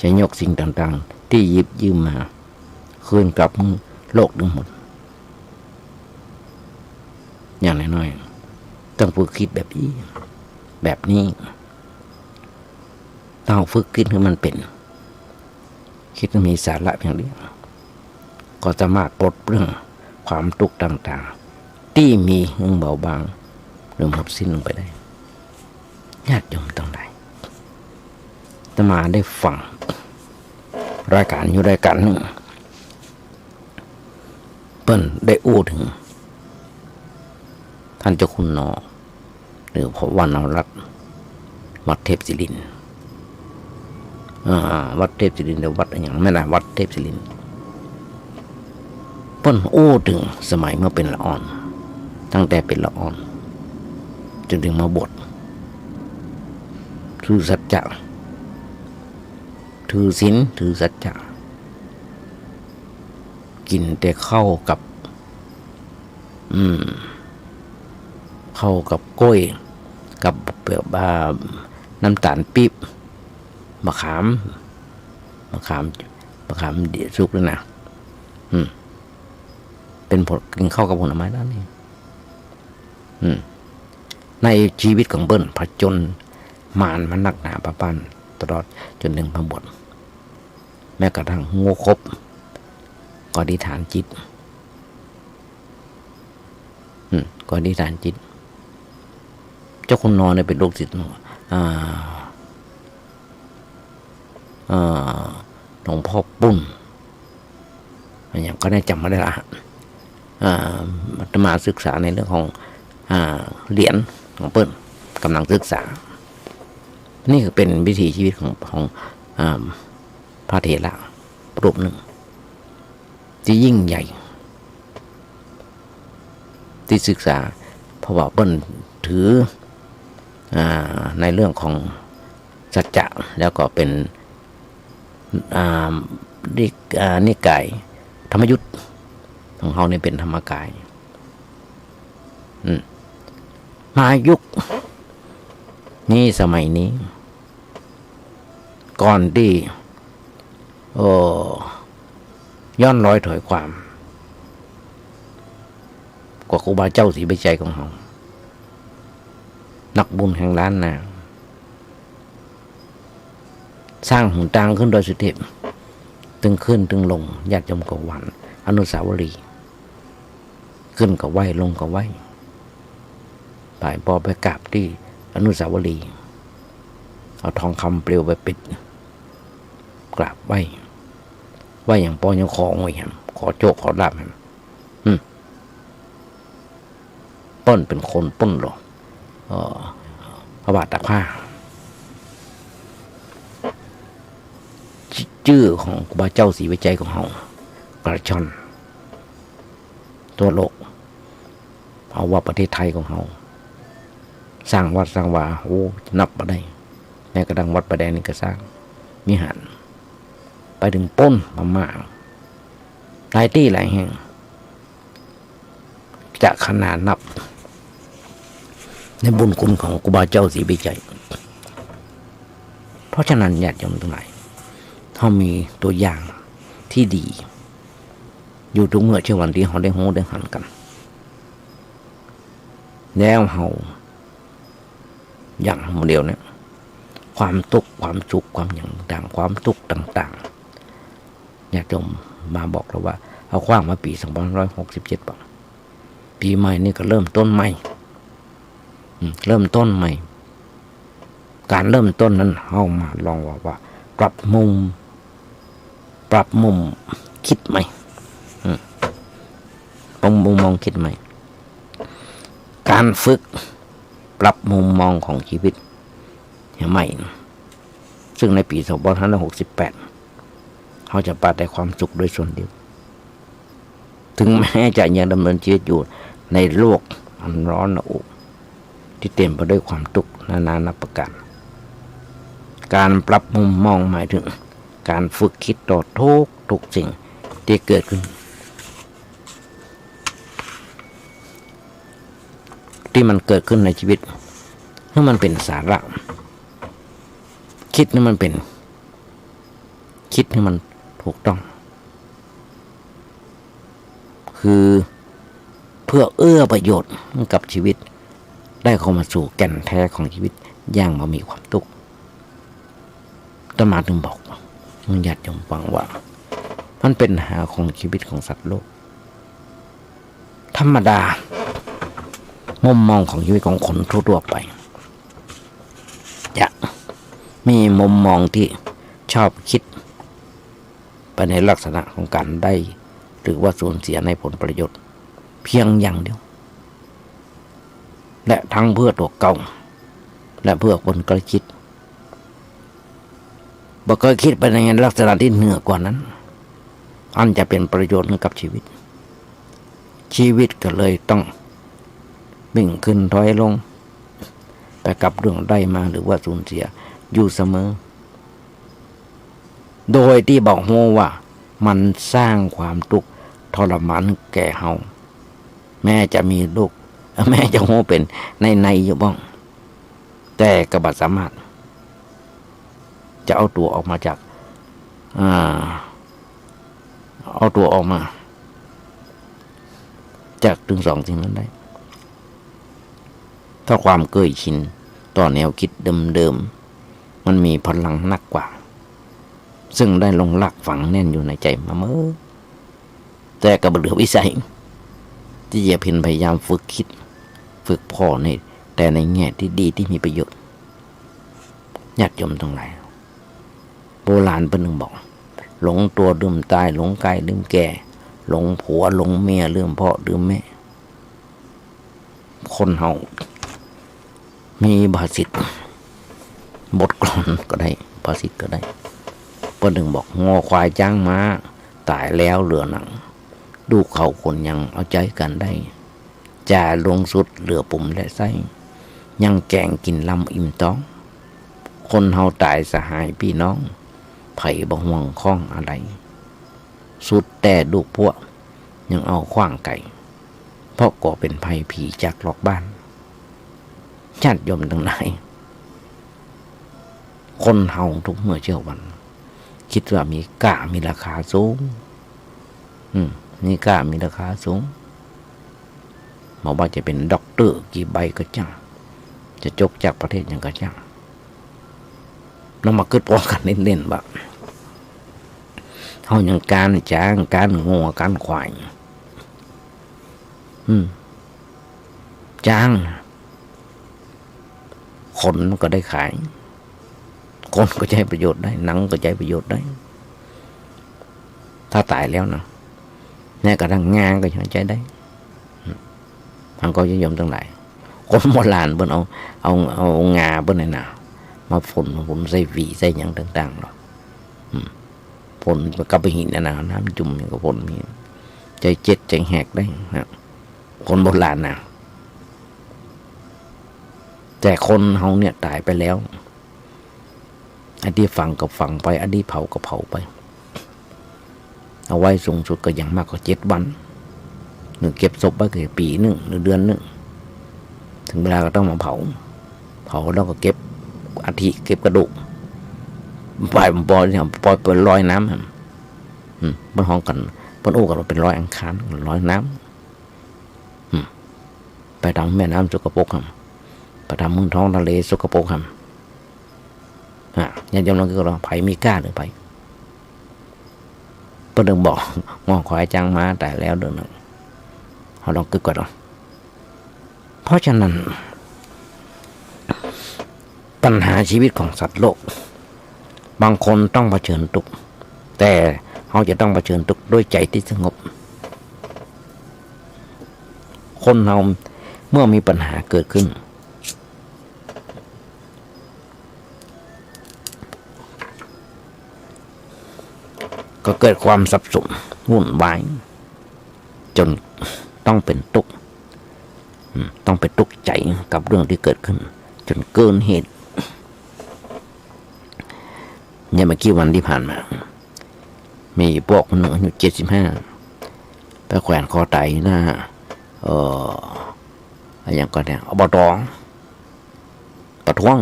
จะยกสิ่งต่างๆที่หยิบยืมมาคืนกลับโลกทั้งหมดอย่างน้อยๆต้องฝึกคิดแบบนี้ต้องฝึกคิดให้มันเป็นคิดให้มีสาระเพียงเดียวก็สามารถปลดเปลื้องความทุกข์ต่างๆที่มีเบาบางหรือหมดสิ้นลงไปได้ญาติโยมทั้งหลายอาตมาได้ฟังรายการอยู่รายการหนึ่งเปิ้นได้อู้ถึงท่านเจ้าคุณนอหรือพระวรรณรัตน์วัดเทพศิรินทร์วัดเทพศิรินทร์หรือวัดอะไรอย่างไม่ได้วัดเทพศิรินทร์เปิ้นอู้ถึงสมัยเมื่อเป็นละอ่อนตั้งแต่เป็นละอ่อนจนถึงมาบวชถือสัจจะถือศีลถือสัจจะกินแต่ข้าวกับข เข้ากับกล้วยกับน้ำตาลปี๊บมะขามเดี๋ยวสุกแล้วนะเป็นผลกินข้าวกับผลไม้ด้านนี้ในชีวิตของเบิ้ลผจญมารมันหนักหนาประปันตลอดจนถึงพบทแม้กระทั่งโง่คบก็อธิษฐานจิตก็อธิษฐานจิตเจ้าคุณนอนเนี่ยเป็นโรคจิตหลวงพ่อปุ้นอย่างก็ได้จำไม่ได้ละมาศึกษาในเรื่องของเหรียญของเปิ้ลกำลังศึกษานี่คือเป็นวิถีชีวิตของพระเถระรูปหนึ่งที่ยิ่งใหญ่ที่ศึกษาเพราะว่าเปิ้ลถือในเรื่องของสัจจะแล้วก็เป็นนิกายธรรมยุทธ์ของเขาเนี่ยเป็นธรรมกายมายุคนี้สมัยนี้ก่อนที่ย้อนร้อยถอยความกว่าครูบาเจ้าศรีใบใจของเขานักบุญแห่งล้านนาสร้างหุ่นตังขึ้นโดยสุเทพตึงขึ้นตึงลงญาติโยมก็หวันอนุสาวรีย์ขึ้นก็ไหวลงก็ไหวไปพอไปกราบที่อนุสาวรีย์เอาทองคำเปลวไปปิดกราบไหวอย่างปอยังขอไว้ครับขอโจกขอลาบครับป้นเป็นคนป้นหรอกพระบาทตากผ้าชื่อของครูบาเจ้าศรีวิจัยของเรากระชอนตัวโลกเอาว่าประเทศไทยของเราสร้างวัดสร้างวาโอ้นับมาได้แม้กระทั่งวัดประแดงนี่ก็สร้างมีหันไปถึงป้นมาม่าหลายที่หลายแห่งจะขนาดนับในบุญคุณของครูบาเจ้าศรีวิจัยเพราะฉะนั้นญาติโยมทั้งหลายเขามีตัวอย่างที่ดีอยู่ทุกเมื่อเชื่อวันที่เขาได้หูได้หันกันแล้วเขาอย่างโมเดลเนี่ยความทุกข์ความสุขความอย่างต่างความทุกข์ต่างๆญาติโยมมาบอกเราว่าเอาคว้างมาปี2567ป่ะปีใหม่นี่ก็เริ่มต้นใหม่เริ่มต้นใหม่การเริ่มต้นนั้นเอามาลองว่าปรับมุมคิดใหม่ปรับมุมมองคิดใหม่การฝึกปรับมุมมองของชีวิตใหม่ซึ่งในปี2568เขาจะปราศจากความสุขโดยส่วนเดียวถึงแม้จะยังดำเนินชีวิตอยู่ในโลกอันร้อนระอุที่เต็มไปด้วยความทุกข์นานานับประการการปรับมุมมองหมายถึงการฝึกคิดต่อทุกสิ่งที่เกิดขึ้นที่มันเกิดขึ้นในชีวิตให้มันเป็นสาระคิดให้มันถูกต้องคือเพื่อเอื้อประโยชน์กับชีวิตได้เข้ามาสู่แก่นแท้ของชีวิตอย่างบ่มีความทุกข์อาตมาถึงบอกมึงญาติโยมฟังว่ามันเป็นหาของชีวิตของสัตว์โลกธรรมดามุมมองของชีวิตของคนทั่วไปจะมีมุมมองที่ชอบคิดไปในลักษณะของการได้หรือว่าสูญเสียในผลประโยชน์เพียงอย่างเดียวและทั้งเพื่อตัวเก่าและเพื่อคนใกล้ชิดบ่เคยคิดไปในลักษณะที่เหนือกว่านั้นอันจะเป็นประโยชน์กับชีวิตก็เลยต้องบิ่งขึ้นถอยลงไปกับเรื่องได้มาหรือว่าสูญเสียอยู่เสมอโดยที่บอกโหว่ามันสร้างความทุกข์ทรมานแก่เฮาแม้จะมีลูก แม่จะโหเป็นในอยู่บ้างแต่กระบาดสามารถจะเอาตัวออกมาจากเอาตัวออกมาจากถึงสองสิ่งนั้นได้ถ้าความเคยชินต่อแนวคิดเดิมๆมันมีพลังหนักกว่าซึ่งได้ลงหลักฝังแน่นอยู่ในใจมาเมื่อแต่กระเหลือวิสัยที่จะเพียรพยายามฝึกคิดฝึกพ่อในแต่ในแง่ที่ดีที่มีประโยชน์ญาติโยมทั้งหลายโบราณเป็นหนึ่งบอกหลงตัวลืมตายหลงกายลืมแก่หลงผัวหลงเมียลืมพ่อลืมแม่คนเฮามีภาษิตบทกลอนก็ได้ภาษิตก็ได้เป็นหนึ่งบอกงอควายจ้างม้าตายแล้วเหลือหนังดูเขาคนยังเอาใจกันได้จ่าลงสุดเหลือปุ่มและไส้ยังแกงกินลำอิ่มท้องคนเฮาตายสหายพี่น้องไผ่บ่ห่วงข้องอะไรสุดแต่ลูกพวกยังเอาขว้างไก่เพราะก่อเป็นภัยผีจากหลอกบ้านญาติโยมทั้งหลายคนเฮาทุกเมื่อเช้าวันคิดว่ามีก้ามีราคาสูงมีก้ามีราคาสูงบอกว่าจะเป็นด็อกเตอร์กี่ใบก็จังจะจบจากประเทศอย่างก็จังแล้วมาเกิดพร้อมกันเล่นๆแบบเขาอย่างการจ้างการงัวการควายจ้างคนก็ได้ขายคนก็ใช้ประโยชน์ได้หนังก็ใช้ประโยชน์ได้ถ้าตายแล้วนะแม้กระทั่งงานก็ยังใช้ได้มันก็จะยมตั้งหลายคนโบราณเพิ่นเอางาเพิ่นนี่นะมาฝนใส่หวีใส่หยังต่างๆหรอกฝนกับไปหินนะน้ำจุ่มก็ฝนมีใจเจ็ดใจแหกได้นะคนโบราณนะแต่คนเฮาเนี่ยตายไปแล้วอันที่ฝังก็ฝังไปอันที่เผาก็เผาไปเอาไว้สูงสุดก็อย่างมากก็7 วันหรือเก็บศพไว้แค่ปีหนึ่งหรือเดือนหนึ่งถึงเวลาก็ต้องมาเผาแล้วก็เก็บอาทิเก็บกระดูกปล่อยปล่อยลอยน้ำบนห้องกันบนโอ้กันเป็นลอยอังคารลอยน้ำไปทำแม่น้ำสกปรกไปทำมือท้องทะเลสกปรกญาติโยมเราก็ไผ่มีกล้าหรือไปเพิ่นบอกงอควายจ้างม้าแต่แล้วเดือนหนึ่งเราลองกึกก่อนเพราะฉะนั้นปัญหาชีวิตของสัตว์โลกบางคนต้องเผชิญทุกข์แต่เขาจะต้องเผชิญทุกข์ด้วยใจที่สงบคนเราเมื่อมีปัญหาเกิดขึ้นก็เกิดความสับสนวุ่นวายจนต้องเป็นทุกข์ต้องไปทุกข์ใจกับเรื่องที่เกิดขึ้นจนเกินเหตุเนี่ยเมื่อกี้วันที่ผ่านมามีพวกคนหนึ่งอายุ75ไปแขวนคอตายหน้าอย่างก่อนเนี่ยอบต.ประท้วง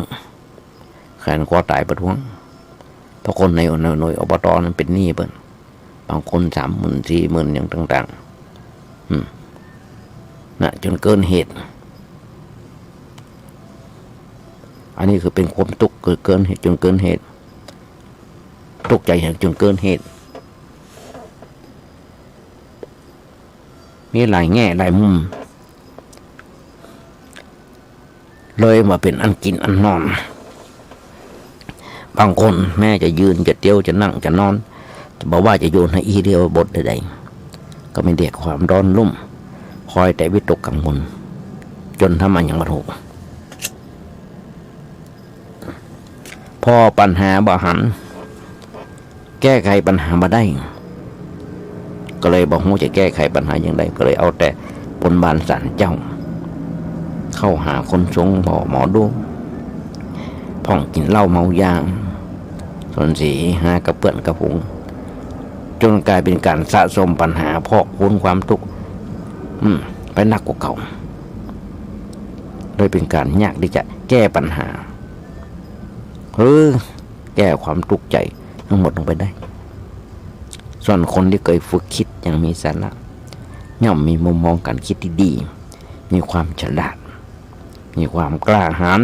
แขวนคอตายประท้วงเพราะคนในหน่วยอบต.นั้นเป็นหนี้เปิ้นบางคน30,000 40,000อย่างต่างๆนะจนเกินเหตุอันนี้คือเป็นความทุกข์เกินเหตุจนเกินเหตุทุกข์ใจจนเกินเหตุมีหลายแง่หลายมุมเลยมาเป็นอันกินอันนอนบางคนแม่จะยืนจะเตี้ยวจะนั่งจะนอนจะบอกว่าจะโยนให้อีเดียวบทใดๆก็ไม่เด็กความร้อนรุ่มคอยแต่วิตกกังวลจนทำมันอย่างมาถูกพอปัญหาบ่หันแก้ไขปัญหามาได้ก็เลยบอกว่าจะแก้ไขปัญหาอย่างไรก็เลยเอาแต่บนบานศาลเจ้าเข้าหาคนทรงหมอดูพ่องกินเหล้าเมายาส่วนสีหากระเปื้อนกระพุงจนกลายเป็นการสะสมปัญหาพอกพูนความทุกข์ไปหนักกว่าเก่า เลยเป็นการยากที่จะแก้ปัญหาแก้ความทุกข์ใจทั้งหมดลงไปได้ส่วนคนที่เคยฝึกคิดอย่างมีสาระย่อมมีมุมมองการคิดที่ดีมีความฉลาดมีความกล้าหาญ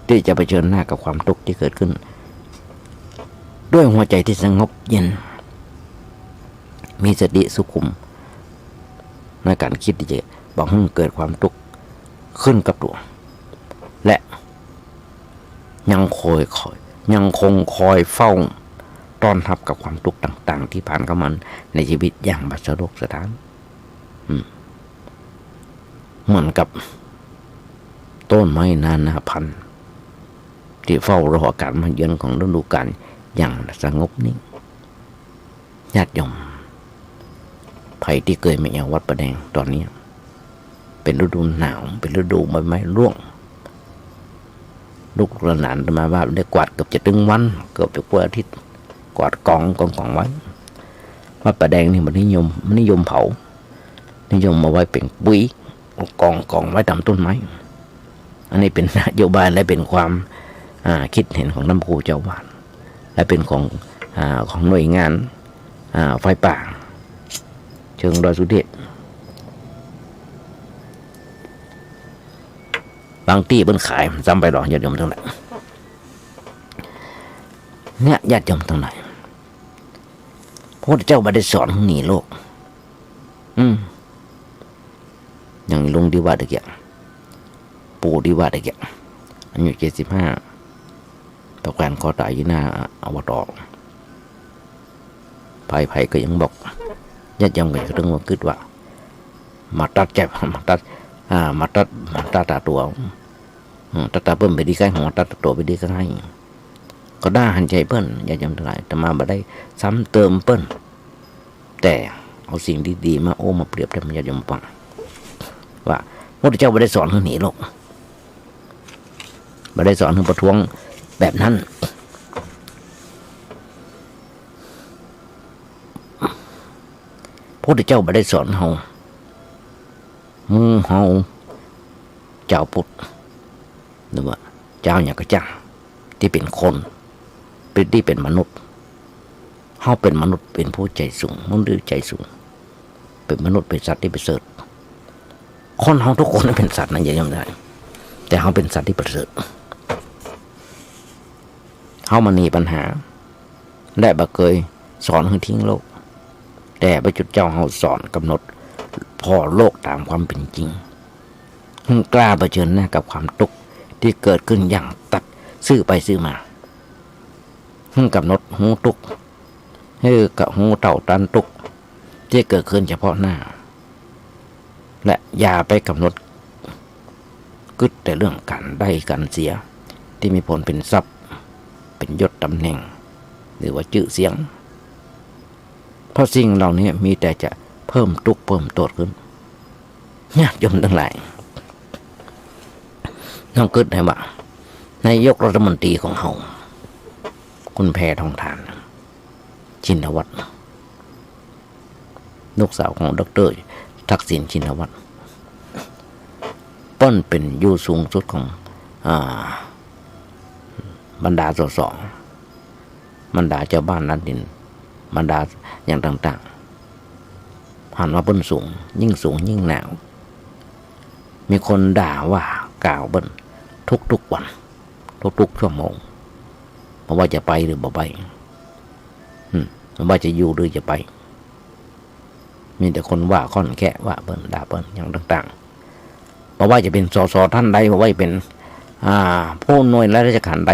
ที่จะเผชิญหน้ากับความทุกข์ที่เกิดขึ้นด้วยหัวใจที่สงบเย็นมีสติสุขุมในการคิดที่จะบอกให้เกิดความทุกข์ขึ้นกับตัวและยังคงคอยเฝ้าต้อนรับกับความทุกข์ต่างๆที่ผ่านเข้ามาในชีวิตอย่างบัสรกสถานเหมือนกับต้นไม้นานาพันธุ์ที่เฝ้ารอการมาเยือนของฤดูกาลอย่างสงบนิ่งญาติโยมไผ่ที่เคยมาอย่างวัดประแดงตอนนี้เป็นฤดูหนาวเป็นฤดูใบไม้ร่วงลูกหลานมาว่าได้กวาดเกือบจะถึงวันเกือบจะกว่าอาทิตย์กวาดกองไว้วัดประแดงนี่มันนิยมเผานิยมมาไว้เป็นปุ๋ยกองไว้ตามต้นไม้อันนี้เป็นนโยบายและเป็นความคิดเห็นของน้ำพุเจ้าวาดและเป็นของหน่วยงานไฟป่าเชิงดอยสุเทพบางที่เพิ่นขายซ้ำไปหรอกญาติโยมทั้งหลายเนี่ยญาติโยมทั้งหลายพระพุทธเจ้าไม่ได้สอนให้หนีโลกอย่างลุงที่ว่าตะเกียบปู่ที่ว่าตะเกียบอายุ75ประกันคอตายอยู่หน้าอบต.ไผ่ก็ยังบอกญาติโยมก็จะต้องมาคิดว่ามาตัดแจ็บมาตัดตาตัวตัดตาเพิ่มไปดีกันของตัดตัวไปดีกันให้ก็ได้หันใจเพิ่นญาติโยมทั้งหลายแต่มาบ่ได้ซ้ำเติมเพิ่นแต่เอาสิ่งดีๆมามาเปรียบให้ญาติโยมฟังว่าพระพุทธเจ้าไม่ได้สอนให้หนีโลกไม่ได้สอนให้ประท้วงแบบนั้นพระพุทธเจ้าไม่ได้สอนเฮาเจ้าพุทธหรือว่าเจ้าอย่างกระจังที่เป็นคนที่เป็นมนุษย์เฮาเป็นมนุษย์เป็นผู้ใจสูงมนุษย์ใจสูงเป็นมนุษย์เป็นสัตว์ที่ประเสริฐคนเฮาทุกคนเป็นสัตว์นั่นอย่าลืมได้แต่เฮาเป็นสัตว์ที่ประเสริฐเฮามันมีปัญหาและบ่เคยสอนให้ทิ้งโลกแต่พระจุดเจ้าเฮาสอนกำหนดพอโลกตามความเป็นจริงกล้าเผชิญหน้ากับความทุกข์ที่เกิดขึ้นอย่างตัดซื่อไปซื่อมากำหนดหูทุกข์กับหูเต่าตันทุกข์ที่เกิดขึ้นเฉพาะหน้าและอย่าไปกำหนดกึศแต่เรื่องการได้การเสียที่มีผลเป็นทรัพย์เป็นยศตำแหน่งหรือว่าชื่อเสียงเพราะสิ่งเหล่านี้มีแต่จะเพิ่มทุกข์เพิ่มโทษขึ้นญาติโยมทั้งหลายน้องกึศให้ว่านายกรัฐมนตรีของเฮาคุณแพทองธารชินวัตรลูกสาวของดร.ทักษิณชินวัตรเปิ้นเป็นอยู่สูงสุดของบรรดาสสบรรดาเจ้าบ้านนัดดินบรรดาอย่างต่างๆผ่านมาเปิ้นสูงยิ่งหนาวมีคนด่าว่ากล่าวเปิ้นทุกวันทุกชั่วโมงเพราะว่าจะไปหรือบ่ไปว่าจะอยู่หรือจะไปมีแต่คนว่าค่อนแค่ว่าเปิ้นด่าเปิ้นอย่างต่างๆเพราะว่าจะเป็นสสท่านใดเพราะว่าเป็นผู้หน่วยราชการใด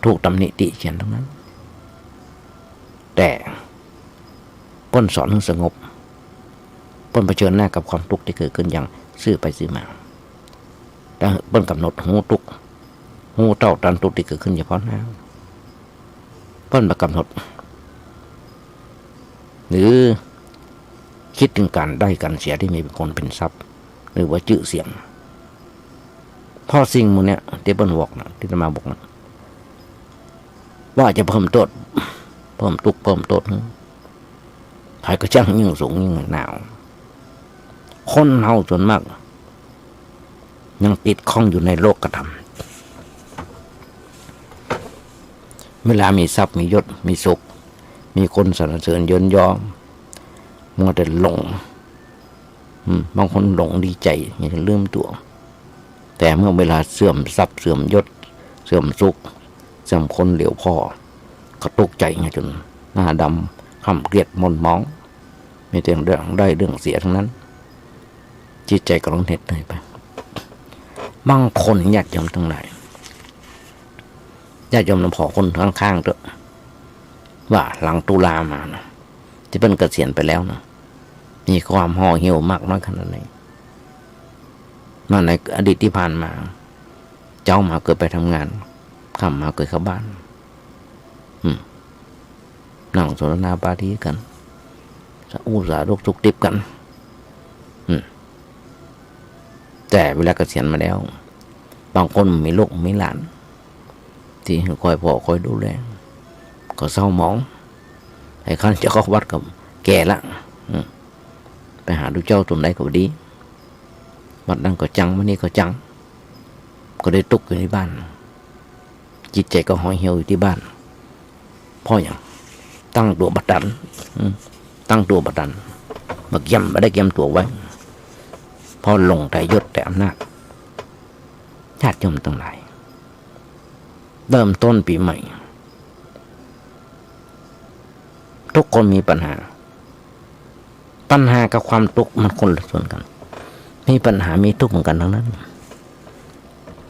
ถูกตำหนิติเตียนทั้งนั้นแต่เปิ้นสอนให้สงบเปิ้นเผชิญหน้ากับความทุกข์ที่เกิดขึ้นอย่างซื่อไปซื่อมาแต่เปิ้นกำหนดหูทุกข์หูเต่าตันทุกข์ที่เกิดขึ้นเฉพาะหน้าเปิ้นมากำหนดหรือคิดถึงการได้การเสียที่มีเป็นคนเป็นทรัพย์หรือว่าชื่อเสียงพอสิ่งมูลเนี่ยที่เปิ้นบอกนะที่จะมาบอกนะว่าจะเพิ่มโทษเพิ่มทุกข์เพิ่มโทษใครก็ช่างยิ่งสูงยิ่งหนาวคนเฮาส่วนมาก ยังติดข้องอยู่ในโลกกระทำเวลามีทรัพย์มียศมีสุขมีคนสรรเสริญยนยอมัวแต่หลงบางคนหลงดีใจอย่าลืมตัวแต่เมื่อเวลาเสื่อมทรัพย์เสื่อมยศเสื่อมสุขเสื่อมคนเหลียวพ่อก็ตกใจไงจนหน้าดำคำเกลียดมนมองไม่แต่เรื่องได้เรื่องเสียทั้งนั้นจิตใจก็ลงเหตุเลยไปบางคนญาติโยมทั้งหลายญาติโยมน้ำพอคนข้างๆเถอะว่าหลังตุลามานะที่เป็นเกษียณไปแล้วนะมีความห่อเหี่ยวมากน้อยขนาดไหนมาในอดีตที่ผ่านมาเจ้ามาเกิดไปทำงานข้ามมาเกิดเข้าบ้านนั่งสนทนาปาร์ตี้กันสาธุสุขดิบกันแต่เวลาเกษียณมาแล้วบางคนมีลูกมีหลานที่คอยพ่อคอยดูแลก็เศร้าหมองไอ้ขั้นจะเข้าวัดกับแก่ละไปหาดูเจ้าตรงไหนก็ดีวัดนั่นก็จังวันนี้ก็จังก็ได้ตุกอยู่ที่บ้านจิตใจก็ห่อเหี่ยวอยู่ที่บ้านพ่ออย่างตั้งตัวบัดดันตั้งตัวบัดดันบักย่ำไม่ได้เก็บตัวไว้พอลงแต่ยศแต่อำนาจญาติโยมทั้งหลายเริ่มต้นปีใหม่ทุกคนมีปัญหากับความทุกข์มันคนละส่วนกันมีปัญหามีทุกข์เหมือนกันทั้งนั้น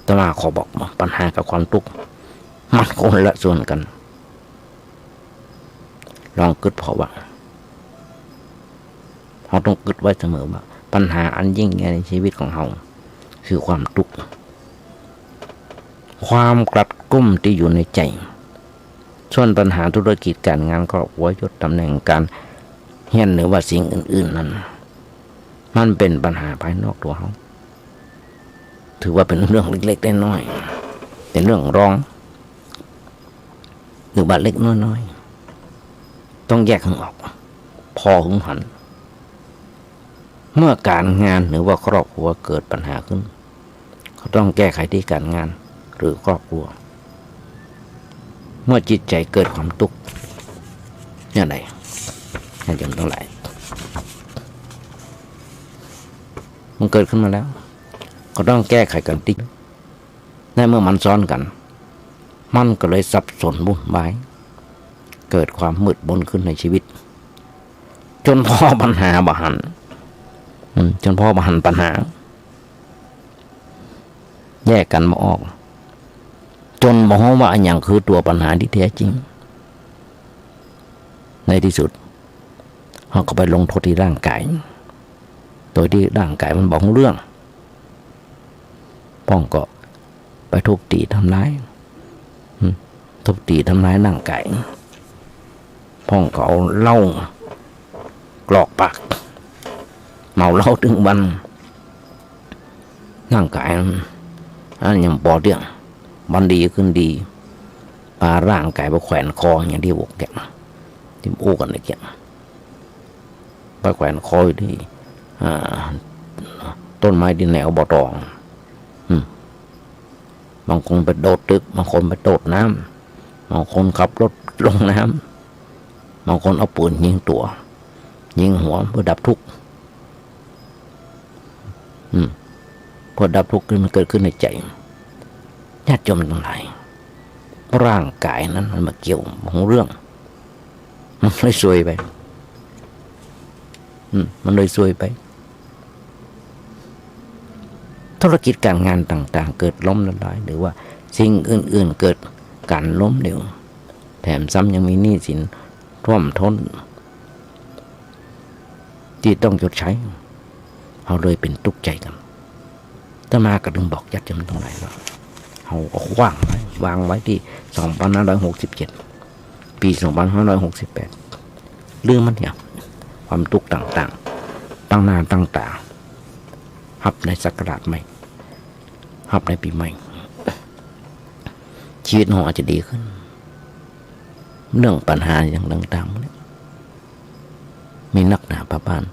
แต่ว่าขอบอกว่าปัญหากับความทุกข์มันคนละส่วนกันลองคิดพอว่าเราต้องคิดไว้เสมอว่าปัญหาอันยิ่งใหญ่ในชีวิตของเราคือความทุกข์ความกลัดกลุ้มที่อยู่ในใจส่วนปัญหาธุรกิจการงานครอบครัวยศตำแหน่งการเฮียนหรือว่าสิ่งอื่นๆนั้นมันเป็นปัญหาภายนอกตัวเขาถือว่าเป็นเรื่องเล็กๆน้อยๆเป็นเรื่องรองหรือว่าเล็กน้อยๆต้องแยกให้ออกพอหุงหันเมื่อการงานหรือว่าครอบครัวเกิดปัญหาขึ้นเขาต้องแก้ไขที่การงานหรือครอบครัวเมื่อจิตใจเกิดความทุกข์อย่างไรให้จำต้องไหลมันเกิดขึ้นมาแล้วก็ต้องแก้ไขกันติ๊กในเมื่อมันซ้อนกันมันก็เลยสับสนวุ่นวายเกิดความมืดมนขึ้นในชีวิตจนพ่อปัญหาบหันจนพ่อบหันปัญหาแยกกันมาออกจนมองว่าอันอย่างคือตัวปัญหาที่แท้จริงในที่สุดเขาก็ไปลงโทษที่ร่างกายโดยที่ร่างกายมันบอกเรื่องป้องก็ไปทุบตีทำร้ายร่างกายป้องก็เอาเหล้ากรอกปากเมาเหล้าถึงวันร่างกายอันยังปอเรื่องมันดีขึ้นดีปลาร่างกายไปแขวนคออย่างที่บอกแกที่โอ้กันเลยแกไปแขวนคออยู่ที่ต้นไม้ดินแนวบ่อตองบางคนไปโดดตึกบางคนไปโดดน้ำบางคนขับรถลงน้ำบางคนเอาปืนยิงตัวยิงหัวเพื่อดับทุกข์เพื่อดับทุกข์มันเกิดขึ้นในใจญาติโยมทั้งหลายร่างกายนั้นมันมาเกี่ยวของเรื่องมันเลยซวยไปมันเลยซวยไปธุรกิจการงานต่างๆเกิดล้มละลายหรือว่าสิ่งอื่นๆเกิดการล้มเหลวแถมซ้ำยังมีหนี้สินท่วมท้นที่ต้องชดใช้เขาเลยเป็นทุกข์ใจกันถ้ามากระดึงบอกญาติโยมทั้งหลายว่าเขาวางไว้ที่2567ปี2568เรื่องมันเนี่ยความทุกข์ต่างๆตั้งหน้าตั้งตาหับในศักราชใหม่หับในปีใหม่ชีวิตของอาจจะดีขึ้นเรื่องปัญหาอย่างต่างๆเนี่ยมีนักหนาพระบ้าน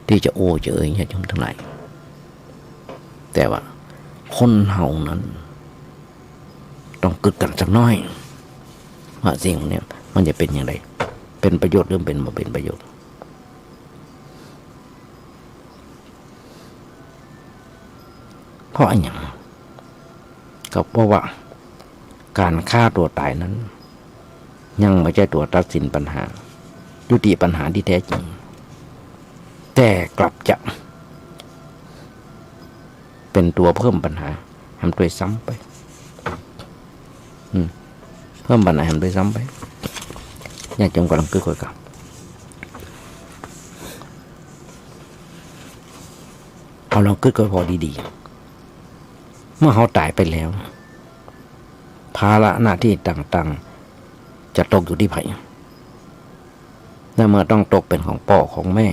ที่จะโอ้จะเอ่ยญาติโยมทั้งหลายแต่ว่า คนเฮานั้นต้องกึดกันสักน้อยว่าสิ่งนี้มันจะเป็นอย่างไรเป็นประโยชน์หรือเป็นบ่เป็นประโยชน์เพราะอย่างก็เพราะว่าการฆ่าตัวตายนั้นยังไม่ใช่ตัวตัดสินปัญหายุติปัญหาที่แท้จริงแต่กลับจะเป็นตัวเพิ่มปัญหาทำตัวซ้ำไปเพิ่มปัญหาทำตัวซ้ำไปอยากจงกำลังคุยกันเอาลองคุยพอดีๆเมื่อเขาตายไปแล้วภาระหน้าที่ต่างๆจะตกอยู่ที่ไผและเมื่อต้องตกเป็นของพ่อของแม่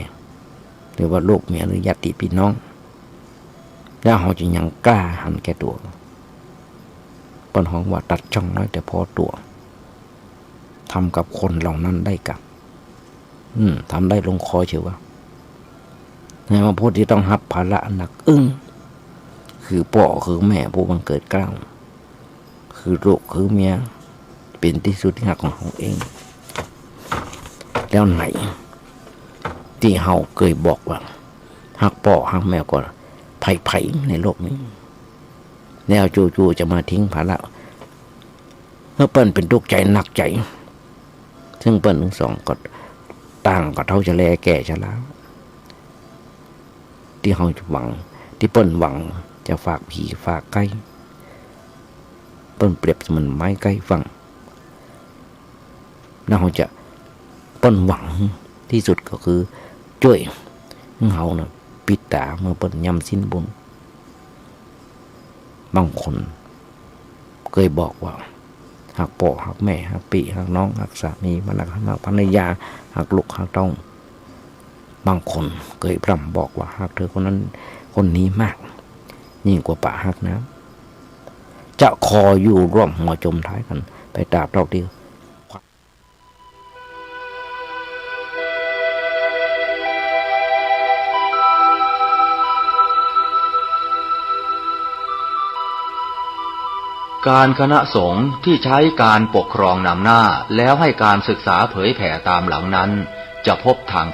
หรือว่าลูกเมียหรือญาติพี่น้องแล้วเขาจะยังกล้าหันแก่ตัวปนห้องว่าตัดช่องน้อยแต่พอตัวทำกับคนเหล่านั้นได้กับทำได้ลงคอเชียวว่าในมาพูดที่ต้องรับภาระหนักคือพ่อคือแม่ผู้บังเกิดเกล้าคือลูกคือเมียเป็นที่สุดที่หักของเขาเองแล้วไหนที่เขาเคยบอกว่าหักพ่อหักแม่ก็ไผ่ในโลกนี้แล้วจู่ๆจะมาทิ้งภาระเมื่อเปิ้นเป็นทุกข์ใจหนักใจซึ่งเปิ้นทั้งสองก็ต่างกับเท่าจะแลแก่ชราที่เขาหวังที่เปิ้นหวังจะฝากผีฝากไก่เปิ้นเปรียบเสมือนไม้ใกล้ฝั่งแล้วเขาจะเปิ้นหวังที่สุดก็คือช่วยเขานะปิดตาเมื่อเปิ้นย่ำสิ้นบุญบางคนเคยบอกว่าหักพ่อหักแม่หักพี่หักน้องหักสามีมันหักภรรยาหักลูกหักเต้าบางคนเคยพร่ำบอกว่าหักเธอคนนั้นคนนี้มากยิ่งกว่าป่าหักน้ำจะคออยู่ร่วมหัวจมท้ายกันไปตราบเท่าที่ การคณะสงฆ์ที่ใช้การปกครองนำหน้าแล้วให้การศึกษาเผยแผ่ตามหลังนั้นจะพบทาง